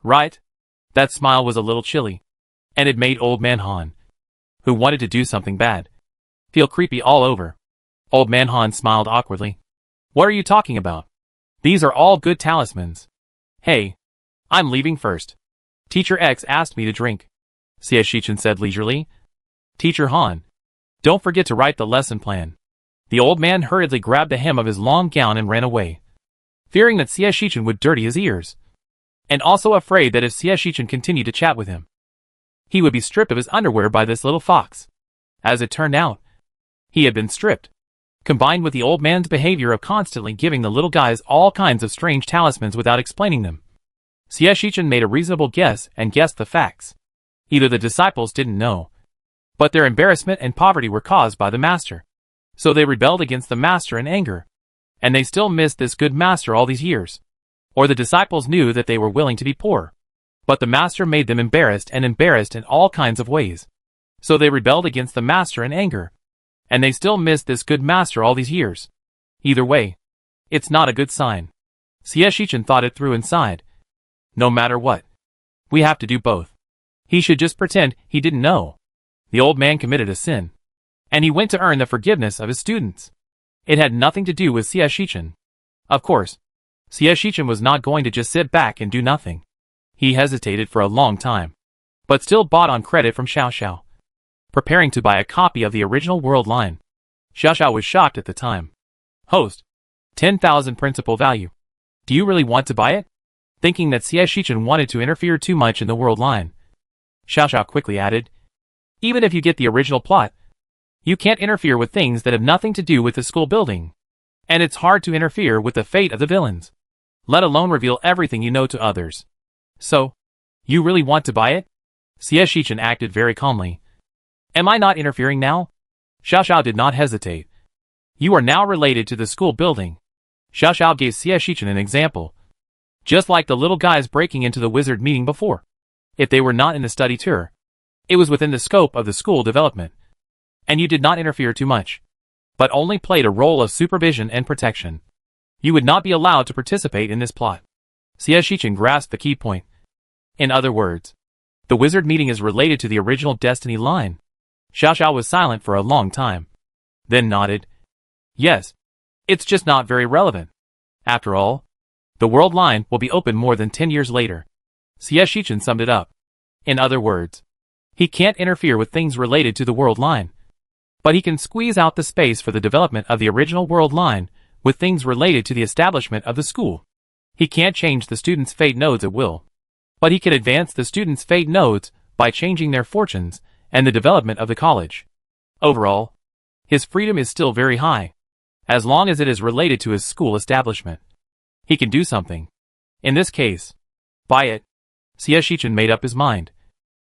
Right? That smile was a little chilly, and it made Old Man Han, who wanted to do something bad, feel creepy all over. Old Man Han smiled awkwardly. What are you talking about? These are all good talismans. Hey, I'm leaving first. Teacher X asked me to drink. Xie Shichen said leisurely. Teacher Han, don't forget to write the lesson plan. The old man hurriedly grabbed the hem of his long gown and ran away, fearing that Xie Shichen would dirty his ears, and also afraid that if Xie Shichen continued to chat with him, he would be stripped of his underwear by this little fox. As it turned out, he had been stripped. combined with the old man's behavior of constantly giving the little guys all kinds of strange talismans without explaining them. Xie Shichen made a reasonable guess and guessed the facts. Either the disciples didn't know, but their embarrassment and poverty were caused by the master. So they rebelled against the master in anger. And they still missed this good master all these years. Or the disciples knew that they were willing to be poor, but the master made them embarrassed in all kinds of ways. So they rebelled against the master in anger. And they still missed this good master all these years. Either way, it's not a good sign. Xie Shichen thought it through and sighed. No matter what, we have to do both. He should just pretend he didn't know. The old man committed a sin, and he went to earn the forgiveness of his students. It had nothing to do with Xie Shichen. Of course, Xie Shichen was not going to just sit back and do nothing. He hesitated for a long time, but still bought on credit from Xiao Xiao, preparing to buy a copy of the original world line. Xiao Xiao was shocked at the time. Host, 10,000 principal value. Do you really want to buy it? Thinking that Xie Shichen wanted to interfere too much in the world line, Xiao Xiao quickly added, even if you get the original plot, you can't interfere with things that have nothing to do with the school building. And it's hard to interfere with the fate of the villains, let alone reveal everything you know to others. So, you really want to buy it? Xie Shichen acted very calmly. Am I not interfering now? Xiao Xiao did not hesitate. You are now related to the school building. Xiao Xiao gave Xie Shichen an example. Just like the little guys breaking into the wizard meeting before. If they were not in the study tour, it was within the scope of the school development. And you did not interfere too much, but only played a role of supervision and protection. You would not be allowed to participate in this plot. Xie Shichen grasped the key point. In other words, the wizard meeting is related to the original destiny line. Xiao Xiao was silent for a long time, then nodded. Yes, it's just not very relevant. After all, the world line will be open more than 10 years later. Xie Shichen summed it up. In other words, he can't interfere with things related to the world line, but he can squeeze out the space for the development of the original world line with things related to the establishment of the school. He can't change the students' fate nodes at will, but he can advance the students' fate nodes by changing their fortunes and the development of the college. Overall, his freedom is still very high, as long as it is related to his school establishment. He can do something. In this case, buy it. Xie Shichen made up his mind.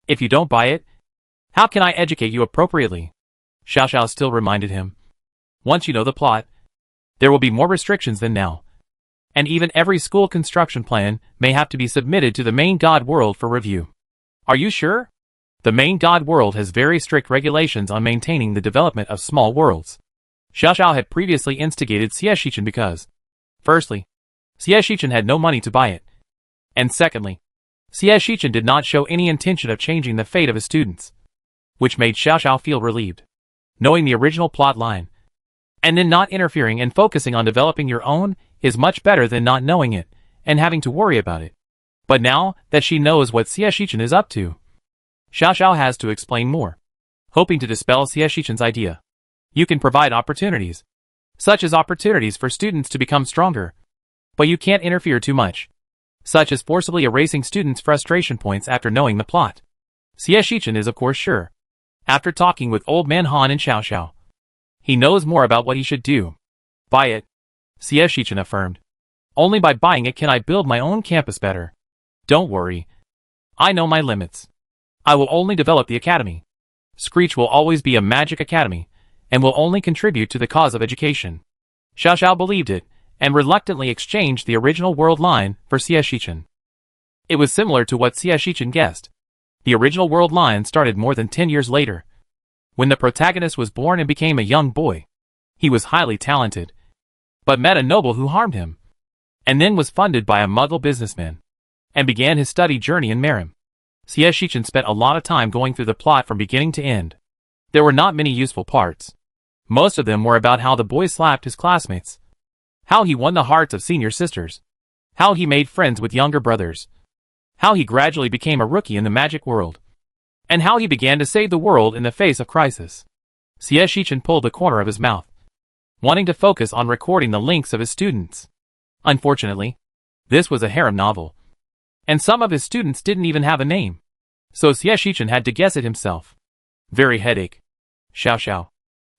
If you don't buy it, how can I educate you appropriately? Xiao Xiao still reminded him. Once you know the plot, there will be more restrictions than now. And even every school construction plan may have to be submitted to the main God world for review. Are you sure? The main God world has very strict regulations on maintaining the development of small worlds. Xiao Xiao had previously instigated Xie Shichen because, firstly, Xie Shichen had no money to buy it. And secondly, Xie Shichen did not show any intention of changing the fate of his students, which made Xiao Xiao feel relieved. Knowing the original plot line, and then not interfering and focusing on developing your own is much better than not knowing it and having to worry about it. But now that she knows what Xie Shichen is up to, Xiao Xiao has to explain more, hoping to dispel Xie Shichen's idea. You can provide opportunities, such as opportunities for students to become stronger, but you can't interfere too much, such as forcibly erasing students' frustration points after knowing the plot. Xie Shichen is of course sure, after talking with Old Man Han and Xiao Xiao. He knows more about what he should do. Buy it, Xie Shichen affirmed. Only by buying it can I build my own campus better. Don't worry. I know my limits. I will only develop the academy. Screech will always be a magic academy, and will only contribute to the cause of education. Xiao Xiao believed it, and reluctantly exchanged the original world line for Xie Shichen. It was similar to what Xie Shichen guessed. The original world line started more than 10 years later, when the protagonist was born and became a young boy. He was highly talented, but met a noble who harmed him, and then was funded by a Muggle businessman, and began his study journey in Merim. Xie Shichen spent a lot of time going through the plot from beginning to end. There were not many useful parts. Most of them were about how the boy slapped his classmates, how he won the hearts of senior sisters, how he made friends with younger brothers, how he gradually became a rookie in the magic world, and how he began to save the world in the face of crisis. Xie Shichen pulled the corner of his mouth, wanting to focus on recording the links of his students. Unfortunately, this was a harem novel, and some of his students didn't even have a name, so Xie Shichen had to guess it himself. Very headache. Xiao Xiao.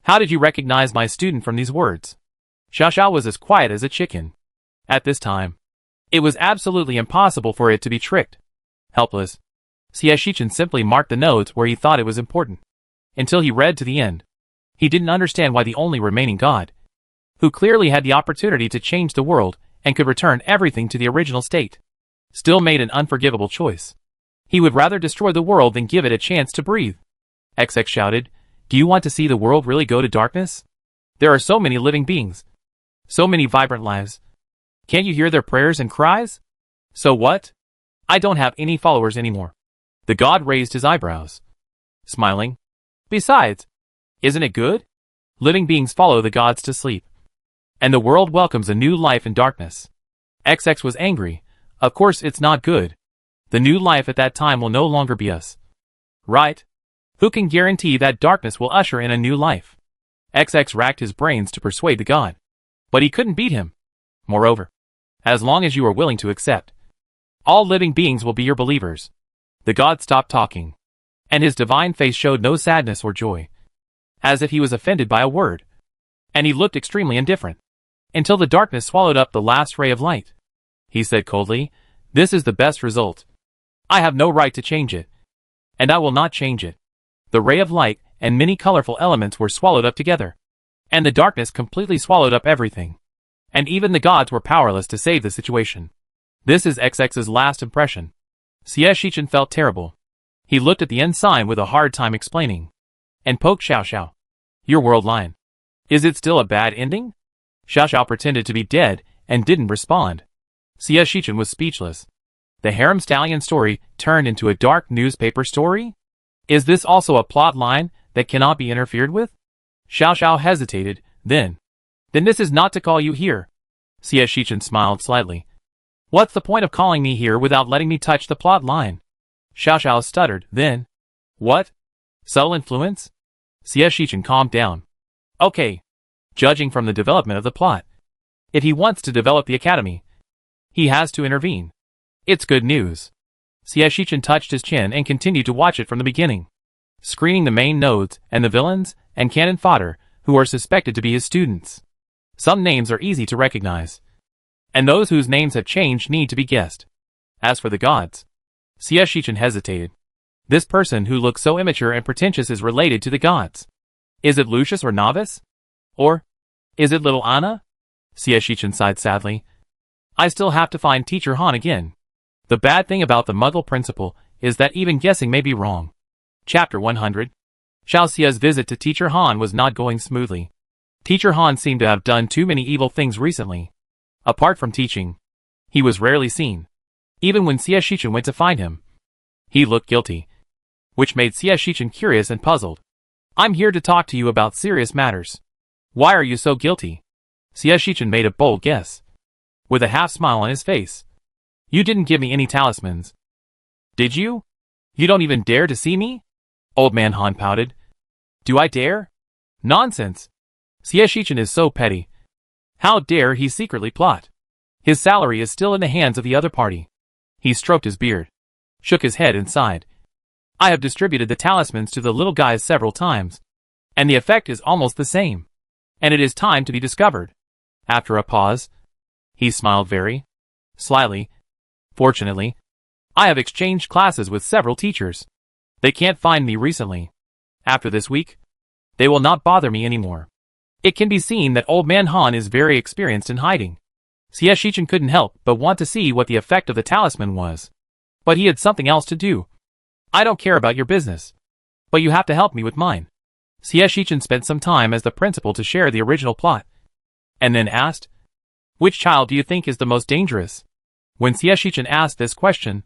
How did you recognize my student from these words? Xiao Xiao was as quiet as a chicken. At this time, it was absolutely impossible for it to be tricked. Helpless, Xie Shichen simply marked the notes where he thought it was important. Until he read to the end. He didn't understand why the only remaining god, who clearly had the opportunity to change the world and could return everything to the original state, still made an unforgivable choice. He would rather destroy the world than give it a chance to breathe. XX shouted, "Do you want to see the world really go to darkness? There are so many living beings. So many vibrant lives. Can't you hear their prayers and cries? So what? I don't have any followers anymore." The god raised his eyebrows, smiling. "Besides, isn't it good? Living beings follow the gods to sleep. And the world welcomes a new life in darkness." XX was angry. Of course it's not good. The new life at that time will no longer be us. Right? Who can guarantee that darkness will usher in a new life? XX racked his brains to persuade the god. But he couldn't beat him. Moreover, as long as you are willing to accept, all living beings will be your believers. The god stopped talking, and his divine face showed no sadness or joy, as if he was offended by a word. And he looked extremely indifferent, until the darkness swallowed up the last ray of light. He said coldly, "This is the best result. I have no right to change it, and I will not change it." The ray of light and many colorful elements were swallowed up together, and the darkness completely swallowed up everything. And even the gods were powerless to save the situation. This is XX's last impression. Xie Shichen felt terrible. He looked at the end sign with a hard time explaining, and poked Xiao Xiao. "Your world line. Is it still a bad ending?" Xiao Xiao pretended to be dead and didn't respond. Xie Shichen was speechless. The harem stallion story turned into a dark newspaper story? Is this also a plot line that cannot be interfered with? Xiao Xiao hesitated, then this is not to call you here. Xie Shichen smiled slightly. What's the point of calling me here without letting me touch the plot line? Xiao Xiao stuttered, then. What? Subtle influence? Xie Shichen calmed down. Okay. Judging from the development of the plot, if he wants to develop the academy, he has to intervene. It's good news. Xie Shichen touched his chin and continued to watch it from the beginning, screening the main nodes and the villains and cannon fodder who are suspected to be his students. Some names are easy to recognize, and those whose names have changed need to be guessed. As for the gods, Xie Shichen hesitated. This person who looks so immature and pretentious is related to the gods. Is it Lucius or Novice? Or is it little Anna? Xie Shichen sighed sadly. I still have to find Teacher Han again. The bad thing about the Muggle principle is that even guessing may be wrong. Chapter 100. Xiao Xia's visit to Teacher Han was not going smoothly. Teacher Han seemed to have done too many evil things recently. Apart from teaching, he was rarely seen. Even when Xie Shichen went to find him, he looked guilty, which made Xie Shichen curious and puzzled. I'm here to talk to you about serious matters. Why are you so guilty? Xie Shichen made a bold guess, with a half smile on his face. You didn't give me any talismans. Did you? You don't even dare to see me? Old man Han pouted. Do I dare? Nonsense. Xie Shichen is so petty. How dare he secretly plot? His salary is still in the hands of the other party. He stroked his beard, shook his head and sighed. I have distributed the talismans to the little guys several times, and the effect is almost the same. And it is time to be discovered. After a pause, he smiled very slyly. Fortunately, I have exchanged classes with several teachers. They can't find me recently. After this week, they will not bother me anymore. It can be seen that Old Man Han is very experienced in hiding. Xie Shichen couldn't help but want to see what the effect of the talisman was. But he had something else to do. I don't care about your business, but you have to help me with mine. Xie Shichen spent some time as the principal to share the original plot, and then asked, which child do you think is the most dangerous? When Xie Shichen asked this question,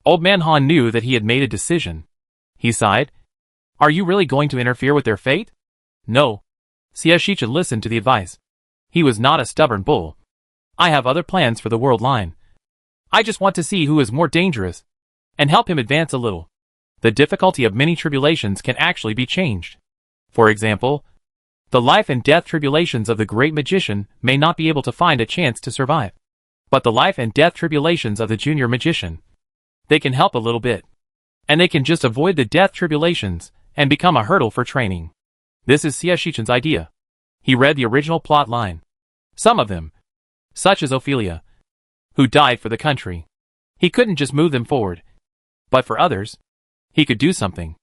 Old Man Han knew that he had made a decision. He sighed. Are you really going to interfere with their fate? No. Xie Shichen listened to the advice. He was not a stubborn bull. I have other plans for the world line. I just want to see who is more dangerous, and help him advance a little. The difficulty of many tribulations can actually be changed. For example, the life and death tribulations of the great magician may not be able to find a chance to survive. But the life and death tribulations of the junior magician, they can help a little bit. And they can just avoid the death tribulations and become a hurdle for training. This is Shichun's idea. He read the original plot line. Some of them, such as Ophelia, who died for the country, he couldn't just move them forward. But for others, he could do something.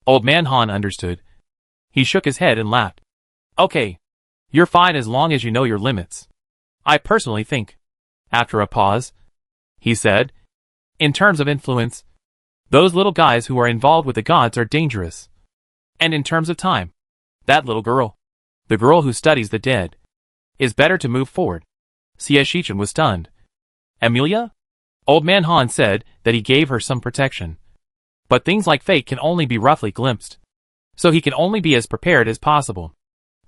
Old Man Han understood. He shook his head and laughed. Okay, you're fine as long as you know your limits. I personally think. After a pause, he said, in terms of influence, those little guys who are involved with the gods are dangerous. And in terms of time, that little girl, the girl who studies the dead, is better to move forward. Shichun was stunned. Amelia? Old Man Han said that he gave her some protection. But things like fate can only be roughly glimpsed. So he can only be as prepared as possible.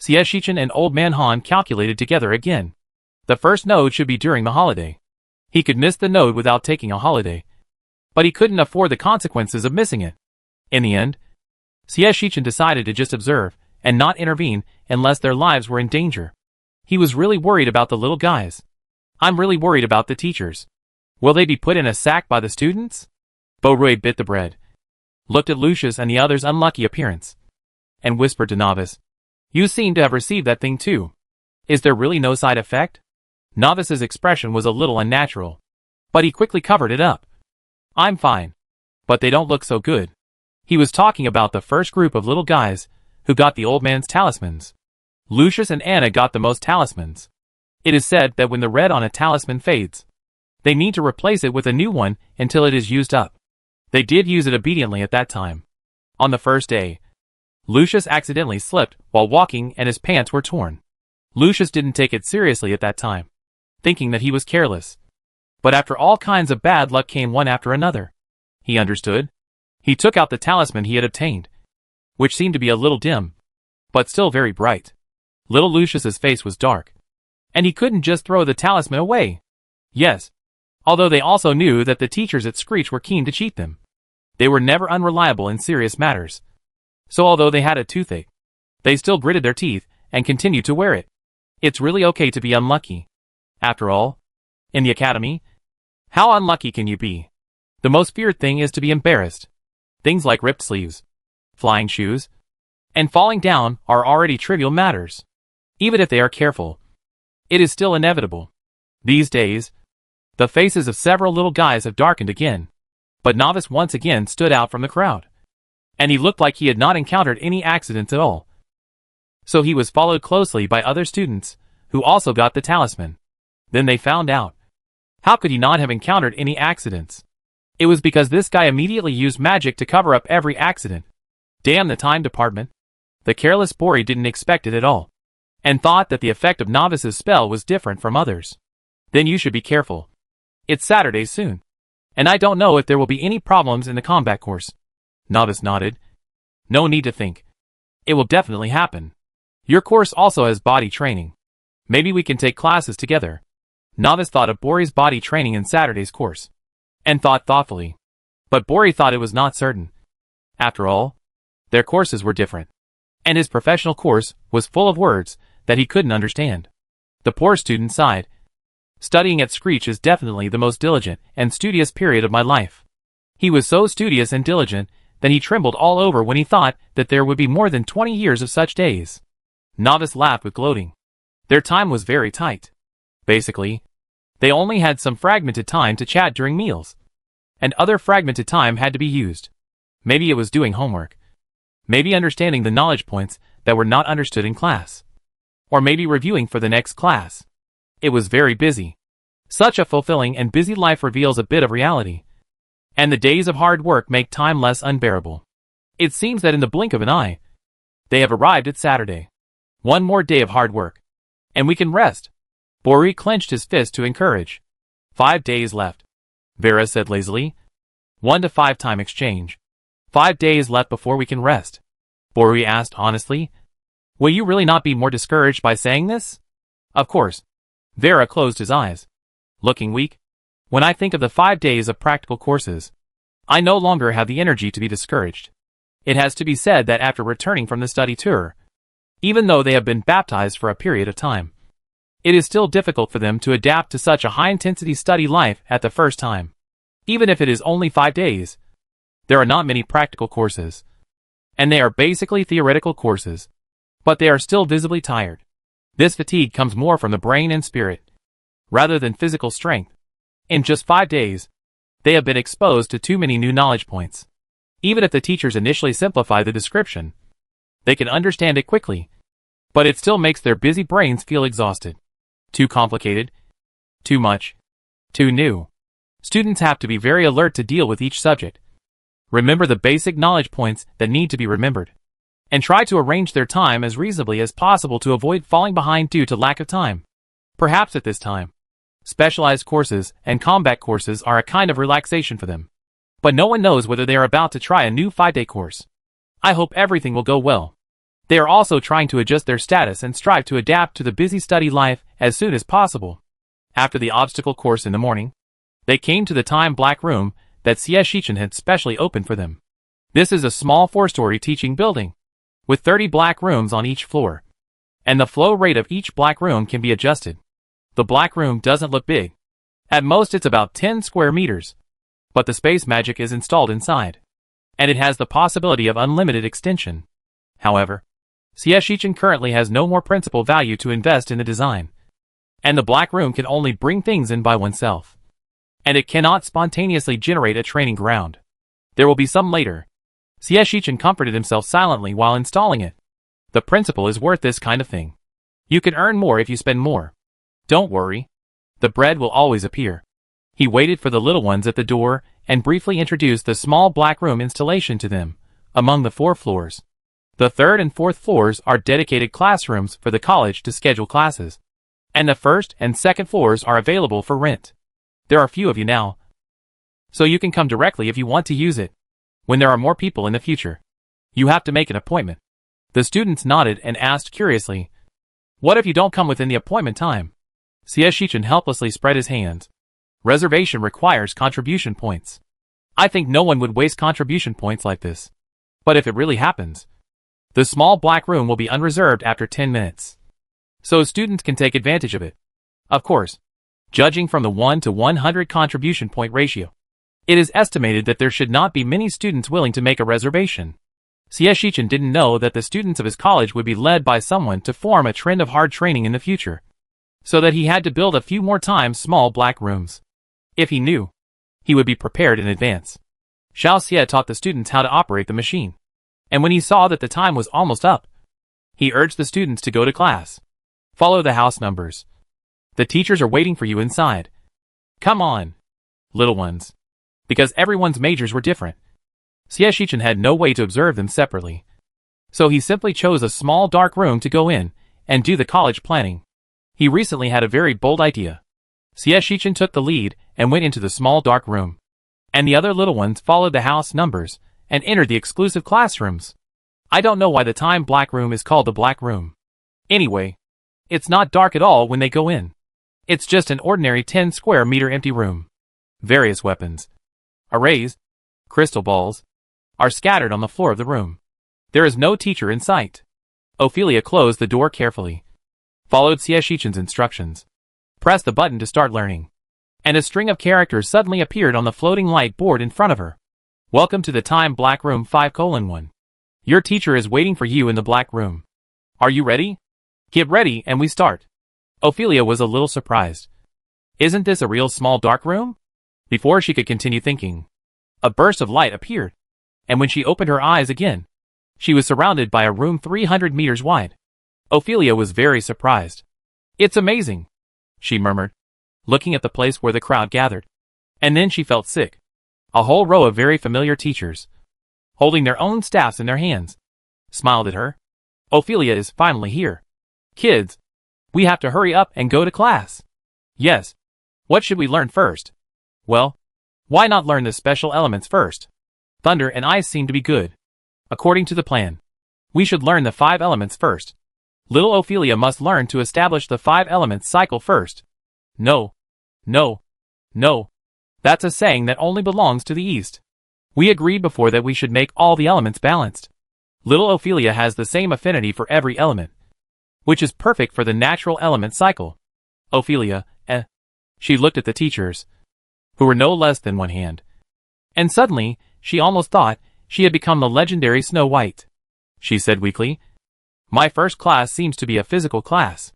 Shichun and Old Man Han calculated together again. The first node should be during the holiday. He could miss the node without taking a holiday. But he couldn't afford the consequences of missing it. In the end, Shichun decided to just observe and not intervene unless their lives were in danger. He was really worried about the little guys. I'm really worried about the teachers. Will they be put in a sack by the students? Bo-Rui bit the bread, looked at Lucius and the other's unlucky appearance, and whispered to Novice, you seem to have received that thing too. Is there really no side effect? Novice's expression was a little unnatural, but he quickly covered it up. I'm fine. But they don't look so good. He was talking about the first group of little guys who got the old man's talismans. Lucius and Anna got the most talismans. It is said that when the red on a talisman fades, they need to replace it with a new one until it is used up. They did use it obediently at that time. On the first day, Lucius accidentally slipped while walking and his pants were torn. Lucius didn't take it seriously at that time, thinking that he was careless. But after all kinds of bad luck came one after another. He understood. He took out the talisman he had obtained, which seemed to be a little dim, but still very bright. Little Lucius's face was dark, and he couldn't just throw the talisman away. Yes, although they also knew that the teachers at Screech were keen to cheat them. They were never unreliable in serious matters. So although they had a toothache, they still gritted their teeth and continued to wear it. It's really okay to be unlucky. After all, in the academy, how unlucky can you be? The most feared thing is to be embarrassed. Things like ripped sleeves, flying shoes, and falling down are already trivial matters. Even if they are careful, it is still inevitable. These days, the faces of several little guys have darkened again, but Novice once again stood out from the crowd. And he looked like he had not encountered any accidents at all. So he was followed closely by other students, who also got the talisman. Then they found out. How could he not have encountered any accidents? It was because this guy immediately used magic to cover up every accident. Damn the time department. The careless Bori didn't expect it at all, and thought that the effect of Novice's spell was different from others. Then you should be careful. It's Saturday soon, and I don't know if there will be any problems in the combat course. Novice nodded. No need to think. It will definitely happen. Your course also has body training. Maybe we can take classes together. Novice thought of Bori's body training in Saturday's course, and thought thoughtfully. But Bori thought it was not certain. After all, their courses were different, and his professional course was full of words that he couldn't understand. The poor student sighed. Studying at Screech is definitely the most diligent and studious period of my life. He was so studious and diligent that he trembled all over when he thought that there would be more than 20 years of such days. Novice laughed with gloating. Their time was very tight. Basically, they only had some fragmented time to chat during meals, and other fragmented time had to be used. Maybe it was doing homework. Maybe understanding the knowledge points that were not understood in class. Or maybe reviewing for the next class. It was very busy. Such a fulfilling and busy life reveals a bit of reality. And the days of hard work make time less unbearable. It seems that in the blink of an eye, they have arrived at Saturday. One more day of hard work, and we can rest. Bori clenched his fist to encourage. 5 days left, Vera said lazily. 1 to 5 time exchange. 5 days left before we can rest. Bori asked honestly. Will you really not be more discouraged by saying this? Of course. Vera closed his eyes, looking weak. When I think of the 5 days of practical courses, I no longer have the energy to be discouraged. It has to be said that after returning from the study tour, even though they have been baptized for a period of time, it is still difficult for them to adapt to such a high-intensity study life at the first time. Even if it is only 5 days, there are not many practical courses, and they are basically theoretical courses. but they are still visibly tired. This fatigue comes more from the brain and spirit, rather than physical strength. In just 5 days, they have been exposed to too many new knowledge points. Even if the teachers initially simplify the description, they can understand it quickly, but it still makes their busy brains feel exhausted. Too complicated, too much, too new. Students have to be very alert to deal with each subject. Remember the basic knowledge points that need to be remembered, and try to arrange their time as reasonably as possible to avoid falling behind due to lack of time. Perhaps at this time, specialized courses and combat courses are a kind of relaxation for them. But no one knows whether they are about to try a new 5-day course. I hope everything will go well. They are also trying to adjust their status and strive to adapt to the busy study life as soon as possible. After the obstacle course in the morning, they came to the time black room that CS Shichen had specially opened for them. This is a small 4-story teaching building, with 30 black rooms on each floor, and the flow rate of each black room can be adjusted. The black room doesn't look big. At most it's about 10 square meters, but the space magic is installed inside, and it has the possibility of unlimited extension. However, CS Shichen currently has no more principal value to invest in the design, and the black room can only bring things in by oneself, and it cannot spontaneously generate a training ground. There will be some later. CS Shichen comforted himself silently while installing it. The principle is worth this kind of thing. You can earn more if you spend more. Don't worry. The bread will always appear. He waited for the little ones at the door and briefly introduced the small black room installation to them, among the 4 floors. The 3rd and 4th floors are dedicated classrooms for the college to schedule classes, and the 1st and 2nd floors are available for rent. There are few of you now, so you can come directly if you want to use it. When there are more people in the future, you have to make an appointment. The students nodded and asked curiously, "What if you don't come within the appointment time?" CS Shichen helplessly spread his hands. Reservation requires contribution points. I think no one would waste contribution points like this. But if it really happens, the small black room will be unreserved after 10 minutes. So students can take advantage of it. Of course, judging from the 1 to 100 contribution point ratio, it is estimated that there should not be many students willing to make a reservation. CS Shichen didn't know that the students of his college would be led by someone to form a trend of hard training in the future, so that he had to build a few more times small black rooms. If he knew, he would be prepared in advance. Xiao Xie taught the students how to operate the machine, and when he saw that the time was almost up, he urged the students to go to class. Follow the house numbers. The teachers are waiting for you inside. Come on, little ones. Because everyone's majors were different, CS Shichen had no way to observe them separately. So he simply chose a small dark room to go in and do the college planning. He recently had a very bold idea. CS Shichen took the lead and went into the small dark room, and the other little ones followed the house numbers and entered the exclusive classrooms. I don't know why the time black room is called the black room. Anyway, it's not dark at all when they go in. It's just an ordinary 10 square meter empty room. Various weapons, arrays, crystal balls, are scattered on the floor of the room. There is no teacher in sight. Ophelia closed the door carefully, followed CS Shichen's instructions, pressed the button to start learning, and a string of characters suddenly appeared on the floating light board in front of her. Welcome to the time black room 5:1. Your teacher is waiting for you in the black room. Are you ready? Get ready and we start. Ophelia was a little surprised. Isn't this a real small dark room? Before she could continue thinking, a burst of light appeared, and when she opened her eyes again, she was surrounded by a room 300 meters wide. Ophelia was very surprised. It's amazing, she murmured, looking at the place where the crowd gathered. And then she felt sick. A whole row of very familiar teachers, holding their own staffs in their hands, smiled at her. Ophelia is finally here. Kids, we have to hurry up and go to class. Yes. What should we learn first? Well, why not learn the special elements first? Thunder and ice seem to be good. According to the plan, we should learn the 5 elements first. Little Ophelia must learn to establish the 5 elements cycle first. No. No. No. That's a saying that only belongs to the East. We agreed before that we should make all the elements balanced. Little Ophelia has the same affinity for every element, which is perfect for the natural element cycle. Ophelia, She looked at the teachers, who were no less than one hand. And suddenly, she almost thought she had become the legendary Snow White. She said weakly, My first class seems to be a physical class.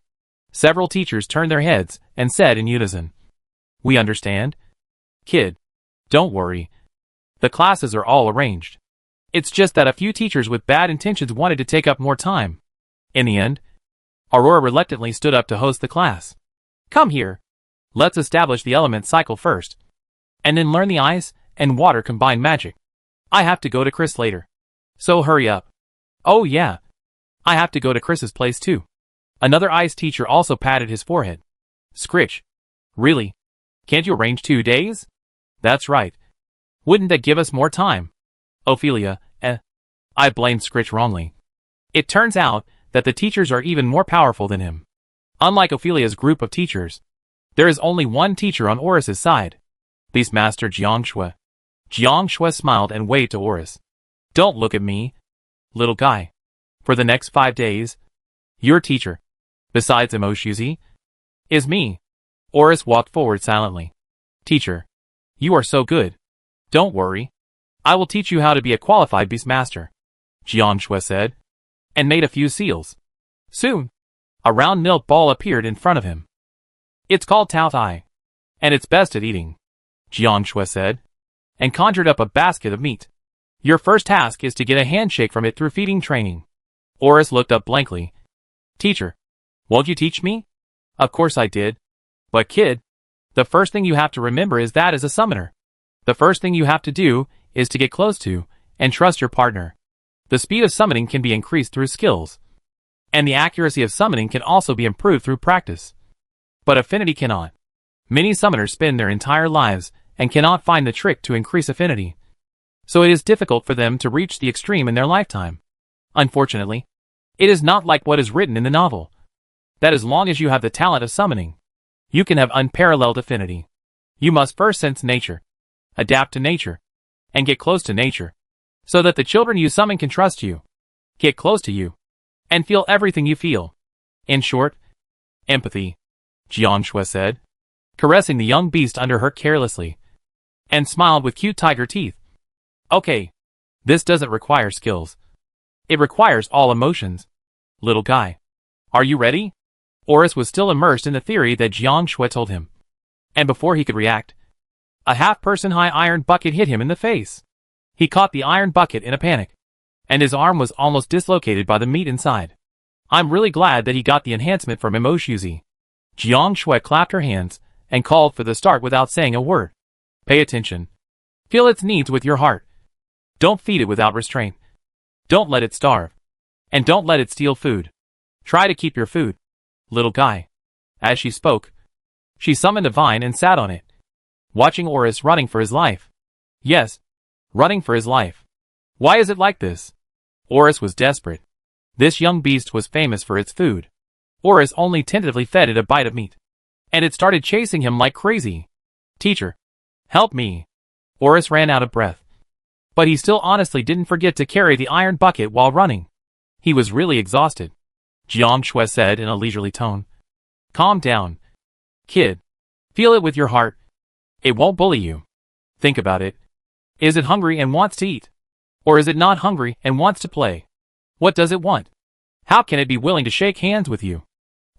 Several teachers turned their heads and said in unison, "We understand. Kid, don't worry. The classes are all arranged. It's just that a few teachers with bad intentions wanted to take up more time." In the end, Aurora reluctantly stood up to host the class. "Come here. Let's establish the element cycle first, and then learn the ice and water combined magic. I have to go to Chris later, so hurry up." "Oh yeah. I have to go to Chris's place too." Another ice teacher also patted his forehead. "Scritch. Really? Can't you arrange 2 days?" "That's right. Wouldn't that give us more time?" Ophelia, I blamed Scritch wrongly. It turns out that the teachers are even more powerful than him. Unlike Ophelia's group of teachers, there is only one teacher on Oris's side. Beastmaster Jiang Shui. Jiang Shui smiled and waved to Oris. "Don't look at me, little guy. For the next 5 days, your teacher, besides Emoshuzi, is me." Oris walked forward silently. "Teacher, you are so good. Don't worry. I will teach you how to be a qualified beastmaster," Jiang Shui said, and made a few seals. Soon, a round milk ball appeared in front of him. "It's called Tao Tai, and it's best at eating," Jiang Shui said, and conjured up a basket of meat. "Your first task is to get a handshake from it through feeding training." Oris looked up blankly. "Teacher, won't you teach me?" "Of course I did. But kid, the first thing you have to remember is that as a summoner, the first thing you have to do is to get close to and trust your partner. The speed of summoning can be increased through skills, and the accuracy of summoning can also be improved through practice. But affinity cannot. Many summoners spend their entire lives and cannot find the trick to increase affinity, so it is difficult for them to reach the extreme in their lifetime. Unfortunately, it is not like what is written in the novel, that as long as you have the talent of summoning, you can have unparalleled affinity. You must first sense nature, adapt to nature, and get close to nature, so that the children you summon can trust you, get close to you, and feel everything you feel. In short, empathy," Jiang Shui said, caressing the young beast under her carelessly, and smiled with cute tiger teeth. "Okay, this doesn't require skills. It requires all emotions. Little guy, are you ready?" Oris was still immersed in the theory that Jiang Shui told him, and before he could react, a half-person high iron bucket hit him in the face. He caught the iron bucket in a panic, and his arm was almost dislocated by the meat inside. "I'm really glad that he got the enhancement from Emoshuzi." Jiang Shui clapped her hands and called for the start without saying a word. "Pay attention. Feel its needs with your heart. Don't feed it without restraint. Don't let it starve. And don't let it steal food. Try to keep your food, little guy." As she spoke, she summoned a vine and sat on it, watching Oris running for his life. Yes, running for his life. Why is it like this? Oris was desperate. This young beast was famous for its food. Oris only tentatively fed it a bite of meat, and it started chasing him like crazy. "Teacher, help me." Oris ran out of breath, but he still honestly didn't forget to carry the iron bucket while running. He was really exhausted. Jiang Shui said in a leisurely tone. "Calm down, kid. Feel it with your heart. It won't bully you. Think about it. Is it hungry and wants to eat? Or is it not hungry and wants to play? What does it want? How can it be willing to shake hands with you?"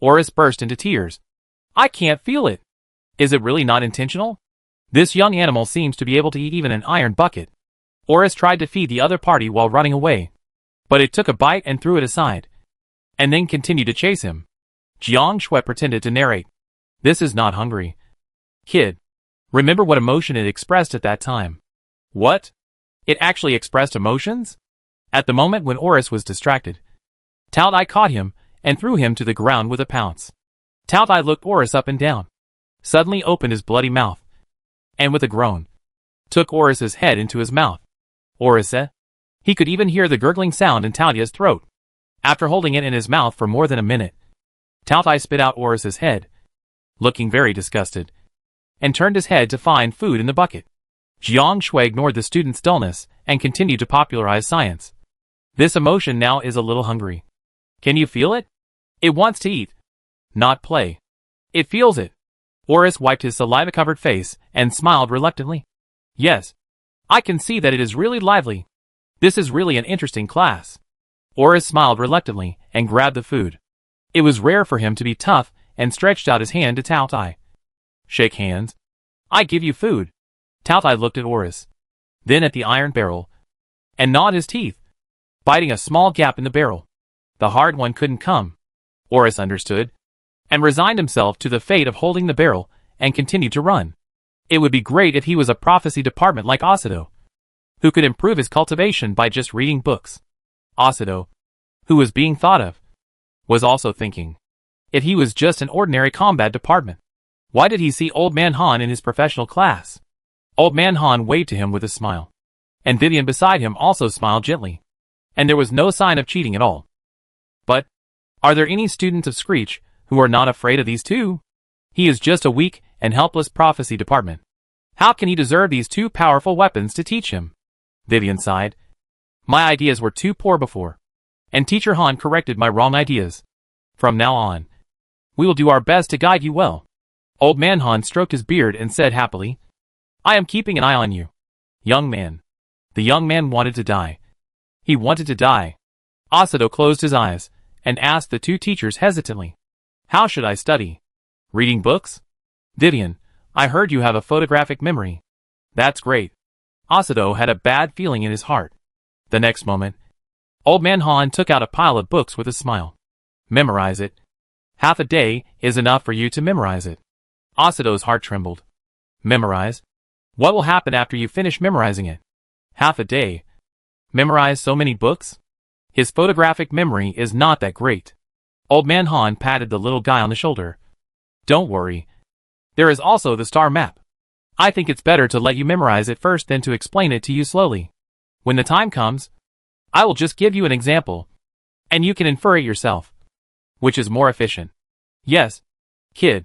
Oris burst into tears. "I can't feel it. Is it really not intentional? This young animal seems to be able to eat even an iron bucket." Oris tried to feed the other party while running away, but it took a bite and threw it aside, and then continued to chase him. Jiang Shui pretended to narrate. "This is not hungry. Kid, remember what emotion it expressed at that time." "What? It actually expressed emotions?" At the moment when Oris was distracted, Tao Tai caught him and threw him to the ground with a pounce. Tao Tai looked Oris up and down, suddenly opened his bloody mouth, and with a groan, took Oris's head into his mouth. Oris said. He could even hear the gurgling sound in Tao Tai's throat. After holding it in his mouth for more than a minute, Tao Tai spit out Oris's head, looking very disgusted, and turned his head to find food in the bucket. Jiang Shui ignored the student's dullness and continued to popularize science. "This emotion now is a little hungry. Can you feel it? It wants to eat, not play. It feels it." Oris wiped his saliva-covered face and smiled reluctantly. "Yes, I can see that it is really lively. This is really an interesting class." Oris smiled reluctantly and grabbed the food. It was rare for him to be tough and stretched out his hand to Taotai. Shake hands. I give you food. Taotai looked at Oris, then at the iron barrel, and gnawed his teeth, biting a small gap in the barrel. The hard one couldn't come. Oris understood, and resigned himself to the fate of holding the barrel and continued to run. It would be great if he was a prophecy department like Asudo, who could improve his cultivation by just reading books. Asudo, who was being thought of, was also thinking, if he was just an ordinary combat department, why did he see Old Man Han in his professional class? Old Man Han waved to him with a smile, and Vivian beside him also smiled gently, and there was no sign of cheating at all. But, are there any students of Screech who are not afraid of these two? He is just a weak and helpless prophecy department. How can he deserve these two powerful weapons to teach him? Vivian sighed. My ideas were too poor before, and Teacher Han corrected my wrong ideas. From now on, we will do our best to guide you well. Old Man Han stroked his beard and said happily, I am keeping an eye on you. Young man. The young man wanted to die. He wanted to die. Asudo closed his eyes and asked the two teachers hesitantly, how should I study? Reading books? Vivian, I heard you have a photographic memory. That's great. Asudo had a bad feeling in his heart. The next moment, Old Man Han took out a pile of books with a smile. Memorize it. Half a day is enough for you to memorize it. Asudo's heart trembled. Memorize? What will happen after you finish memorizing it? Half a day. Memorize so many books? His photographic memory is not that great. Old Man Han patted the little guy on the shoulder. Don't worry. There is also the star map. I think it's better to let you memorize it first than to explain it to you slowly. When the time comes, I will just give you an example, and you can infer it yourself. Which is more efficient? Yes, kid.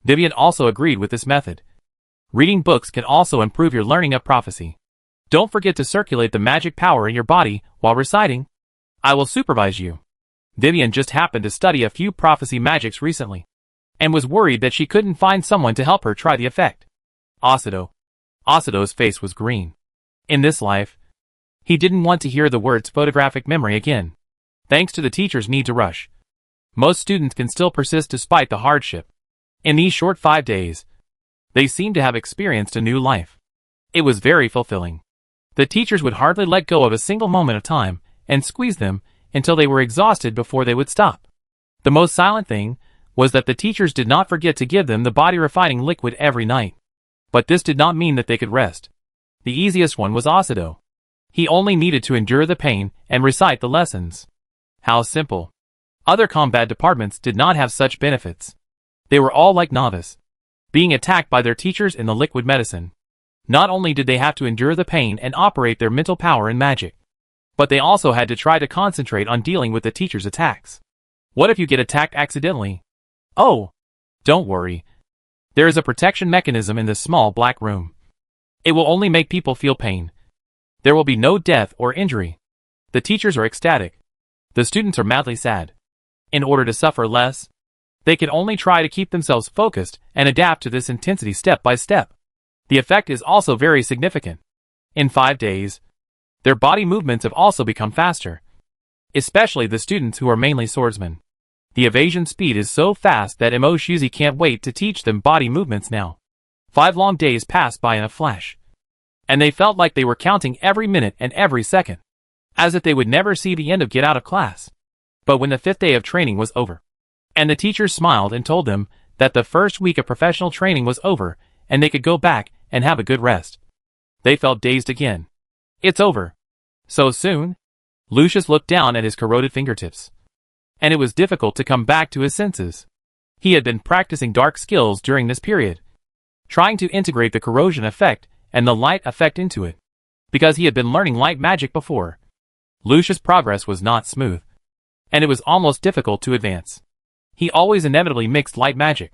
Vivian also agreed with this method. Reading books can also improve your learning of prophecy. Don't forget to circulate the magic power in your body while reciting. I will supervise you. Vivian just happened to study a few prophecy magics recently, and was worried that she couldn't find someone to help her try the effect. Asudo's face was green. In this life, he didn't want to hear the words photographic memory again. Thanks to the teacher's need to rush, most students can still persist despite the hardship. In these short 5 days, they seemed to have experienced a new life. It was very fulfilling. The teachers would hardly let go of a single moment of time and squeeze them until they were exhausted before they would stop. The most silent thing was that the teachers did not forget to give them the body-refining liquid every night. But this did not mean that they could rest. The easiest one was Asudo. He only needed to endure the pain and recite the lessons. How simple. Other combat departments did not have such benefits. They were all like novice, being attacked by their teachers in the liquid medicine. Not only did they have to endure the pain and operate their mental power in magic, but they also had to try to concentrate on dealing with the teacher's attacks. What if you get attacked accidentally? Oh, don't worry. There is a protection mechanism in this small black room. It will only make people feel pain. There will be no death or injury. The teachers are ecstatic. The students are madly sad. In order to suffer less, they can only try to keep themselves focused and adapt to this intensity step by step. The effect is also very significant. In 5 days, their body movements have also become faster. Especially the students who are mainly swordsmen. The evasion speed is so fast that Imo Shuzi can't wait to teach them body movements now. 5 long days passed by in a flash, and they felt like they were counting every minute and every second, as if they would never see the end of get out of class. But when the 5th day of training was over, and the teachers smiled and told them that the first week of professional training was over and they could go back and have a good rest, they felt dazed again. It's over. So soon? Lucius looked down at his corroded fingertips, and it was difficult to come back to his senses. He had been practicing dark skills during this period, trying to integrate the corrosion effect and the light effect into it, because he had been learning light magic before. Lucius' progress was not smooth, and it was almost difficult to advance. He always inevitably mixed light magic,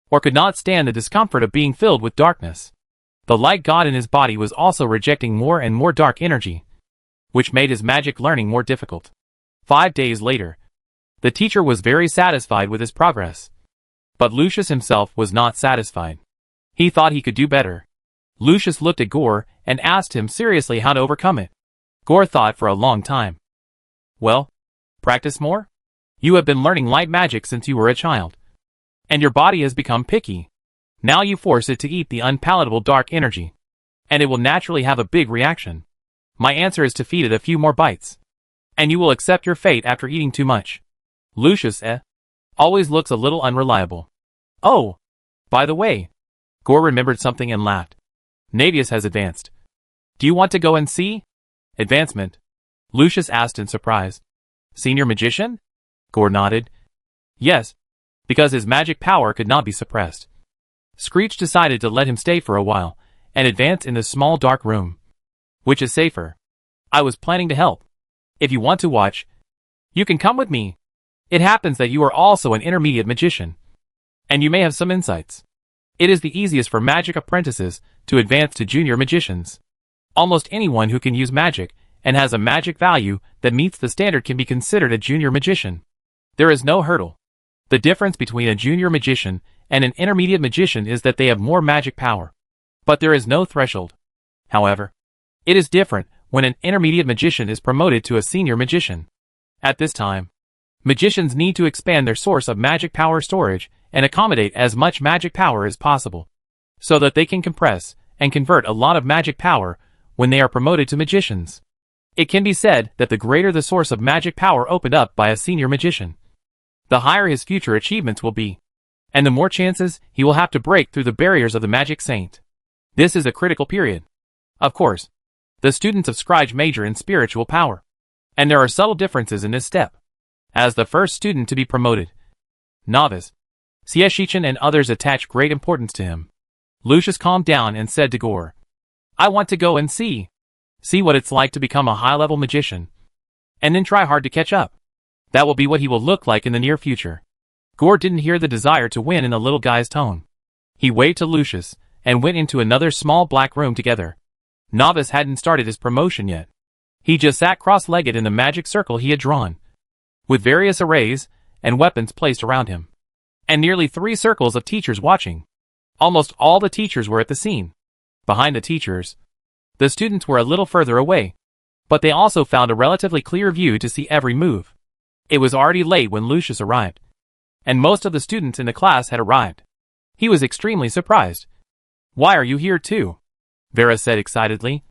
or could not stand the discomfort of being filled with darkness. The light god in his body was also rejecting more and more dark energy, which made his magic learning more difficult. 5 days later, the teacher was very satisfied with his progress. But Lucius himself was not satisfied. He thought he could do better. Lucius looked at Gore and asked him seriously how to overcome it. Gore thought for a long time. Well, practice more? You have been learning light magic since you were a child. And your body has become picky. Now you force it to eat the unpalatable dark energy. And it will naturally have a big reaction. My answer is to feed it a few more bites. And you will accept your fate after eating too much. Lucius, always looks a little unreliable. Oh, by the way. Gore remembered something and laughed. Navius has advanced. Do you want to go and see? Advancement? Lucius asked in surprise. Senior magician? Gore nodded. Yes, because his magic power could not be suppressed. Screech decided to let him stay for a while, and advance in the small dark room. Which is safer? I was planning to help. If you want to watch, you can come with me. It happens that you are also an intermediate magician. And you may have some insights. It is the easiest for magic apprentices to advance to junior magicians. Almost anyone who can use magic and has a magic value that meets the standard can be considered a junior magician. There is no hurdle. The difference between a junior magician and an intermediate magician is that they have more magic power. But there is no threshold. However, it is different when an intermediate magician is promoted to a senior magician. At this time, magicians need to expand their source of magic power storage and accommodate as much magic power as possible, so that they can compress and convert a lot of magic power when they are promoted to magicians. It can be said that the greater the source of magic power opened up by a senior magician, the higher his future achievements will be, and the more chances he will have to break through the barriers of the magic saint. This is a critical period. Of course, the students of Scrige major in spiritual power, and there are subtle differences in this step. As the first student to be promoted, novice, Sieshichin and others attach great importance to him. Lucius calmed down and said to Gore, I want to go and see what it's like to become a high-level magician, and then try hard to catch up. That will be what he will look like in the near future. Gore didn't hear the desire to win in the little guy's tone. He waved to Lucius and went into another small black room together. Novice hadn't started his promotion yet. He just sat cross-legged in the magic circle he had drawn, with various arrays and weapons placed around him, and nearly 3 circles of teachers watching. Almost all the teachers were at the scene. Behind the teachers, the students were a little further away, but they also found a relatively clear view to see every move. It was already late when Lucius arrived, and most of the students in the class had arrived. He was extremely surprised. Why are you here too? Vera said excitedly.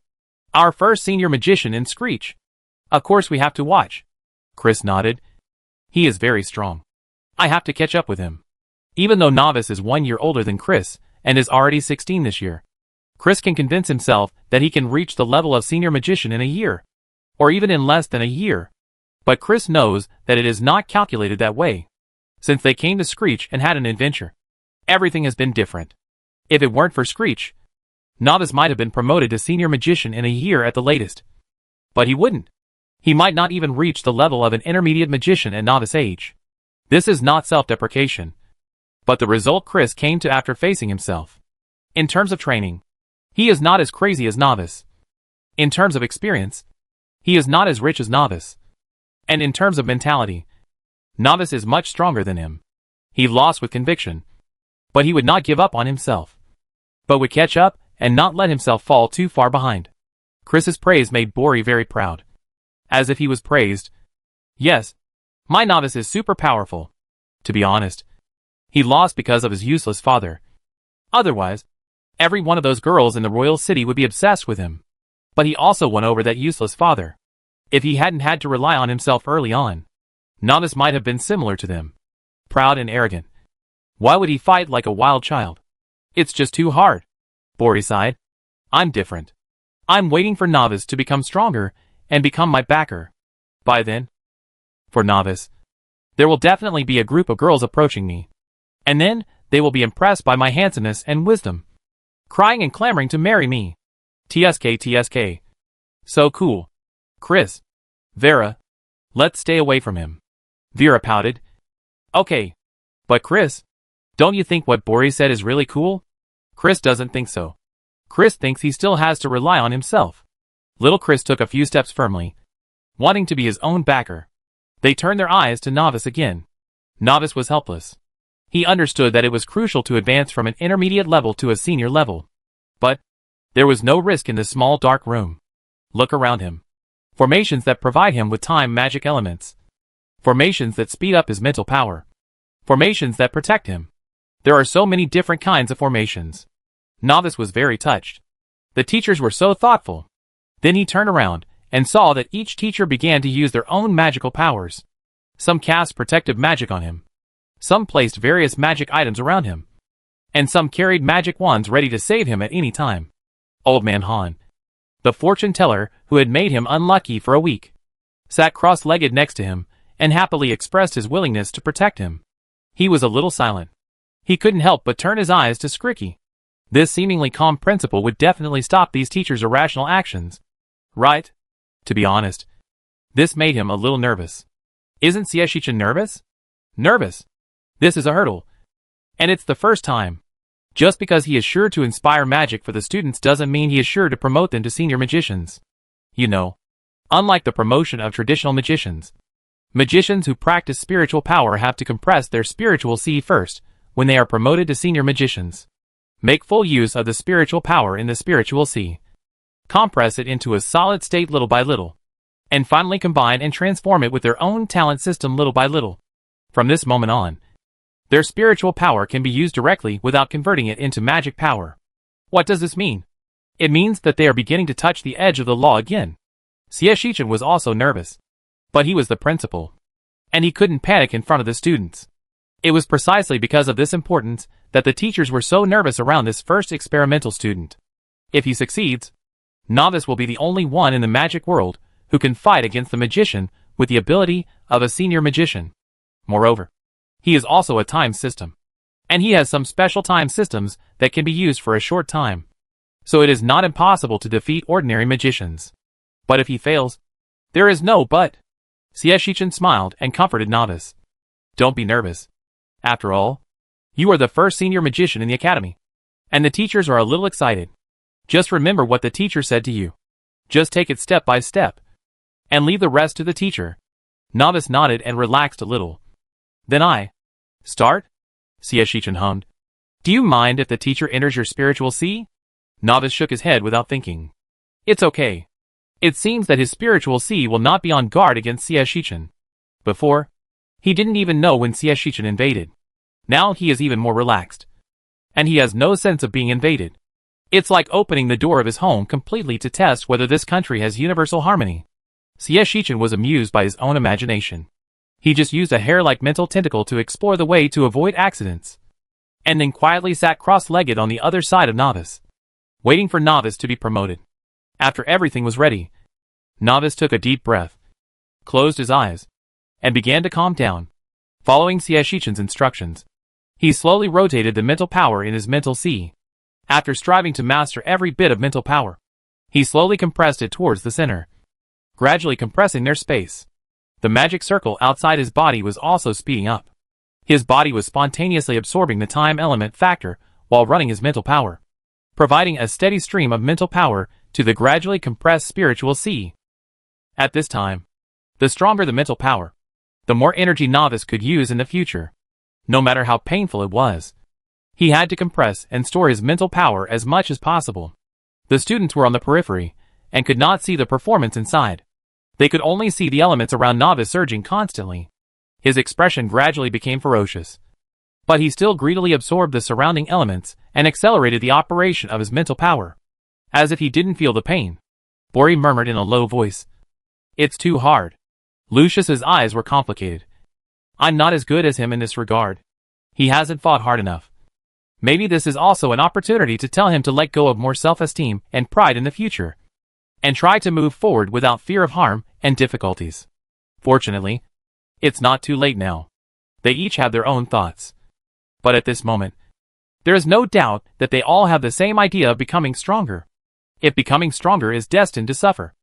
Our first senior magician in Screech. Of course we have to watch. Chris nodded. He is very strong. I have to catch up with him. Even though Novice is 1 year older than Chris, and is already 16 this year, Chris can convince himself that he can reach the level of senior magician in a year, or even in less than a year. But Chris knows that it is not calculated that way. Since they came to Screech and had an adventure, everything has been different. If it weren't for Screech, Novice might have been promoted to senior magician in a year at the latest. But he wouldn't. He might not even reach the level of an intermediate magician at Novice age. This is not self-deprecation, but the result Chris came to after facing himself. In terms of training, he is not as crazy as Novice. In terms of experience, he is not as rich as Novice. And in terms of mentality, Novice is much stronger than him. He lost with conviction, but he would not give up on himself, but would catch up and not let himself fall too far behind. Chris's praise made Bori very proud. As if he was praised. Yes, my Novice is super powerful. To be honest, he lost because of his useless father. Otherwise, every one of those girls in the royal city would be obsessed with him. But he also won over that useless father. If he hadn't had to rely on himself early on, Novice might have been similar to them. Proud and arrogant. Why would he fight like a wild child? It's just too hard. Bori sighed. I'm different. I'm waiting for Novice to become stronger and become my backer. By then, for Novice, there will definitely be a group of girls approaching me. And then, they will be impressed by my handsomeness and wisdom, crying and clamoring to marry me. TSK. So cool. Chris. Vera. Let's stay away from him. Vera pouted. Okay. But Chris, don't you think what Bori said is really cool? Chris doesn't think so. Chris thinks he still has to rely on himself. Little Chris took a few steps firmly, wanting to be his own backer. They turned their eyes to Novice again. Novice was helpless. He understood that it was crucial to advance from an intermediate level to a senior level. But there was no risk in this small dark room. Look around him. Formations that provide him with time magic elements. Formations that speed up his mental power. Formations that protect him. There are so many different kinds of formations. Novice was very touched. The teachers were so thoughtful. Then he turned around and saw that each teacher began to use their own magical powers. Some cast protective magic on him. Some placed various magic items around him. And some carried magic wands ready to save him at any time. Old Man Han, the fortune teller who had made him unlucky for a week, sat cross-legged next to him and happily expressed his willingness to protect him. He was a little silent. He couldn't help but turn his eyes to Skricky. This seemingly calm principal would definitely stop these teachers' irrational actions. Right? To be honest, this made him a little nervous. Isn't Xieshichan nervous? Nervous. This is a hurdle. And it's the first time. Just because he is sure to inspire magic for the students doesn't mean he is sure to promote them to senior magicians. You know, unlike the promotion of traditional magicians, magicians who practice spiritual power have to compress their spiritual C first when they are promoted to senior magicians. Make full use of the spiritual power in the spiritual C. Compress it into a solid state little by little. And finally combine and transform it with their own talent system little by little. From this moment on, their spiritual power can be used directly without converting it into magic power. What does this mean? It means that they are beginning to touch the edge of the law again. Xieshichan was also nervous. But he was the principal. And he couldn't panic in front of the students. It was precisely because of this importance that the teachers were so nervous around this first experimental student. If he succeeds, Novice will be the only one in the magic world who can fight against the magician with the ability of a senior magician. Moreover, he is also a time system. And he has some special time systems that can be used for a short time. So it is not impossible to defeat ordinary magicians. But if he fails, there is no but. Xieshichan smiled and comforted Novice. Don't be nervous. After all, you are the first senior magician in the academy. And the teachers are a little excited. Just remember what the teacher said to you. Just take it step by step. And leave the rest to the teacher. Novice nodded and relaxed a little. Then I start? Xieshichan hummed. Do you mind if the teacher enters your spiritual C? Novice shook his head without thinking. It's okay. It seems that his spiritual C will not be on guard against Xieshichan. Before, he didn't even know when Xieshichan invaded. Now he is even more relaxed. And he has no sense of being invaded. It's like opening the door of his home completely to test whether this country has universal harmony. Xieshichan was amused by his own imagination. He just used a hair-like mental tentacle to explore the way to avoid accidents. And then quietly sat cross-legged on the other side of Novice, waiting for Novice to be promoted. After everything was ready, Novice took a deep breath, closed his eyes, and began to calm down. Following Xieshichan's instructions, he slowly rotated the mental power in his mental C. After striving to master every bit of mental power, he slowly compressed it towards the center, gradually compressing their space. The magic circle outside his body was also speeding up. His body was spontaneously absorbing the time element factor while running his mental power, providing a steady stream of mental power to the gradually compressed spiritual C. At this time, the stronger the mental power, the more energy Novice could use in the future. No matter how painful it was, he had to compress and store his mental power as much as possible. The students were on the periphery and could not see the performance inside. They could only see the elements around Novice surging constantly. His expression gradually became ferocious. But he still greedily absorbed the surrounding elements and accelerated the operation of his mental power. As if he didn't feel the pain, Bori murmured in a low voice. It's too hard. Lucius's eyes were complicated. I'm not as good as him in this regard. He hasn't fought hard enough. Maybe this is also an opportunity to tell him to let go of more self-esteem and pride in the future, and try to move forward without fear of harm and difficulties. Fortunately, it's not too late now. They each have their own thoughts. But at this moment, there is no doubt that they all have the same idea of becoming stronger. If becoming stronger is destined to suffer,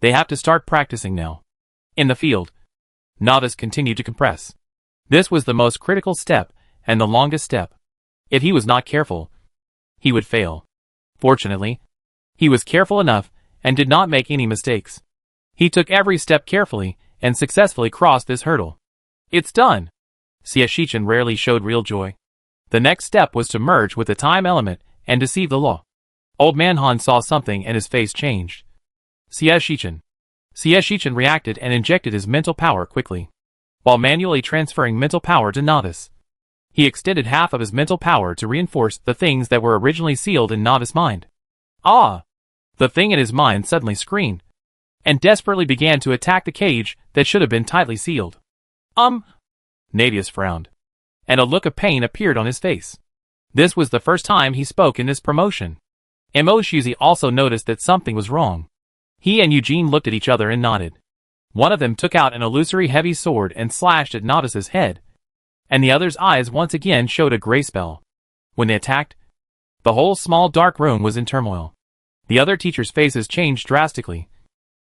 they have to start practicing now. In the field, Novice continued to compress. This was the most critical step and the longest step. If he was not careful, he would fail. Fortunately, he was careful enough and did not make any mistakes. He took every step carefully and successfully crossed this hurdle. It's done! Xieshichan rarely showed real joy. The next step was to merge with the time element and deceive the law. Old Man Han saw something and his face changed. Xieshichan. Xieshichan reacted and injected his mental power quickly. while manually transferring mental power to Novice. He extended half of his mental power to reinforce the things that were originally sealed in Novice's mind. Ah! The thing in his mind suddenly screamed, and desperately began to attack the cage that should have been tightly sealed. Navius frowned, and a look of pain appeared on his face. This was the first time he spoke in this promotion. Emoshuse also noticed that something was wrong. He and Eugene looked at each other and nodded. One of them took out an illusory heavy sword and slashed at Novice's head, and the other's eyes once again showed a gray spell. When they attacked, the whole small dark room was in turmoil. The other teachers' faces changed drastically,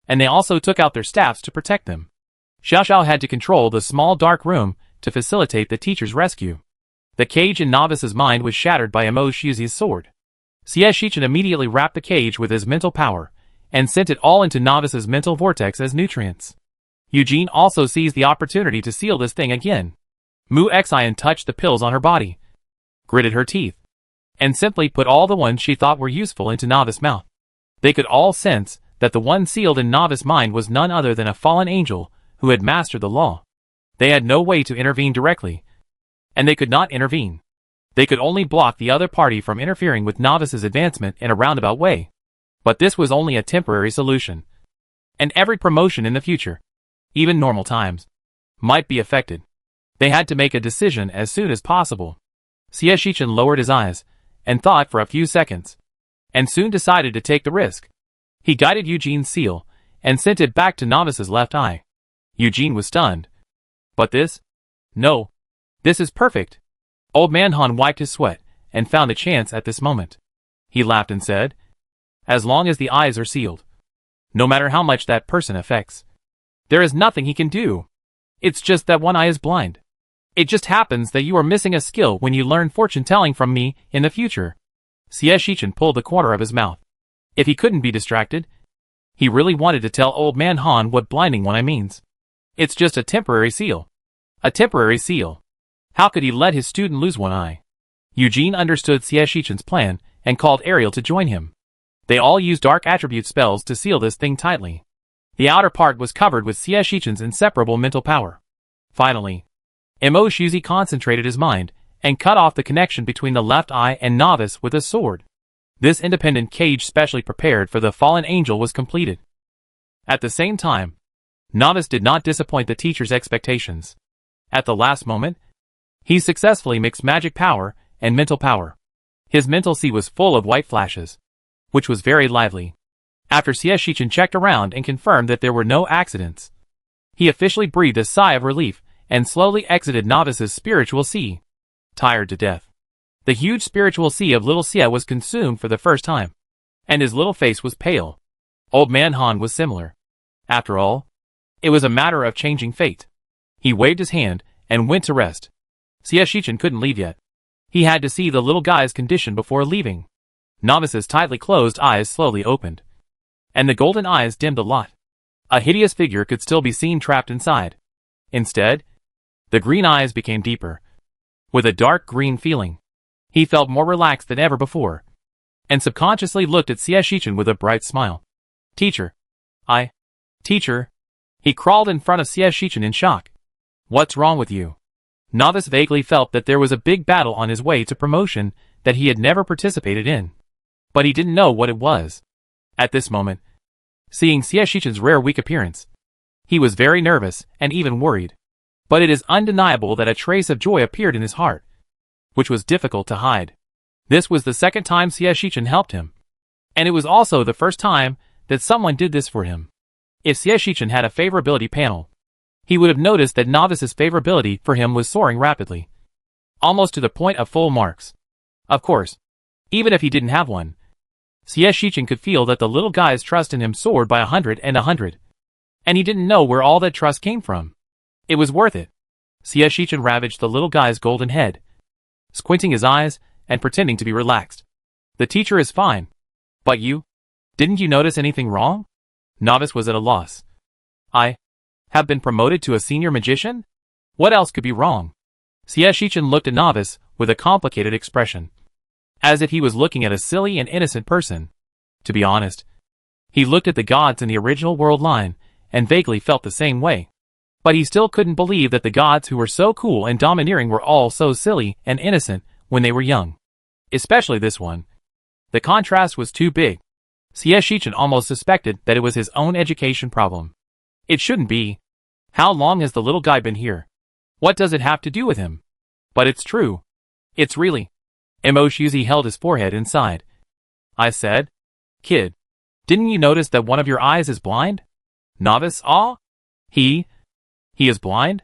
and they also took out their staffs to protect them. Xiaoxiao had to control the small dark room to facilitate the teacher's rescue. The cage in Novice's mind was shattered by Emoshuse's sword. Xie Shichen immediately wrapped the cage with his mental power, and sent it all into Novice's mental vortex as nutrients. Eugene also seized the opportunity to seal this thing again. Mu Xian touched the pills on her body, gritted her teeth, and simply put all the ones she thought were useful into Novice's mouth. They could all sense that the one sealed in Novice's mind was none other than a fallen angel who had mastered the law. They had no way to intervene directly, and they could not intervene. They could only block the other party from interfering with Novice's advancement in a roundabout way. But this was only a temporary solution, and every promotion in the future, even normal times, might be affected. They had to make a decision as soon as possible. Xie Shichen lowered his eyes and thought for a few seconds, and soon decided to take the risk. He guided Eugene's seal and sent it back to Novice's left eye. Eugene was stunned. But this? No. This is perfect. Old Man Han wiped his sweat and found a chance at this moment. He laughed and said, as long as the eyes are sealed, no matter how much that person affects, there is nothing he can do. It's just that one eye is blind. It just happens that you are missing a skill when you learn fortune-telling from me in the future. Xie Shichen pulled the corner of his mouth. If he couldn't be distracted, he really wanted to tell Old Man Han what blinding one eye means. It's just a temporary seal. A temporary seal. How could he let his student lose one eye? Eugene understood Xie Shichen's plan and called Ariel to join him. They all used dark attribute spells to seal this thing tightly. The outer part was covered with Xie Shichen's inseparable mental power. Finally, Emoshuse concentrated his mind and cut off the connection between the left eye and Novice with a sword. This independent cage specially prepared for the fallen angel was completed. At the same time, Novice did not disappoint the teacher's expectations. At the last moment, he successfully mixed magic power and mental power. His mental sea was full of white flashes, which was very lively. After Xie Shichen checked around and confirmed that there were no accidents, he officially breathed a sigh of relief and slowly exited Novice's spiritual sea. Tired to death, the huge spiritual sea of little Xie was consumed for the first time, and his little face was pale. Old Man Han was similar. After all, it was a matter of changing fate. He waved his hand and went to rest. Xie Shichen couldn't leave yet. He had to see the little guy's condition before leaving. Novice's tightly closed eyes slowly opened, and the golden eyes dimmed a lot. A hideous figure could still be seen trapped inside. Instead, the green eyes became deeper, with a dark green feeling. He felt more relaxed than ever before, and subconsciously looked at Xie Shichen with a bright smile. Teacher. Teacher. He crawled in front of Xie Shichen in shock. What's wrong with you? Novice vaguely felt that there was a big battle on his way to promotion that he had never participated in, but he didn't know what it was. At this moment, seeing Xie Shichen's rare weak appearance, he was very nervous and even worried. But it is undeniable that a trace of joy appeared in his heart, which was difficult to hide. This was the second time Xie Shichen helped him, and it was also the first time that someone did this for him. If Xie Shichen had a favorability panel, he would have noticed that Novice's favorability for him was soaring rapidly, almost to the point of full marks. Of course, even if he didn't have one, Xie Shichen could feel that the little guy's trust in him soared by 100 and 100, and he didn't know where all that trust came from. It was worth it. Xie Shichen ravaged the little guy's golden head, squinting his eyes and pretending to be relaxed. The teacher is fine. But you? Didn't you notice anything wrong? Novice was at a loss. I have been promoted to a senior magician? What else could be wrong? Xie Shichen looked at Novice with a complicated expression, as if he was looking at a silly and innocent person. To be honest, he looked at the gods in the original world line and vaguely felt the same way. But he still couldn't believe that the gods who were so cool and domineering were all so silly and innocent when they were young. Especially this one. The contrast was too big. Shichen almost suspected that it was his own education problem. It shouldn't be. How long has the little guy been here? What does it have to do with him? But it's true. It's really. Emoshuzi held his forehead and sighed. I said, kid, didn't you notice that one of your eyes is blind? Novice, ah? He is blind?